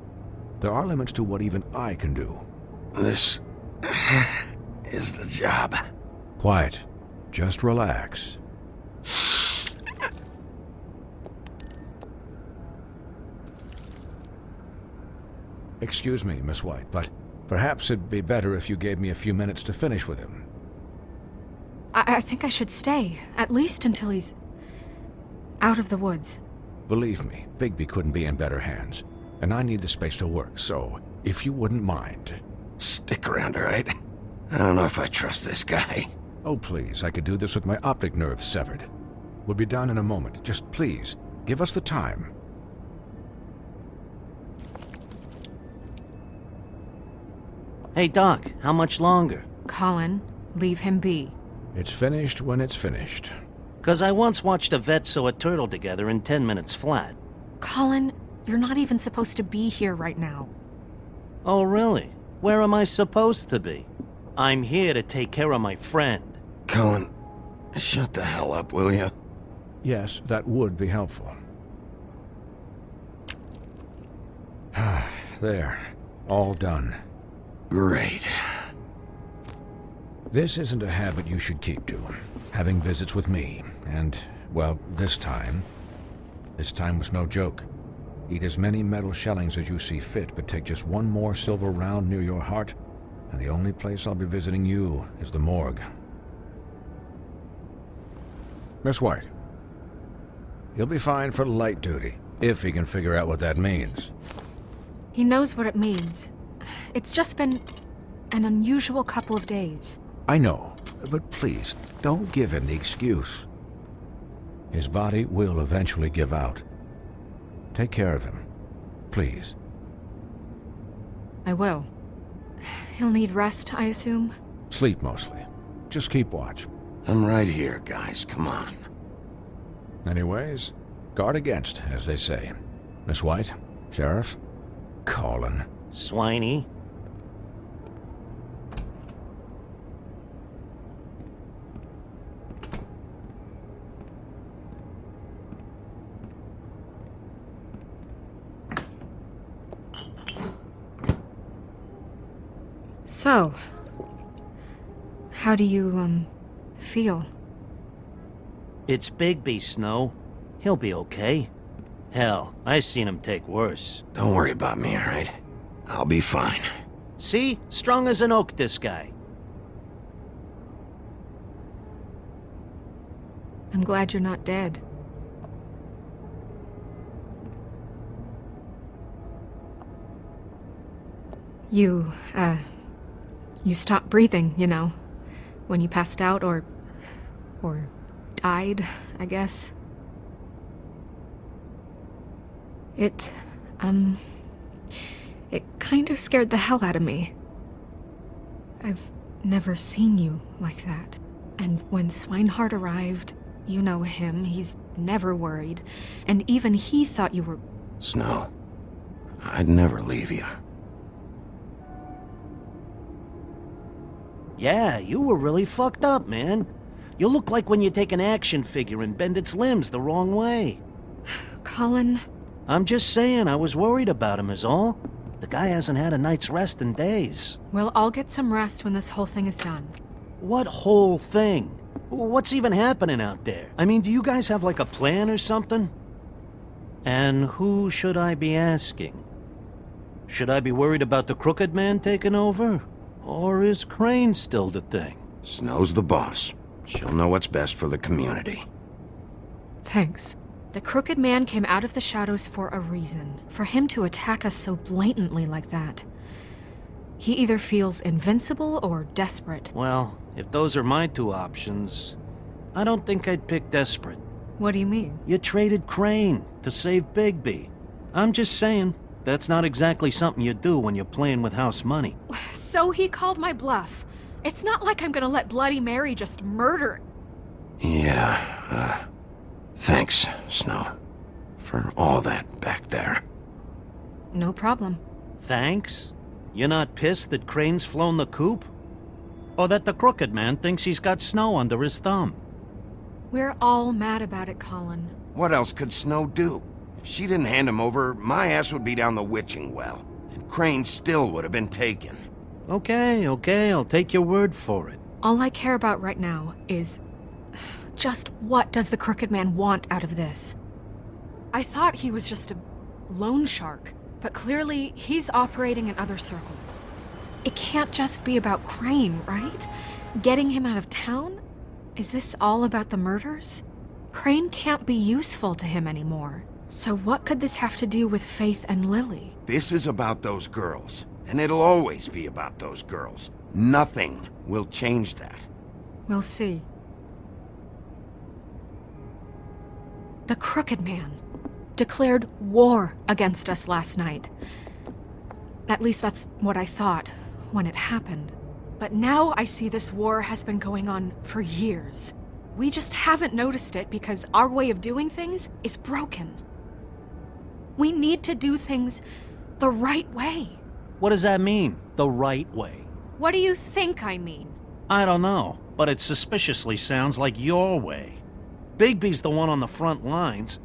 There are limits to what even I can do. This is the job. Quiet. Just relax. Excuse me, Miss White, but perhaps it'd be better if you gave me a few minutes to finish with him. I think I should stay, at least until he's out of the woods. Believe me, Bigby couldn't be in better hands, and I need the space to work, so if you wouldn't mind. Stick around, all right? I don't know if I trust this guy. Oh, please, I could do this with my optic nerve severed. We'll be done in a moment. Just please, give us the time. Hey, Doc, how much longer? Colin, leave him be. It's finished when it's finished. 'Cause I once watched a vet sew a turtle together in 10 minutes flat. Colin, you're not even supposed to be here right now. Oh, really? Where am I supposed to be? I'm here to take care of my friend. Colin, shut the hell up, will you? Yes, that would be helpful. There. All done. Great. This isn't a habit you should keep to. Having visits with me, and, well, this time was no joke. Eat as many metal shellings as you see fit, but take just one more silver round near your heart, and the only place I'll be visiting you is the morgue. Miss White, he'll be fine for light duty, if he can figure out what that means. He knows what it means. It's just been an unusual couple of days. I know, but please, don't give him the excuse. His body will eventually give out. Take care of him, please. I will. He'll need rest, I assume? Sleep mostly. Just keep watch. I'm right here, guys. Come on. Anyways, guard against, as they say. Miss White, Sheriff, Colin. Swiney. So, how do you, feel? It's Bigby, Snow. He'll be okay. Hell, I seen him take worse. Don't worry about me, alright? I'll be fine. See? Strong as an oak, this guy. I'm glad you're not dead. You stopped breathing, you know, when you passed out or died, I guess. It kind of scared the hell out of me. I've never seen you like that. And when Swinehart arrived, you know him, he's never worried. And even he thought you were... Snow, I'd never leave you. Yeah, you were really fucked up, man. You look like when you take an action figure and bend its limbs the wrong way. Colin... I'm just saying, I was worried about him is all. The guy hasn't had a night's rest in days. Well, I'll get some rest when this whole thing is done. What whole thing? What's even happening out there? I mean, do you guys have like a plan or something? And who should I be asking? Should I be worried about the Crooked Man taking over? Or is Crane still the thing? Snow's the boss. She'll know what's best for the community. Thanks. The Crooked Man came out of the shadows for a reason. For him to attack us so blatantly like that. He either feels invincible or desperate. Well, if those are my two options, I don't think I'd pick desperate. What do you mean? You traded Crane to save Bigby. I'm just saying, that's not exactly something you do when you're playing with house money. So he called my bluff. It's not like I'm gonna let Bloody Mary just murder... Yeah, thanks, Snow. For all that back there. No problem. Thanks? You're not pissed that Crane's flown the coop? Or that the Crooked Man thinks he's got Snow under his thumb? We're all mad about it, Colin. What else could Snow do? If she didn't hand him over, my ass would be down the witching well. And Crane still would have been taken. Okay, I'll take your word for it. All I care about right now is... just what does the Crooked Man want out of this? I thought he was just a loan shark, but clearly he's operating in other circles. It can't just be about Crane, right? Getting him out of town? Is this all about the murders? Crane can't be useful to him anymore. So what could this have to do with Faith and Lily? This is about those girls, and it'll always be about those girls. Nothing will change that. We'll see. The Crooked Man declared war against us last night. At least that's what I thought when it happened. But now I see this war has been going on for years. We just haven't noticed it because our way of doing things is broken. We need to do things the right way. What does that mean, the right way? What do you think I mean? I don't know, but it suspiciously sounds like your way. Bigby's the one on the front lines.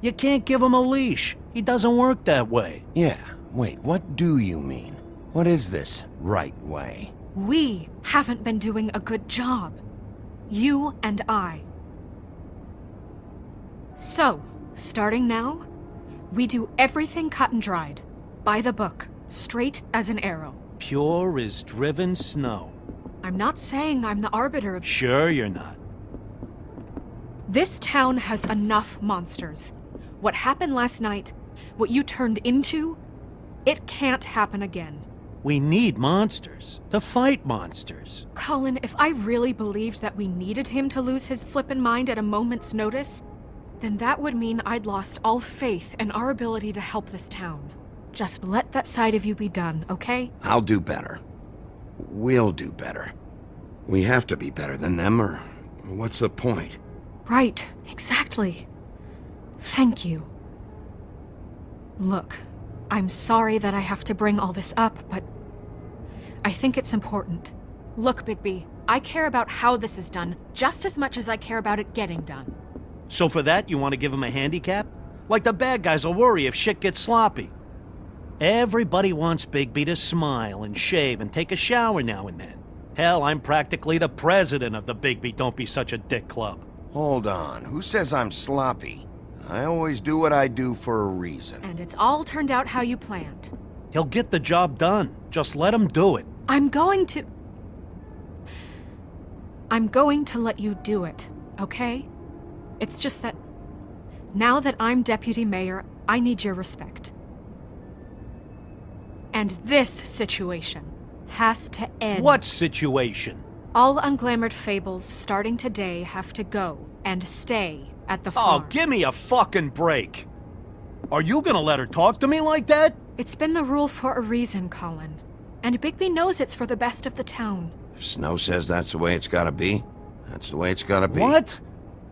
You can't give him a leash. He doesn't work that way. Yeah, wait, what do you mean? What is this right way? We haven't been doing a good job. You and I. So, starting now, we do everything cut and dried. By the book, straight as an arrow. Pure as driven snow. I'm not saying I'm the arbiter of... Sure you're not. This town has enough monsters. What happened last night, what you turned into, it can't happen again. We need monsters. To fight monsters. Colin, if I really believed that we needed him to lose his flippin' mind at a moment's notice, then that would mean I'd lost all faith in our ability to help this town. Just let that side of you be done, okay? I'll do better. We'll do better. We have to be better than them, or what's the point? Right, exactly. Thank you. Look, I'm sorry that I have to bring all this up, but I think it's important. Look, Bigby, I care about how this is done just as much as I care about it getting done. So for that, you want to give him a handicap? Like the bad guys will worry if shit gets sloppy. Everybody wants Bigby to smile and shave and take a shower now and then. Hell, I'm practically the president of the Bigby Don't Be Such a Dick Club. Hold on, who says I'm sloppy? I always do what I do for a reason. And it's all turned out how you planned. He'll get the job done. Just let him do it. I'm going to let you do it, okay? It's just that now that I'm deputy mayor, I need your respect. And this situation has to end. What situation? All unglamored fables starting today have to go and stay at the farm. Oh, give me a fucking break. Are you gonna let her talk to me like that? It's been the rule for a reason, Colin. And Bigby knows it's for the best of the town. If Snow says that's the way it's gotta be, that's the way it's gotta be. What?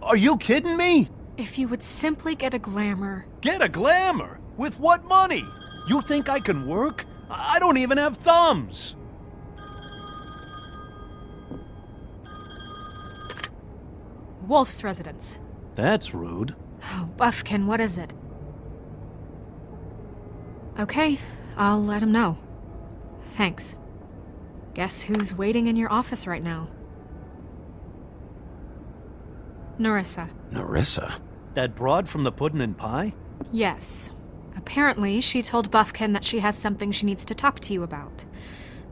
Are you kidding me? If you would simply get a glamour. Get a glamour? With what money? You think I can work? I don't even have thumbs. Wolf's residence. That's rude. Oh, Buffkin, what is it? Okay, I'll let him know. Thanks. Guess who's waiting in your office right now? Nerissa. Nerissa? That broad from the puddin' and pie? Yes. Apparently, she told Buffkin that she has something she needs to talk to you about.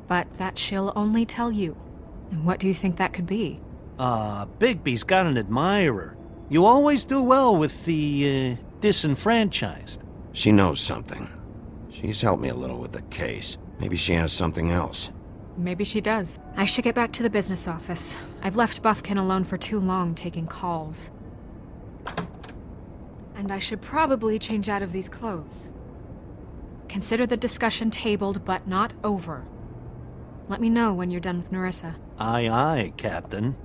But that she'll only tell you. And what do you think that could be? Bigby's got an admirer. You always do well with the, disenfranchised. She knows something. She's helped me a little with the case. Maybe she has something else. Maybe she does. I should get back to the business office. I've left Buffkin alone for too long taking calls. And I should probably change out of these clothes. Consider the discussion tabled, but not over. Let me know when you're done with Nerissa. Aye, aye, Captain.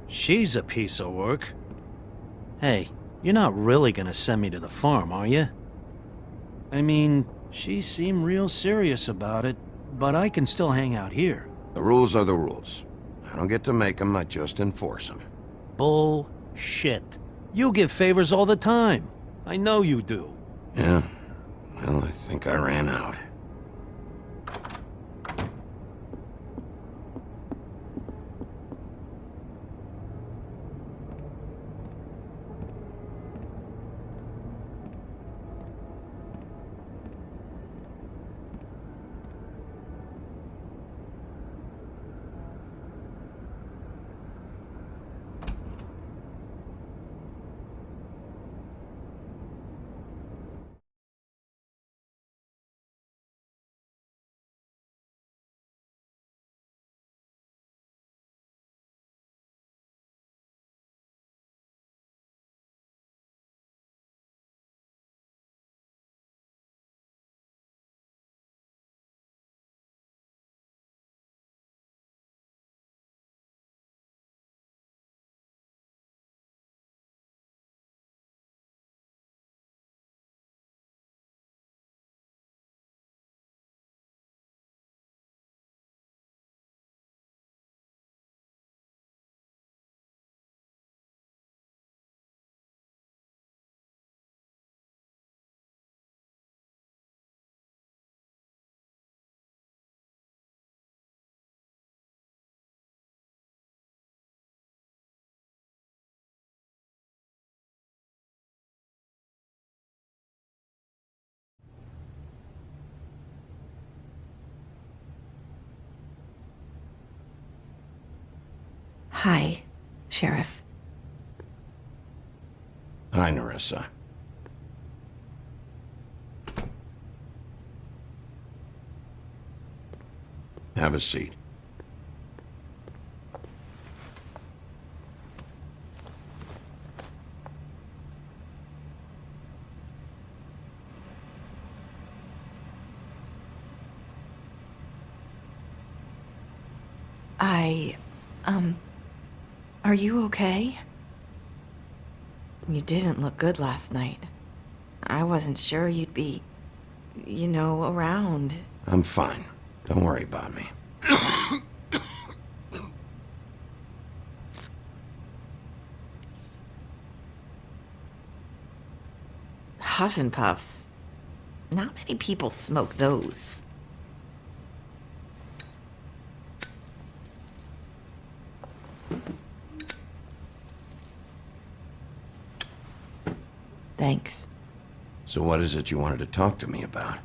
She's a piece of work. Hey, you're not really gonna send me to the farm, are you? I mean, she seemed real serious about it, but I can still hang out here. The rules are the rules. I don't get to make them, I just enforce them. Bullshit. You give favors all the time. I know you do. Yeah, well, I think I ran out. Hi, Sheriff. Hi, Nerissa. Have a seat. Are you okay? You didn't look good last night. I wasn't sure you'd be, around. I'm fine. Don't worry about me. Huff and Puffs. Not many people smoke those. Thanks. So what is it you wanted to talk to me about?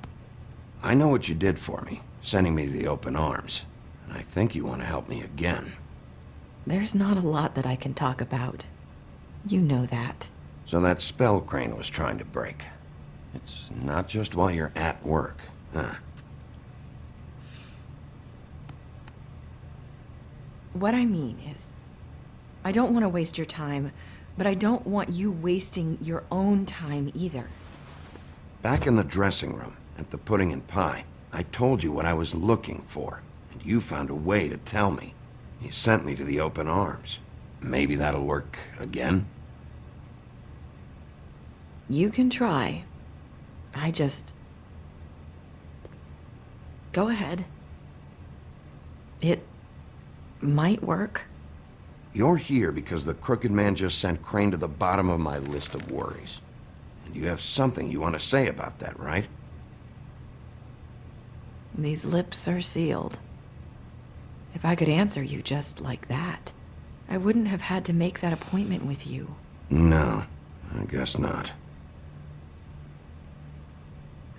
I know what you did for me, sending me to the open arms. And I think you want to help me again. There's not a lot that I can talk about. You know that. So that spell Crane was trying to break. It's not just while you're at work, huh? What I mean is, I don't want to waste your time, but I don't want you wasting your own time either. Back in the dressing room, at the pudding and pie, I told you what I was looking for, and you found a way to tell me. You sent me to the open arms. Maybe that'll work again? You can try. Go ahead. It might work. You're here because the Crooked Man just sent Crane to the bottom of my list of worries. And you have something you want to say about that, right? These lips are sealed. If I could answer you just like that, I wouldn't have had to make that appointment with you. No, I guess not.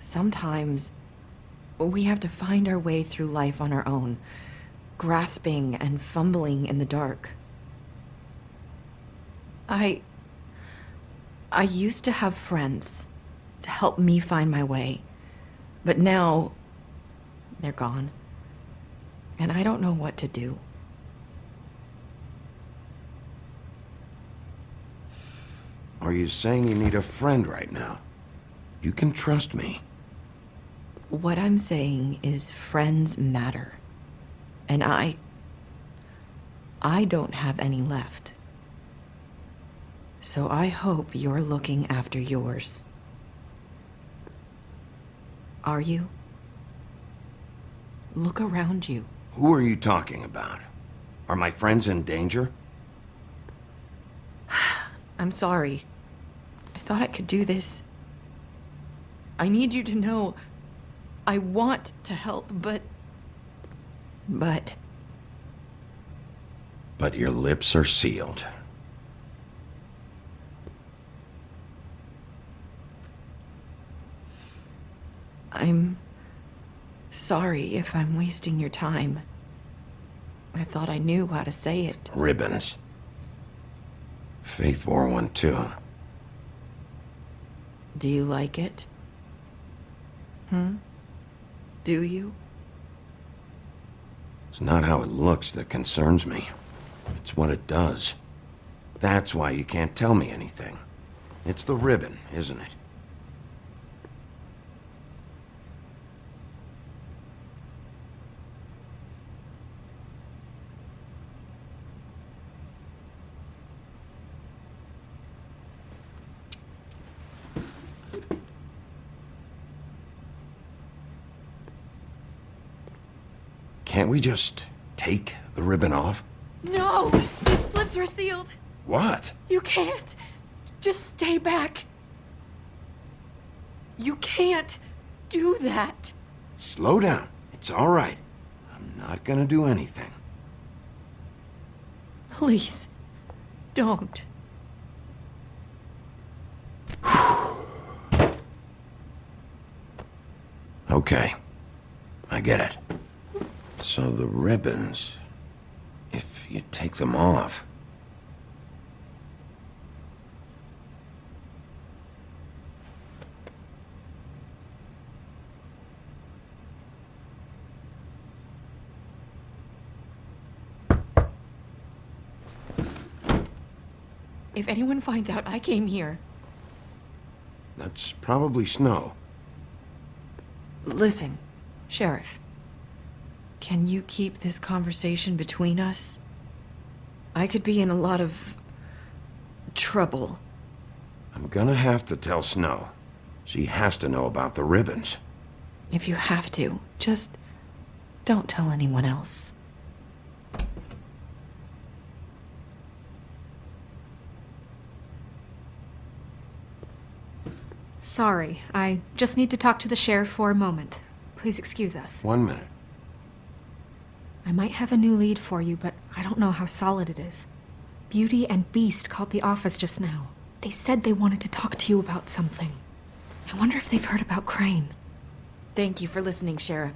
Sometimes we have to find our way through life on our own, grasping and fumbling in the dark. I used to have friends to help me find my way, but now they're gone, and I don't know what to do. Are you saying you need a friend right now? You can trust me. What I'm saying is friends matter, and I don't have any left. So I hope you're looking after yours. Are you? Look around you. Who are you talking about? Are my friends in danger? I'm sorry. I thought I could do this. I need you to know I want to help, but... But your lips are sealed. I'm sorry if I'm wasting your time. I thought I knew how to say it. Ribbons. Faith wore one too. Do you like it? Do you? It's not how it looks that concerns me. It's what it does. That's why you can't tell me anything. It's the ribbon, isn't it? Can't we just take the ribbon off? No! His lips are sealed! What? You can't! Just stay back! You can't do that! Slow down. It's all right. I'm not gonna do anything. Please, don't. Okay. I get it. So the ribbons... If you take them off. If anyone finds out I came here... That's probably Snow. Listen, Sheriff. Can you keep this conversation between us? I could be in a lot of... trouble. I'm gonna have to tell Snow. She has to know about the ribbons. If you have to, just don't tell anyone else. Sorry, I just need to talk to the sheriff for a moment. Please excuse us. 1 minute. I might have a new lead for you, but I don't know how solid it is. Beauty and Beast called the office just now. They said they wanted to talk to you about something. I wonder if they've heard about Crane. Thank you for listening, Sheriff.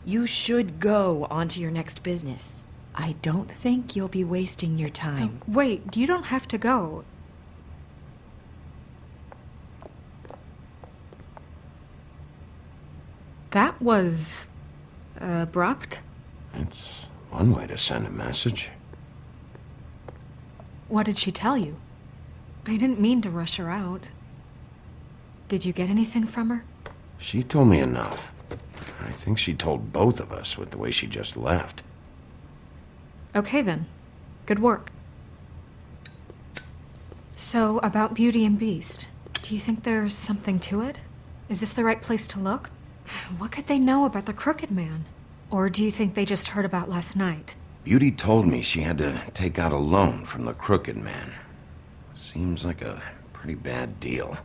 You should go on to your next business. I don't think you'll be wasting your time. Wait, you don't have to go. That was... abrupt? It's one way to send a message. What did she tell you? I didn't mean to rush her out. Did you get anything from her? She told me enough. I think she told both of us with the way she just left. Okay then. Good work. So, about Beauty and Beast, do you think there's something to it? Is this the right place to look? What could they know about the Crooked Man? Or do you think they just heard about last night? Beauty told me she had to take out a loan from the Crooked Man. Seems like a pretty bad deal.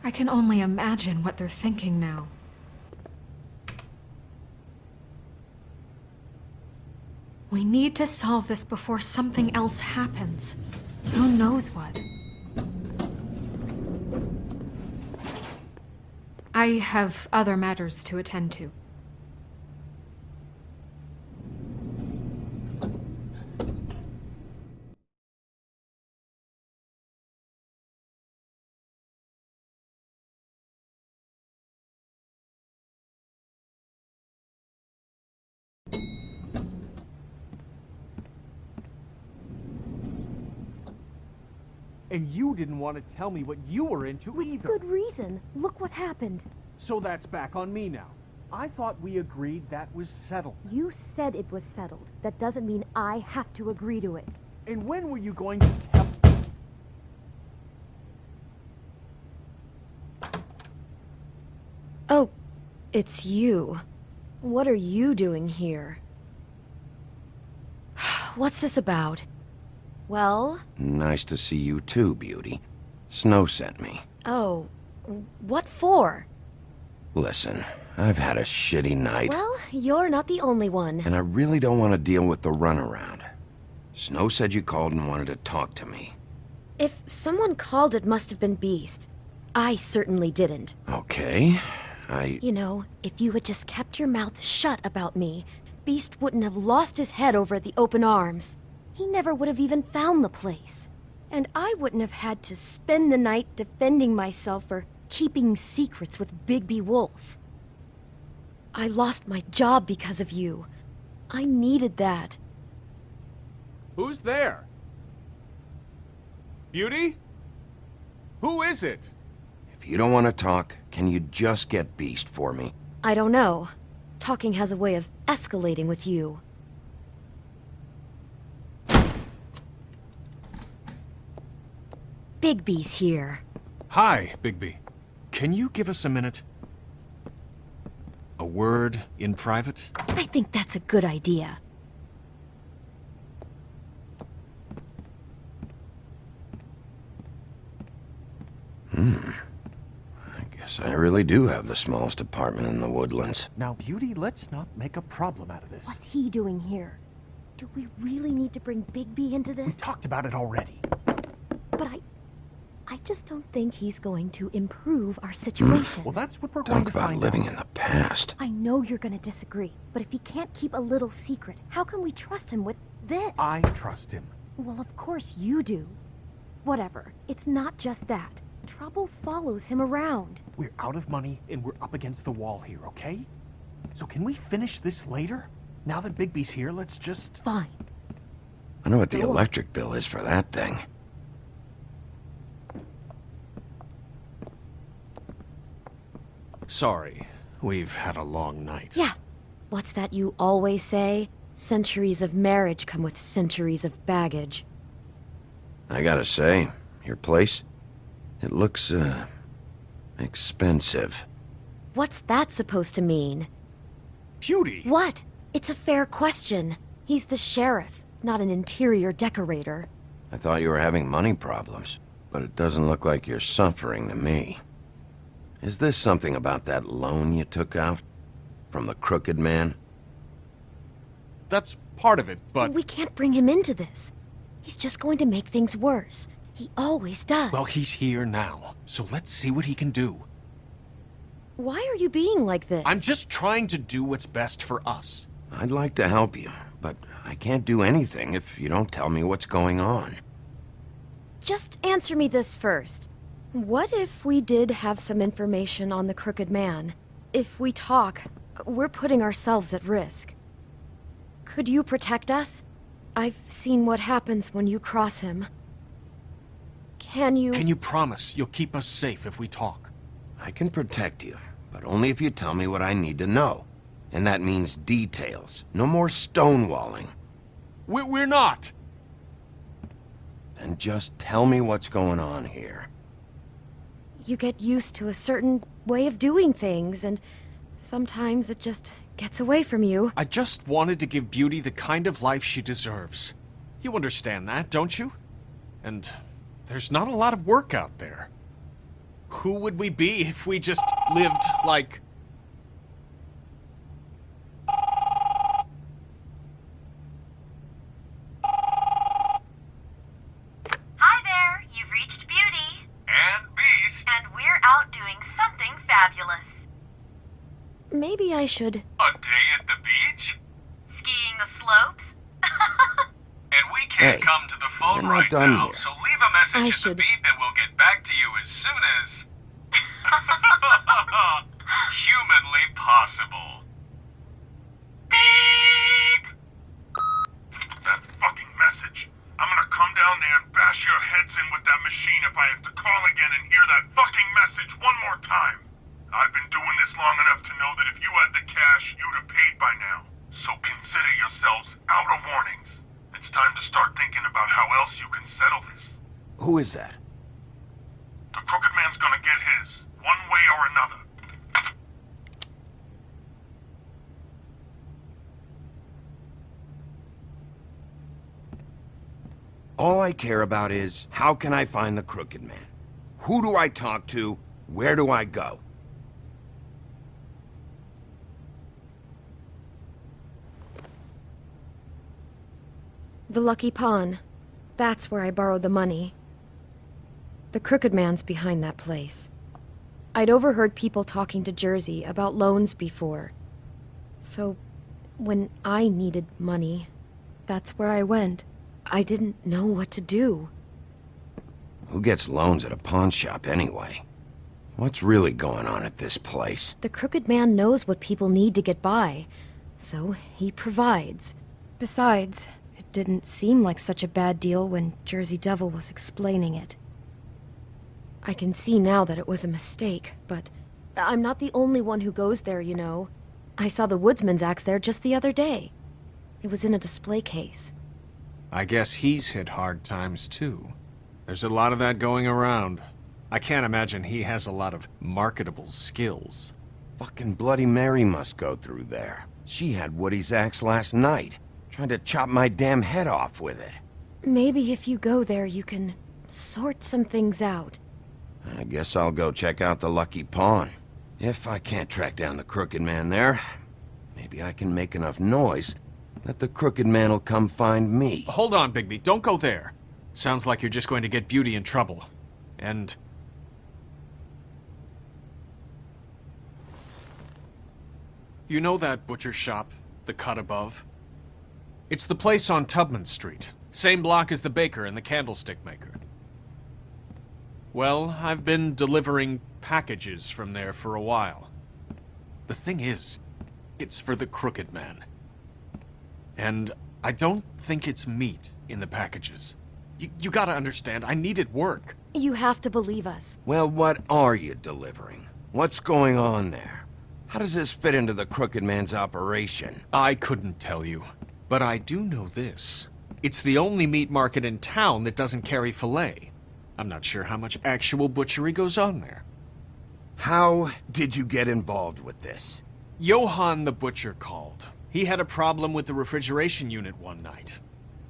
I can only imagine what they're thinking now. We need to solve this before something else happens. Who knows what? I have other matters to attend to. And you didn't want to tell me what you were into either. Good reason. Look what happened. So that's back on me now. I thought we agreed that was settled. You said it was settled. That doesn't mean I have to agree to it. And when were you going to tell... Oh, it's you. What are you doing here? What's this about? Well? Nice to see you too, Beauty. Snow sent me. Oh, what for? Listen, I've had a shitty night. Well, you're not the only one. And I really don't want to deal with the runaround. Snow said you called and wanted to talk to me. If someone called, it must have been Beast. I certainly didn't. Okay, You know, if you had just kept your mouth shut about me, Beast wouldn't have lost his head over at the open arms. He never would have even found the place. And I wouldn't have had to spend the night defending myself for keeping secrets with Bigby Wolf. I lost my job because of you. I needed that. Who's there? Beauty? Who is it? if you don't want to talk, can you just get Beast for me? I don't know. Talking has a way of escalating with you. Bigby's here. Hi, Bigby. Can you give us a minute? A word in private? I think that's a good idea. I guess I really do have the smallest apartment in the Woodlands. Now, Beauty, let's not make a problem out of this. What's he doing here? Do we really need to bring Bigby into this? We talked about it already. But I just don't think he's going to improve our situation. Well, that's what we're going to find out. Talk about living in the past. I know you're going to disagree, but if he can't keep a little secret, how can we trust him with this? I trust him. Well, of course you do. Whatever. It's not just that. Trouble follows him around. We're out of money and we're up against the wall here, okay? So can we finish this later? Now that Bigby's here, let's just... Fine. I know what the electric bill is for that thing. Sorry, we've had a long night. Yeah. What's that you always say? Centuries of marriage come with centuries of baggage. I gotta say, your place, it looks, expensive. What's that supposed to mean? Beauty! What? It's a fair question. He's the sheriff, not an interior decorator. I thought you were having money problems, but it doesn't look like you're suffering to me. Is this something about that loan you took out? From the crooked man? That's part of it, but... We can't bring him into this. He's just going to make things worse. He always does. Well, he's here now, so let's see what he can do. Why are you being like this? I'm just trying to do what's best for us. I'd like to help you, but I can't do anything if you don't tell me what's going on. Just answer me this first. What if we did have some information on the crooked man? If we talk, we're putting ourselves at risk. Could you protect us? I've seen what happens when you cross him. Can you... Can you promise you'll keep us safe if we talk? I can protect you, but only if you tell me what I need to know. And that means details. No more stonewalling. We're not! Then just tell me what's going on here. You get used to a certain way of doing things, and sometimes it just gets away from you. I just wanted to give Beauty the kind of life she deserves. You understand that, don't you? And there's not a lot of work out there. Who would we be if we just lived like... Hi there, you've reached Beauty. And Beast. And we're out doing something fabulous. Maybe I should... A day at the beach? Skiing the slopes? And we can't come to the phone we're not right done now, here. so leave a message at the beep and we'll get back to you as soon as... humanly possible. Beep! That fucking message. I'm gonna come down there and bash your heads in with that machine if I have to call again and hear that fucking message one more time. I've been doing this long enough to know that if you had the cash, you'd have paid by now. So consider yourselves out of warnings. It's time to start thinking about how else you can settle this. Who is that? The crooked man's gonna get his, one way or another. All I care about is, how can I find the crooked man? Who do I talk to? Where do I go? The Lucky Pawn. That's where I borrowed the money. The crooked man's behind that place. I'd overheard people talking to Jersey about loans before. So, when I needed money, that's where I went. I didn't know what to do. Who gets loans at a pawn shop anyway? What's really going on at this place? The crooked man knows what people need to get by, so he provides. Besides, it didn't seem like such a bad deal when Jersey Devil was explaining it. I can see now that it was a mistake, but I'm not the only one who goes there, you know. I saw the woodsman's axe there just the other day. It was in a display case. I guess he's hit hard times too. There's a lot of that going around. I can't imagine he has a lot of marketable skills. Fucking Bloody Mary must go through there. She had Woody's axe last night, trying to chop my damn head off with it. Maybe if you go there, you can sort some things out. I guess I'll go check out the Lucky Pawn. If I can't track down the crooked man there, maybe I can make enough noise that the crooked man will come find me. Hold on, Bigby. Don't go there. Sounds like you're just going to get Beauty in trouble. And you know that butcher shop, the cut above? It's the place on Tubman Street. Same block as the baker and the candlestick maker. Well, I've been delivering packages from there for a while. The thing is, it's for the Crooked Man. And I don't think it's meat in the packages. You gotta understand, I needed work. You have to believe us. Well, what are you delivering? What's going on there? How does this fit into the Crooked Man's operation? I couldn't tell you, but I do know this. It's the only meat market in town that doesn't carry filet. I'm not sure how much actual butchery goes on there. How did you get involved with this? Johann the butcher called. He had a problem with the refrigeration unit one night.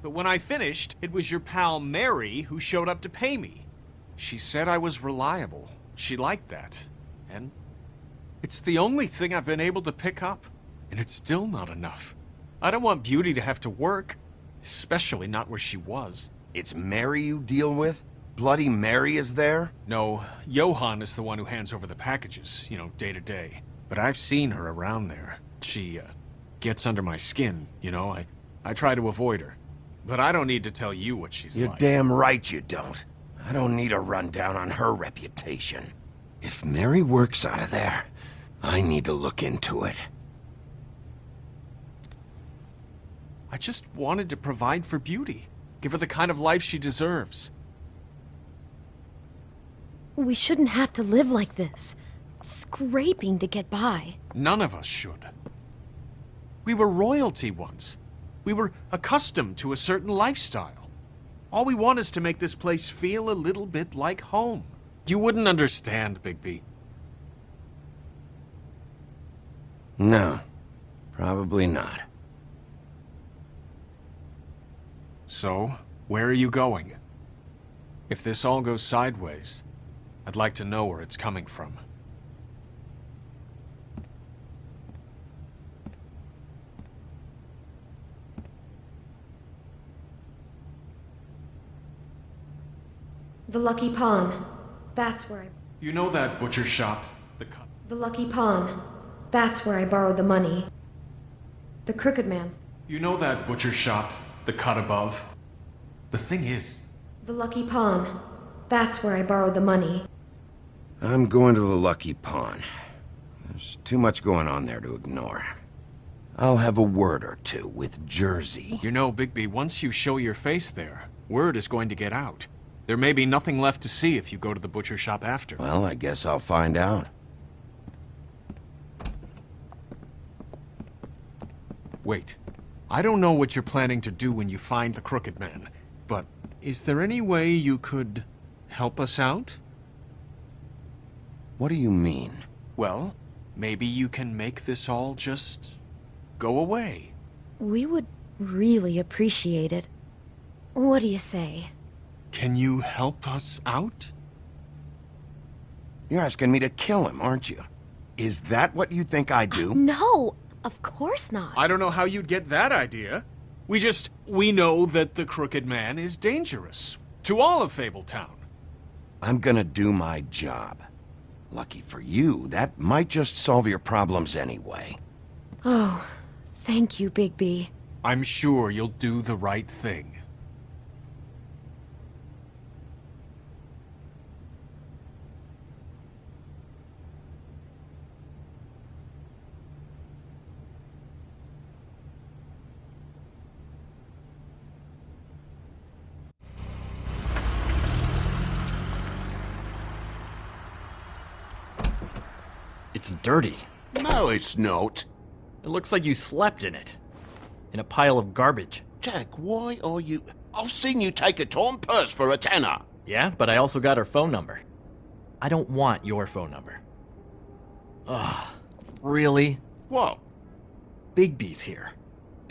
But when I finished, it was your pal Mary who showed up to pay me. She said I was reliable. She liked that. And it's the only thing I've been able to pick up. And it's still not enough. I don't want Beauty to have to work, especially not where she was. It's Mary you deal with? Bloody Mary is there? No, Johann is the one who hands over the packages, day to day. But I've seen her around there. She, gets under my skin, I try to avoid her. But I don't need to tell you what she's You're like. damn right you don't. I don't need a rundown on her reputation. If Mary works out of there, I need to look into it. I just wanted to provide for Beauty. Give her the kind of life she deserves. We shouldn't have to live like this, scraping to get by. None of us should. We were royalty once. We were accustomed to a certain lifestyle. All we want is to make this place feel a little bit like home. You wouldn't understand, Bigby. No, probably not. So, where are you going? If this all goes sideways, I'd like to know where it's coming from. The Lucky Pawn. That's where I... You know that butcher shop? The Lucky Pawn. That's where I borrowed the money. The Crooked Man's... You know that butcher shop? The cut above? The thing is... The Lucky Pawn. That's where I borrowed the money. I'm going to the Lucky Pawn. There's too much going on there to ignore. I'll have a word or two with Jersey. You know, Bigby, once you show your face there, word is going to get out. There may be nothing left to see if you go to the butcher shop after. Well, I guess I'll find out. Wait. I don't know what you're planning to do when you find the Crooked Man, but is there any way you could help us out? What do you mean? Well, maybe you can make this all just go away. We would really appreciate it. What do you say? Can you help us out? You're asking me to kill him, aren't you? Is that what you think I do? No, of course not. I don't know how you'd get that idea. We know that the Crooked Man is dangerous. To all of Fabletown. I'm gonna do my job. Lucky for you, that might just solve your problems anyway. Oh, thank you, Bigby. I'm sure you'll do the right thing. It's dirty. No, it's not. It looks like you slept in it. In a pile of garbage. Jack, why are you... I've seen you take a torn purse for a tenner. Yeah, but I also got her phone number. I don't want your phone number. Ugh, really? What? Bigby's here.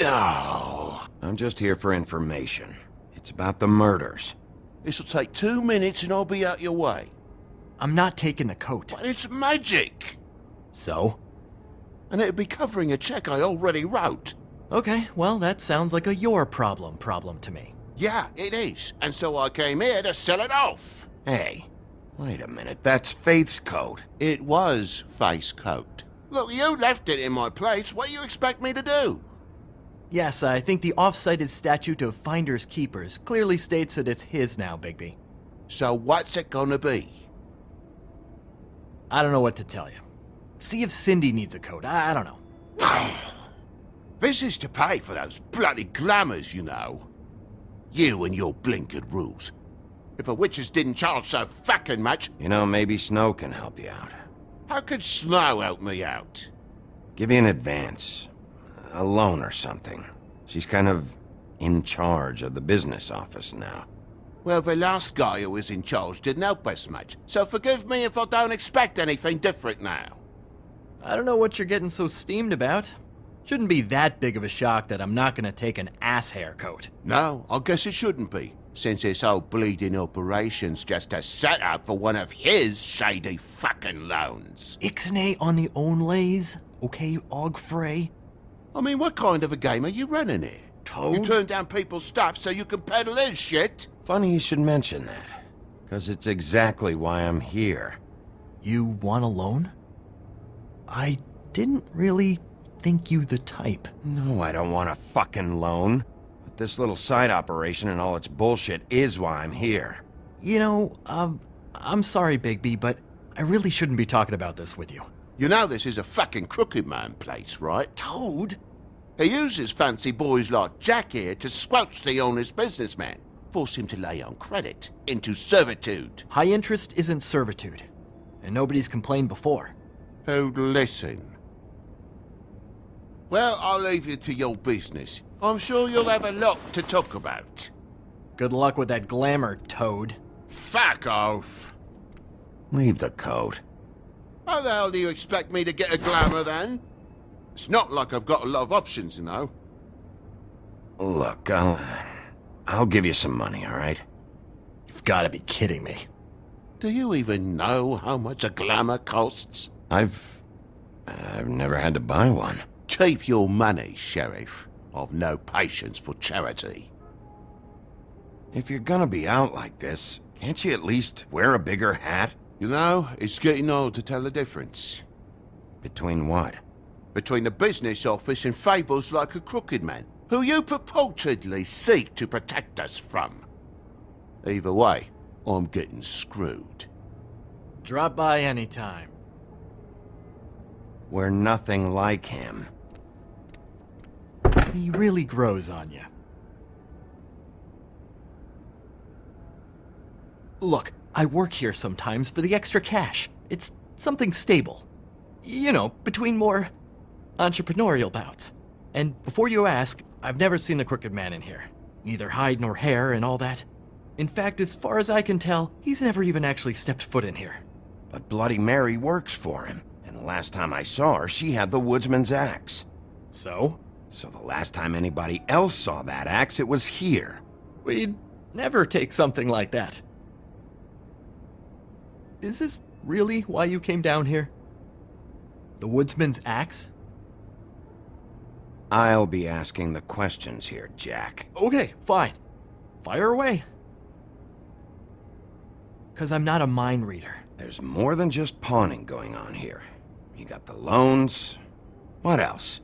Oh. I'm just here for information. It's about the murders. This'll take 2 minutes and I'll be out your way. I'm not taking the coat. But it's magic. So? And it'd be covering a check I already wrote. Okay, well, that sounds like a your problem to me. Yeah, it is. And so I came here to sell it off. Hey, Wait a minute, that's Faith's coat. It was Faith's coat. Look, you left it in my place. What do you expect me to do? Yes, I think the off-cited statute of Finders Keepers clearly states that it's his now, Bigby. So what's it gonna be? I don't know what to tell you. See if Cindy needs a coat. I don't know. This is to pay for those bloody glamours, you know. You and your blinkered rules. If a witches didn't charge so fucking much... You know, maybe Snow can help you out. How could Snow help me out? Give you an advance. A loan or something. She's kind of in charge of the business office now. Well, the last guy who was in charge didn't help us much, so forgive me if I don't expect anything different now. I don't know what you're getting so steamed about. Shouldn't be that big of a shock that I'm not gonna take an ass hair coat. No, I guess it shouldn't be, since this whole bleeding operation's just a setup for one of his shady fucking loans. Ixnay on the own lays, okay, Og Frey? I mean, what kind of a game are you running here? Toad? You turn down people's stuff so you can peddle his shit? Funny you should mention that, because it's exactly why I'm here. You want a loan? I didn't really think you the type. No, I don't want a fucking loan. But this little side operation and all its bullshit is why I'm here. You know, I'm sorry, Bigby, but I really shouldn't be talking about this with you. You know this is a fucking crooked man place, right? Toad? He uses fancy boys like Jack here to squelch the honest businessman. Force him to lay on credit into servitude. High interest isn't servitude. And nobody's complained before. Who'd listen? Well, I'll leave you to your business. I'm sure you'll have a lot to talk about. Good luck with that glamour, Toad. Fuck off! Leave the coat. How the hell do you expect me to get a glamour then? It's not like I've got a lot of options, you know. Look, I'll give you some money, all right? You've got to be kidding me. Do you even know how much a glamour costs? I've never had to buy one. Keep your money, Sheriff. I've no patience for charity. If you're gonna be out like this, can't you at least wear a bigger hat? You know, it's getting old to tell the difference. Between what? Between the business office and Fables like a crooked man, who you purportedly seek to protect us from. Either way, I'm getting screwed. Drop by anytime. We're nothing like him. He really grows on you. Look, I work here sometimes for the extra cash. It's something stable. You know, between more entrepreneurial bouts. And before you ask, I've never seen the crooked man in here. Neither hide nor hair and all that. In fact, as far as I can tell, he's never even actually stepped foot in here. But Bloody Mary works for him. And the last time I saw her, she had the woodsman's axe. So? So the last time anybody else saw that axe, it was here. We'd never take something like that. Is this really why you came down here? The woodsman's axe? I'll be asking the questions here, Jack. Okay, fine. Fire away. 'Cause I'm not a mind reader. There's more than just pawning going on here. You got the loans. What else?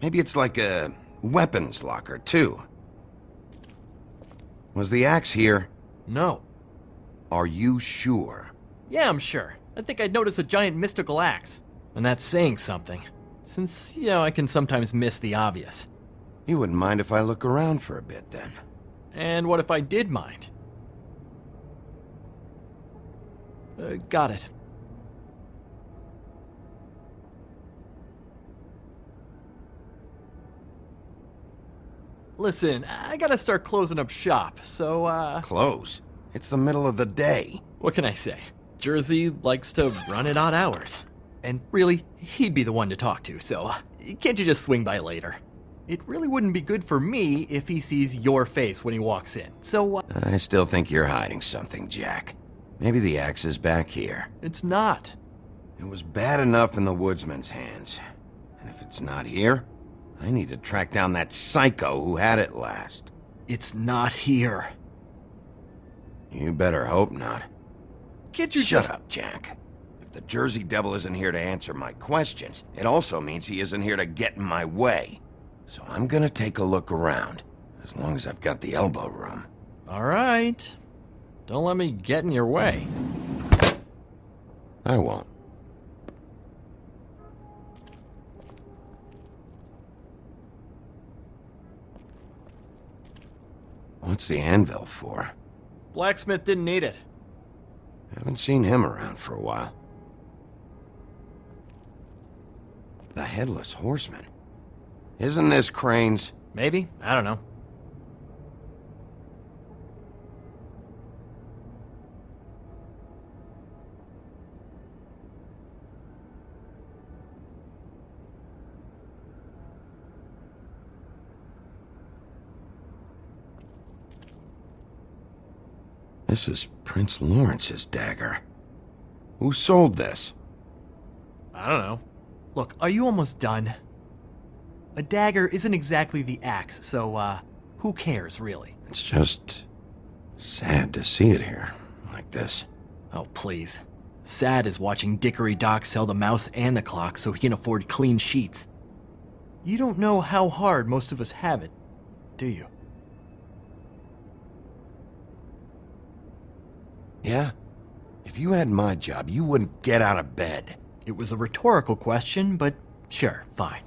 Maybe it's like a weapons locker, too. Was the axe here? No. Are you sure? Yeah, I'm sure. I think I'd notice a giant mystical axe. And that's saying something. Since, you know, I can sometimes miss the obvious. You wouldn't mind if I look around for a bit, then? And what if I did mind? Got it. Listen, I gotta start closing up shop, so, Close? It's the middle of the day. What can I say? Jersey likes to run at odd hours. And really, he'd be the one to talk to, so can't you just swing by later? It really wouldn't be good for me if he sees your face when he walks in, so, I still think you're hiding something, Jack. Maybe the axe is back here. It's not. It was bad enough in the woodsman's hands. And if it's not here, I need to track down that psycho who had it last. It's not here. You better hope not. Can't you Shut just... up, Jack. If the Jersey Devil isn't here to answer my questions, it also means he isn't here to get in my way. So I'm gonna take a look around, as long as I've got the elbow room. All right. Don't let me get in your way. I won't. What's the anvil for? Blacksmith didn't need it. Haven't seen him around for a while. The Headless Horseman. Isn't this Crane's? Maybe? I don't know. This is Prince Lawrence's dagger. Who sold this? I don't know. Look, are you almost done? A dagger isn't exactly the axe, so, who cares, really? It's just sad to see it here, like this. Oh, please. Sad is watching Dickory Doc sell the mouse and the clock so he can afford clean sheets. You don't know how hard most of us have it, do you? Yeah? If you had my job, you wouldn't get out of bed. It was a rhetorical question, but sure, fine.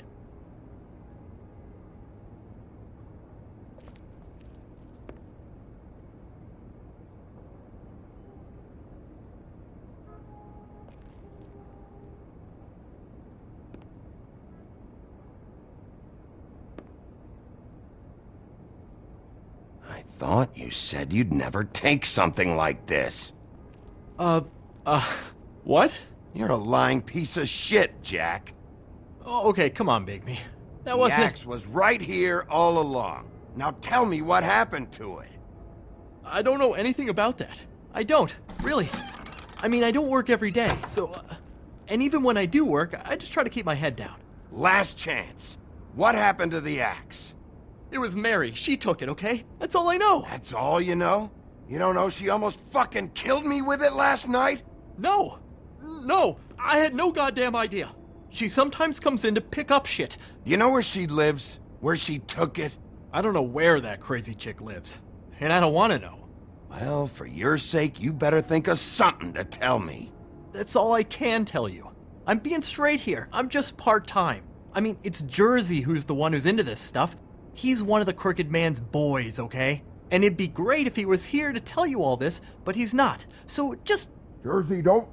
I thought you said you'd never take something like this. What? You're a lying piece of shit, Jack. Oh, okay, come on, Bigby. That wasn't... The axe was right here all along. Now tell me what happened to it. I don't know anything about that. I don't, really. I mean, I don't work every day, so... and even when I do work, I just try to keep my head down. Last chance. What happened to the axe? It was Mary. She took it, okay? That's all I know. That's all you know? You don't know she almost fucking killed me with it last night? No. No, I had no goddamn idea. She sometimes comes in to pick up shit. You know where she lives? Where she took it? I don't know where that crazy chick lives. And I don't want to know. Well, for your sake, you better think of something to tell me. That's all I can tell you. I'm being straight here. I'm just part-time. I mean, it's Jersey who's the one who's into this stuff. He's one of the Crooked Man's boys, okay? And it'd be great if he was here to tell you all this, but he's not. So just... Jersey, don't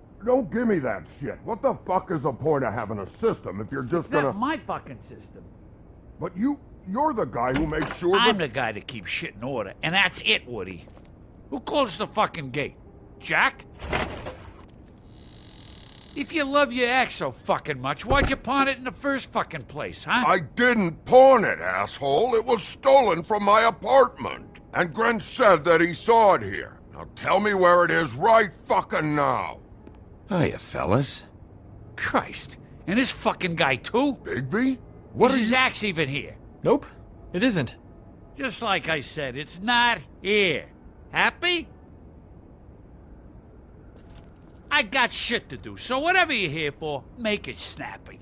give me that shit. What the fuck is the point of having a system if you're just gonna... Not my fucking system. But you're the guy who makes sure I'm the guy that keeps shit in order, and that's it, Woody. Who closed the fucking gate? Jack? If you love your ex so fucking much, why'd you pawn it in the first fucking place, huh? I didn't pawn it, asshole. It was stolen from my apartment. And Gren said that he saw it here. Now tell me where it is right fucking now. Hiya, fellas. Christ. And this fucking guy, too? Bigby? What is are his you... axe even here? Nope, it isn't. Just like I said, it's not here. Happy? I got shit to do, so whatever you're here for, make it snappy.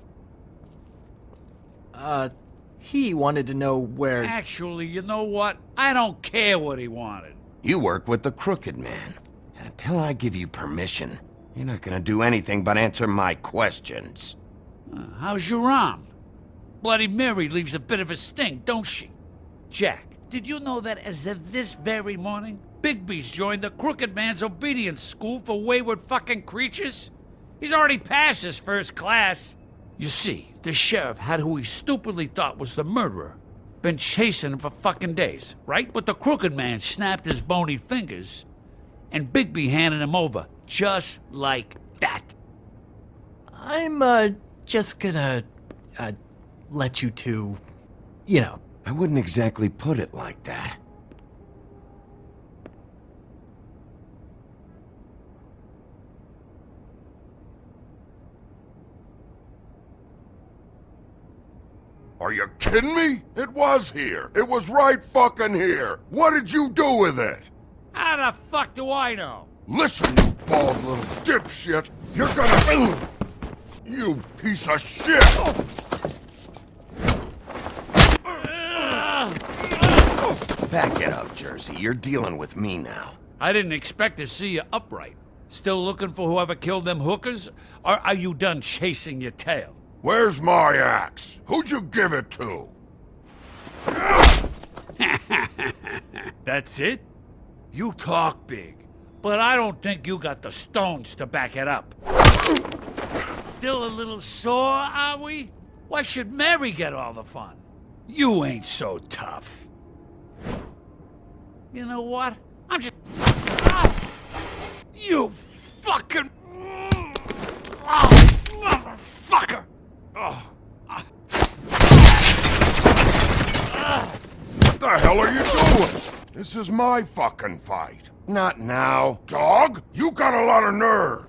He wanted to know where... Actually, you know what? I don't care what he wanted. You work with the Crooked Man. And until I give you permission, you're not gonna do anything but answer my questions. How's your arm? Bloody Mary leaves a bit of a stink, don't she? Jack, did you know that as of this very morning, Bigby's joined the Crooked Man's obedience school for wayward fucking creatures? He's already passed his first class. You see, the sheriff had who he stupidly thought was the murderer. Been chasing him for fucking days, right? But the Crooked Man snapped his bony fingers, and Bigby handed him over, just like that. I'm, just gonna, let you two, you know. I wouldn't exactly put it like that. Are you kidding me? It was here. It was right fucking here. What did you do with it? How the fuck do I know? Listen, you bald little dipshit! You're gonna... You piece of shit! Back it up, Jersey. You're dealing with me now. I didn't expect to see you upright. Still looking for whoever killed them hookers? Or are you done chasing your tail? Where's my axe? Who'd you give it to? That's it? You talk big, but I don't think you got the stones to back it up. Still a little sore, are we? Why should Mary get all the fun? You ain't so tough. You know what? I'm just... You fucking... motherfucker! What the hell are you doing? This is my fucking fight. Not now. Dog, you got a lot of nerve.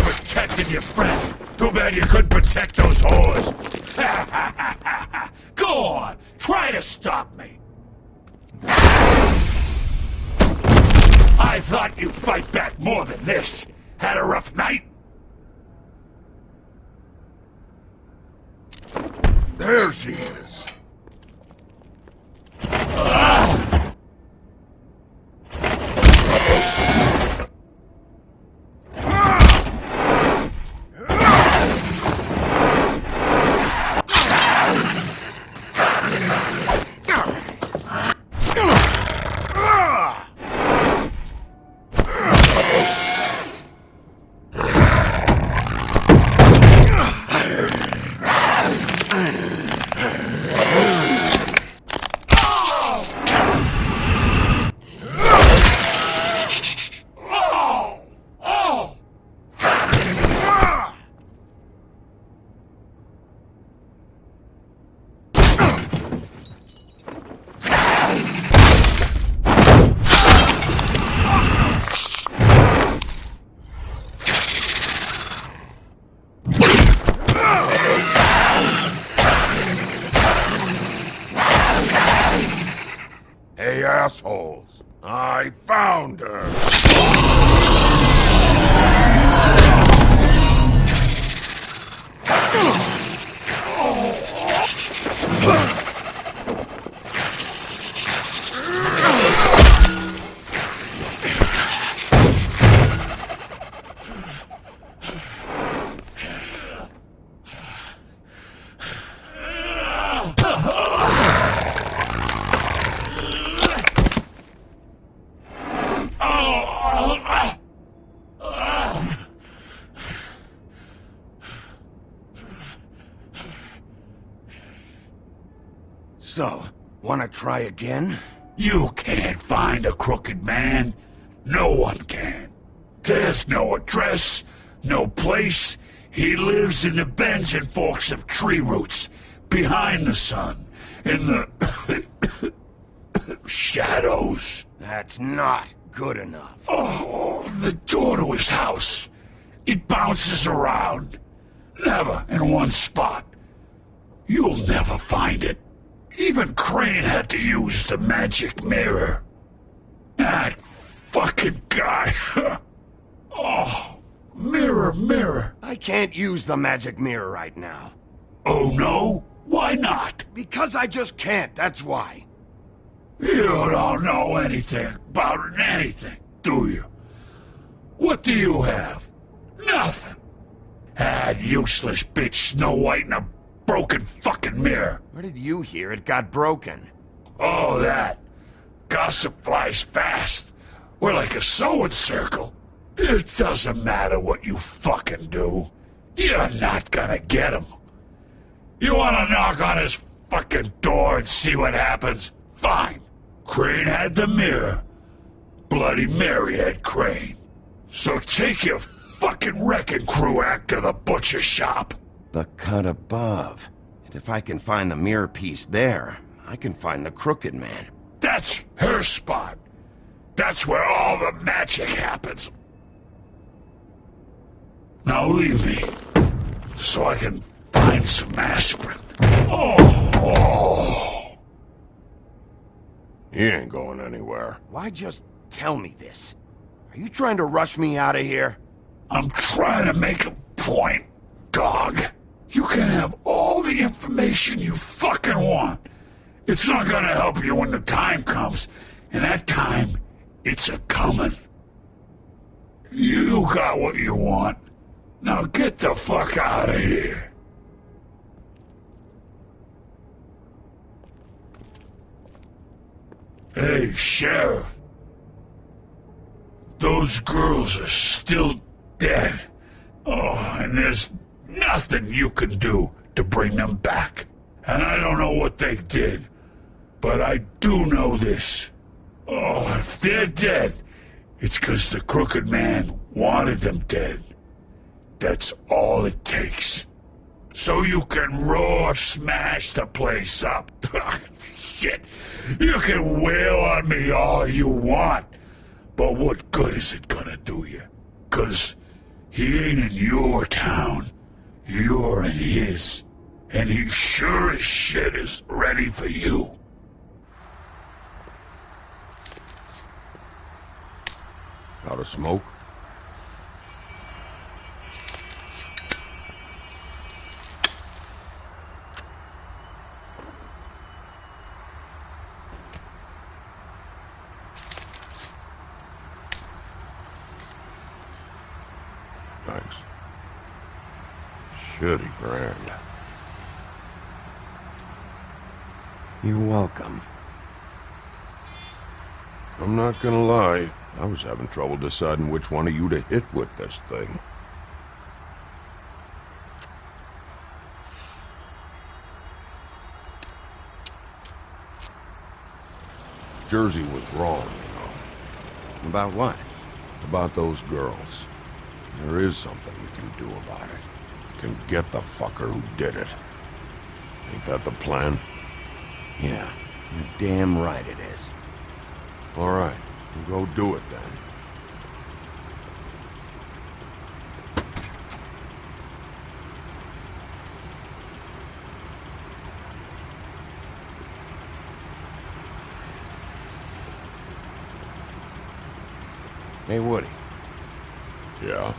Protecting your friend. Too bad you couldn't protect those whores. Go on, try to stop me. I thought you'd fight back more than this. Had a rough night? There she is. Hey, assholes. I found her. So, wanna try again? You can't find a crooked man. No one can. There's no address, no place. He lives in the bends and forks of tree roots, behind the sun, in the shadows. That's not good enough. Oh, the door to his house. It bounces around. Never in one spot. You'll never find it. Even Crane had to use the magic mirror. That fucking guy. Oh, mirror, mirror. I can't use the magic mirror right now. Oh no? Why not? Because I just can't, that's why. You don't know anything about anything, do you? What do you have? Nothing. That useless bitch Snow White in a broken fucking mirror. Where did you hear it got broken? Oh, that. Gossip flies fast. We're like a sewing circle. It doesn't matter what you fucking do. You're not gonna get him. You wanna knock on his fucking door and see what happens? Fine. Crane had the mirror. Bloody Mary had Crane. So take your fucking wrecking crew act to the butcher shop. The cut above. And if I can find the mirror piece there, I can find the Crooked Man. That's her spot. That's where all the magic happens. Now leave me, so I can find some aspirin. Oh. He ain't going anywhere. Why just tell me this? Are you trying to rush me out of here? I'm trying to make a point, dog. You can have all the information you fucking want. It's not gonna help you when the time comes, and that time, it's a-comin'. You got what you want. Now get the fuck out of here. Hey, Sheriff. Those girls are still dead. Oh, and there's nothing you can do to bring them back. And I don't know what they did, but I do know this. Oh, if they're dead, it's 'cause the Crooked Man wanted them dead. That's all it takes. So you can raw smash the place up. Shit, you can wail on me all you want, but what good is it gonna do you? 'Cause he ain't in your town, you're in his, and he sure as shit is ready for you. Out of smoke? Thanks. Shitty brand. You're welcome. I'm not gonna lie, I was having trouble deciding which one of you to hit with this thing. Jersey was wrong, you know. About what? About those girls. There is something you can do about it. You can get the fucker who did it. Ain't that the plan? Yeah, you're damn right it is. All right, we'll go do it then. Hey, Woody. Yeah?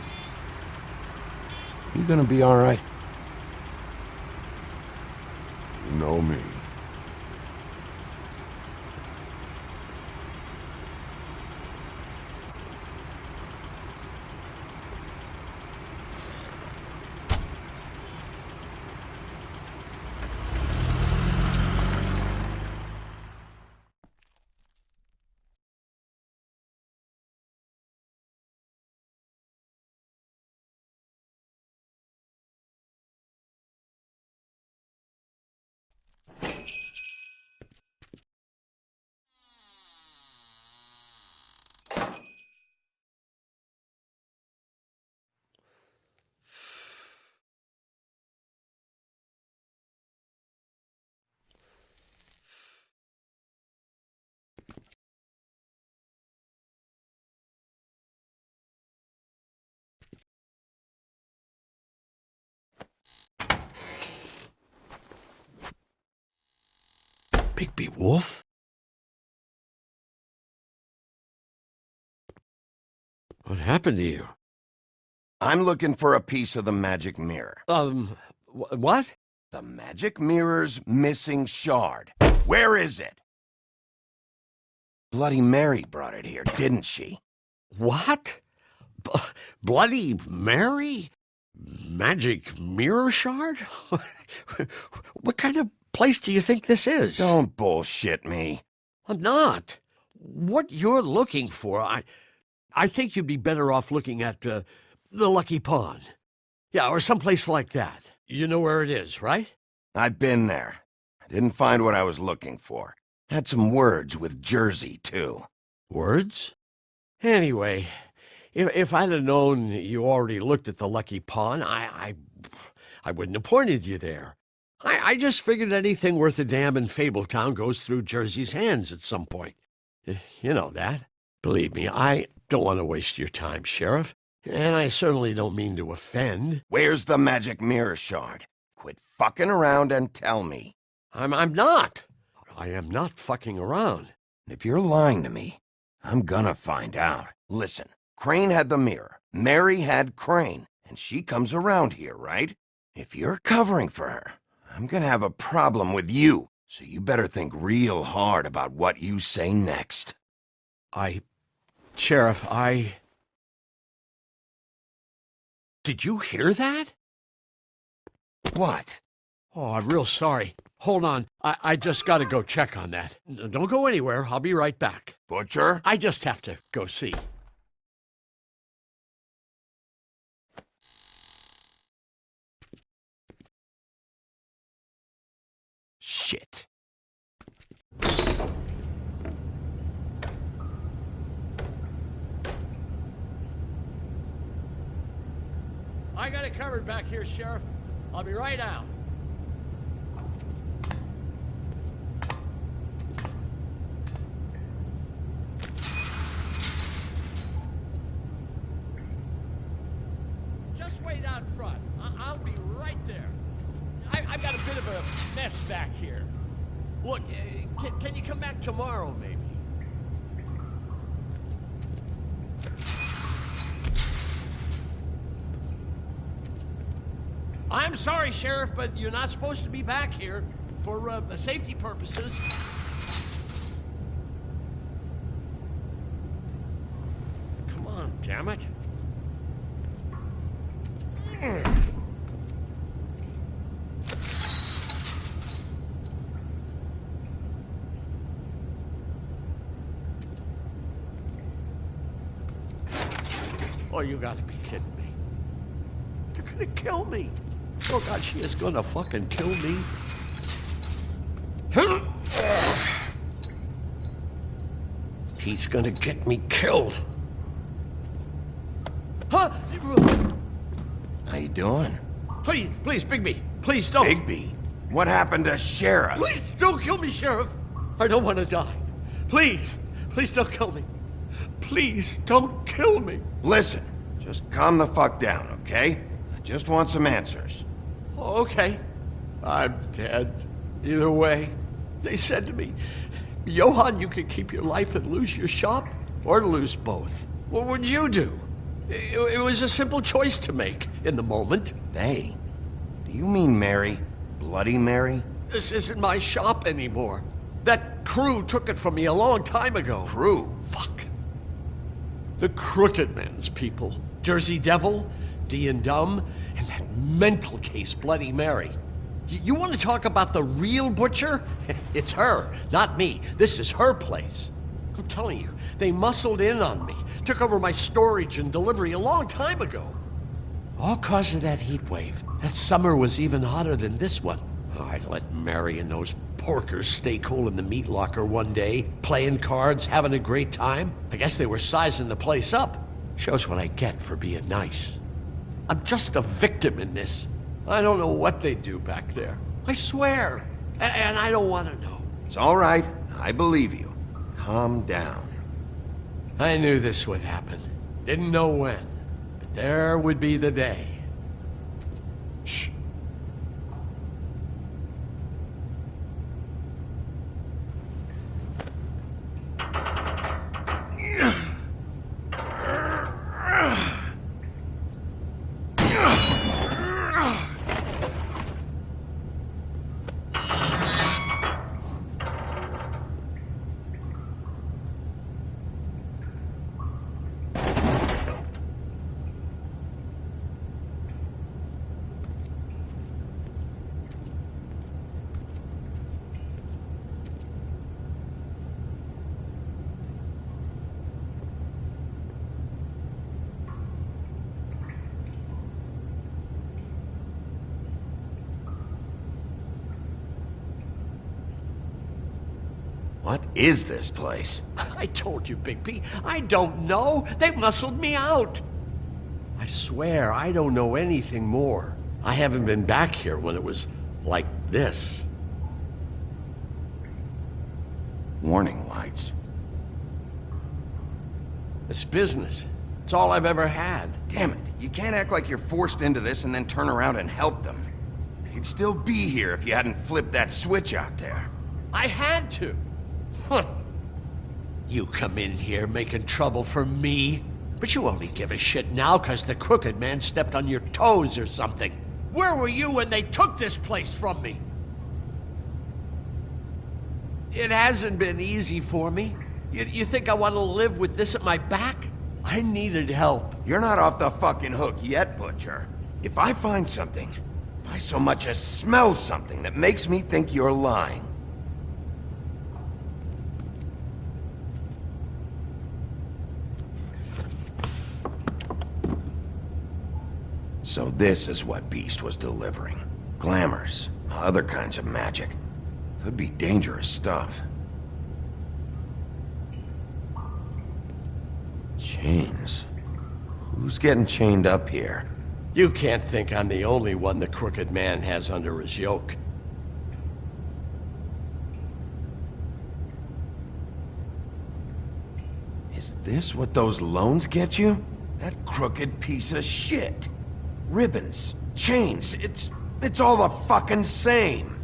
You gonna be all right? You know me. Bigby Wolf? What happened to you? I'm looking for a piece of the magic mirror. What? The magic mirror's missing shard. Where is it? Bloody Mary brought it here, didn't she? What? Bloody Mary? Magic mirror shard? What kind of place do you think this is? Don't bullshit me. I'm not. What you're looking for, I think you'd be better off looking at the Lucky Pond. Yeah, or someplace like that. You know where it is, right? I've been there. Didn't find what I was looking for. Had some words with Jersey, too. Words? Anyway, if I'd have known you already looked at the Lucky Pond, I wouldn't have pointed you there. I just figured anything worth a damn in Fabletown goes through Jersey's hands at some point. You know that. Believe me, I don't want to waste your time, Sheriff. And I certainly don't mean to offend. Where's the magic mirror shard? Quit fucking around and tell me. I'm not. I am not fucking around. If you're lying to me, I'm gonna find out. Listen, Crane had the mirror. Mary had Crane. And she comes around here, right? If you're covering for her, I'm gonna have a problem with you. So you better think real hard about what you say next. Sheriff, Did you hear that? What? Oh, I'm real sorry. Hold on. I just gotta go check on that. Don't go anywhere. I'll be right back. Butcher? I just have to go see. Shit. I got it covered back here, Sheriff. I'll be right out. Just wait out front. I'll be right there. I've got a bit of a mess back here. Look, can you come back tomorrow, maybe? I'm sorry, Sheriff, but you're not supposed to be back here for safety purposes. Come on, damn it. Oh, you gotta be kidding me. They're gonna kill me. Oh, God, she is gonna fucking kill me. He's gonna get me killed. Huh? How you doing? Please, Bigby. Please don't. Bigby? What happened to Sheriff? Please don't kill me, Sheriff. I don't want to die. Please don't kill me. Please don't kill me. Listen, just calm the fuck down, okay? I just want some answers. Okay. I'm dead. Either way. They said to me, Johann, you can keep your life and lose your shop, or lose both. What would you do? It was a simple choice to make in the moment. They? Do you mean Mary? Bloody Mary? This isn't my shop anymore. That crew took it from me a long time ago. Crew? Fuck. The Crooked Man's people. Jersey Devil, D and Dumb, and that mental case, Bloody Mary. You want to talk about the real butcher? It's her, not me. This is her place. I'm telling you, they muscled in on me, took over my storage and delivery a long time ago. All cause of that heat wave. That summer was even hotter than this one. Oh, I'd let Mary and those porkers stay cool in the meat locker one day, playing cards, having a great time. I guess they were sizing the place up. Shows what I get for being nice. I'm just a victim in this. I don't know what they do back there. I swear. And I don't want to know. It's all right. I believe you. Calm down. I knew this would happen. Didn't know when. But there would be the day. Shh. What is this place? I told you, Bigby. I don't know. They muscled me out. I swear, I don't know anything more. I haven't been back here when it was like this. Warning lights. It's business. It's all I've ever had. Damn it, you can't act like you're forced into this and then turn around and help them. They'd still be here if you hadn't flipped that switch out there. I had to. Huh. You come in here making trouble for me, but you only give a shit now because the Crooked Man stepped on your toes or something. Where were you when they took this place from me? It hasn't been easy for me. You think I want to live with this at my back? I needed help. You're not off the fucking hook yet, Butcher. If I find something, if I so much as smell something that makes me think you're lying, so this is what Beast was delivering. Glamours, other kinds of magic. Could be dangerous stuff. Chains. Who's getting chained up here? You can't think I'm the only one the Crooked Man has under his yoke. Is this what those loans get you? That crooked piece of shit. Ribbons, chains, it's all the fucking same.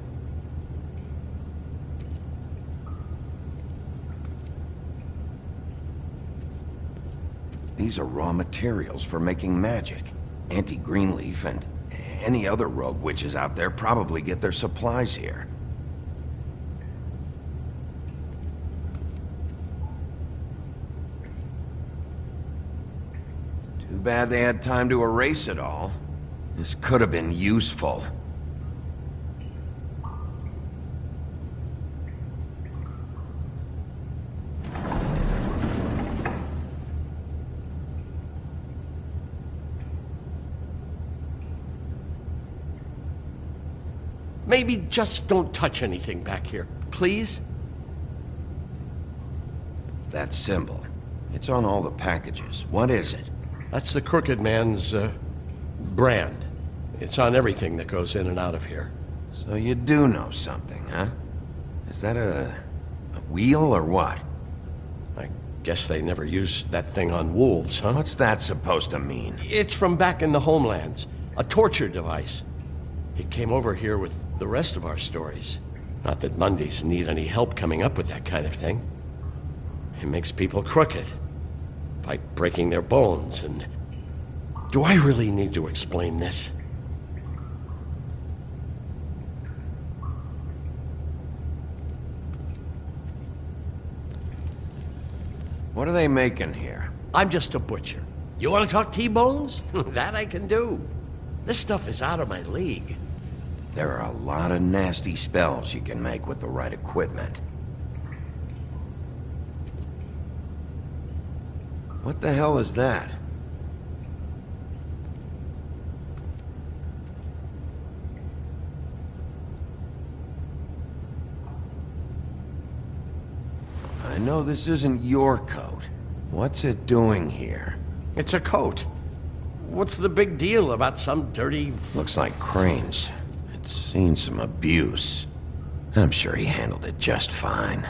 These are raw materials for making magic. Auntie Greenleaf and any other rogue witches out there probably get their supplies here. Too bad they had time to erase it all. This could have been useful. Maybe just don't touch anything back here, please? That symbol. It's on all the packages. What is it? That's the Crooked Man's, brand. It's on everything that goes in and out of here. So you do know something, huh? Is that a wheel or what? I guess they never used that thing on wolves, huh? What's that supposed to mean? It's from back in the homelands. A torture device. It came over here with the rest of our stories. Not that Mondays need any help coming up with that kind of thing. It makes people crooked. By breaking their bones and... Do I really need to explain this? What are they making here? I'm just a butcher. You want to talk T-bones? That I can do. This stuff is out of my league. There are a lot of nasty spells you can make with the right equipment. What the hell is that? I know this isn't your coat. What's it doing here? It's a coat. What's the big deal about some dirty... Looks like Crane's. It's seen some abuse. I'm sure he handled it just fine.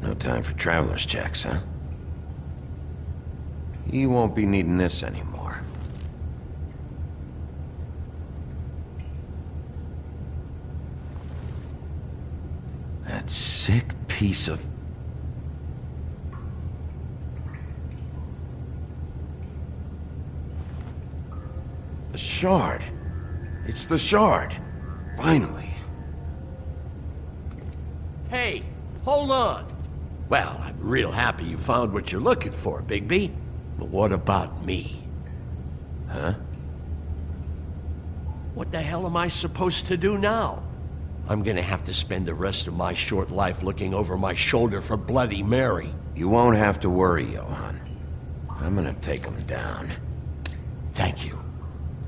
No time for traveler's checks, huh? He won't be needing this anymore. That sick piece of... The shard. It's the shard. Finally. Hey, hold on. Well, I'm real happy you found what you're looking for, Bigby. But what about me? Huh? What the hell am I supposed to do now? I'm gonna have to spend the rest of my short life looking over my shoulder for Bloody Mary. You won't have to worry, Johann. I'm gonna take him down. Thank you.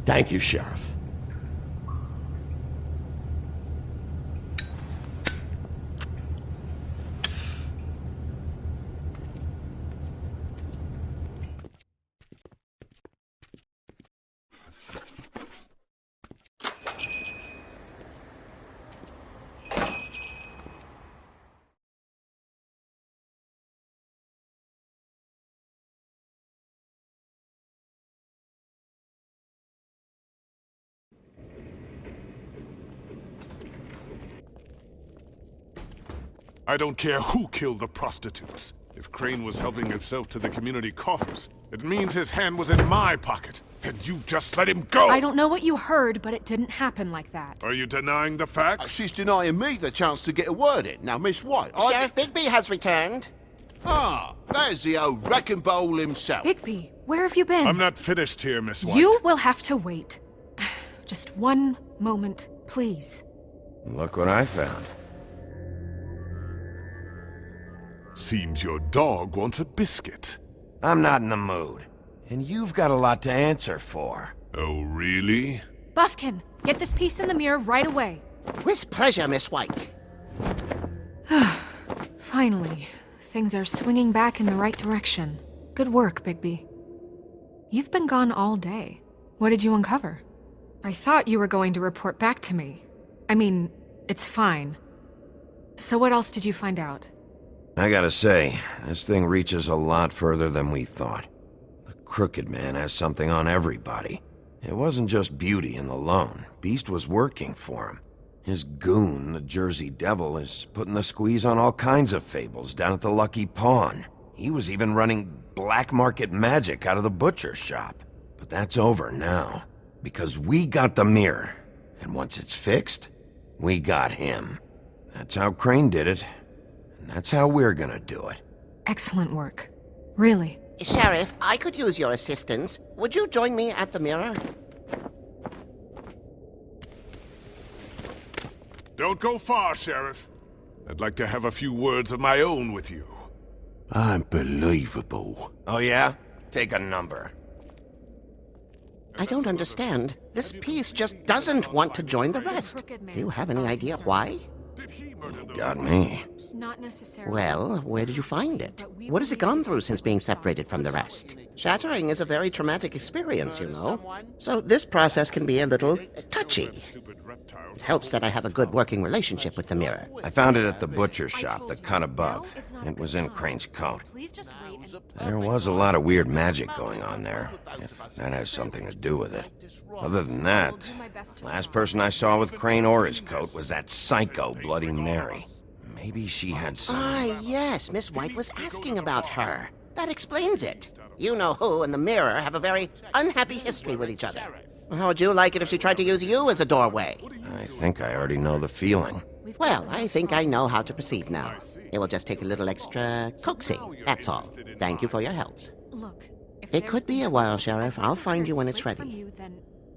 Thank you, Sheriff. I don't care who killed the prostitutes. If Crane was helping himself to the community coffers, it means his hand was in my pocket, and you just let him go! I don't know what you heard, but it didn't happen like that. Are you denying the facts? She's denying me the chance to get a word in. Now, Miss White, Sheriff Bigby has returned. Ah, there's the old wrecking bowl himself. Bigby, where have you been? I'm not finished here, Miss White. You will have to wait. Just one moment, please. Look what I found. Seems your dog wants a biscuit. I'm not in the mood. And you've got a lot to answer for. Oh, really? Buffkin, get this piece in the mirror right away. With pleasure, Miss White. Finally, things are swinging back in the right direction. Good work, Bigby. You've been gone all day. What did you uncover? I thought you were going to report back to me. I mean, it's fine. So what else did you find out? I gotta say, this thing reaches a lot further than we thought. The Crooked Man has something on everybody. It wasn't just Beauty and the Lone. Beast was working for him. His goon, the Jersey Devil, is putting the squeeze on all kinds of Fables down at the Lucky Pawn. He was even running black market magic out of the butcher shop. But that's over now, because we got the mirror. And once it's fixed, we got him. That's how Crane did it. That's how we're gonna do it. Excellent work. Really. Sheriff, I could use your assistance. Would you join me at the mirror? Don't go far, Sheriff. I'd like to have a few words of my own with you. Unbelievable. Oh yeah? Take a number. I don't understand. This piece just doesn't want to join the rest. Do you have any idea why? Got me. Not necessarily. Well, where did you find it? What has it gone through since being separated from the rest? Shattering is a very traumatic experience, you know. So this process can be a little touchy. It helps that I have a good working relationship with the mirror. I found it at the butcher shop, the cut above. It was in Crane's coat. There was a lot of weird magic going on there, if that has something to do with it. Other than that, last person I saw with Crane or his coat was that psycho Bloody Mary. Maybe she had some... Ah, yes, Miss White was asking about her. That explains it. You know who and the mirror have a very unhappy history with each other. How would you like it if she tried to use you as a doorway? I think I already know the feeling. Well, I think I know how to proceed now. It will just take a little extra coaxing, that's all. Thank you for your help. Look, it could be a while, Sheriff. I'll find you when it's ready.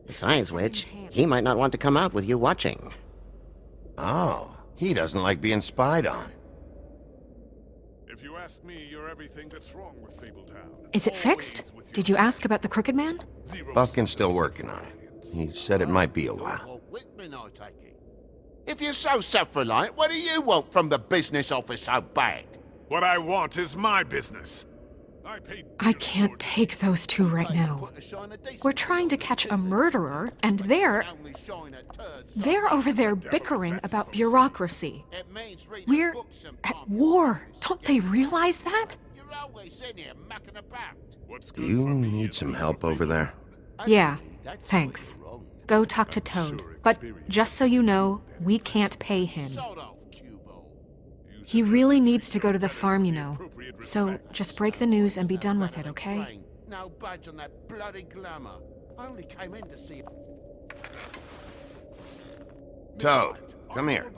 Besides which, he might not want to come out with you watching. Oh, he doesn't like being spied on. If you ask me, you're everything that's wrong with Fabletown. Is it fixed? Did you ask about the Crooked Man? Buffkin's still working on it. He said it might be a while. If you're so self-reliant, what do you want from the business office so bad? What I want is my business. I can't take those two right now. We're trying to catch a murderer, and they're over there bickering about bureaucracy. We're at war. Don't they realize that? Do you need some help over there? Yeah, thanks. Go talk to Toad. But just so you know, we can't pay him. He really needs to go to the farm, you know. So just break the news and be done with it, okay? No budge on that bloody glamour. I only came in to see... Toad, come here.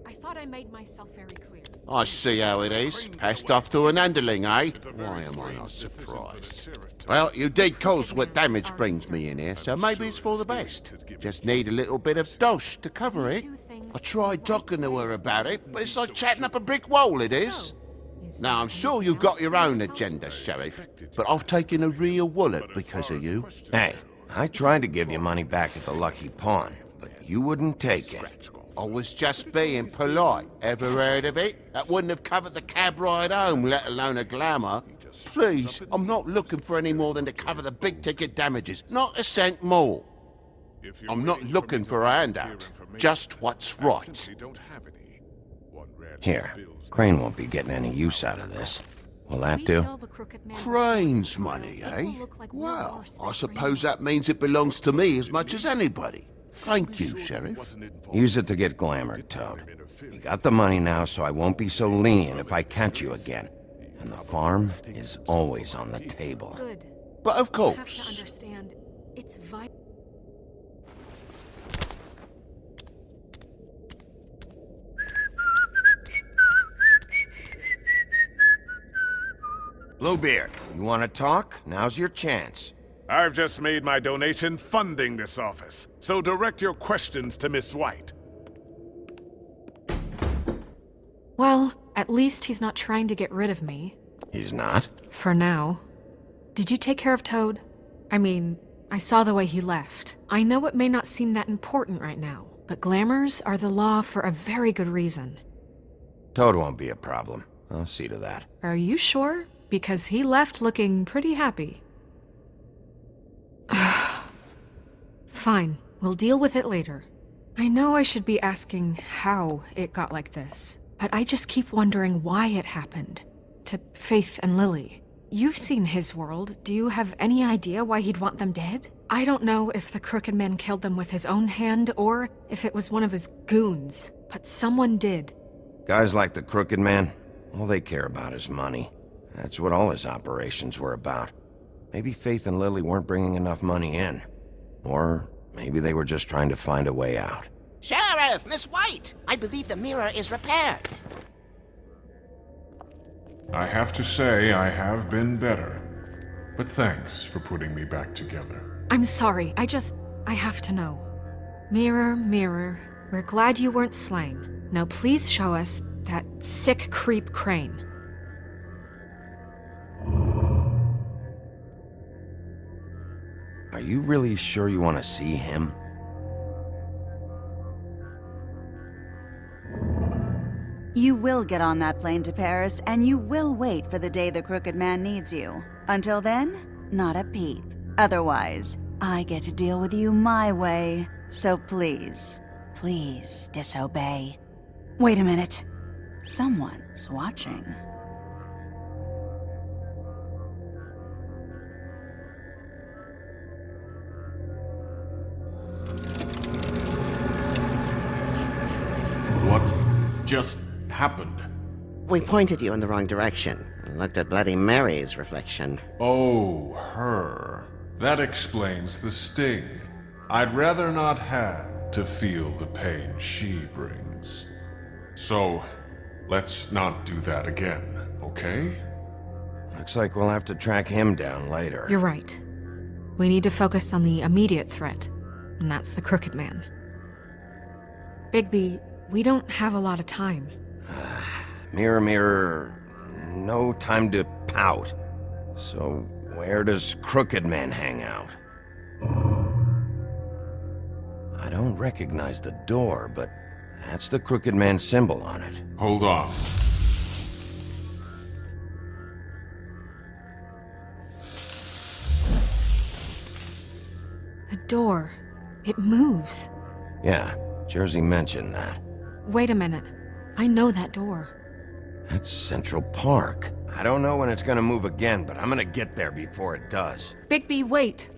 I thought I made myself very clear. I see how it is. Passed off to an underling, eh? Why am I not surprised? Well, you did cause what damage brings me in here, so maybe it's for the best. Just need a little bit of dosh to cover it. I tried talking to her about it, but it's like chatting up a brick wall, it is. Now, I'm sure you've got your own agenda, Sheriff, but I've taken a real wallet because of you. Hey, I tried to give you money back at the Lucky Pawn, but you wouldn't take it. I was just being polite. Ever heard of it? That wouldn't have covered the cab ride home, let alone a glamour. Please, I'm not looking for any more than to cover the big-ticket damages. Not a cent more. I'm not looking for a handout. Just what's right. Here, Crane won't be getting any use out of this. Will that do? Crane's money, eh? Well, I suppose that means it belongs to me as much as anybody. Thank you, Sheriff. Use it to get glamored, Toad. You got the money now, so I won't be so lenient if I catch you again. And the farm is always on the table. Good. But of You have to course. understand, it's vital. Bluebeard, you want to talk? Now's your chance. I've just made my donation funding this office, so direct your questions to Miss White. Well, at least he's not trying to get rid of me. He's not? For now. Did you take care of Toad? I mean, I saw the way he left. I know it may not seem that important right now, but glamours are the law for a very good reason. Toad won't be a problem. I'll see to that. Are you sure? Because he left looking pretty happy. Fine, we'll deal with it later. I know I should be asking how it got like this, but I just keep wondering why it happened. To Faith and Lily. You've seen his world. Do you have any idea why he'd want them dead? I don't know if the Crooked Man killed them with his own hand or if it was one of his goons, but someone did. Guys like the Crooked Man, all they care about is money. That's what all his operations were about. Maybe Faith and Lily weren't bringing enough money in. Or maybe they were just trying to find a way out. Sheriff, Miss White! I believe the mirror is repaired. I have to say I have been better. But thanks for putting me back together. I'm sorry, I have to know. Mirror, mirror, we're glad you weren't slain. Now please show us that sick creep Crane. Are you really sure you want to see him? You will get on that plane to Paris, and you will wait for the day the Crooked Man needs you. Until then, not a peep. Otherwise, I get to deal with you my way. So please, please disobey. Wait a minute. Someone's watching. What just happened? We pointed you in the wrong direction and looked at Bloody Mary's reflection. Oh, her. That explains the sting. I'd rather not have to feel the pain she brings. So, let's not do that again, okay? Looks like we'll have to track him down later. You're right. We need to focus on the immediate threat, and that's the Crooked Man. Bigby, we don't have a lot of time. Mirror, mirror, no time to pout. So, where does Crooked Man hang out? I don't recognize the door, but that's the Crooked Man symbol on it. Hold on. The door. It moves. Yeah, Jersey mentioned that. Wait a minute. I know that door. That's Central Park. I don't know when it's gonna move again, but I'm gonna get there before it does. Bigby, wait!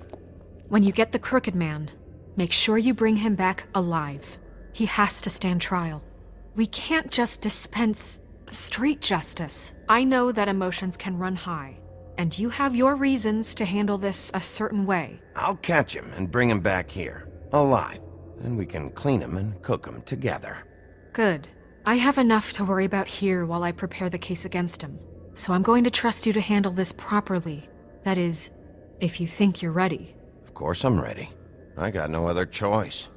When you get the Crooked Man, make sure you bring him back alive. He has to stand trial. We can't just dispense street justice. I know that emotions can run high, and you have your reasons to handle this a certain way. I'll catch him and bring him back here, alive. Then we can clean him and cook him together. Good. I have enough to worry about here while I prepare the case against him. So I'm going to trust you to handle this properly. That is, if you think you're ready. Of course I'm ready. I got no other choice.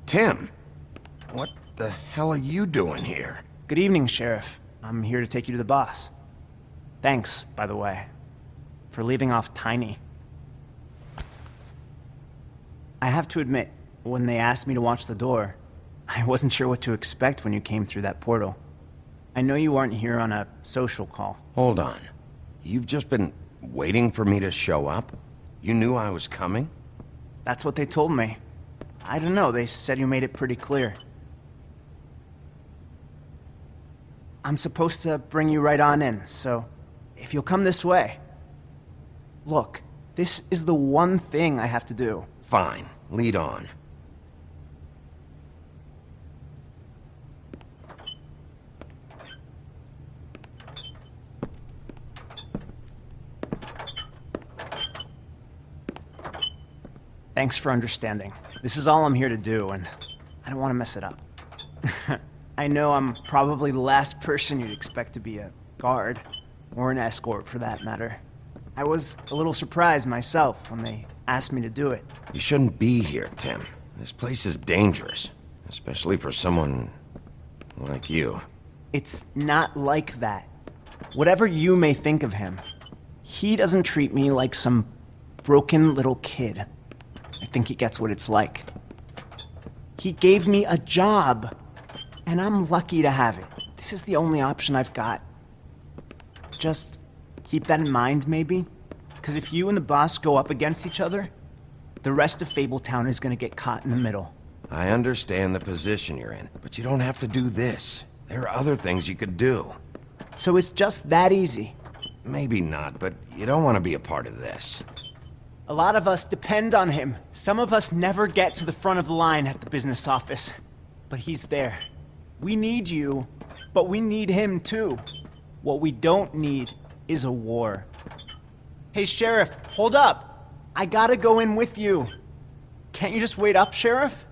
Tim, what the hell are you doing here? Good evening, Sheriff. I'm here to take you to the boss. Thanks, by the way, for leaving off Tiny. I have to admit, when they asked me to watch the door, I wasn't sure what to expect when you came through that portal. I know you aren't here on a social call. Hold on. You've just been waiting for me to show up? You knew I was coming? That's what they told me. I don't know, they said you made it pretty clear. I'm supposed to bring you right on in, so if you'll come this way. Look, this is the one thing I have to do. Fine, lead on. Thanks for understanding. This is all I'm here to do, and I don't want to mess it up. I know I'm probably the last person you'd expect to be a guard, or an escort for that matter. I was a little surprised myself when they asked me to do it. You shouldn't be here, Tim. This place is dangerous, especially for someone like you. It's not like that. Whatever you may think of him, he doesn't treat me like some broken little kid. I think he gets what it's like. He gave me a job, and I'm lucky to have it. This is the only option I've got. Just keep that in mind, maybe? Because if you and the boss go up against each other, the rest of Fabletown is gonna get caught in the middle. I understand the position you're in, but you don't have to do this. There are other things you could do. So it's just that easy? Maybe not, but you don't want to be a part of this. A lot of us depend on him. Some of us never get to the front of the line at the business office. But he's there. We need you, but we need him too. What we don't need is a war. Hey, Sheriff, hold up. I gotta go in with you. Can't you just wait up, Sheriff?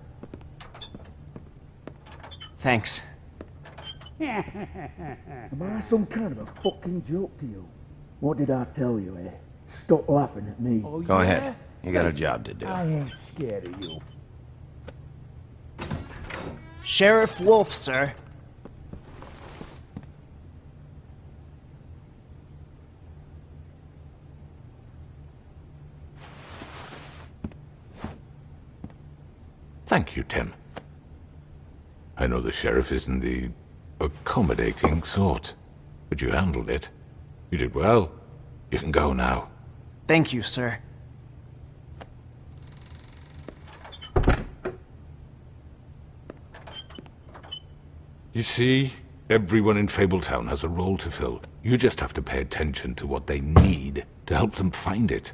Thanks. Am I some kind of a fucking joke to you? What did I tell you, eh? Stop laughing at me. Oh, Go ahead. You got a job to do. I ain't scared of you. Sheriff Wolf, sir. Thank you, Tim. I know the sheriff isn't the accommodating sort, but you handled it. You did well. You can go now. Thank you, sir. You see, everyone in Fabletown has a role to fill. You just have to pay attention to what they need to help them find it.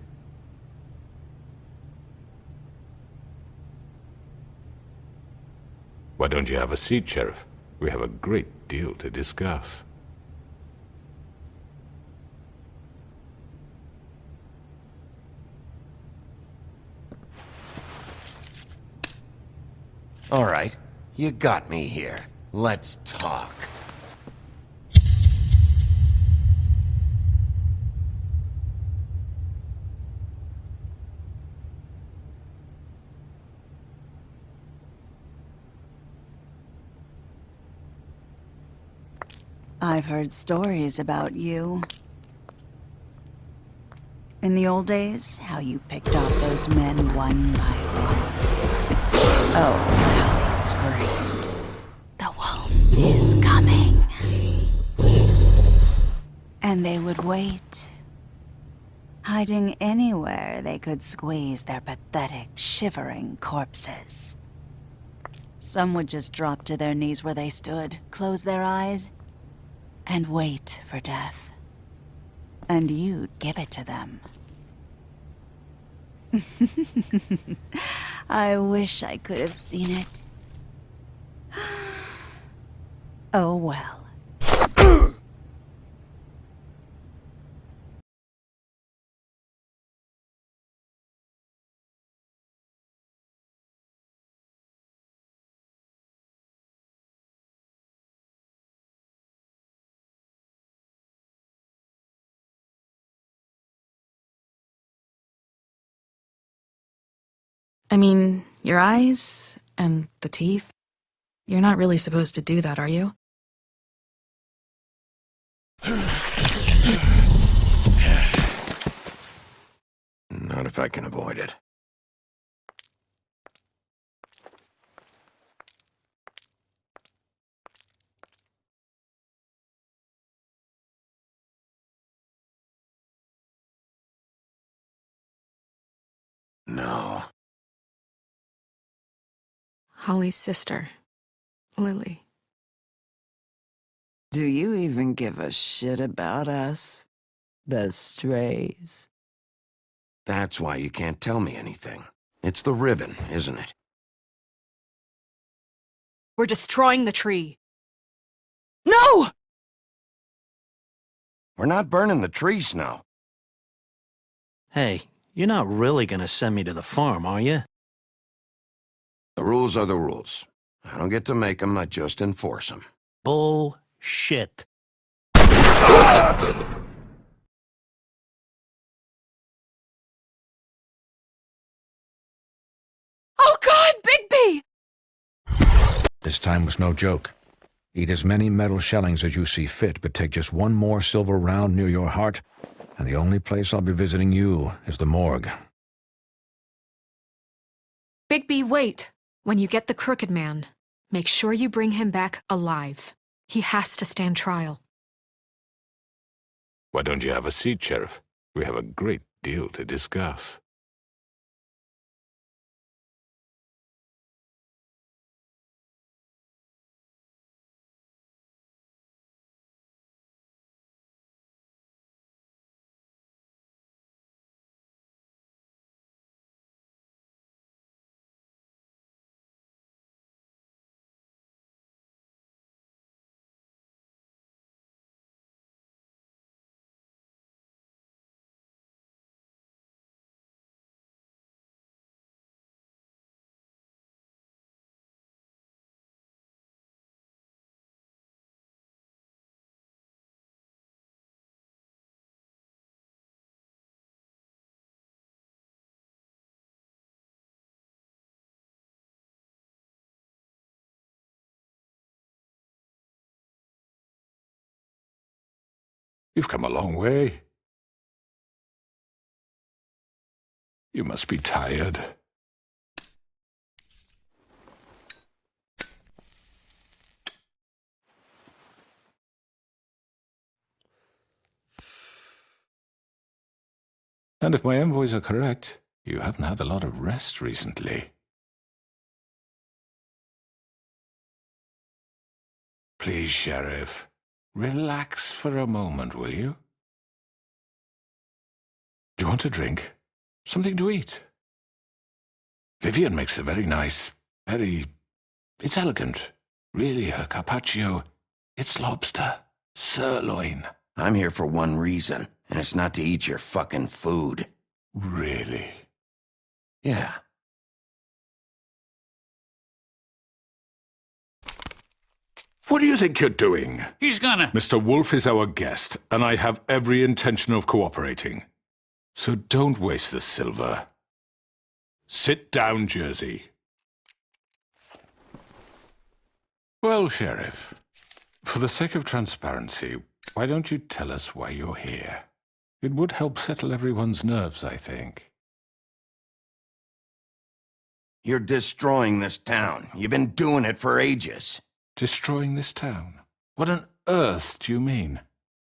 Why don't you have a seat, Sheriff? We have a great deal to discuss. All right, you got me here. Let's talk. I've heard stories about you. In the old days, how you picked off those men one by one. Oh, how they screamed. The wolf is coming. And they would wait, hiding anywhere they could squeeze their pathetic, shivering corpses. Some would just drop to their knees where they stood, close their eyes, and wait for death. And you'd give it to them. I wish I could have seen it. Oh well. I mean, your eyes and the teeth. You're not really supposed to do that, are you? Not if I can avoid it. No. Holly's sister, Lily. Do you even give a shit about us? The strays? That's why you can't tell me anything. It's the ribbon, isn't it? We're destroying the tree. No! We're not burning the tree, Snow. Hey, you're not really gonna send me to the farm, are you? The rules are the rules. I don't get to make them, I just enforce them. Bullshit. Oh God, Bigby! This time was no joke. Eat as many metal shellings as you see fit, but take just one more silver round near your heart, and the only place I'll be visiting you is the morgue. Bigby, wait. When you get the Crooked Man, make sure you bring him back alive. He has to stand trial. Why don't you have a seat, Sheriff? We have a great deal to discuss. You've come a long way. You must be tired. And if my envoys are correct, you haven't had a lot of rest recently. Please, Sheriff. Relax for a moment, will you? Do you want a drink? Something to eat? Vivian makes a very nice, it's elegant. Really, her carpaccio. It's lobster. Sirloin. I'm here for one reason, and it's not to eat your fucking food. Really? Yeah. What do you think you're doing? He's gonna... Mr. Wolf is our guest, and I have every intention of cooperating. So don't waste the silver. Sit down, Jersey. Well, Sheriff, for the sake of transparency, why don't you tell us why you're here? It would help settle everyone's nerves, I think. You're destroying this town. You've been doing it for ages. Destroying this town? What on earth do you mean?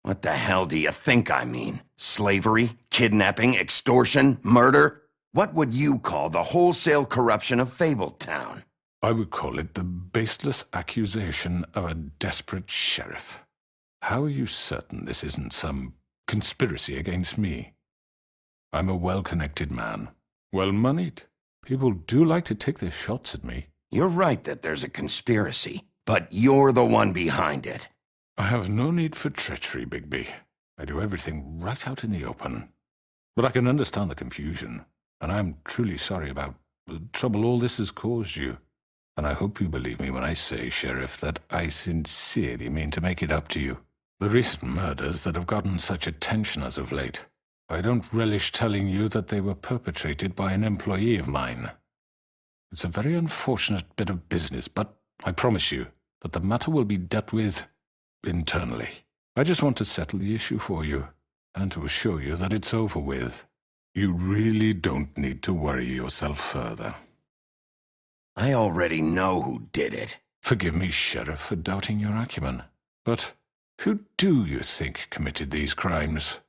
What the hell do you think I mean? Slavery? Kidnapping? Extortion? Murder? What would you call the wholesale corruption of Fabletown? I would call it the baseless accusation of a desperate sheriff. How are you certain this isn't some conspiracy against me? I'm a well-connected man. Well-moneyed. People do like to take their shots at me. You're right that there's a conspiracy, but you're the one behind it. I have no need for treachery, Bigby. I do everything right out in the open. But I can understand the confusion, and I'm truly sorry about the trouble all this has caused you. And I hope you believe me when I say, Sheriff, that I sincerely mean to make it up to you. The recent murders that have gotten such attention as of late, I don't relish telling you that they were perpetrated by an employee of mine. It's a very unfortunate bit of business, but I promise you that the matter will be dealt with internally. I just want to settle the issue for you, and to assure you that it's over with. You really don't need to worry yourself further. I already know who did it. Forgive me, Sheriff, for doubting your acumen, but who do you think committed these crimes?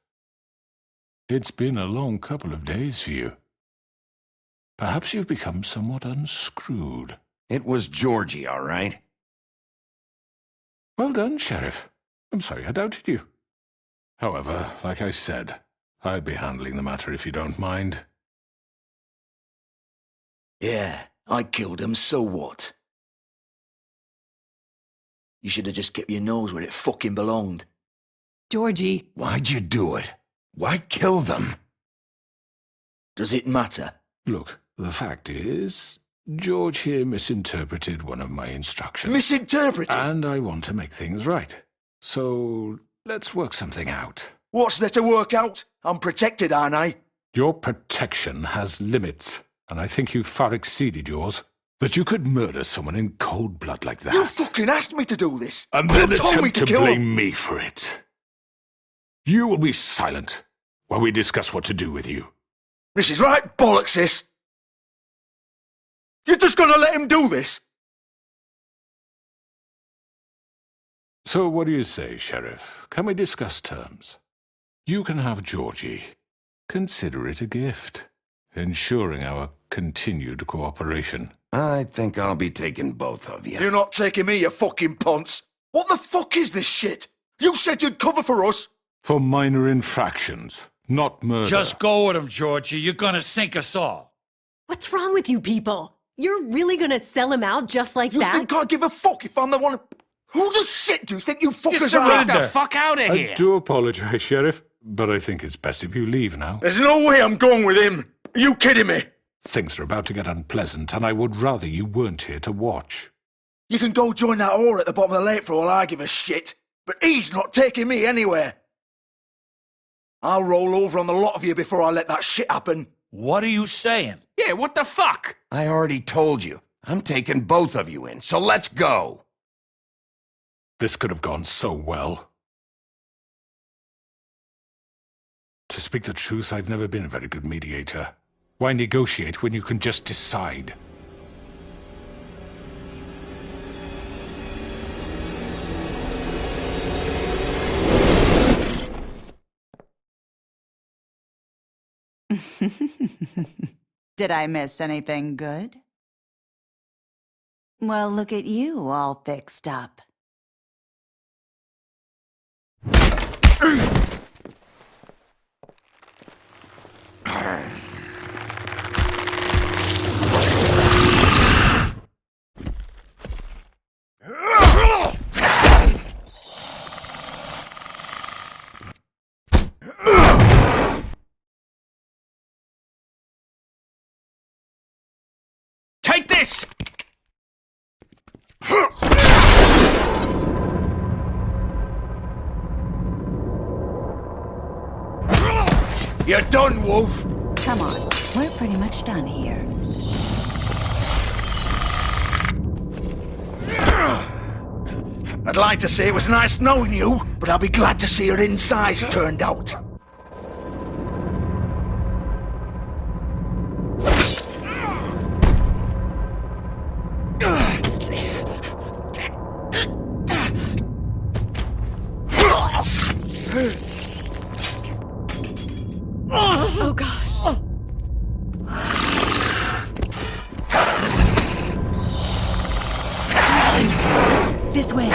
It's been a long couple of days for you. Perhaps you've become somewhat unscrewed. It was Georgie, all right? Well done, Sheriff. I'm sorry I doubted you. However, like I said, I'll be handling the matter if you don't mind. Yeah, I killed him, so what? You should have just kept your nose where it fucking belonged. Georgie. Why'd you do it? Why kill them? Does it matter? Look, the fact is, George here misinterpreted one of my instructions. Misinterpreted? And I want to make things right. So, let's work something out. What's there to work out? I'm protected, aren't I? Your protection has limits, and I think you've far exceeded yours. That you could murder someone in cold blood like that. You fucking asked me to do this! And then You told me attempt to kill blame him. me for it. You will be silent while we discuss what to do with you. This is right bollocks, this! You're just gonna let him do this? So what do you say, Sheriff? Can we discuss terms? You can have Georgie. Consider it a gift, ensuring our continued cooperation. I think I'll be taking both of you. You're not taking me, you fucking ponce! What the fuck is this shit? You said you'd cover for us! For minor infractions, not murder. Just go with him, Georgie. You're gonna sink us all. What's wrong with you people? You're really gonna sell him out just like You that? think I give a fuck if I'm the one... Who the shit do you think you fuckers surrender. are? Get the fuck out of I do apologize, Sheriff, but I think it's best if you leave now. There's no way I'm going with him! Are you kidding me? Things are about to get unpleasant, and I would rather you weren't here to watch. You can go join that whore at the bottom of the lake for all I give a shit, but he's not taking me anywhere. I'll roll over on the lot of you before I let that shit happen. What are you saying? Yeah, what the fuck? I already told you. I'm taking both of you in, so let's go. This could have gone so well. To speak the truth, I've never been a very good mediator. Why negotiate when you can just decide? Did I miss anything good? Well, look at you, all fixed up. Take this! You're done, Wolf! Come on, we're pretty much done here. I'd like to say it was nice knowing you, but I'll be glad to see your insides turned out. Oh, God. This way.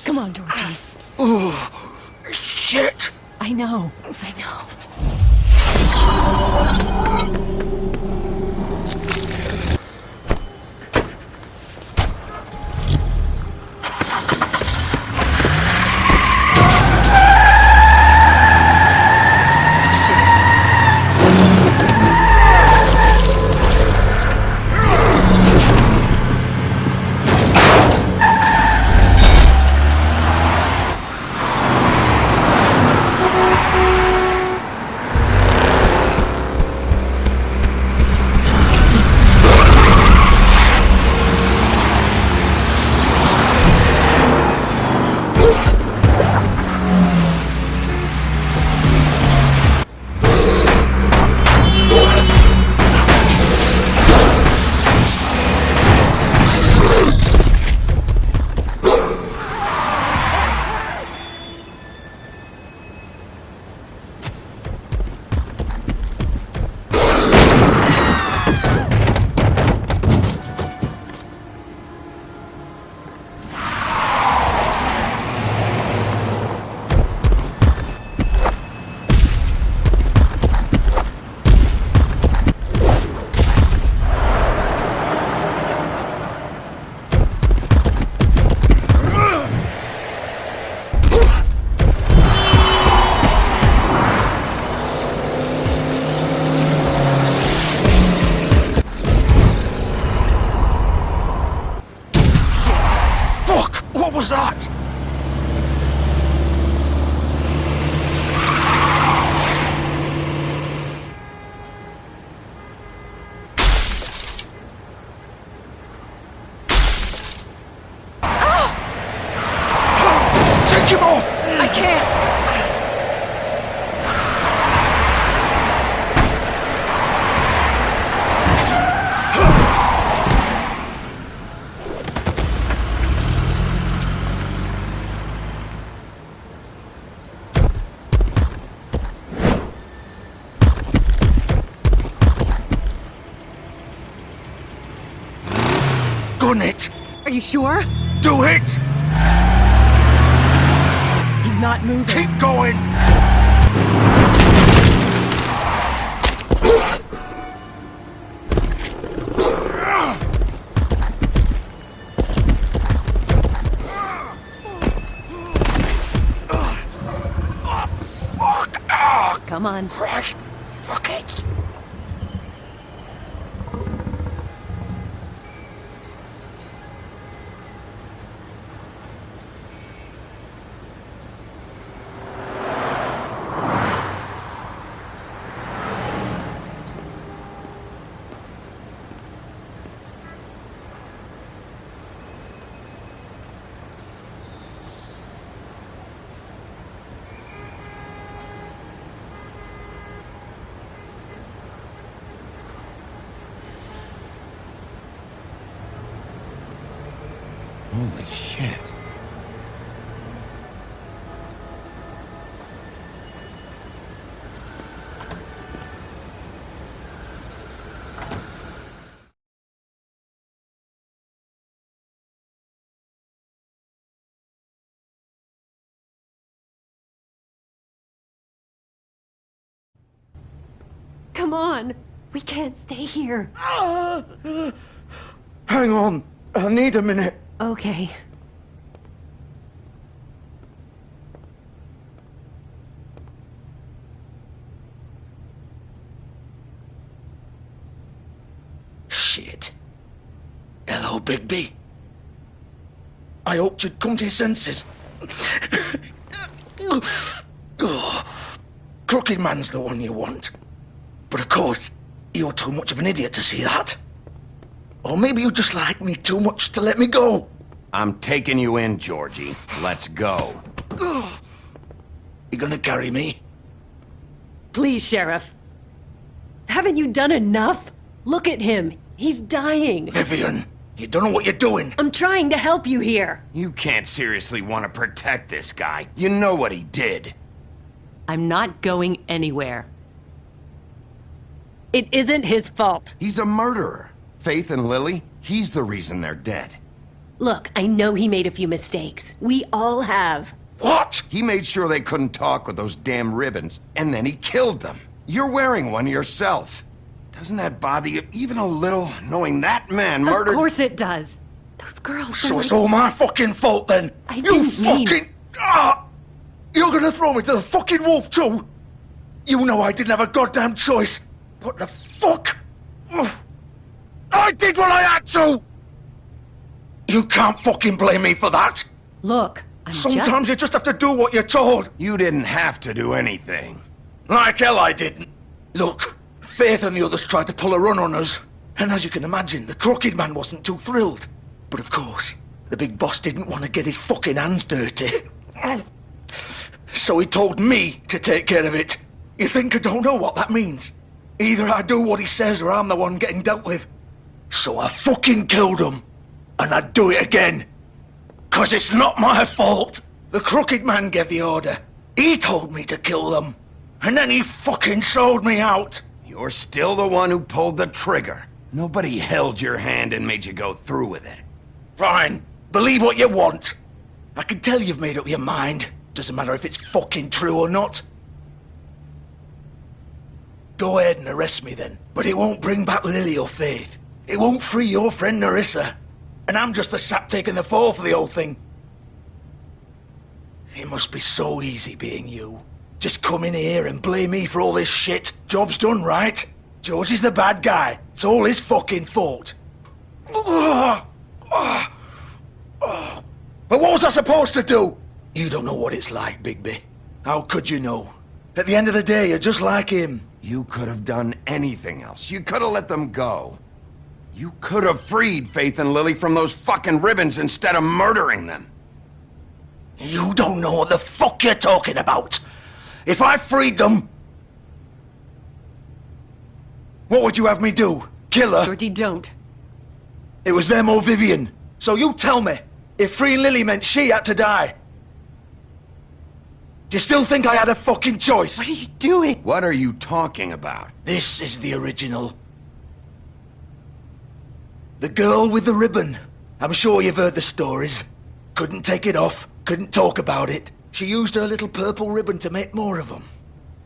Come on, Georgie. Oh, shit! I know. I know. Gun it! Are you sure? Do it! He's not moving. Keep going! Come on. Fuck it! Holy shit. Come on. We can't stay here. Hang on. I need a minute. Okay. Shit. Hello, Bigby. I hoped you'd come to your senses. Crooked Man's the one you want. But of course, you're too much of an idiot to see that. Or maybe you just like me too much to let me go. I'm taking you in, Georgie. Let's go. You gonna carry me? Please, Sheriff. Haven't you done enough? Look at him. He's dying. Vivian, you don't know what you're doing. I'm trying to help you here. You can't seriously want to protect this guy. You know what he did. I'm not going anywhere. It isn't his fault. He's a murderer. Faith and Lily, he's the reason they're dead. Look, I know he made a few mistakes. We all have. What? He made sure they couldn't talk with those damn ribbons, and then he killed them. You're wearing one yourself. Doesn't that bother you even a little, knowing that man murdered— Of course it does. Those girls— So it's all my fucking fault then? I didn't mean— You're gonna throw me to the fucking wolf too? You know I didn't have a goddamn choice. What the fuck? I did what I had to! You can't fucking blame me for that. Look, Sometimes you just have to do what you're told. You didn't have to do anything. Like hell I didn't. Look, Faith and the others tried to pull a run on us. And as you can imagine, the Crooked Man wasn't too thrilled. But of course, the big boss didn't want to get his fucking hands dirty. So he told me to take care of it. You think I don't know what that means? Either I do what he says or I'm the one getting dealt with. So I fucking killed him. And I'd do it again. 'Cause it's not my fault. The Crooked Man gave the order. He told me to kill them. And then he fucking sold me out. You're still the one who pulled the trigger. Nobody held your hand and made you go through with it. Fine. Believe what you want. I can tell you've made up your mind. Doesn't matter if it's fucking true or not. Go ahead and arrest me then. But it won't bring back Lily or Faith. It won't free your friend Nerissa. And I'm just the sap taking the fall for the whole thing. It must be so easy being you. Just come in here and blame me for all this shit. Job's done, right? George is the bad guy. It's all his fucking fault. But what was I supposed to do? You don't know what it's like, Bigby. How could you know? At the end of the day, you're just like him. You could have done anything else. You could have let them go. You could have freed Faith and Lily from those fucking ribbons instead of murdering them. You don't know what the fuck you're talking about. If I freed them... What would you have me do? Kill her? Georgie, don't. It was them or Vivian. So you tell me, if freeing Lily meant she had to die. Do you still think I had a fucking choice? What are you doing? What are you talking about? This is the original. The girl with the ribbon. I'm sure you've heard the stories. Couldn't take it off, couldn't talk about it. She used her little purple ribbon to make more of them.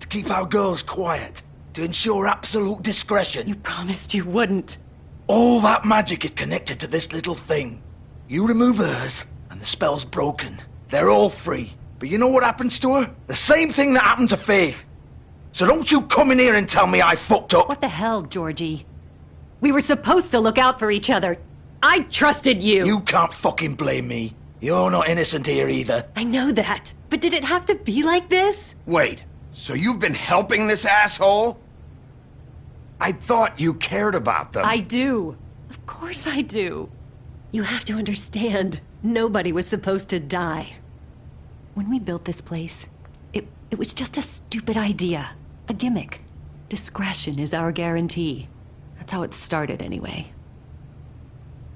To keep our girls quiet. To ensure absolute discretion. You promised you wouldn't. All that magic is connected to this little thing. You remove hers, and the spell's broken. They're all free. But you know what happens to her? The same thing that happened to Faith. So don't you come in here and tell me I fucked up. What the hell, Georgie? We were supposed to look out for each other. I trusted you. You can't fucking blame me. You're not innocent here either. I know that. But did it have to be like this? Wait, so you've been helping this asshole? I thought you cared about them. I do. Of course I do. You have to understand, nobody was supposed to die. When we built this place, it was just a stupid idea. A gimmick. Discretion is our guarantee. That's how it started anyway.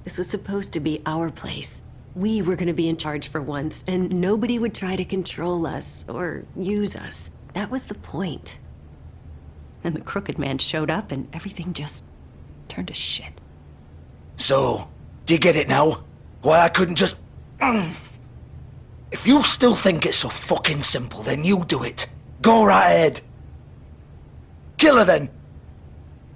This was supposed to be our place. We were gonna be in charge for once, and nobody would try to control us or use us. That was the point. And the Crooked Man showed up and everything just turned to shit. So, do you get it now? Why I couldn't just... If you still think it's so fucking simple, then you do it. Go right ahead. Kill her then.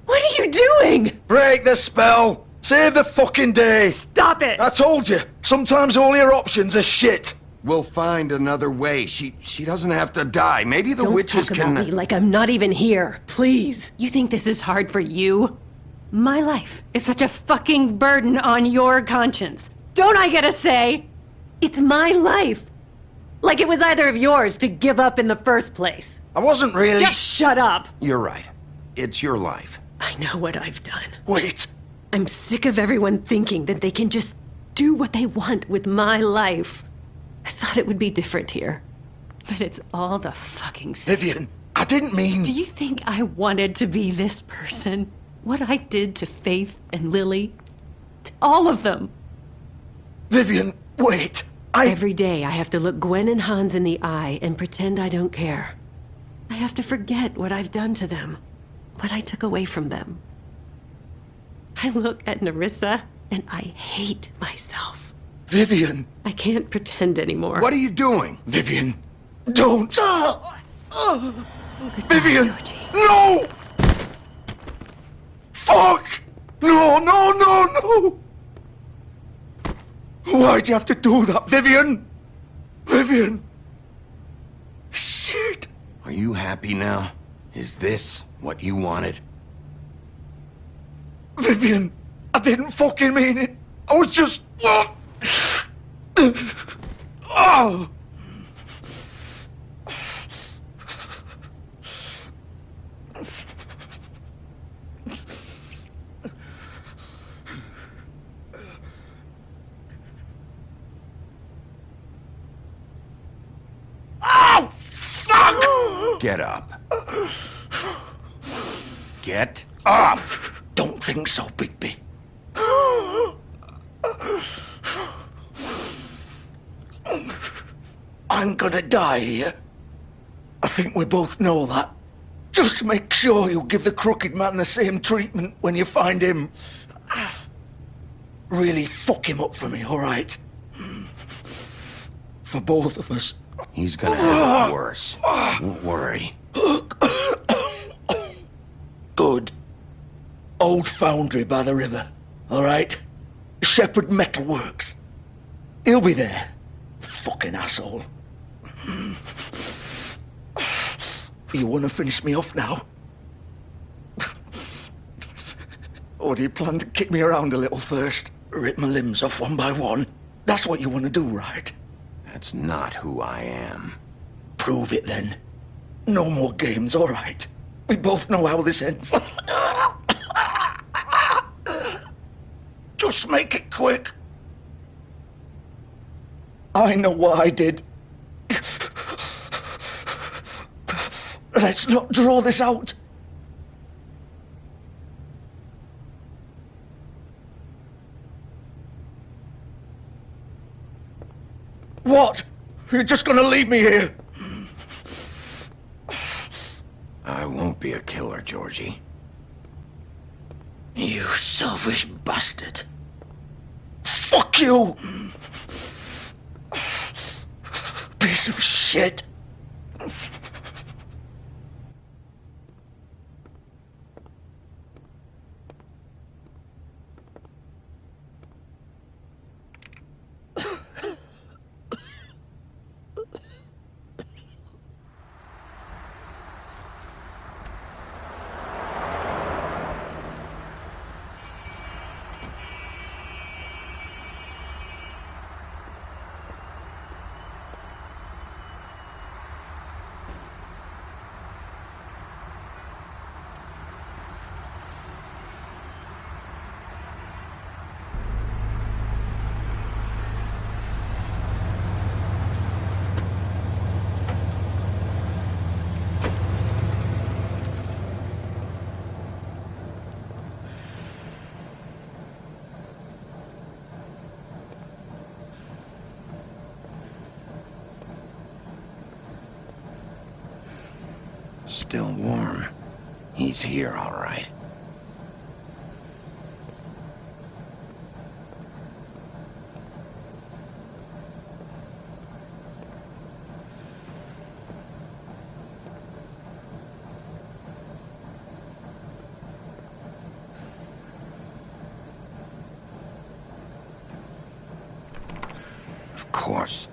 What are you doing? Break the spell. Save the fucking day. Stop it. I told you. Sometimes all your options are shit. We'll find another way. She doesn't have to die. Maybe the witches Don't can... talk about me like I'm not even here. Please. You think this is hard for you? My life is such a fucking burden on your conscience. Don't I get a say? It's my life. Like it was either of yours to give up in the first place. I wasn't really... Just shut up. You're right. It's your life. I know what I've done. Wait. I'm sick of everyone thinking that they can just do what they want with my life. I thought it would be different here. But it's all the fucking same. Vivian, I didn't mean... Do you think I wanted to be this person? What I did to Faith and Lily? To all of them. Vivian, wait. Every day I have to look Gwen and Hans in the eye and pretend I don't care. I have to forget what I've done to them. What I took away from them. I look at Nerissa and I hate myself. Vivian. I can't pretend anymore. What are you doing? Vivian, don't. Vivian, no! Fuck! No, no, no, no! Why'd you have to do that, Vivian? Vivian! Shit! Are you happy now? Is this what you wanted? Vivian, I didn't fucking mean it. I was just... Oh! Oh, fuck! Get up. Get up! Don't think so, Bigby. I'm gonna die here. I think we both know that. Just make sure you give the Crooked Man the same treatment when you find him. Really fuck him up for me, alright? For both of us. He's gonna have it worse. Don't worry. Good. Old foundry by the river, alright? Shepherd Metalworks. He'll be there. Fucking asshole. You wanna finish me off now? Or do you plan to kick me around a little first? Rip my limbs off one by one? That's what you wanna do, right? That's not who I am. Prove it then. No more games, alright? We both know how this ends. Just make it quick. I know what I did. Let's not draw this out. What? You're just gonna leave me here? I won't be a killer, Georgie. You selfish bastard. Fuck you! Piece of shit! Still warm. He's here, all right. Of course.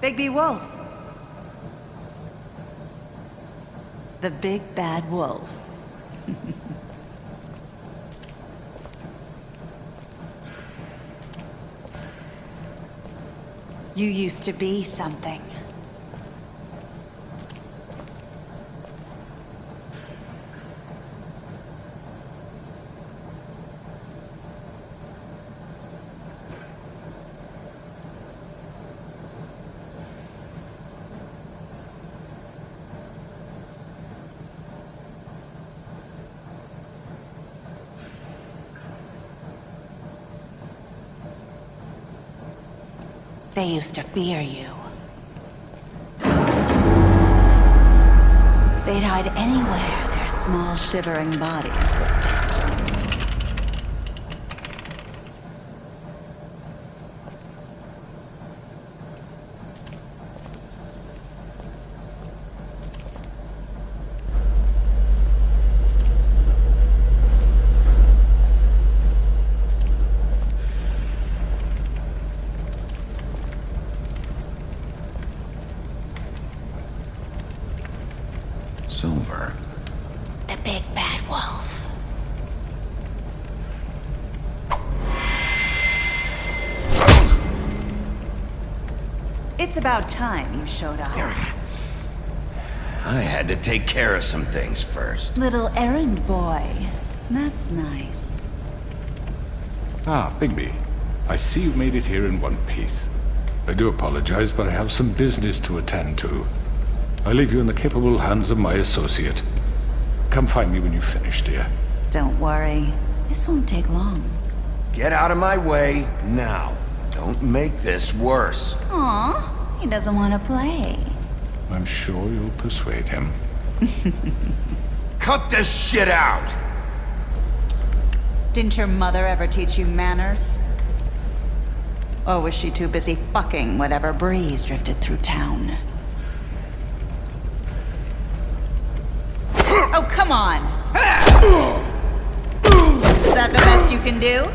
Bigby Wolf. The big bad wolf. You used to be something. They used to fear you. They'd hide anywhere their small, shivering bodies would fit. Silver. The big bad wolf. It's about time you showed up. I had to take care of some things first. Little errand boy. That's nice. Ah, Bigby. I see you've made it here in one piece. I do apologize, but I have some business to attend to. I leave you in the capable hands of my associate. Come find me when you've finished, dear. Don't worry. This won't take long. Get out of my way now. Don't make this worse. Aw, he doesn't want to play. I'm sure you'll persuade him. Cut this shit out! Didn't your mother ever teach you manners? Or was she too busy fucking whatever breeze drifted through town? Oh, come on! Is that the best you can do?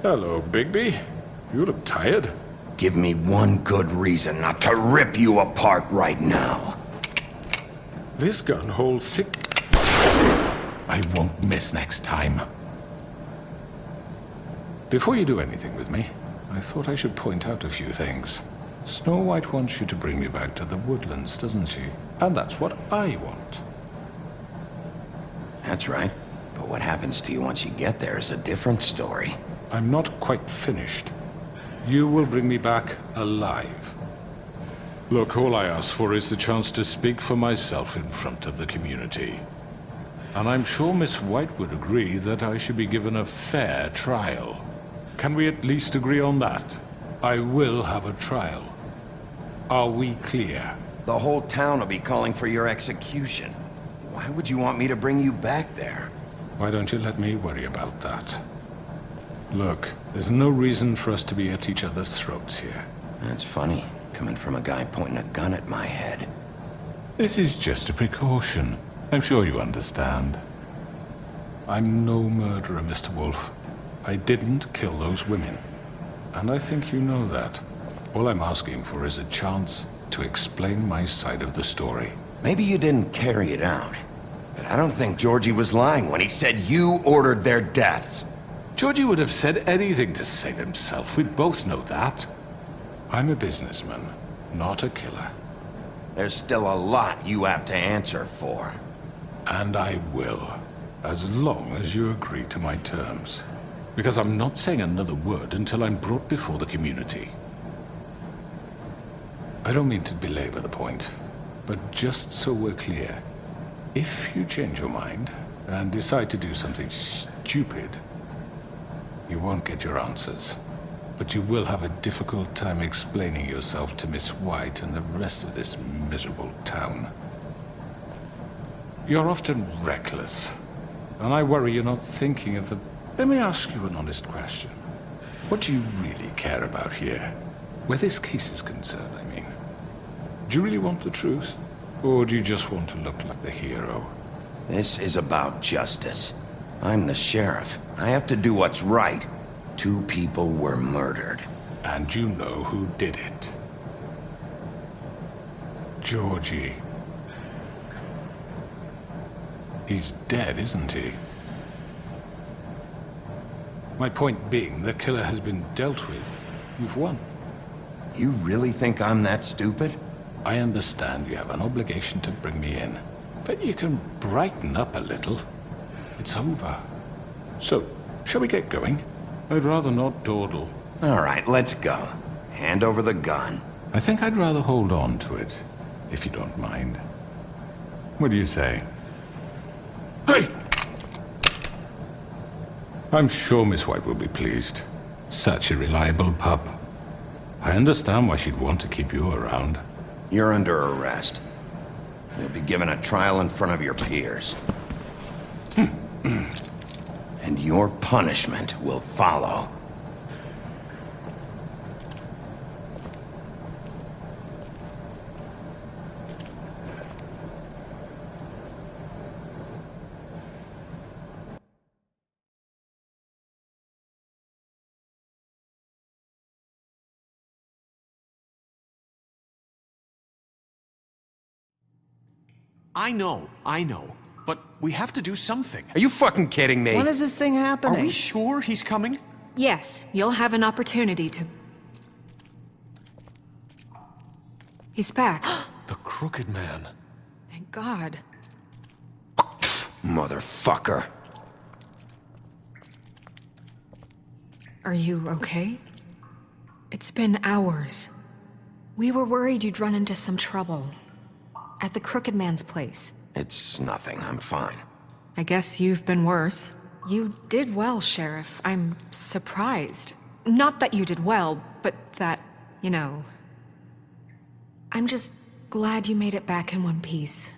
Hello, Bigby. You look tired. Give me one good reason not to rip you apart right now. This gun holds 6... I won't miss next time. Before you do anything with me, I thought I should point out a few things. Snow White wants you to bring me back to the woodlands, doesn't she? And that's what I want. That's right. But what happens to you once you get there is a different story. I'm not quite finished. You will bring me back alive. Look, all I ask for is the chance to speak for myself in front of the community. And I'm sure Miss White would agree that I should be given a fair trial. Can we at least agree on that? I will have a trial. Are we clear? The whole town will be calling for your execution. Why would you want me to bring you back there? Why don't you let me worry about that? Look, there's no reason for us to be at each other's throats here. That's funny, coming from a guy pointing a gun at my head. This is just a precaution. I'm sure you understand. I'm no murderer, Mr. Wolf. I didn't kill those women. And I think you know that. All I'm asking for is a chance to explain my side of the story. Maybe you didn't carry it out. But I don't think Georgie was lying when he said you ordered their deaths. Georgie would have said anything to save himself. We both know that. I'm a businessman, not a killer. There's still a lot you have to answer for. And I will, as long as you agree to my terms. Because I'm not saying another word until I'm brought before the community. I don't mean to belabor the point, but just so we're clear, if you change your mind and decide to do something stupid, you won't get your answers, but you will have a difficult time explaining yourself to Miss White and the rest of this miserable town. You're often reckless, and I worry you're not thinking of the... Let me ask you an honest question. What do you really care about here? Where this case is concerned, I mean. Do you really want the truth? Or do you just want to look like the hero? This is about justice. I'm the sheriff. I have to do what's right. 2 people were murdered. And you know who did it. Georgie. He's dead, isn't he? My point being, the killer has been dealt with. You've won. You really think I'm that stupid? I understand you have an obligation to bring me in, but you can brighten up a little. It's over. So, shall we get going? I'd rather not dawdle. All right, let's go. Hand over the gun. I think I'd rather hold on to it, if you don't mind. What do you say? Hey! I'm sure Miss White will be pleased. Such a reliable pup. I understand why she'd want to keep you around. You're under arrest. You'll be given a trial in front of your peers. And your punishment will follow. I know. But we have to do something. Are you fucking kidding me? When is this thing happening? Are we sure he's coming? Yes, you'll have an opportunity to... He's back. The Crooked Man. Thank God. Motherfucker. Are you okay? It's been hours. We were worried you'd run into some trouble. At the Crooked Man's place. It's nothing. I'm fine. I guess you've been worse. You did well, Sheriff. I'm surprised. Not that you did well, but that, you know... I'm just glad you made it back in one piece.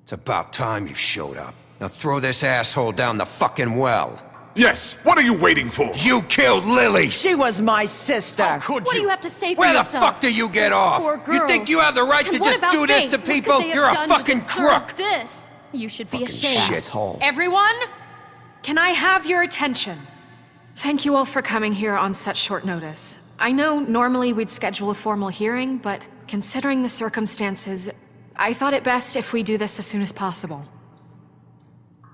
It's about time you showed up. Now throw this asshole down the fucking well. Yes, what are you waiting for? You killed Lily! She was my sister! How could What do you have to say for Where yourself? the fuck do you get off? Poor You think girls. you have the right And to what just about do this Faith? to What could people? they have You're a done to fucking deserve crook! This? You should be Fucking ashamed. shithole. Everyone, can I have your attention? Thank you all for coming here on such short notice. I know normally we'd schedule a formal hearing, but considering the circumstances, I thought it best if we do this as soon as possible.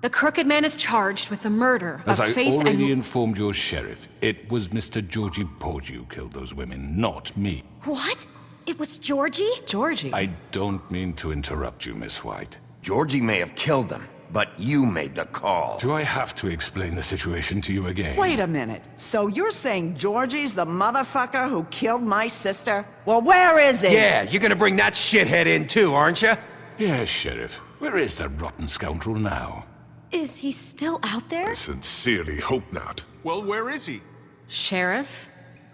The Crooked Man is charged with the murder As of I Faith already and... informed your sheriff, it was Mr. Georgie Porgy who killed those women, not me. What? It was Georgie? Georgie? I don't mean to interrupt you, Miss White. Georgie may have killed them, but you made the call. Do I have to explain the situation to you again? Wait a minute. So you're saying Georgie's the motherfucker who killed my sister? Well, where is he? Yeah, you're gonna bring that shithead in too, aren't you? Yes, Sheriff. Where is that rotten scoundrel now? Is he still out there? I sincerely hope not. Well, where is he? Sheriff?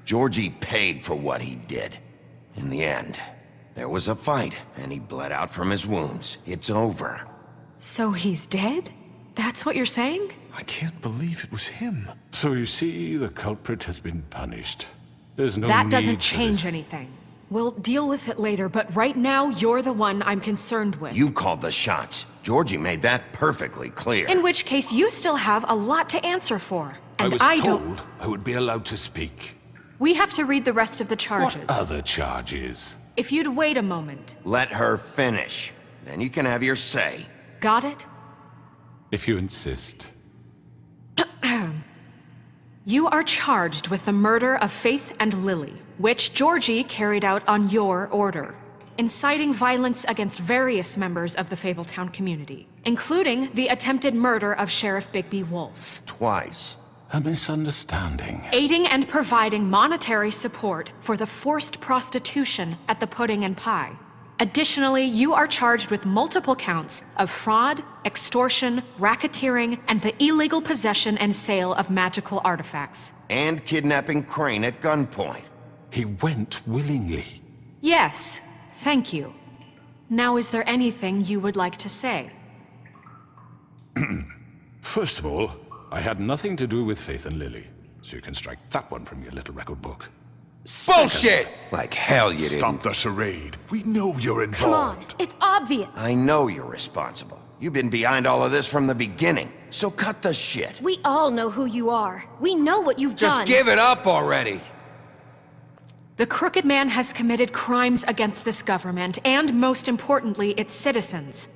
Georgie paid for what he did. In the end, there was a fight, and he bled out from his wounds. It's over. So he's dead? That's what you're saying? I can't believe it was him. So you see, the culprit has been punished. There's no That need doesn't for change this. anything. We'll deal with it later, but right now, you're the one I'm concerned with. You called the shots. Georgie made that perfectly clear. In which case, you still have a lot to answer for. And I was don't... told I would be allowed to speak. We have to read the rest of the charges. What other charges? If you'd wait a moment. Let her finish. Then you can have your say. Got it? If you insist. You are charged with the murder of Faith and Lily, which Georgie carried out on your order, inciting violence against various members of the Fabletown community, including the attempted murder of Sheriff Bigby Wolf. Twice. A misunderstanding. Aiding and providing monetary support for the forced prostitution at the Pudding and Pie. Additionally, you are charged with multiple counts of fraud, extortion, racketeering, and the illegal possession and sale of magical artifacts. And kidnapping Crane at gunpoint. He went willingly. Yes, thank you. Now, is there anything you would like to say? First of all, I had nothing to do with Faith and Lily, so you can strike that one from your little record book. Bullshit! Like hell you didn't. Stop the charade. We know you're involved. Come on, it's obvious. I know you're responsible. You've been behind all of this from the beginning, so cut the shit. We all know who you are. We know what you've Just done. give it up already. The Crooked Man has committed crimes against this government, and most importantly, its citizens.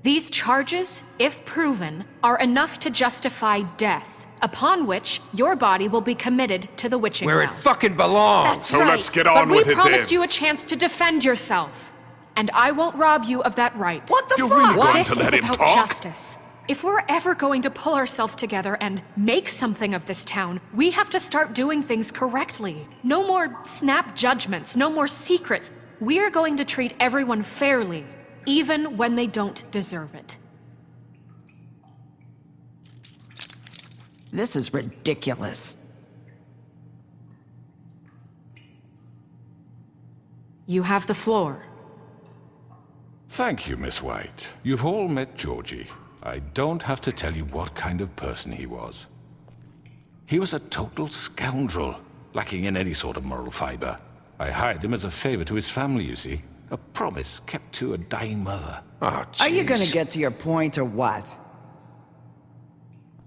These charges, if proven, are enough to justify death, upon which your body will be committed to the witching Where it well. fucking belongs. That's So right. let's get on but with we it promised then. you a chance to defend yourself, and I won't rob you of that right. What the You're fuck? really going This to is let him about talk? justice. If we're ever going to pull ourselves together and make something of this town, we have to start doing things correctly. No more snap judgments, no more secrets. We're going to treat everyone fairly, even when they don't deserve it. This is ridiculous. You have the floor. Thank you, Miss White. You've all met Georgie. I don't have to tell you what kind of person he was. He was a total scoundrel, lacking in any sort of moral fiber. I hired him as a favor to his family, you see. A promise kept to a dying mother. Oh, Are you gonna jeez. get to your point or what?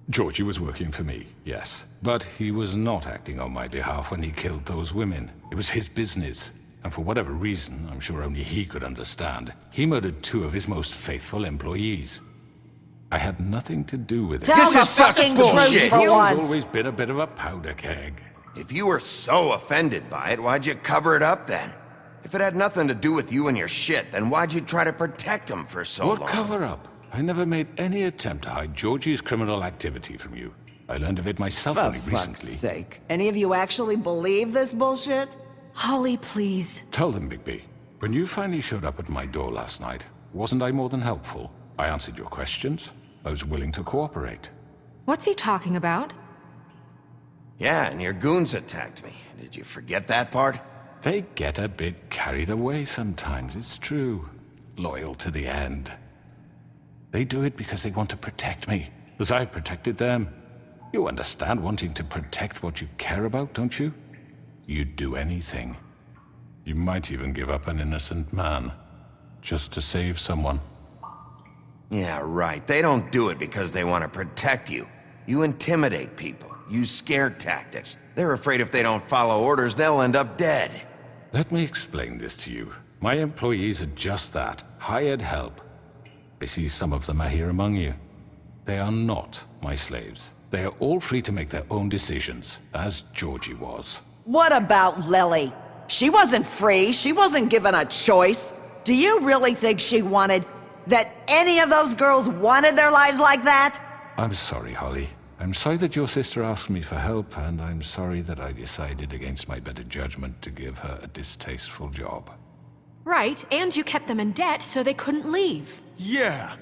Georgie was working for me, yes. But he was not acting on my behalf when he killed those women. It was his business. And for whatever reason, I'm sure only he could understand, he murdered 2 of his most faithful employees. I had nothing to do with it. Tell the fucking truth for He's once. always been a bit of a powder keg. If you were so offended by it, why'd you cover it up then? If it had nothing to do with you and your shit, then why'd you try to protect him for so long? What cover up? I never made any attempt to hide Georgie's criminal activity from you. I learned of it myself For only fuck's recently. sake. Any of you actually believe this bullshit? Holly, please. Tell them, Bigby. When you finally showed up at my door last night, wasn't I more than helpful? I answered your questions. I was willing to cooperate. What's he talking about? Yeah, and your goons attacked me. Did you forget that part? They get a bit carried away sometimes, it's true. Loyal to the end. They do it because they want to protect me, as I've protected them. You understand wanting to protect what you care about, don't you? You'd do anything. You might even give up an innocent man, just to save someone. Yeah, right. They don't do it because they want to protect you. You intimidate people, use scare tactics. They're afraid if they don't follow orders, they'll end up dead. Let me explain this to you. My employees are just that, hired help. I see some of them are here among you. They are not my slaves. They are all free to make their own decisions, as Georgie was. What about Lily? She wasn't free. She wasn't given a choice. Do you really think she wanted... that any of those girls wanted their lives like that? I'm sorry, Holly. I'm sorry that your sister asked me for help, and I'm sorry that I decided against my better judgment to give her a distasteful job. Right, and you kept them in debt so they couldn't leave. Yeah,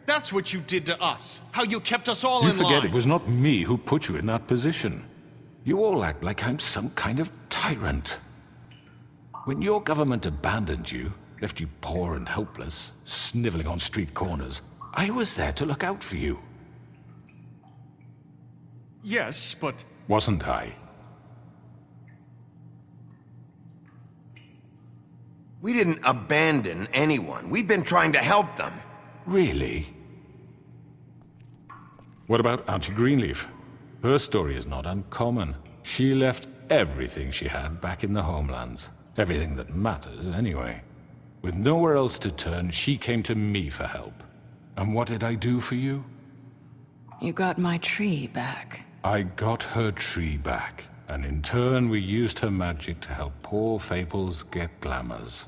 that's what you did to us. How you kept us all You in line. forget it was not me who put you in that position. You all act like I'm some kind of tyrant. When your government abandoned you, left you poor and helpless, sniveling on street corners, I was there to look out for you. Yes, but... Wasn't I? We didn't abandon anyone. We've been trying to help them. Really? What about Auntie Greenleaf? Her story is not uncommon. She left everything she had back in the homelands. Everything that matters, anyway. With nowhere else to turn, she came to me for help. And what did I do for you? You got my tree back. I got her tree back, and in turn we used her magic to help poor Fables get glamours.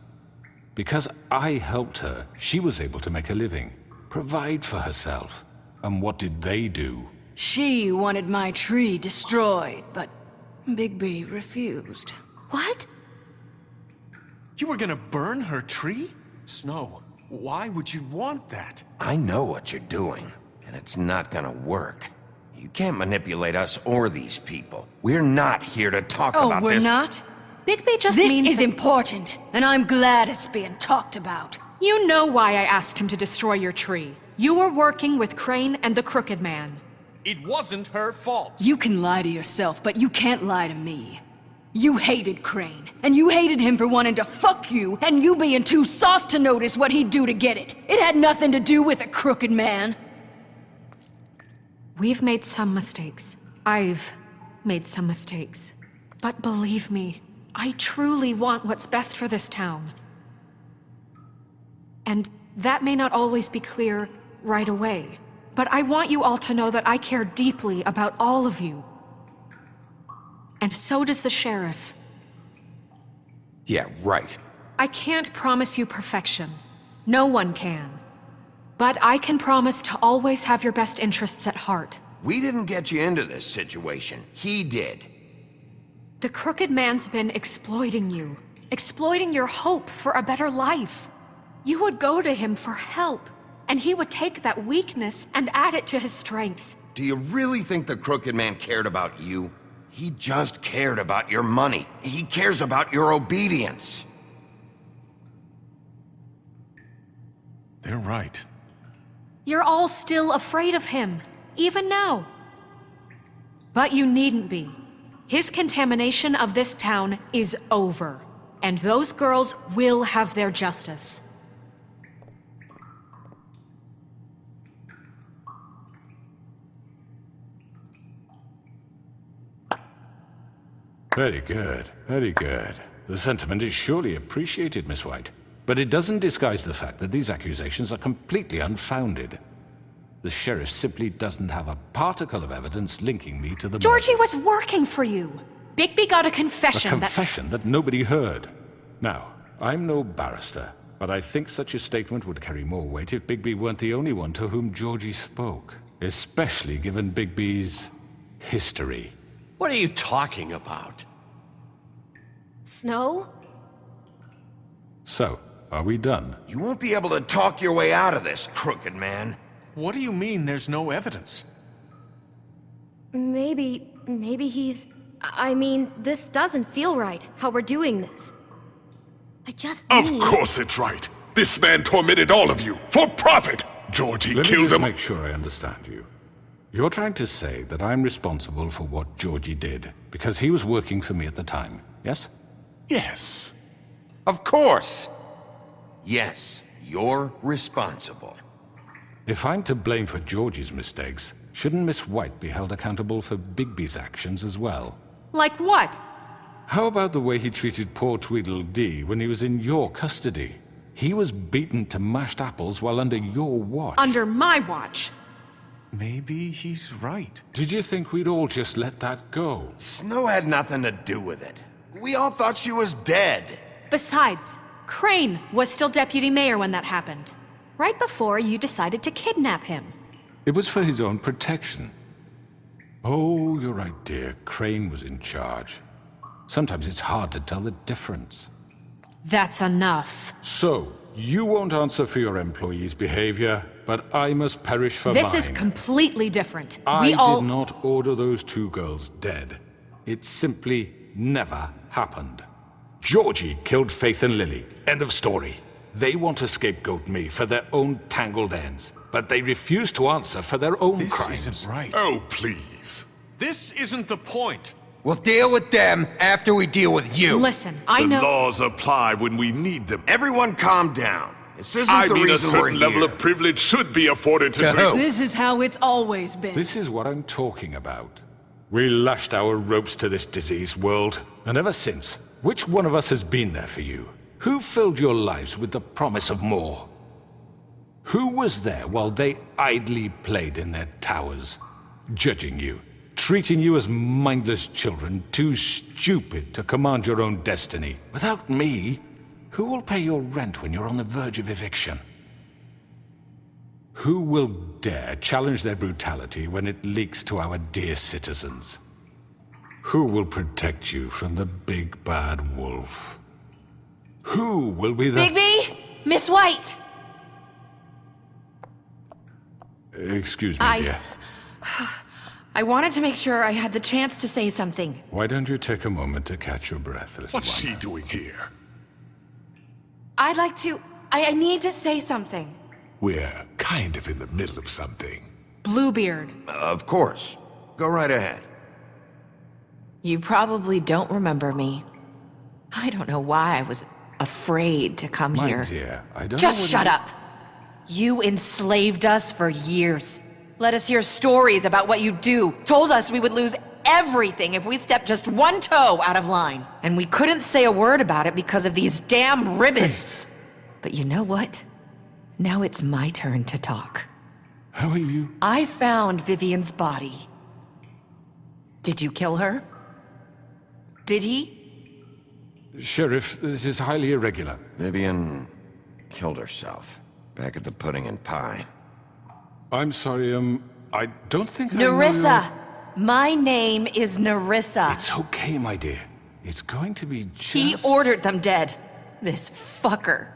Because I helped her, she was able to make a living, provide for herself. And what did they do? She wanted my tree destroyed, but Bigby refused. What? You were gonna burn her tree? Snow, why would you want that? I know what you're doing, and it's not gonna work. You can't manipulate us or these people. We're not here to talk about this. Oh, we're not? Bigby just This means is that- important, and I'm glad it's being talked about. You know why I asked him to destroy your tree. You were working with Crane and the Crooked Man. It wasn't her fault. You can lie to yourself, but you can't lie to me. You hated Crane, and you hated him for wanting to fuck you, and you being too soft to notice what he'd do to get it. It had nothing to do with the Crooked Man. We've made some mistakes. I've made some mistakes. But believe me, I truly want what's best for this town. And that may not always be clear right away. But I want you all to know that I care deeply about all of you. And so does the sheriff. Yeah, right. I can't promise you perfection. No one can. But I can promise to always have your best interests at heart. We didn't get you into this situation. He did. The Crooked Man's been exploiting you. Exploiting your hope for a better life. You would go to him for help, and he would take that weakness and add it to his strength. Do you really think the Crooked Man cared about you? He just cared about your money. He cares about your obedience. They're right. You're all still afraid of him, even now. But you needn't be. His contamination of this town is over, and those girls will have their justice. Very good, very good. The sentiment is surely appreciated, Miss White. But it doesn't disguise the fact that these accusations are completely unfounded. The sheriff simply doesn't have a particle of evidence linking me to the Georgie was working for you. Bigby got a confession A confession that nobody heard. Now, I'm no barrister, but I think such a statement would carry more weight if Bigby weren't the only one to whom Georgie spoke. Especially given Bigby's history. What are you talking about? Snow? So, are we done? You won't be able to talk your way out of this, Crooked Man. What do you mean there's no evidence? Maybe maybe he's... I mean, this doesn't feel right, how we're doing this. I just Of need... course it's right. This man tormented all of you, for profit! Georgie Let me killed just him. make sure I understand you. You're trying to say that I'm responsible for what Georgie did, because he was working for me at the time, yes? Yes. Of course! Yes, you're responsible. If I'm to blame for Georgie's mistakes, shouldn't Miss White be held accountable for Bigby's actions as well? Like what? How about the way he treated poor Tweedledee when he was in your custody? He was beaten to mashed apples while under your watch. Under my watch. Maybe he's right. Did you think we'd all just let that go? Snow had nothing to do with it. We all thought she was dead. Besides, Crane was still deputy mayor when that happened. Right before you decided to kidnap him. It was for his own protection. Oh, you're right, dear. Crane was in charge. Sometimes it's hard to tell the difference. That's enough. So, you won't answer for your employees' behavior, but I must perish for mine. This is completely different. I We all... did not order those two girls dead. It simply never happened. Georgie killed Faith and Lily. End of story. They want to scapegoat me for their own tangled ends, but they refuse to answer for their own crimes. This isn't right. Oh, please. This isn't the point. We'll deal with them after we deal with you. Listen, I The know... laws apply when we need them. Everyone calm down. This isn't I the mean, a reason we're certain level here. of privilege should be afforded to... To who? This is how it's always been. This is what I'm talking about. We lashed our ropes to this diseased world, and ever since, which one of us has been there for you? Who filled your lives with the promise of more? Who was there while they idly played in their towers, judging you, treating you as mindless children, too stupid to command your own destiny? Without me, who will pay your rent when you're on the verge of eviction? Who will dare challenge their brutality when it leaks to our dear citizens? Who will protect you from the big bad wolf? Who will be the... Bigby! Miss White! Excuse me, dear. I wanted to make sure I had the chance to say something. Why don't you take a moment to catch your breath, little What's one? she doing here? I'd like to... I need to say something. We're kind of in the middle of something. Bluebeard. Of course. Go right ahead. You probably don't remember me. I don't know why I was afraid to come My here. dear, I don't Just know what shut you- up! You enslaved us for years. Let us hear stories about what you do. Told us we would lose everything if we stepped just one toe out of line. And we couldn't say a word about it because of these damn ribbons. But you know what? Now it's my turn to talk. How are you? I found Vivian's body. Did you kill her? Did he? Sheriff, this is highly irregular. Vivian killed herself back at the Pudding and Pie. I'm sorry, I don't think I know Nerissa! My name is Nerissa. It's okay, my dear. It's going to be just... He ordered them dead. This fucker.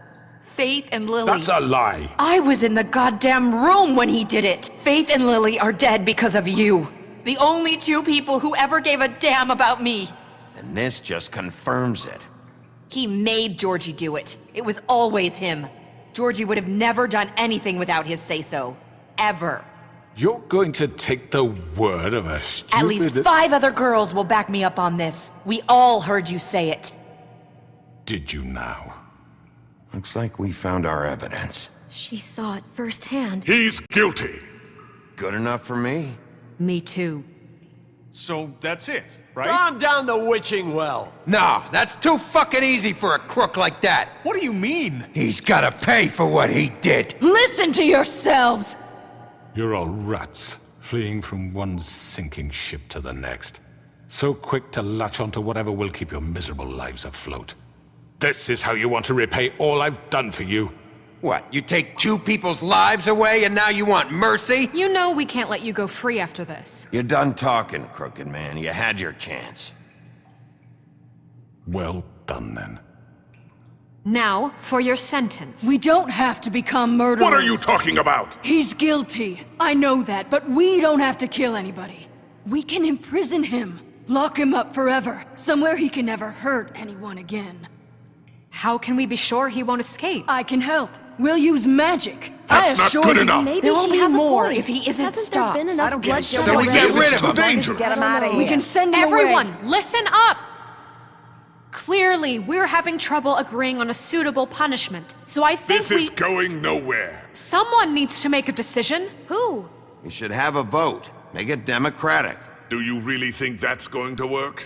Faith and Lily. That's a lie. I was in the goddamn room when he did it. Faith and Lily are dead because of you. The only two people who ever gave a damn about me. And this just confirms it. He made Georgie do it. It was always him. Georgie would have never done anything without his say-so. Ever. You're going to take the word of a stupid... At least 5 other girls will back me up on this. We all heard you say it. Did you now? Looks like we found our evidence. She saw it firsthand. He's guilty. Good enough for me. Me too. So that's it, right? Calm down the witching well. No, that's too fucking easy for a crook like that. What do you mean? He's gotta pay for what he did. Listen to yourselves! You're all rats, fleeing from one sinking ship to the next. So quick to latch onto whatever will keep your miserable lives afloat. This is how you want to repay all I've done for you. What, you take 2 people's lives away and now you want mercy? You know we can't let you go free after this. You're done talking, crooked man. You had your chance. Well done, then. Now, for your sentence. We don't have to become murderers. What are you talking about? He's guilty. I know that, but we don't have to kill anybody. We can imprison him. Lock him up forever. Somewhere he can never hurt anyone again. How can we be sure he won't escape? I can help. We'll use magic. That's not good enough. Maybe There will she be has more a point. if he isn't Hasn't stopped. there been enough I don't give a shit. bloodshed So we already? get rid of him. Dangerous. Get him out of here. We can send him Everyone, away. listen up! Clearly, we're having trouble agreeing on a suitable punishment, so I think This is going nowhere. Someone needs to make a decision. Who? You should have a vote. Make it democratic. Do you really think that's going to work?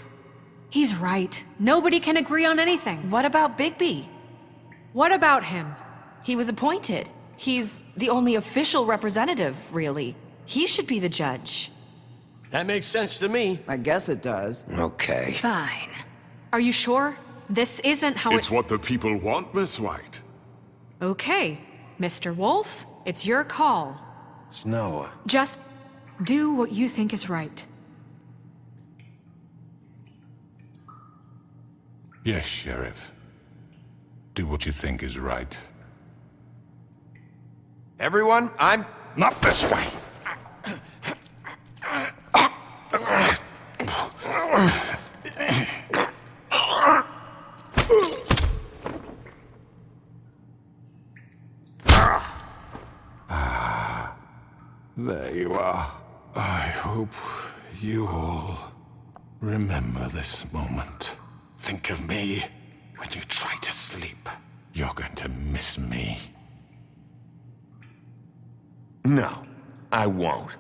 He's right. Nobody can agree on anything. What about Bigby? What about him? He was appointed. He's the only official representative, really. He should be the judge. That makes sense to me. I guess it does. Okay. Fine. Are you sure? This isn't how It's what the people want, Miss White. Okay, Mr. Wolf, it's your call. Snow. Just do what you think is right. Yes, Sheriff. Do what you think is right. Everyone, I'm... Not this way! There you are. I hope you all remember this moment. Think of me when you try to sleep. You're going to miss me. No, I won't.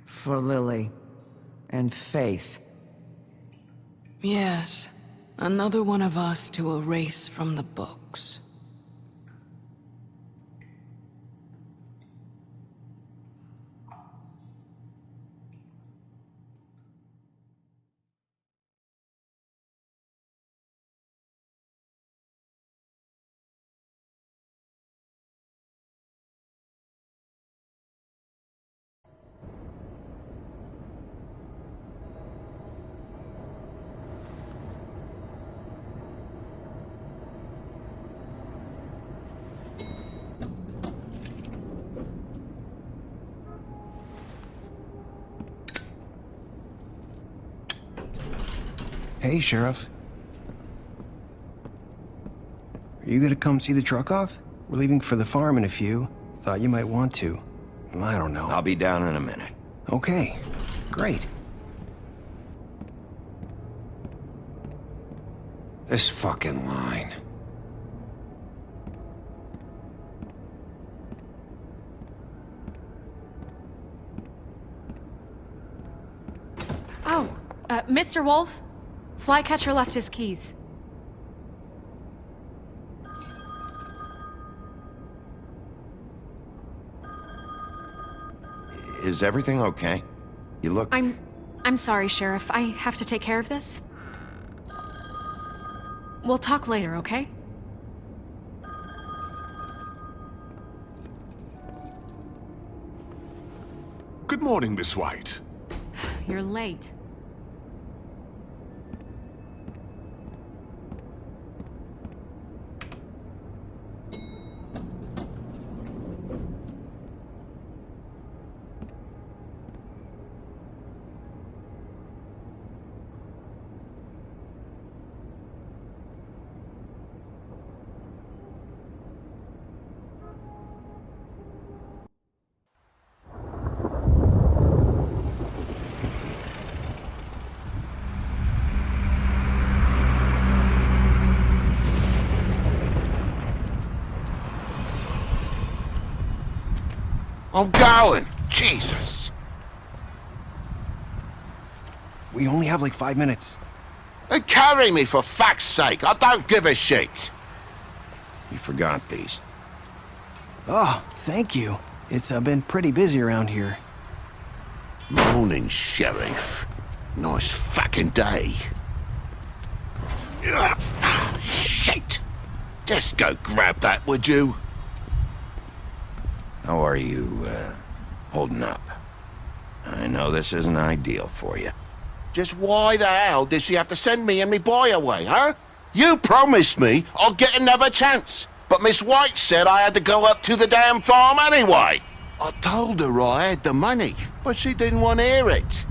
For Lily. And Faith. Yes. Another one of us to erase from the books. Hey, Sheriff. Are you gonna come see the truck off? We're leaving for the farm in a few. Thought you might want to. I don't know. I'll be down in a minute. Okay, great. This fucking line. Oh, Mr. Wolf? Flycatcher left his keys. Is everything okay? You look... I'm sorry, Sheriff. I have to take care of this. We'll talk later, okay? Good morning, Miss White. You're late. I'm going! Jesus! We only have like 5 minutes. Then carry me for fuck's sake! I don't give a shit! You forgot these. Oh, thank you. It's been pretty busy around here. Morning, Sheriff. Nice fucking day. Shit! Just go grab that, would you? How are you, holding up? I know this isn't ideal for you. Just why the hell did she have to send me and me boy away, huh? You promised me I'd get another chance, but Miss White said I had to go up to the damn farm anyway. I told her I had the money, but she didn't want to hear it.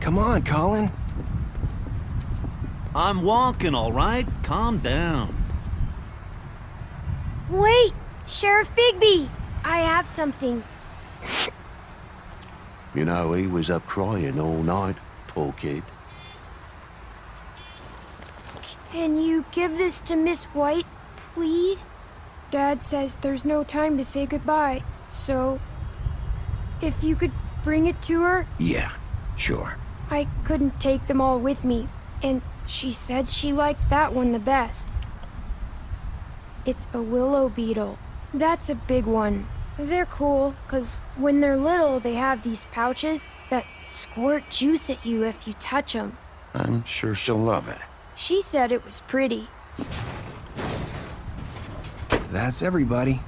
Come on, Colin. I'm walking, all right? Calm down. Wait! Sheriff Bigby! I have something. You know, he was up crying all night, poor kid. Can you give this to Miss White, please? Dad says there's no time to say goodbye, so if you could bring it to her? Yeah, sure. I couldn't take them all with me, and she said she liked that one the best. It's a willow beetle. That's a big one. They're cool, 'cause when they're little, they have these pouches that squirt juice at you if you touch them. I'm sure she'll love it. She said it was pretty. That's everybody.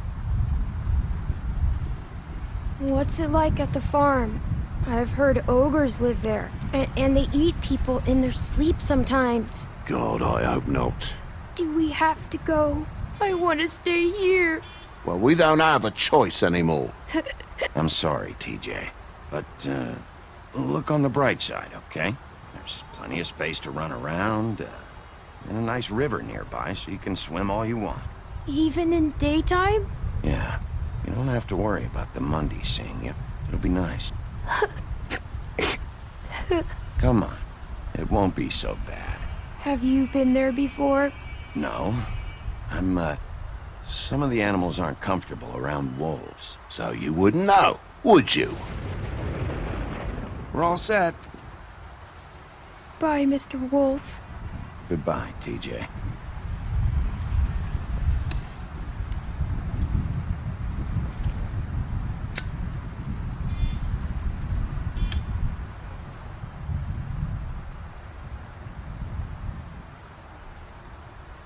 What's it like at the farm? I've heard ogres live there, and they eat people in their sleep sometimes. God, I hope not. Do we have to go? I want to stay here. Well, we don't have a choice anymore. I'm sorry, TJ, but look on the bright side, okay? There's plenty of space to run around, and a nice river nearby so you can swim all you want. Even in daytime? Yeah, you don't have to worry about the Mundies seeing you. It'll be nice. Come on, it won't be so bad. Have you been there before? No, some of the animals aren't comfortable around wolves. So you wouldn't know, would you? We're all set. Bye, Mr. Wolf. Goodbye, TJ.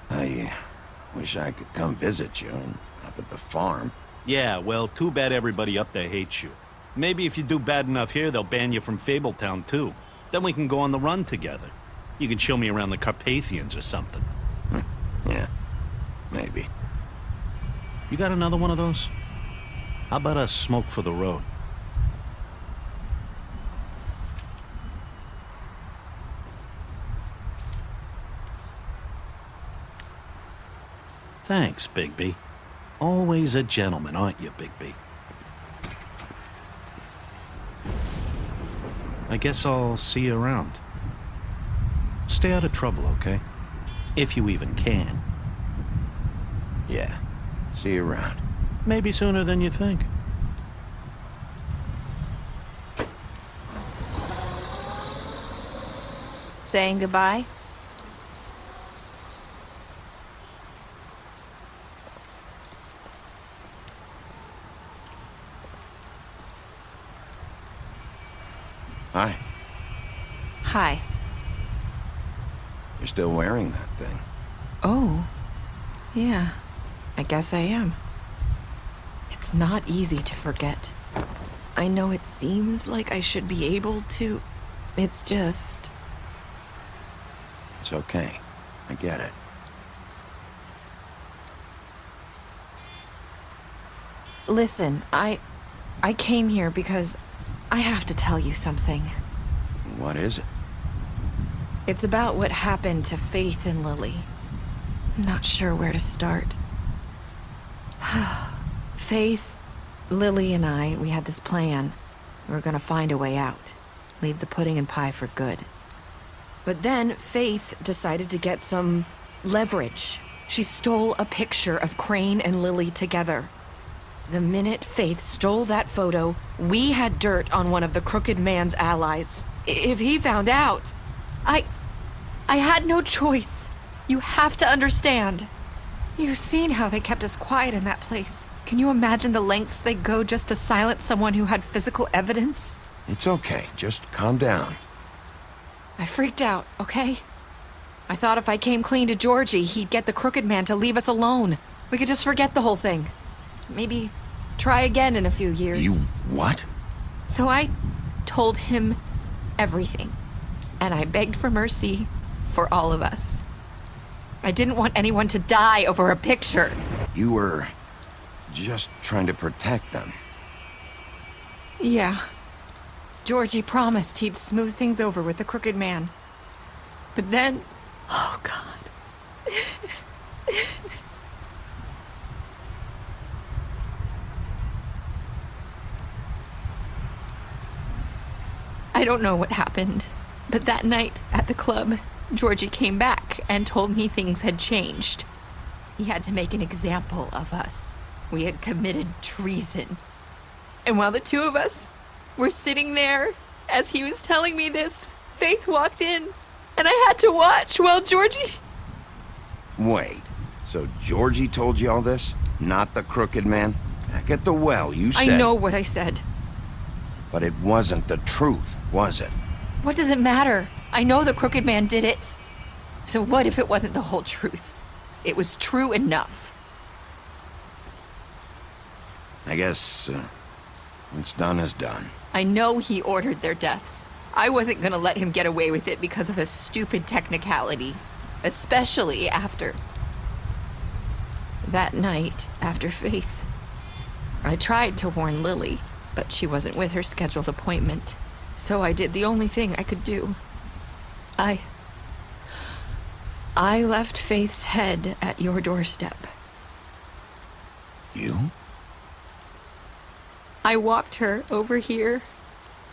I wish I could come visit you up at the farm. Yeah, well, too bad everybody up there hates you. Maybe if you do bad enough here, they'll ban you from Fabletown, too. Then we can go on the run together. You can show me around the Carpathians or something. Yeah, maybe. You got another one of those? How about a smoke for the road? Thanks, Bigby. Always a gentleman, aren't you, Bigby? I guess I'll see you around. Stay out of trouble, okay? If you even can. Yeah, see you around. Maybe sooner than you think. Saying goodbye? Hi. Hi. You're still wearing that thing. Oh. Yeah. I guess I am. It's not easy to forget. I know it seems like I should be able to. It's just... It's okay. I get it. Listen, I came here because I have to tell you something. What is it? It's about what happened to Faith and Lily. I'm not sure where to start. Faith, Lily, and I, we had this plan. We were gonna find a way out. Leave the pudding and pie for good. But then Faith decided to get some leverage. She stole a picture of Crane and Lily together. The minute Faith stole that photo, we had dirt on one of the Crooked Man's allies. If he found out, I had no choice. You have to understand. You've seen how they kept us quiet in that place. Can you imagine the lengths they go just to silence someone who had physical evidence? It's okay. Just calm down. I freaked out, okay? I thought if I came clean to Georgie, he'd get the Crooked Man to leave us alone. We could just forget the whole thing. Maybe try again in a few years. You what? So I told him everything. And I begged for mercy for all of us. I didn't want anyone to die over a picture. You were just trying to protect them. Yeah. Georgie promised he'd smooth things over with the Crooked Man. But then... Oh, God. I don't know what happened, but that night at the club, Georgie came back and told me things had changed. He had to make an example of us. We had committed treason. And while the two of us were sitting there, as he was telling me this, Faith walked in, and I had to watch while Georgie... Wait, so Georgie told you all this? Not the Crooked Man? Back at the well, you said... I know what I said. But it wasn't the truth, was it? What does it matter? I know the Crooked Man did it. So what if it wasn't the whole truth? It was true enough. I guess, what's done is done. I know he ordered their deaths. I wasn't gonna let him get away with it because of a stupid technicality. Especially after... that night, after Faith. I tried to warn Lily, but she wasn't with her scheduled appointment. So I did the only thing I could do. I left Faith's head at your doorstep. You? I walked her over here,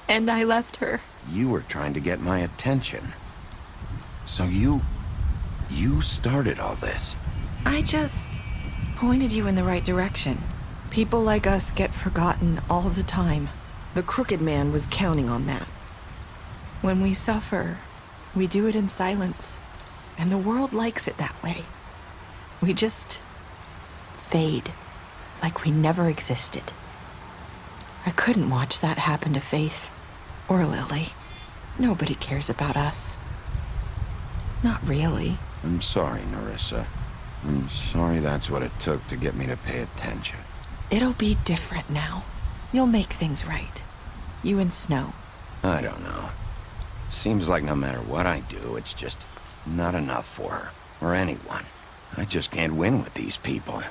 and I left her. You were trying to get my attention. So you started all this. I just pointed you in the right direction. People like us get forgotten all the time. The Crooked Man was counting on that. When we suffer, we do it in silence, and the world likes it that way. We just fade, like we never existed. I couldn't watch that happen to Faith, or Lily. Nobody cares about us. Not really. I'm sorry, Nerissa. I'm sorry that's what it took to get me to pay attention. It'll be different now. You'll make things right. You and Snow. I don't know. Seems like no matter what I do, it's just not enough for her, or anyone. I just can't win with these people.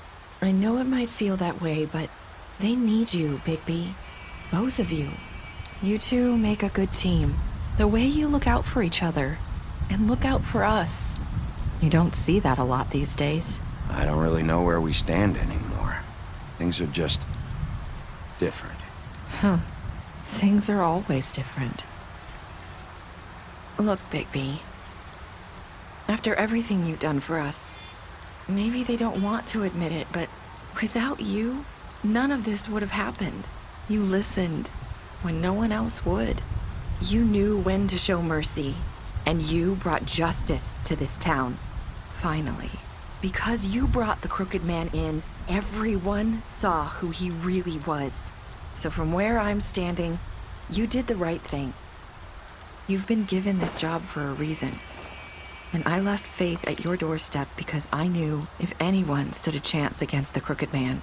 I know it might feel that way, but they need you, Bigby. Both of you. You two make a good team. The way you look out for each other, and look out for us. You don't see that a lot these days. I don't really know where we stand anymore. Things are just... different. Huh. Things are always different. Look, Bigby. After everything you've done for us, maybe they don't want to admit it, but without you, none of this would have happened. You listened when no one else would. You knew when to show mercy, and you brought justice to this town. Finally. Because you brought the Crooked Man in, everyone saw who he really was. So from where I'm standing, you did the right thing. You've been given this job for a reason. And I left Faith at your doorstep because I knew if anyone stood a chance against the Crooked Man,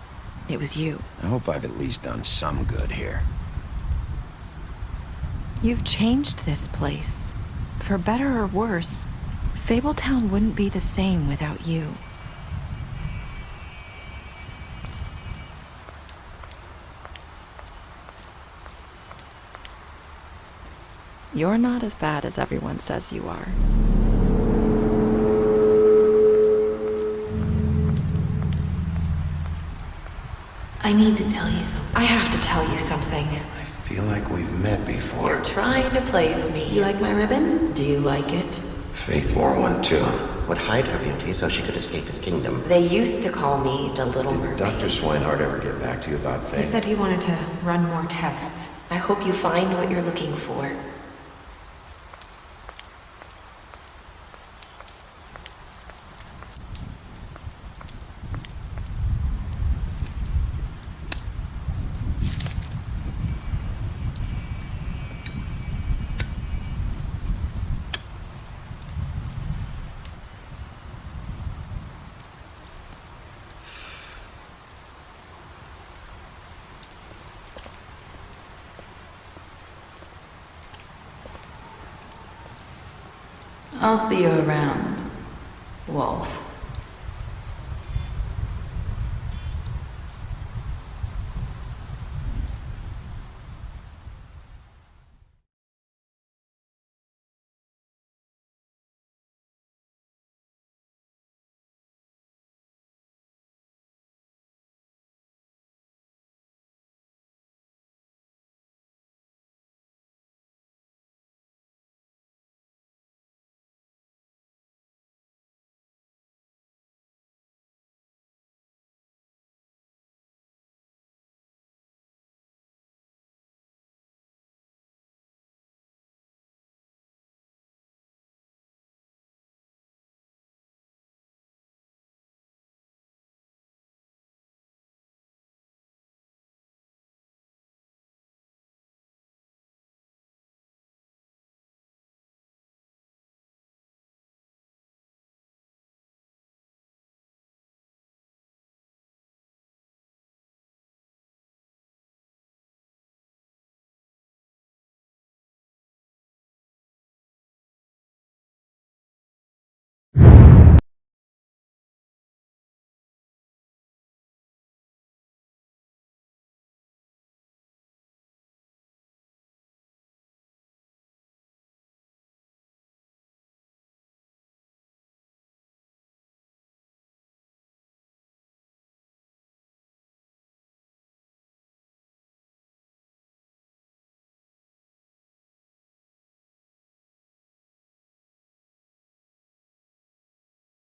it was you. I hope I've at least done some good here. You've changed this place. For better or worse, Fabletown wouldn't be the same without you. You're not as bad as everyone says you are. I need to tell you something. I have to tell you something. I feel like we've met before. You're trying to place me. You like my ribbon? Do you like it? Faith wore one too. Would hide her beauty so she could escape his kingdom. They used to call me the Little Mermaid. Did Dr. Swinehart ever get back to you about Faith? He said he wanted to run more tests. I hope you find what you're looking for. I'll see you around, Wolf.